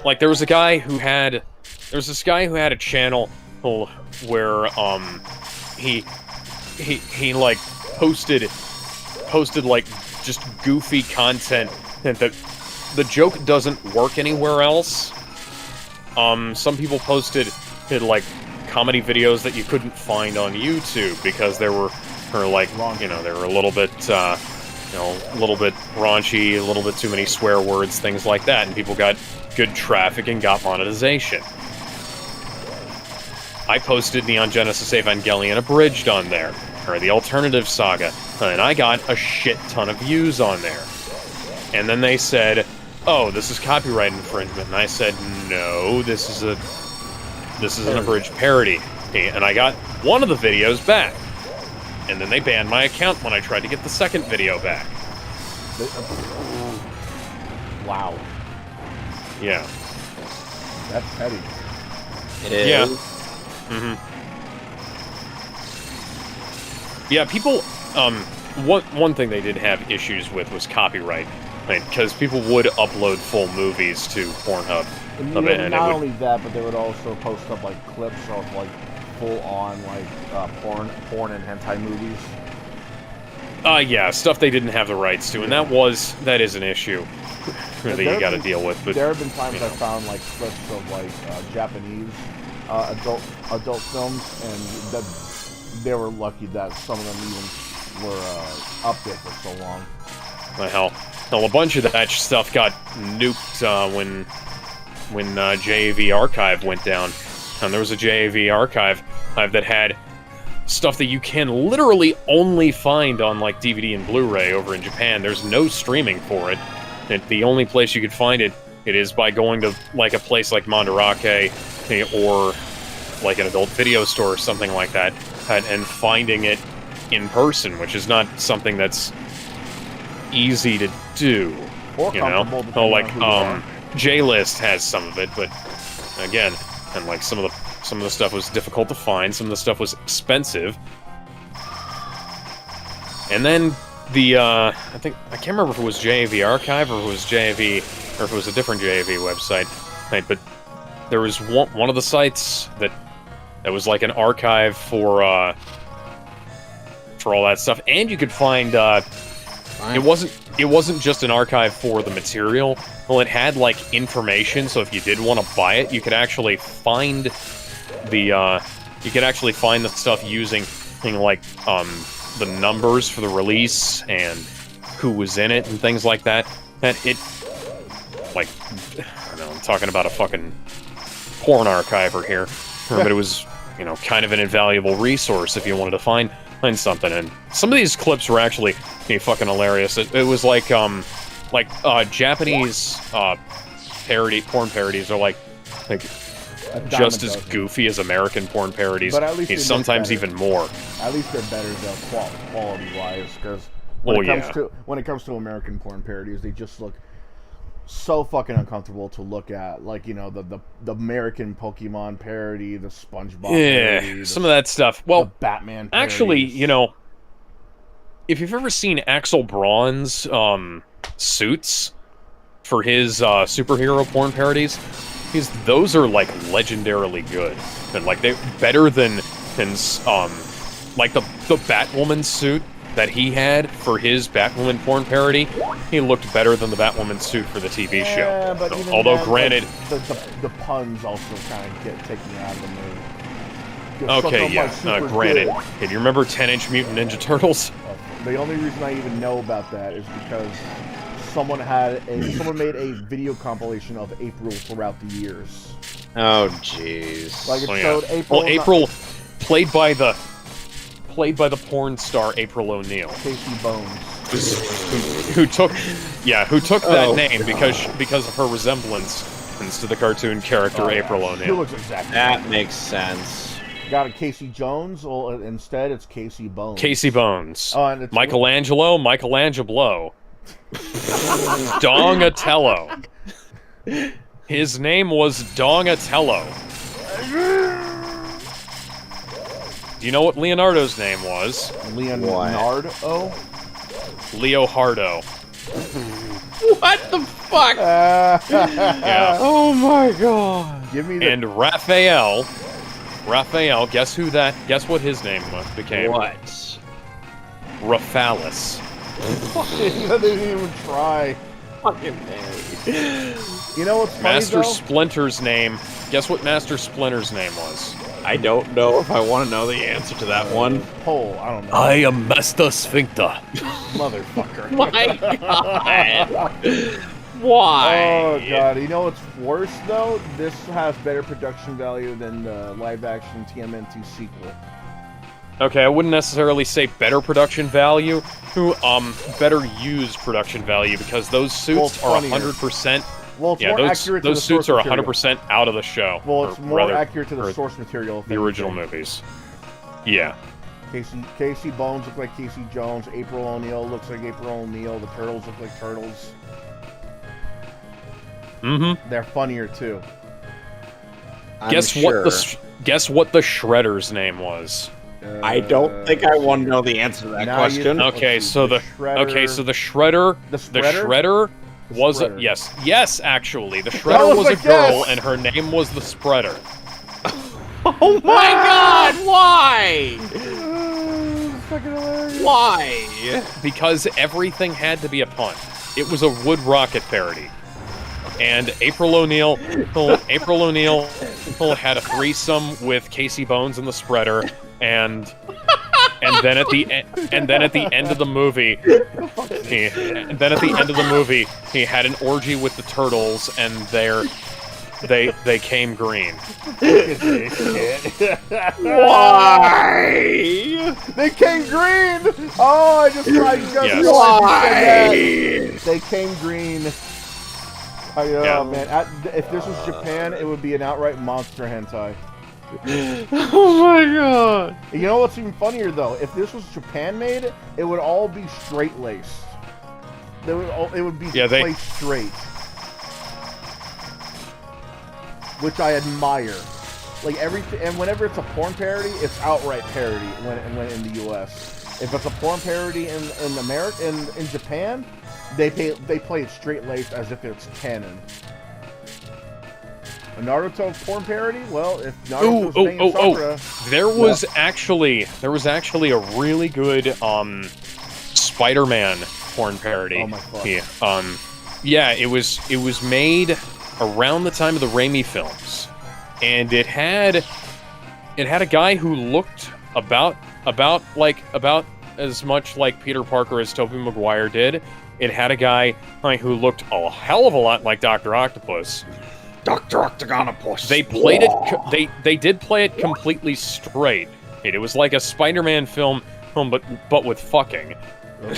Like there was this guy who had a channel where he like posted like just goofy content, and the joke doesn't work anywhere else. Some people posted like comedy videos that you couldn't find on YouTube because they were like, they were a little bit raunchy, a little bit too many swear words, things like that, and people got good traffic and got monetization. I posted Neon Genesis Evangelion Abridged on there, or the Alternative Saga, and I got a shit ton of views on there. And then they said, oh, this is copyright infringement, and I said, no, this is an abridged parody. And I got one of the videos back. And then they banned my account when I tried to get the second video back. Wow. Yeah. That's petty. It is. Yeah. Mm-hmm. Yeah, people, one thing they did have issues with was copyright, right? Because people would upload full movies to Pornhub. And not only that, but they would also post up like clips of like full-on like porn and hentai movies. Yeah, stuff they didn't have the rights to, and that is an issue that you got to deal with. But there have been times I found like clips of like Japanese adult films, and that they were lucky that some of them even were up there for so long. Hell, a bunch of that stuff got nuked when JAV Archive went down. And there was a JAV Archive that had stuff that you can literally only find on like DVD and Blu-ray over in Japan. There's no streaming for it. The only place you could find it is by going to like a place like Mandarake or like an adult video store or something like that, and finding it in person, which is not something that's easy to do. Or like J-List has some of it, but again, and like some of the stuff was difficult to find, some of the stuff was expensive. And then I can't remember if it was JAV Archive or if it was if it was a different JAV website, right? But there was one of the sites that was like an archive for all that stuff, and you could find it wasn't just an archive for the material. Well, it had like information, so if you did want to buy it, you could actually find the stuff using like the numbers for the release and who was in it and things like that. And it, like, I don't know, I'm talking about a fucking porn archiver here, but it was, kind of an invaluable resource if you wanted to find find something. And some of these clips were actually fucking hilarious. It was like Japanese porn parodies are like just as goofy as American porn parodies. But at least He's sometimes even more. At least they're better though, quality-wise, because when it comes to American porn parodies, they just look so fucking uncomfortable to look at. Like, you know, the American Pokemon parody, the SpongeBob parody, some of that stuff. Well, the Batman parodies. Actually, you know, if you've ever seen Axel Braun's suits for his superhero porn parodies, those are like legendarily good, and like they're better than like the Batwoman suit that he had for his Batwoman porn parody. He looked better than the Batwoman suit for the TV show. But so, although that, granted, like, the puns also kind of get taken out of the movie. Okay, yeah, granted. Hey, do you remember 10-Inch Mutant Ninja Turtles? The only reason I even know about that is because someone made a video compilation of April throughout the years. Oh, jeez. Like it showed April. Well, April, played by the porn star April O'Neil, Casey Bones, who took that name because of her resemblance to the cartoon character April O'Neil. She looks exactly. That makes sense. Got a Casey Jones? Well, instead it's Casey Bones. Casey Bones. And it's Michelangelo. Donatello. His name was Donatello. Do you know what Leonardo's name was? Leonardo? Leohardo. What the fuck? Yeah. Oh my god. Give me the... And Raphael, guess what his name became? What? Raphaelis. They didn't even try. Fucking man. You know what's funny, Master though? Splinter's name. Guess what Master Splinter's name was? I don't know if I want to know the answer to that one. Pole, I don't know. I am Master Sphincter. Motherfucker. My god. Why? Oh god, you know what's worse though? This has better production value than the live-action TMNT sequel. Okay, I wouldn't necessarily say better production value, better used production value, because those suits are 100%. Well, it's more accurate to the those suits are source material. 100% out of the show. Well, it's more accurate to the source material. The original movies. Yeah. Casey Bones look like Casey Jones. April O'Neil looks like April O'Neil. The Turtles look like Turtles. Mm-hmm. They're funnier too. Guess what the Shredder's name was? I don't think I want to know the answer to that question. Okay, so the Shredder was a, yes, actually, the Shredder was a girl, and her name was the Spreader. Oh my god, why? Why? Because everything had to be a pun. It was a Wood Rocket parody. And April O'Neil had a threesome with Casey Bones and the Spreader, and then at the end of the movie, he had an orgy with the Turtles, and they came green. Why? They came green. Oh, I just yes. Why? They came green. Oh man! If this was Japan, it would be an outright monster hentai. Oh my god! You know what's even funnier though? If this was Japan made, it would all be straight laced. It would be played straight, which I admire. Like everything, and whenever it's a porn parody, it's outright parody. When in the U.S., if it's a porn parody in America, in Japan, they play it straight laced as if it's canon. A Naruto porn parody? Well, if Naruto's banging Sakura... There was actually a really good Spider-Man porn parody. Oh my fuck. Yeah, it was made around the time of the Raimi films, and it had a guy who looked about as much like Peter Parker as Tobey Maguire did. It had a guy who looked a hell of a lot like Dr. Octopus. Dr. Octagonopus. They played it. They did play it completely straight. It was like a Spider-Man film but with fucking.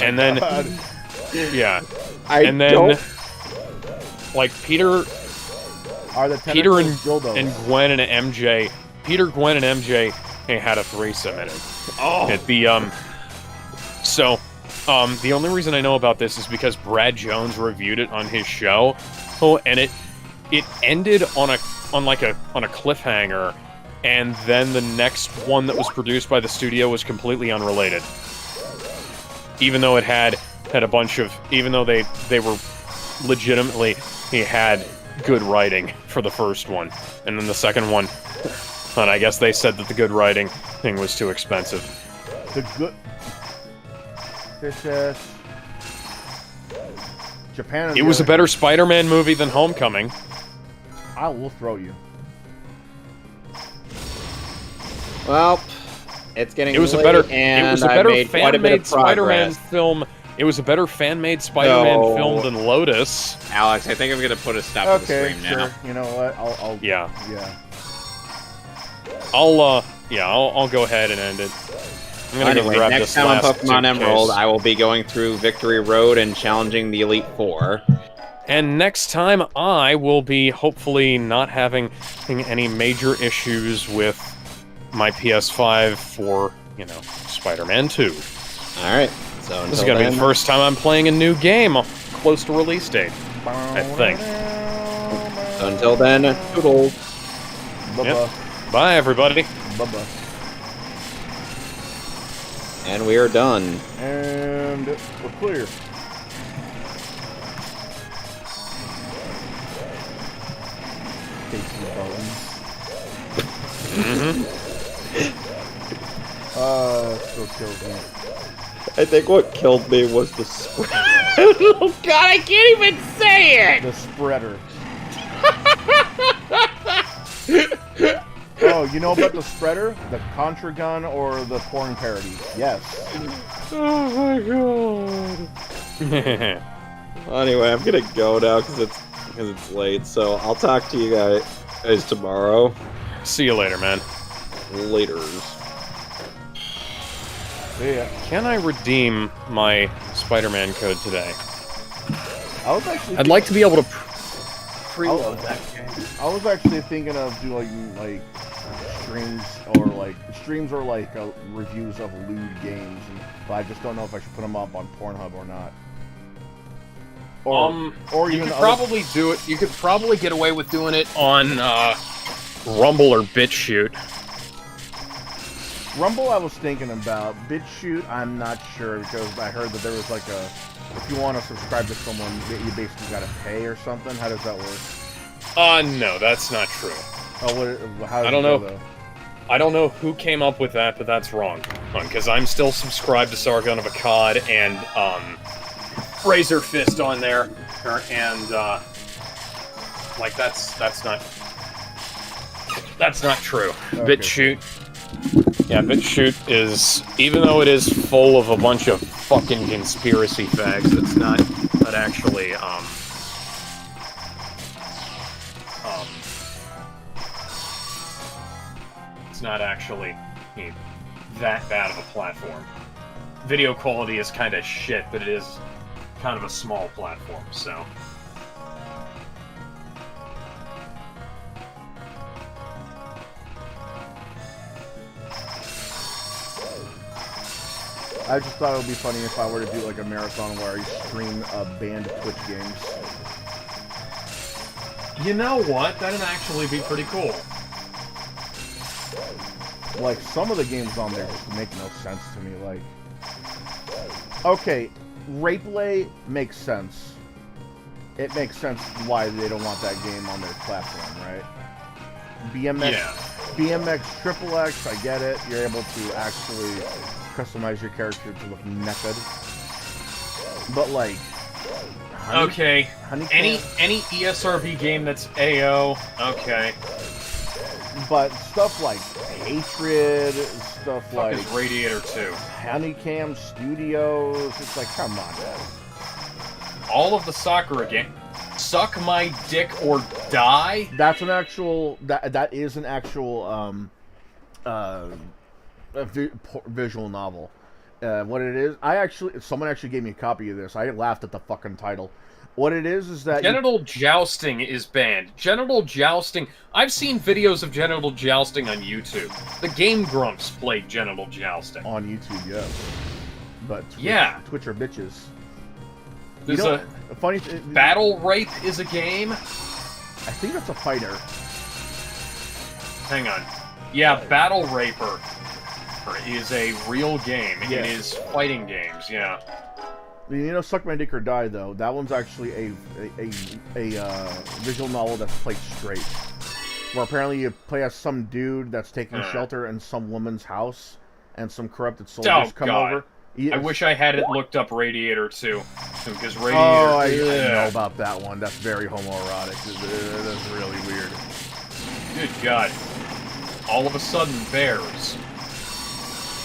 And then, yeah, and then, like Are the Peter and dildos? Gwen and MJ, Gwen, and MJ had a threesome in it. Oh, At the so, the only reason I know about this is because Brad Jones reviewed it on his show. Oh, and it ended on a cliffhanger, and then the next one that was produced by the studio was completely unrelated. Even though it had a bunch of, even though they were legitimately, he had good writing for the first one, and then the second one, and I guess they said that the good writing thing was too expensive. The good. This is Japan. It was a better Spider-Man movie than Homecoming. I will throw you. Well, it's getting It was a late, better, and it was a I better made quite a bit fan-made of Spider-Man progress. film. It was a better fan-made Spider-Man No. film than Lotus. Alex, I think I'm gonna put a stop to the Okay, stream sure. now. You know what? I'll. Yeah. Yeah. I'll go ahead and end it. I'm gonna go Anyway, grab next this time on last Pokemon Emerald, suitcase. I will be going through Victory Road and challenging the Elite Four. And next time, I will be hopefully not having any major issues with my PS5 for, Spider-Man 2. Alright, so This is gonna be the first time I'm playing a new game close to release date, I think. So until then, toodles. Bye-bye. Bye, everybody. Bye-bye. And we are done. And we're clear. Tasty bones. Still kills me. I think what killed me was the spread. Oh god, I can't even say it! The spreader. Oh, you know about the spreader? The Contra gun or the porn parody? Yes. Oh my god. Anyway, I'm gonna go now because it's late. So I'll talk to you guys tomorrow. See you later, man. Laters. See ya. Can I redeem my Spider-Man code today? I was actually. I'd like to be able to preload that game. I was actually thinking of doing like streams or reviews of lewd games, but I just don't know if I should put them up on Pornhub or not. Or you even could other- probably do it. You could probably get away with doing it on Rumble or BitChute. Rumble I was thinking about. BitChute I'm not sure because I heard that there was like if you want to subscribe to someone, you basically gotta pay or something. How does that work? No, that's not true. Oh, how does I don't it go, know. though? I don't know who came up with that, but that's wrong. Because I'm still subscribed to Sargon of Akkad and Razor Fist on there, and that's not true. Okay. BitChute is, even though it is full of a bunch of fucking conspiracy fags, it's not actually it's not actually that bad of a platform. Video quality is kind of shit, but it is kind of a small platform, so. I just thought it would be funny if I were to do like a marathon where I stream banned Twitch games. You know what? That'd actually be pretty cool. Like, some of the games on there just make no sense to me. Like, okay, Rapeplay makes sense. It makes sense why they don't want that game on their platform, right? BMX Triple X, I get it. You're able to actually customize your character to look naked. But like, Okay. Any Honeycomb- ESRB game that's AO, okay. But stuff like Hatred, stuff Fuck like is Radiator 2. Honeycam Studios, it's like, come on, man. All of the Sakura game. Suck my dick or die? That's an actual. That is an actual visual novel. What it is, someone actually gave me a copy of this. I laughed at the fucking title. What it is that Genital jousting is banned. Genital jousting. I've seen videos of genital jousting on YouTube. The Game Grumps played genital jousting. On YouTube, yeah. But Twitch are bitches. There's a funny Battle Rape is a game. I think that's a fighter. Hang on. Yeah, Battle Raper is a real game. Yeah. It is fighting games, yeah. Suck My Dick or Die, though, that one's actually a visual novel that's played straight. Where apparently you play as some dude that's taking shelter in some woman's house, and some corrupted soldiers come over. I wish I had it looked up Radiator, too. Because Radiator... Oh, I know about that one. That's very homoerotic. That's really weird. Good God. All of a sudden, bears.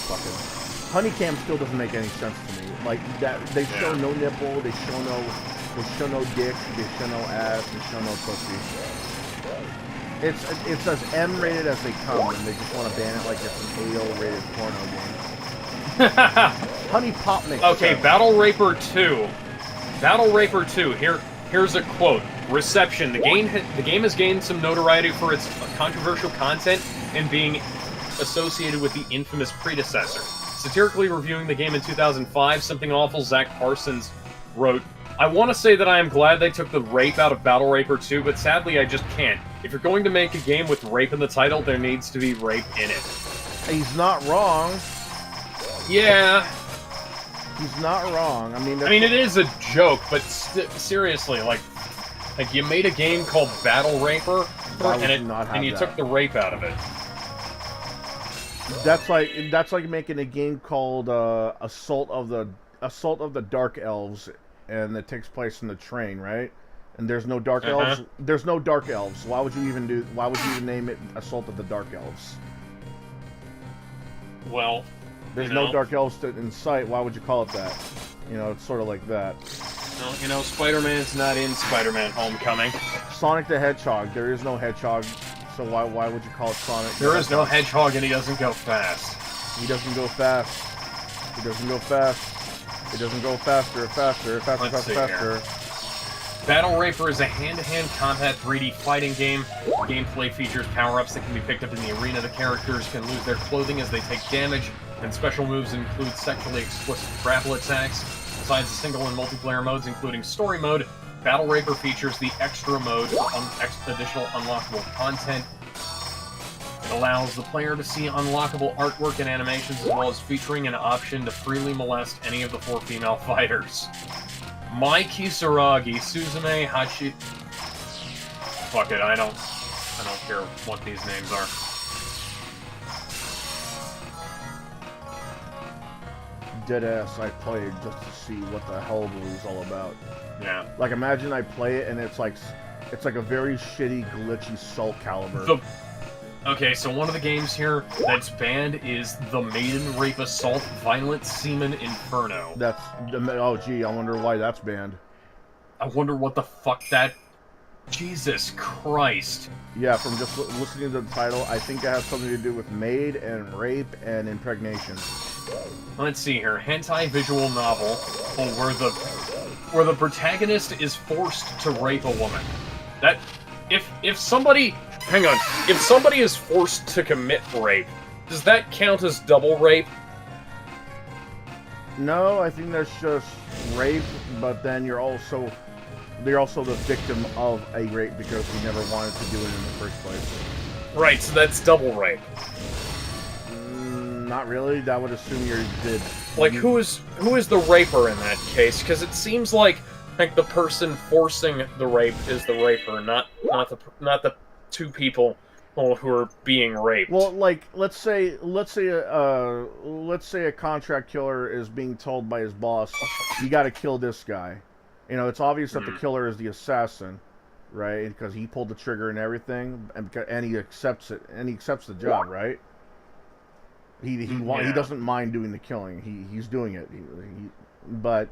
Fucking... Honeycam still doesn't make any sense to me. Like, that, they show no nipple, they show no dick, they show no ass, they show no pussy. It's as M-rated as they come, and they just want to ban it like it's an AO-rated porno game. Honey Pop makes Okay, sense. Battle Raper 2. Battle Raper 2. Here's a quote. Reception. The game has gained some notoriety for its controversial content and being associated with the infamous predecessor. Satirically reviewing the game in 2005, Something Awful Zach Parsons wrote, I want to say that I am glad they took the rape out of Battle Raper 2, but sadly I just can't. If you're going to make a game with rape in the title, there needs to be rape in it. He's not wrong. Yeah. He's not wrong. I mean, it is a joke, but seriously, like you made a game called Battle Raper, and you took the rape out of it. That's like making a game called Assault of the Dark Elves, and it takes place in the train, right? And there's no dark elves. There's no dark elves. Why would you even name it Assault of the Dark Elves? Well, there's no dark elves in sight. Why would you call it that? It's sort of like that. Well, Spider-Man's not in Spider-Man Homecoming. Sonic the Hedgehog. There is no hedgehog. So why would you call it Sonic? There is no hedgehog, and he doesn't go fast. He doesn't go fast. He doesn't go fast. It doesn't go faster. Battle Raper is a hand-to-hand combat 3D fighting game. Gameplay features power-ups that can be picked up in the arena. The characters can lose their clothing as they take damage, and special moves include sexually explicit grapple attacks. Besides the single and multiplayer modes, including story mode, Battle Raper features the extra mode for additional unlockable content. It allows the player to see unlockable artwork and animations, as well as featuring an option to freely molest any of the 4 female fighters. Mai Kisaragi, Suzume Hachi... Fuck it, I don't care what these names are. Deadass, I played just to see what the hell it was all about. Yeah. Like, imagine I play it and it's like a very shitty, glitchy Soul Calibur. Okay, so one of the games here that's banned is the Maiden Rape Assault Violent Semen Inferno. Oh gee, I wonder why that's banned. I wonder what the fuck that... Jesus Christ. Yeah, from just listening to the title, I think it has something to do with maid and rape and impregnation. Let's see here. Hentai visual novel where the protagonist is forced to rape a woman. That if somebody is forced to commit rape, does that count as double rape? No, I think that's just rape, but then they're also the victim of a rape because we never wanted to do it in the first place. Right, so that's double rape. Not really. That would assume you did. Like, who is the raper in that case? Because it seems like the person forcing the rape is the raper, not the 2 people who are being raped. Well, like let's say a contract killer is being told by his boss, "You got to kill this guy." It's obvious that the killer is the assassin, right? Because he pulled the trigger and everything, and he accepts it, and he accepts the job, right? He doesn't mind doing the killing. He's doing it. But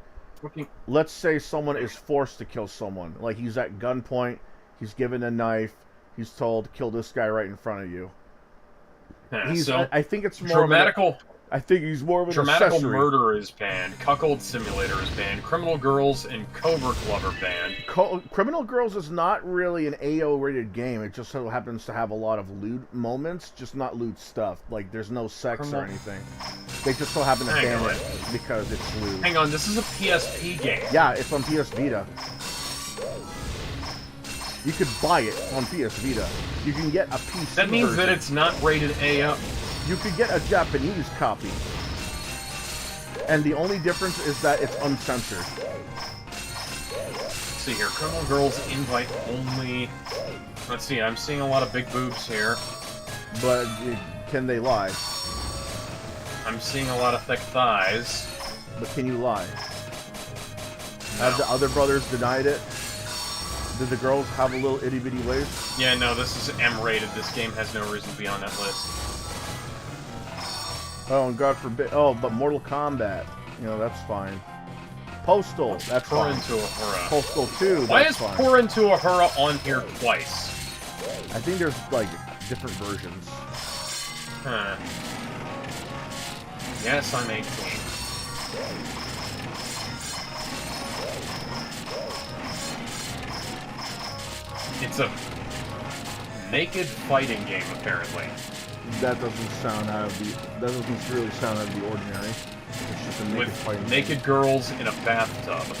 let's say someone is forced to kill someone. Like, he's at gunpoint. He's given a knife. He's told, kill this guy right in front of you. Yeah, I think it's more dramatical. I think he's more of an Dramatical accessory. Murder is banned. Cuckold Simulator is banned. Criminal Girls and Cobra Club are banned. Criminal Girls is not really an AO rated game. It just so happens to have a lot of lewd moments, just not lewd stuff. Like, there's no sex or anything. They just so happen to ban it because it's lewd. Hang on, this is a PSP game. Yeah, it's on PS Vita. You could buy it on PS Vita. You can get a PC That means version. that it's not rated AO. You could get a Japanese copy. And the only difference is that it's uncensored. Let's see here. Criminal Girls invite only. Let's see, I'm seeing a lot of big boobs here. But can they lie? I'm seeing a lot of thick thighs. But can you lie? No. Have the other brothers denied it? Did the girls have a little itty bitty waist? Yeah, no, this is M-rated. This game has no reason to be on that list. Oh, and God forbid. Oh, but Mortal Kombat. You know, that's fine. Postal, that's Pour fine. into Ahura. Postal 2, Why that's is fine. Pour into Ahura on here twice? I think there's, like, different versions. Huh. Yes, I'm 18. It's a naked fighting game, apparently. That doesn't sound out of the... That doesn't really sound out of the ordinary. It's just a naked With fighting naked girls in a bathtub.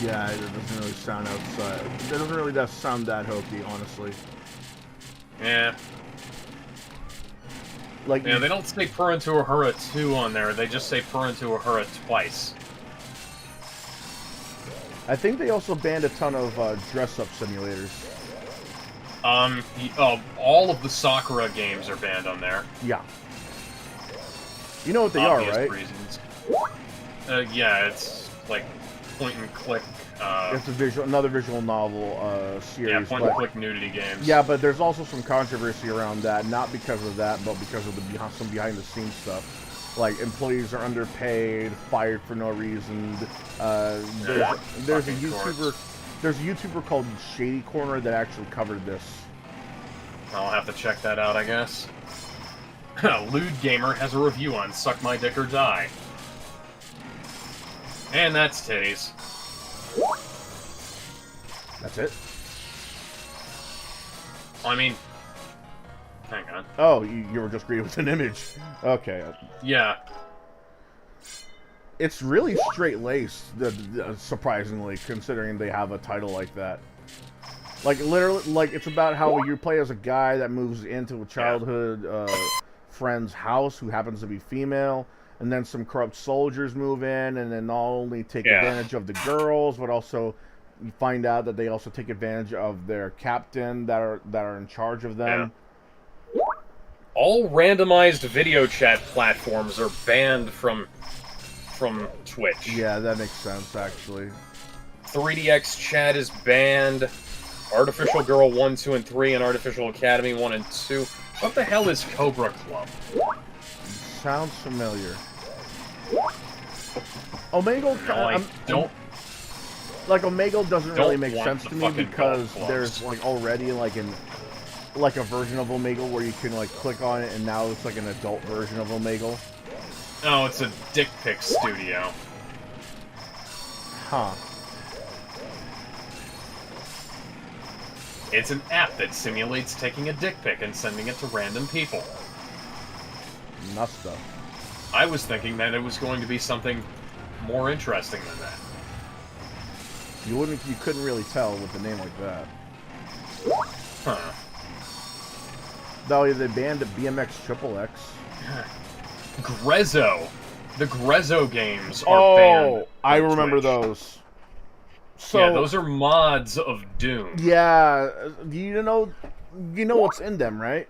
Yeah, it doesn't really sound outside. It doesn't really sound that hokey, honestly. Yeah. Like, Yeah, they don't say Pour into Ahura 2 on there, they just say Pour into Ahura twice. I think they also banned a ton of dress-up simulators. All of the Sakura games are banned on there. Yeah. You know what they Obvious are, right? reasons. Yeah, it's like point and click. It's another visual novel series. Yeah, point and click nudity games. Yeah, but there's also some controversy around that, not because of that, but because of some behind-the-scenes stuff. Like, employees are underpaid, fired for no reason. There's a YouTuber called Shady Corner that actually covered this. I'll have to check that out, I guess. Lewd Gamer has a review on Suck My Dick or Die. And that's titties. That's it? I mean... Hang on. Oh, you were just greeted with an image. Okay. Yeah. It's really straight-laced, surprisingly, considering they have a title like that. Like, literally, like, it's about how you play as a guy that moves into a childhood friend's house who happens to be female, and then some corrupt soldiers move in, and then not only take advantage of the girls, but also you find out that they also take advantage of their captain that are in charge of them. Yeah. All randomized video chat platforms are banned from Twitch. Yeah, that makes sense, actually. 3DX chat is banned. Artificial Girl 1, 2, and 3, and Artificial Academy 1 and 2. What the hell is Cobra Club? Sounds familiar. Omegle, No, I don't. Like, Omegle doesn't really make want sense the to me fucking because golf clubs. there's like already like a version of Omegle where you can like click on it, and now it's like an adult version of Omegle. Oh, it's a dick pic studio. Huh. It's an app that simulates taking a dick pic and sending it to random people. Nuts though. I was thinking that it was going to be something more interesting than that. You couldn't really tell with a name like that. Huh. Though they banned the BMX Triple X. Grezzo. The Grezzo games are banned. Oh, I on remember Twitch. those. So Yeah, those are mods of Doom. yeah, you know what's in them, right?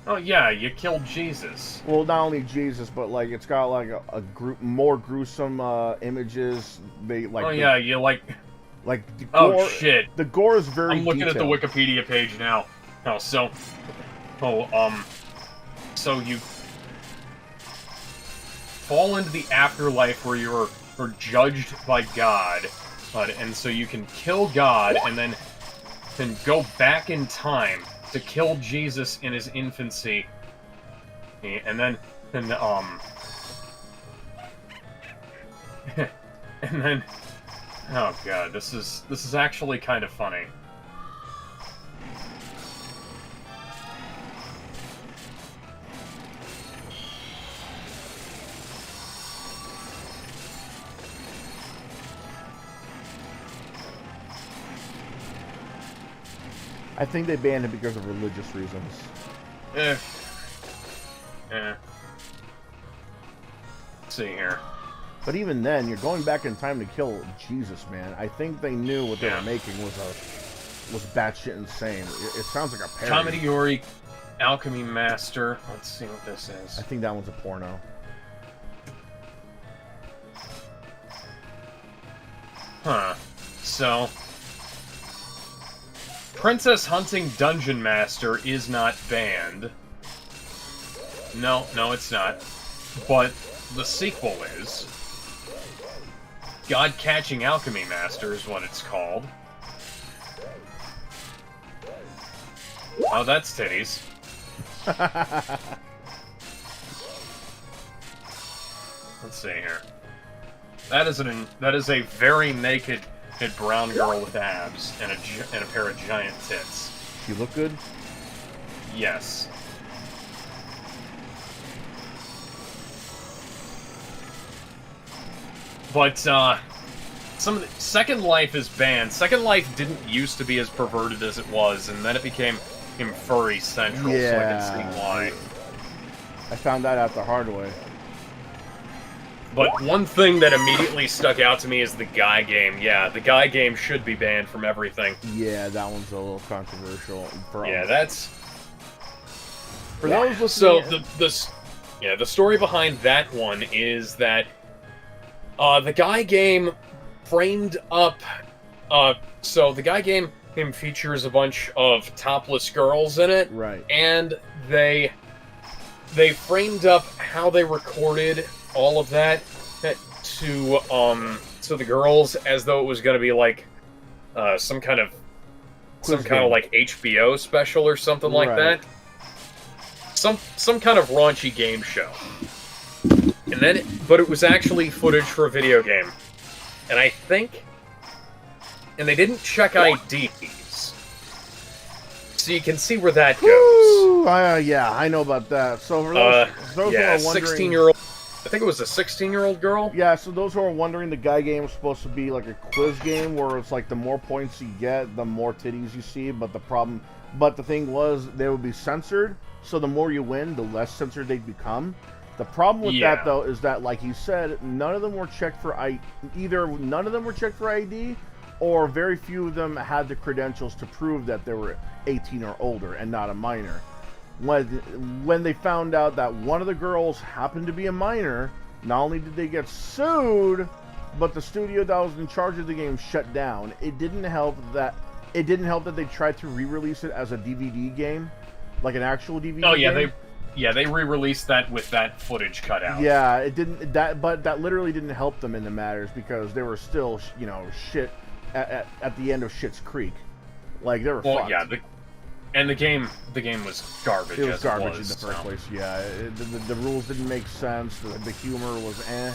Oh yeah, you killed Jesus. Well, not only Jesus, but like it's got like a group more gruesome images. They like. Oh yeah, you like. Like the Oh gore, shit! The gore is very. I'm looking detailed. at the Wikipedia page now. So you fall into the afterlife where you're judged by God, and so you can kill God and then go back in time to kill Jesus in his infancy, and then and then oh god, this is actually kind of funny. I think they banned it because of religious reasons. Let's see here. But even then, you're going back in time to kill Jesus, man. I think they knew what they were making was batshit insane. It sounds like a parody. Kamidori, Alchemy Master. Let's see what this is. I think that one's a porno. Huh. So, Princess Hunting Dungeon Master is not banned. No, it's not. But the sequel is. God Catching Alchemy Master is what it's called. Oh, that's titties. Let's see here. That is a very naked brown girl with abs and a pair of giant tits. She look good? Yes. But some of the Second Life is banned. Second Life didn't used to be as perverted as it was, and then it became furry central. So I can see why. I found that out the hard way. But one thing that immediately stuck out to me is the guy game. Yeah, the guy game should be banned from everything. Yeah, that one's a little controversial. Yeah, that's... For those listening... So, the story behind that one is that the guy game framed up... so, the guy game features a bunch of topless girls in it. Right. And they framed up how they recorded all of that to the girls as though it was going to be like some kind of like HBO special or something like that. Some kind of raunchy game show. But it was actually footage for a video game. And they didn't check IDs. So you can see where that goes. Yeah, I know about that. So for those who are wondering... 16-year-old... I think it was a 16-year-old girl? Yeah, so those who are wondering, the guy game is supposed to be like a quiz game where it's like the more points you get, the more titties you see, but the thing was, they would be censored, so the more you win, the less censored they'd become. The problem with that, though, is that, like you said, none of them were checked for none of them were checked for ID, or very few of them had the credentials to prove that they were 18 or older and not a minor. When they found out that one of the girls happened to be a minor, not only did they get sued, but the studio that was in charge of the game shut down. It didn't help that they tried to re-release it as a DVD game, like an actual DVD. Oh yeah, game. they re-released that with that footage cut out. Yeah, it didn't. But that literally didn't help them in the matters because they were still, shit at the end of Schitt's Creek. Like they were. Well, fucked. yeah. And the game was garbage. It was garbage in the first place. Yeah, the rules didn't make sense. The humor was eh.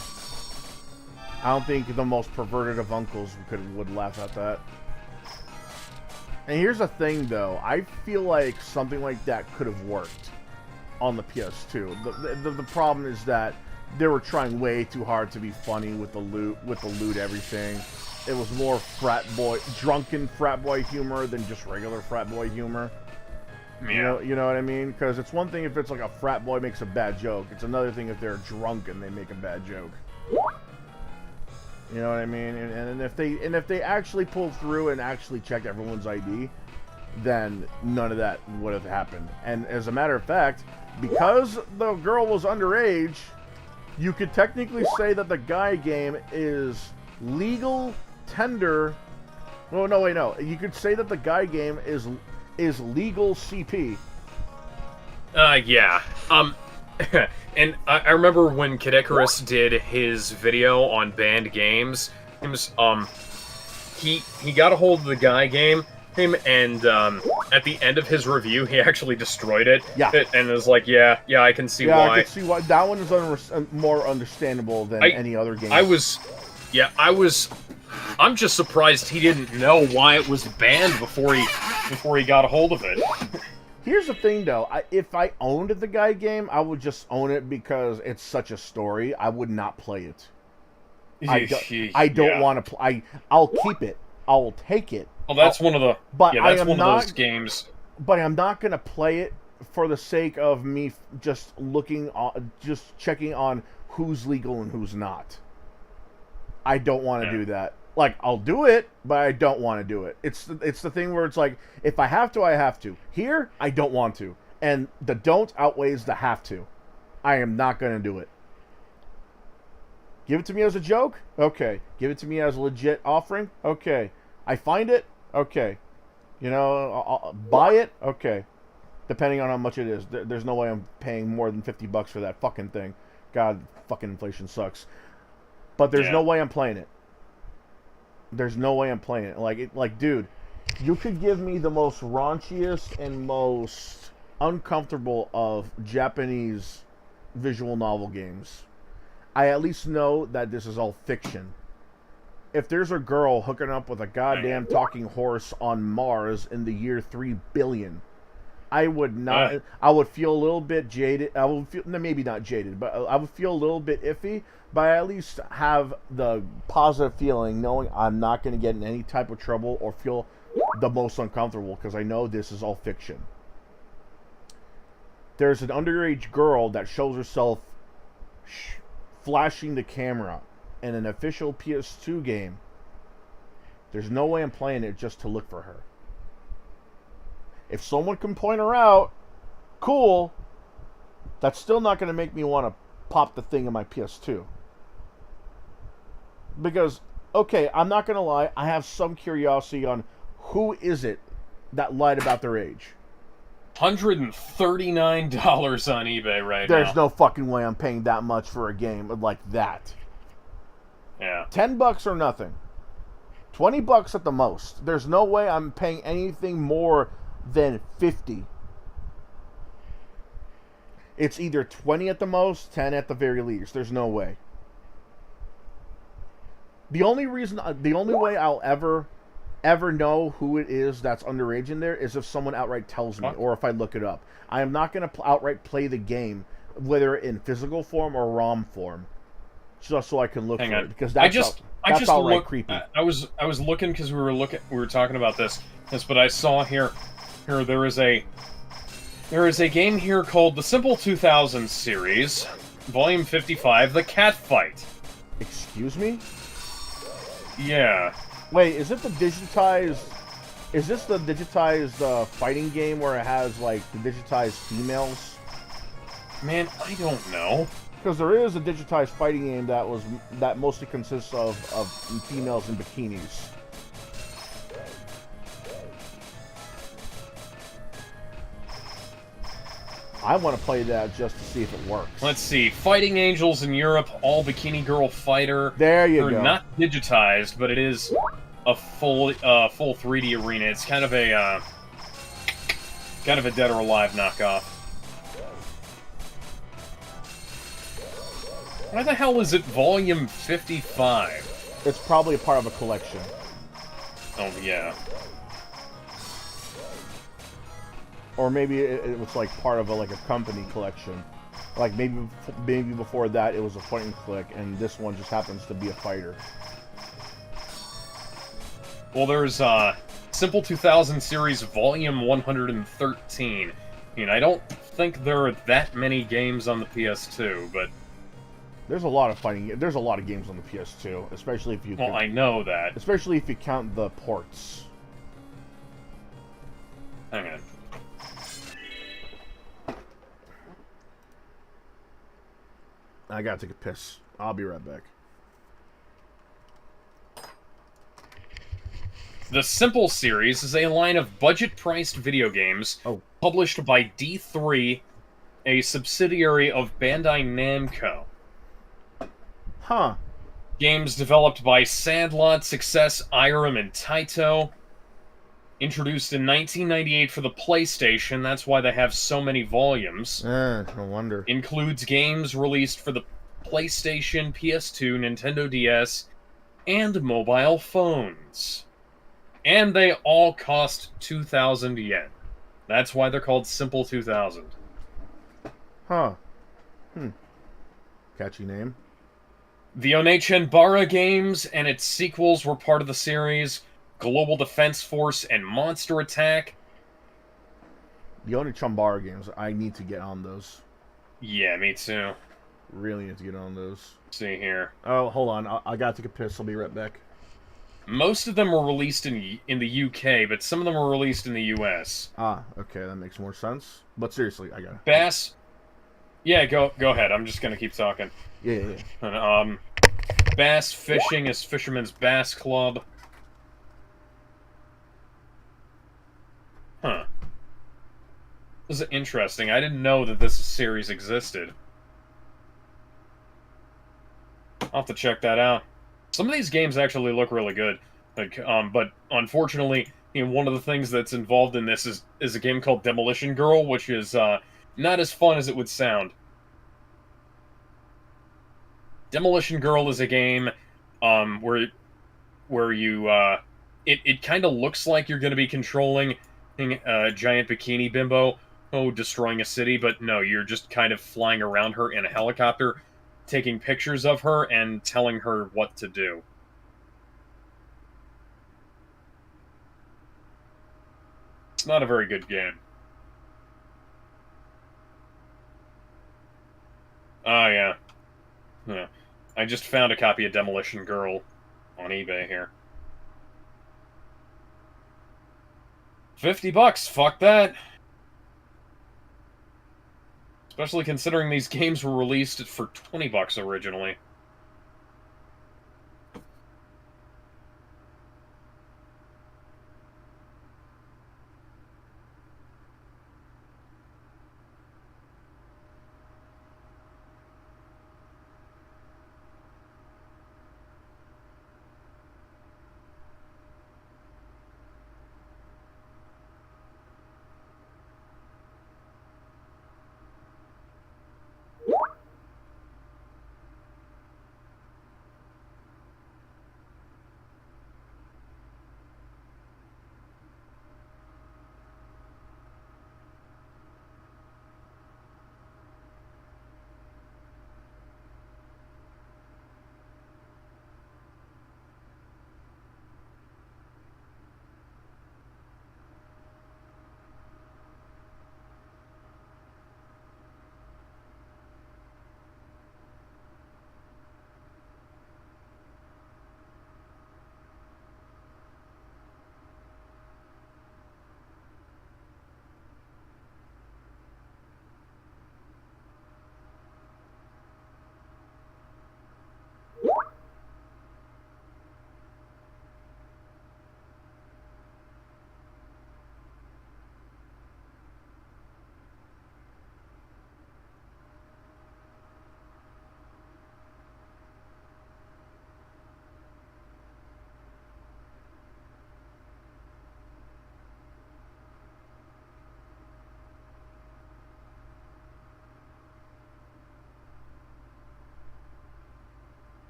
I don't think the most perverted of uncles would laugh at that. And here's the thing, though. I feel like something like that could have worked on the PS2. The problem is that they were trying way too hard to be funny with the loot, everything. It was more drunken frat boy humor than just regular frat boy humor. Yeah. You know what I mean? Because it's one thing if it's like a frat boy makes a bad joke. It's another thing if they're drunk and they make a bad joke. You know what I mean? And if they actually pulled through and actually checked everyone's ID, then none of that would have happened. And as a matter of fact, because the girl was underage, you could technically say that the guy game is legal tender. Oh no, wait, no. You could say that the guy game is legal CP. Yeah. And I remember when Kid Icarus did his video on banned games, he got a hold of the guy game, him, and at the end of his review, he actually destroyed it. Yeah. And was like, yeah, I can see Yeah, why. I can see why. That one is more understandable than any other game. I'm just surprised he didn't know why it was banned before he got a hold of it. Here's the thing, though. If I owned the guy game, I would just own it because it's such a story. I would not play it. I don't want to play. I'll keep it. I'll take it. Well, that's one of the. But that's one of those games. But I'm not going to play it for the sake of me just just checking on who's legal and who's not. I don't want to do that. Like, I'll do it, but I don't want to do it. It's the thing where it's like, if I have to, I have to. Here, I don't want to. And the don't outweighs the have to. I am not going to do it. Give it to me as a joke? Okay. Give it to me as a legit offering? Okay. I find it? Okay. You know, I'll buy it? Okay. Depending on how much it is. There's no way I'm paying more than $50 for that fucking thing. God, fucking inflation sucks. But there's no way I'm playing it. There's no way I'm playing it. Like, dude, you could give me the most raunchiest and most uncomfortable of Japanese visual novel games. I at least know that this is all fiction. If there's a girl hooking up with a goddamn talking horse on Mars in the year 3 billion, I would not. I would feel a little bit jaded. I would feel, maybe not jaded, but I would feel a little bit iffy. But I at least have the positive feeling knowing I'm not going to get in any type of trouble or feel the most uncomfortable because I know this is all fiction. There's an underage girl that shows herself flashing the camera in an official PS2 game. There's no way I'm playing it just to look for her. If someone can point her out, cool. That's still not going to make me want to pop the thing in my PS2. Because, okay, I'm not going to lie, I have some curiosity on who is it that lied about their age. $139 on eBay right now. There's no fucking way I'm paying that much for a game like that. Yeah. $10 or nothing. $20 at the most. There's no way I'm paying anything more than 50. It's either 20 at the most, 10 at the very least. There's no way. The only way I'll ever know who it is that's underage in there is if someone outright tells me or if I look it up. I am not going to outright play the game, whether in physical form or ROM form, just so I can look for it because that's outright creepy. I was looking because we were talking about this, but I saw here there is a game here called the Simple 2000 series, Volume 55, The Cat Fight. Excuse me? Yeah. Wait, is it the digitized... Is this the digitized fighting game where it has, like, the digitized females? Man, I don't know. Because there is a digitized fighting game that mostly consists of females in bikinis. I want to play that just to see if it works. Let's see. Fighting Angels in Europe, all bikini girl fighter. There you go. They're not digitized, but it is a full 3D arena. It's kind of a Dead or Alive knockoff. Why the hell is it Volume 55? It's probably a part of a collection. Oh yeah. Or maybe it was like part of a company collection. Like maybe before that it was a point and click, and this one just happens to be a fighter. Well, there's Simple 2000 series Volume 113. I mean, I don't think there are that many games on the PS2, but there's a lot of fighting. There's a lot of games on the PS2, especially if you. Well, I know that. Especially if you count the ports. Hang on. I gotta take a piss. I'll be right back. The Simple series is a line of budget-priced video games published by D3, a subsidiary of Bandai Namco. Huh. Games developed by Sandlot, Success, Irem, and Taito. Introduced in 1998 for the PlayStation, that's why they have so many volumes. No wonder. Includes games released for the PlayStation, PS2, Nintendo DS, and mobile phones. And they all cost 2,000 yen. That's why they're called Simple 2000. Huh. Catchy name. The Onechenbara games and its sequels were part of the series Global Defense Force and Monster Attack. The only Chumbara games, I need to get on those. Yeah, me too. Really need to get on those. Let's see here. Oh, hold on. I gotta take a piss. I'll be right back. Most of them were released in the UK, but some of them were released in the US. Ah, okay, that makes more sense. But seriously, I gotta. Bass. Yeah, go ahead. I'm just gonna keep talking. Yeah. Bass Fishing is Fisherman's Bass Club. Huh. This is interesting. I didn't know that this series existed. I'll have to check that out. Some of these games actually look really good. Like, but unfortunately, one of the things that's involved in this is a game called Demolition Girl, which is not as fun as it would sound. Demolition Girl is a game where you it kind of looks like you're going to be controlling a giant bikini bimbo destroying a city, but no, you're just kind of flying around her in a helicopter, taking pictures of her and telling her what to do. It's not a very good game. Oh, yeah. I just found a copy of Demolition Girl on eBay here. $50, fuck that. Especially considering these games were released for $20 originally.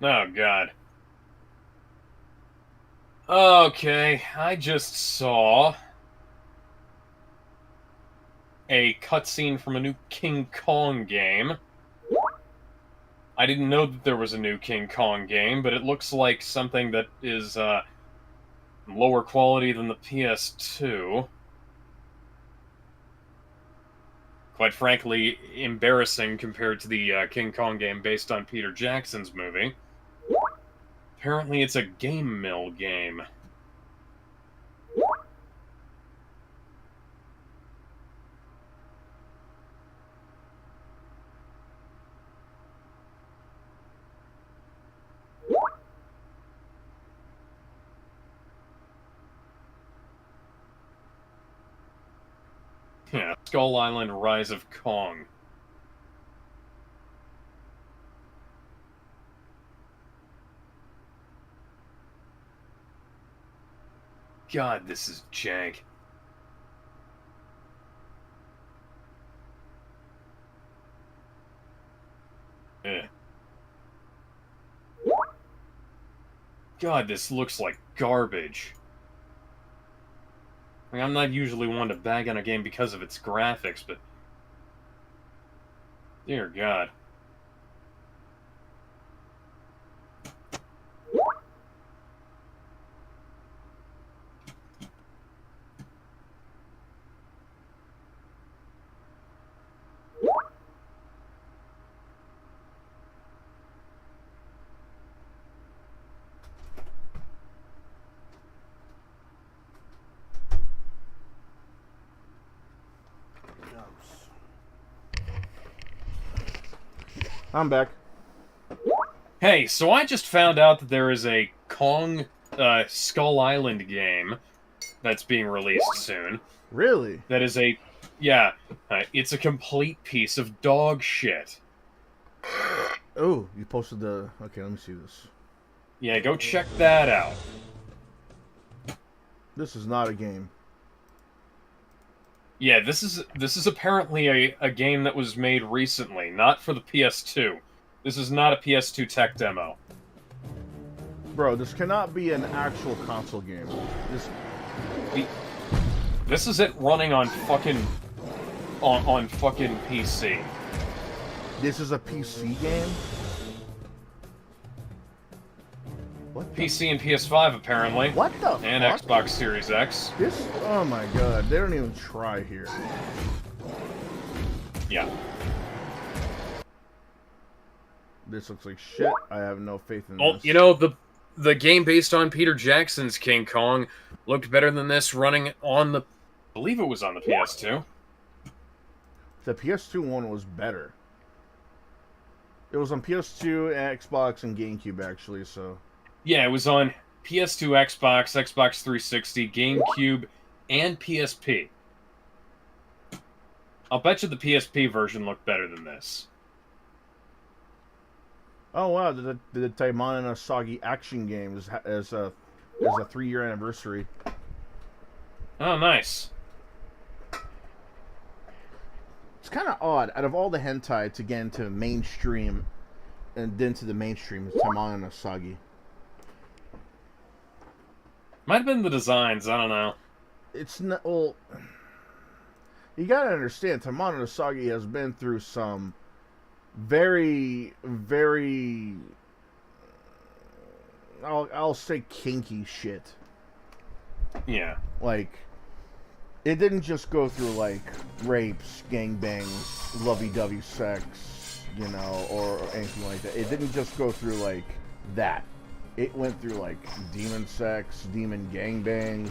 Oh, God. Okay, I just saw a cutscene from a new King Kong game. I didn't know that there was a new King Kong game, but it looks like something that is lower quality than the PS2. Quite frankly, embarrassing compared to the King Kong game based on Peter Jackson's movie. Apparently it's a game mill game. Yeah, Skull Island: Rise of Kong. God, this is jank. Eh. God, this looks like garbage. I mean, I'm not usually one to bag on a game because of its graphics, but... Dear God. I'm back. Hey, so I just found out that there is a Kong Skull Island game that's being released soon. Really? That is a... Yeah, it's a complete piece of dog shit. Oh, you posted the... Okay, let me see this. Yeah, go check that out. This is not a game. Yeah, this is apparently a game that was made recently, not for the PS2. This is not a PS2 tech demo. Bro, this cannot be an actual console game. This is it running on fucking... on fucking PC. This is a PC game? What the... PC and PS5, apparently. What the And fuck? Xbox Series X. This... Oh my god, they don't even try here. Yeah. This looks like shit. I have no faith in Oh, this. you know, the game based on Peter Jackson's King Kong looked better than this running on the... I believe it was on the PS2. The PS2 one was better. It was on PS2, Xbox, and GameCube, actually, so... Yeah, it was on PS2, Xbox, Xbox 360, GameCube, and PSP. I'll bet you the PSP version looked better than this. Oh wow, the Taimon and Asagi action game is a 3-year anniversary. Oh, nice. It's kind of odd. Out of all the hentai to get into mainstream, and then to the mainstream, it's Taimon and Asagi. Might have been the designs, I don't know. It's not... Well... You gotta understand, Taimon and Asagi has been through some very, very... I'll say kinky shit. Yeah. Like... It didn't just go through, like, rapes, gangbangs, lovey-dovey sex, you know, or anything like that. It didn't just go through, like, that. It went through, like, demon sex, demon gangbangs,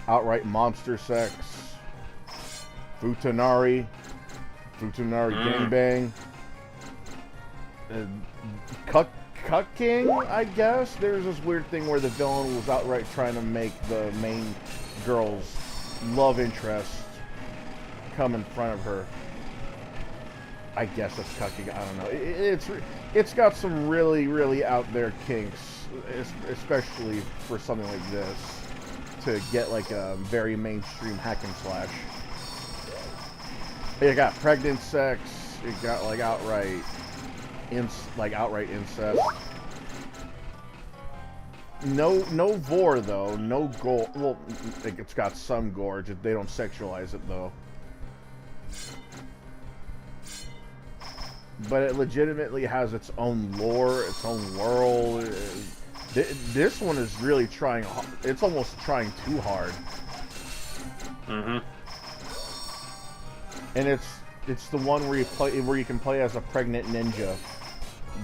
outright monster sex, Futanari gangbang, Cuck King, I guess. There's this weird thing where the villain was outright trying to make the main girl's love interest come in front of her. I guess that's cucking. I don't know. It's got some really, really out there kinks, especially for something like this, to get like a very mainstream hack and slash. It got pregnant sex. It got like outright incest. No gore though. No gore. Well, like it's got some gore. Just they don't sexualize it though. But it legitimately has its own lore, its own world. This one is really trying. It's almost trying too hard. Mm-hmm. And it's the one where you can play as a pregnant ninja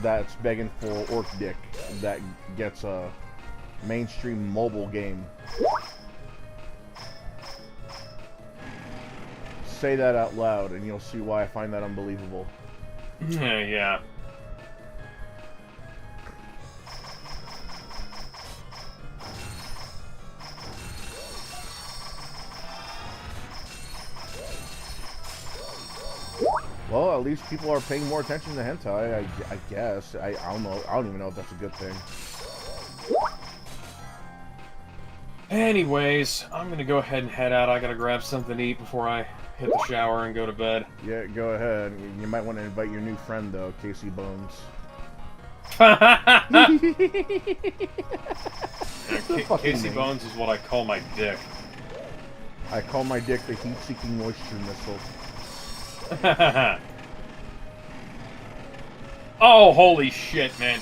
that's begging for orc dick that gets a mainstream mobile game. Say that out loud and you'll see why I find that unbelievable. Yeah. Well, at least people are paying more attention to hentai, I guess. I don't know. I don't even know if that's a good thing. Anyways, I'm gonna go ahead and head out. I gotta grab something to eat before I hit the shower and go to bed. Yeah, go ahead. You might want to invite your new friend, though, Casey Bones. Casey Bones is what I call my dick. I call my dick the heat-seeking moisture missile. Oh, holy shit, man.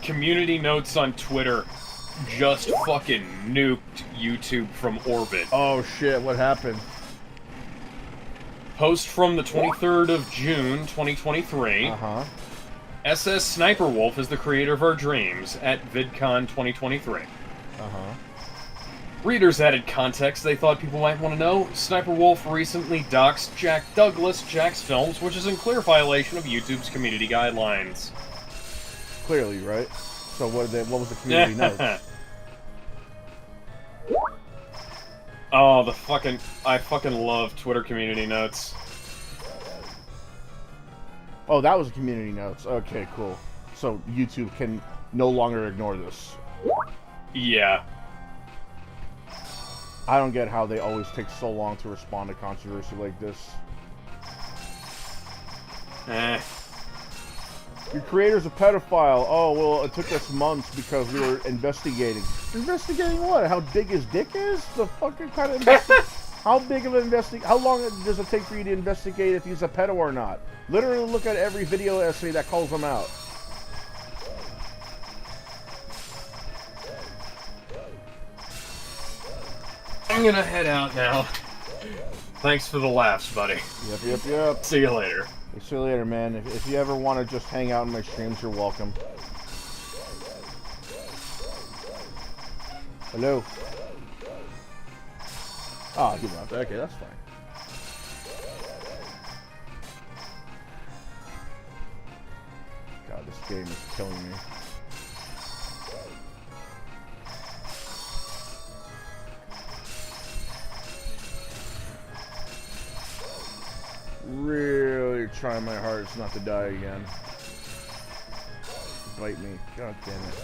Community notes on Twitter just fucking nuked YouTube from orbit. Oh shit, what happened? Post from the 23rd of June, 2023. Uh-huh. SS Sniper Wolf is the creator of our dreams at VidCon 2023. Uh-huh. Readers added context they thought people might want to know. Sniper Wolf recently doxed Jack Douglas, Jack's films, which is in clear violation of YouTube's community guidelines. Clearly, right? So what was the community notes? Oh, I fucking love Twitter community notes. Oh, that was community notes. Okay, cool. So YouTube can no longer ignore this. Yeah. I don't get how they always take so long to respond to controversy like this. Your creator's a pedophile. Oh, well, it took us months because we were investigating. Investigating what? How big his dick is? The fucking kind of how big of an how long does it take for you to investigate if he's a pedo or not? Literally look at every video essay that calls him out. I'm gonna head out now. Thanks for the laughs, buddy. Yep. See you later. See you later, man. If you ever want to just hang out in my streams, you're welcome. Hello. Oh, he left. Okay, that's fine. God, this game is killing me. Really trying my hardest not to die again. Bite me. God damn it.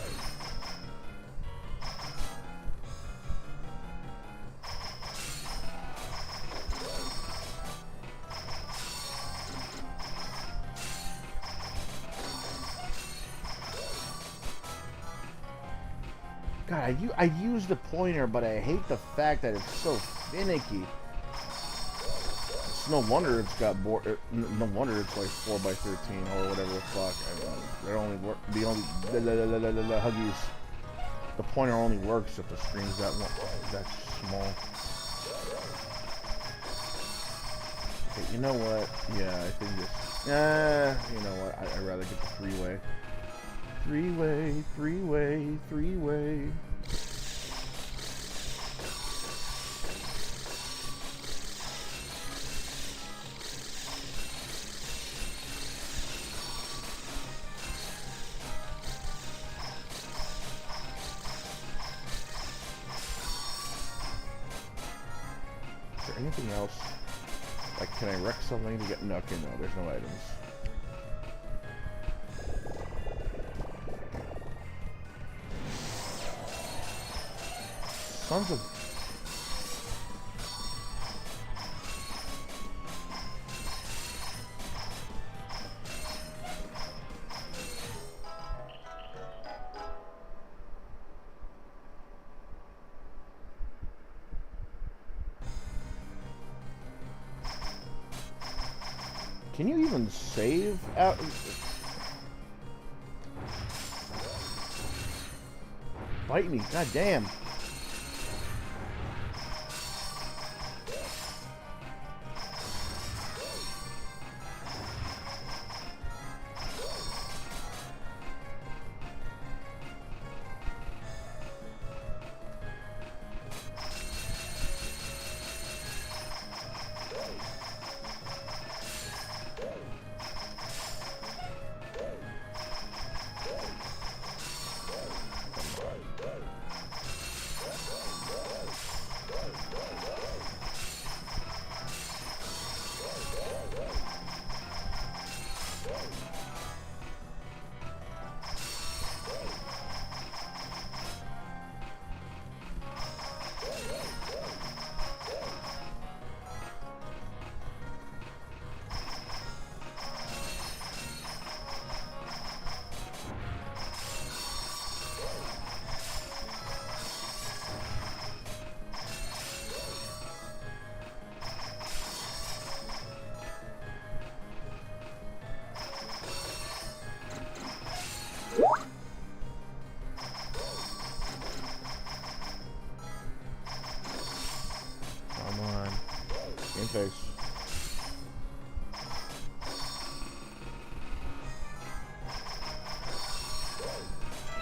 God, I use the pointer, but I hate the fact that it's so finicky. No wonder it's got no wonder it's like 4x13 or whatever the fuck. They're only the huggies. The pointer only works if the screen's that small. Okay, you know what? Yeah, I think this. You know what? I'd rather get the three-way. Three-way. Anything else? Like, can I wreck something to get... No, okay, no, there's no items. Sons of... Can you even save out? Bite me, god damn.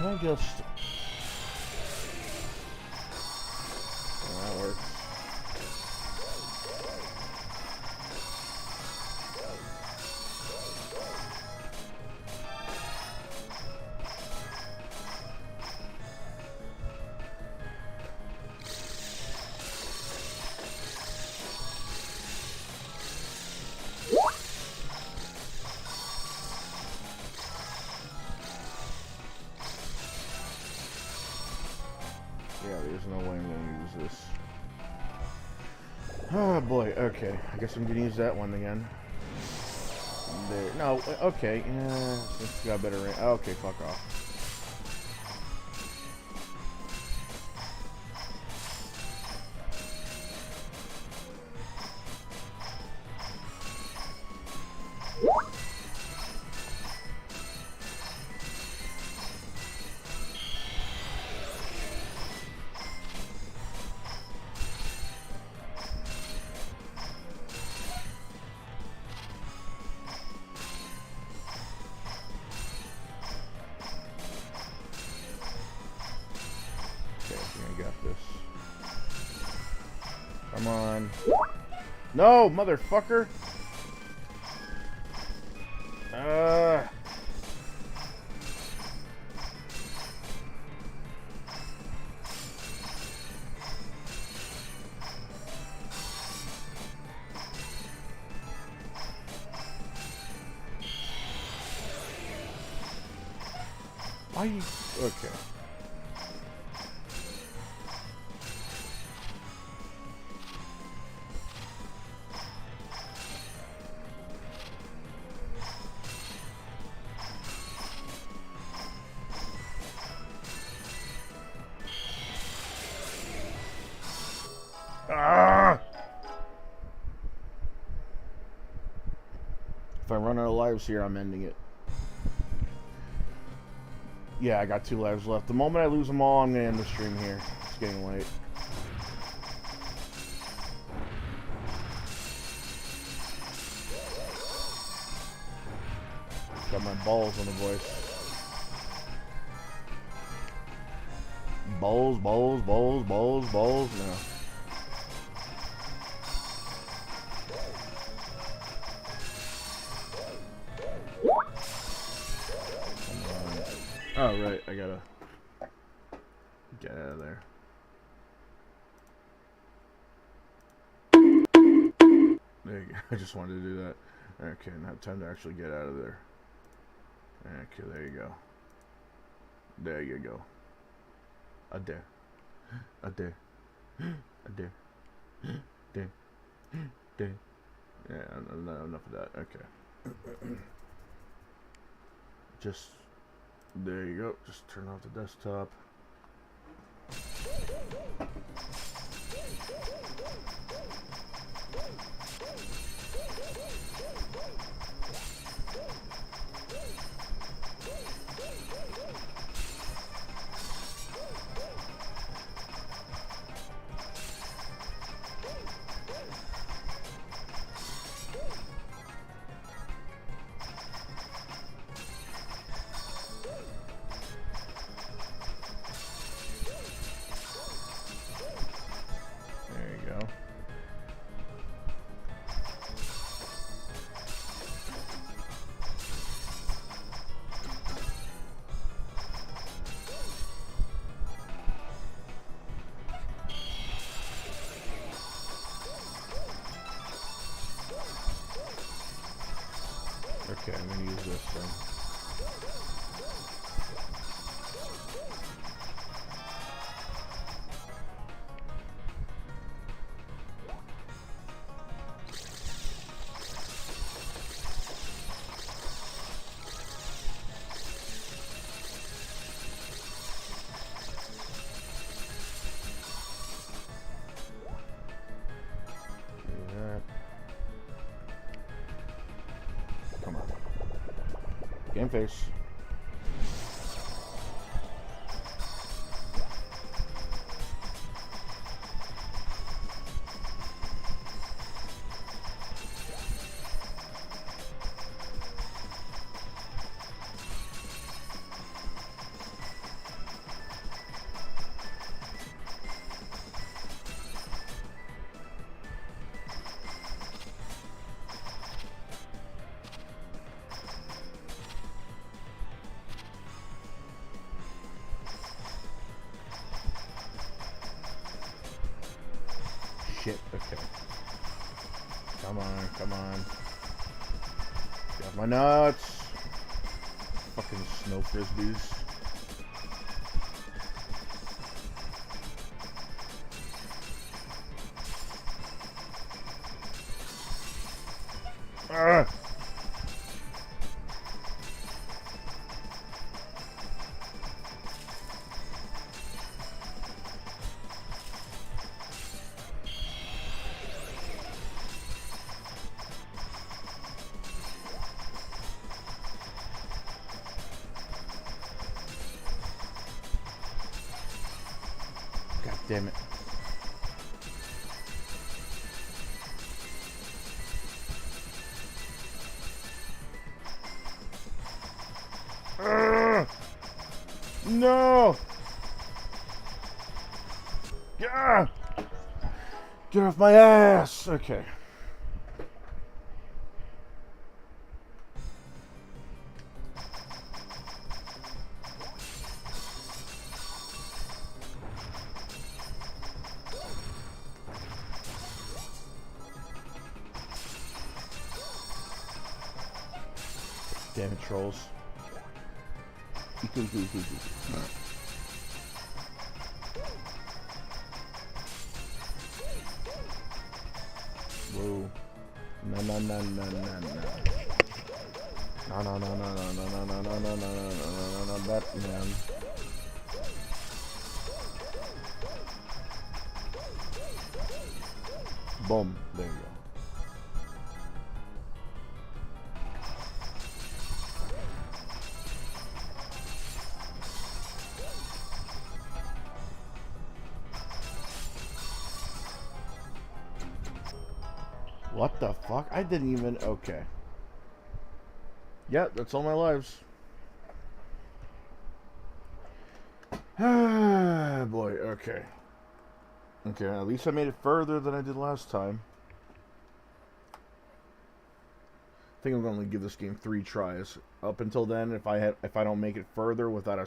Can I just... That works. Yeah, there's no way I'm gonna use this. Oh boy, okay. I guess I'm gonna use that one again. There. No, okay. Yeah, it's got better range. Okay, fuck off. I got this. Come on. No, motherfucker! Why you... Okay. Ah! If I run out of lives here, I'm ending it. Yeah, I got 2 lives left. The moment I lose them all, I'm gonna end the stream here. It's getting late. Got my balls on the voice. Balls, balls, balls, balls, balls. No. Oh, right. I gotta get out of there. There you go. I just wanted to do that. Okay, now time to actually get out of there. Okay, there you go. There you go. A dare. A dare. A dare. Dare. Dare. Yeah, enough of that. Okay. Just... There you go. Just turn off the desktop. Okay, I'm gonna use this thing. Game face. shit. Okay. Come on, come on. Got my nuts. Fucking snow frisbees. Ah! God damn it. No! Gah! Get off my ass! Okay. Damn it, trolls. Whoa. No, no, no, no, no, no. No, no, no, no, no, no, no, no, no, no, no, no, no, Batman. Boom. There you go. What the fuck? I didn't even... Okay. Yeah, that's all my lives. Ah, boy, okay. Okay, at least I made it further than I did last time. I think I'm going to give this game 3 tries. Up until then, if I don't make it further without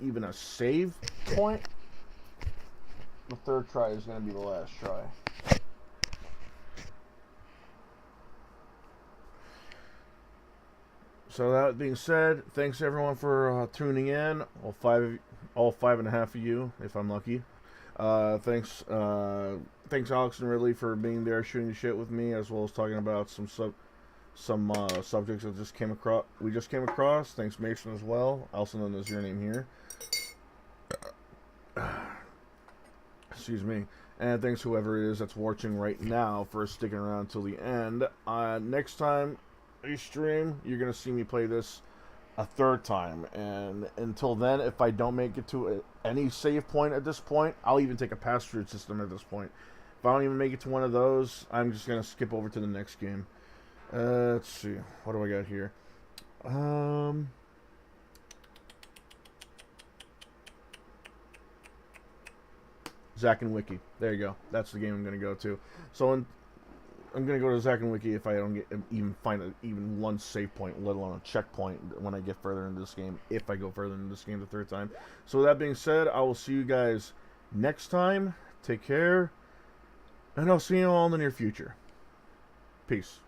even a save point, the 3rd try is going to be the last try. So that being said, thanks everyone for tuning in. All five and a half of you, if I'm lucky. Thanks Alex and Ridley for being there, shooting the shit with me, as well as talking about some subjects that we just came across. Thanks Mason as well, also known as your name here. Excuse me. And thanks whoever it is that's watching right now for sticking around till the end. Next time I stream, you're gonna see me play this a 3rd time, and until then, if I don't make it to any save point at this point, I'll even take a pass-through system at this point. If I don't even make it to one of those, I'm just gonna skip over to the next game. Let's see, what do I got here? Zack and Wiki. There you go. That's the game I'm gonna go to. So I'm gonna go to Zack and Wiki if I don't find even one save point, let alone a checkpoint when I get further into this game. If I go further into this game the 3rd time. So with that being said, I will see you guys next time. Take care, and I'll see you all in the near future. Peace.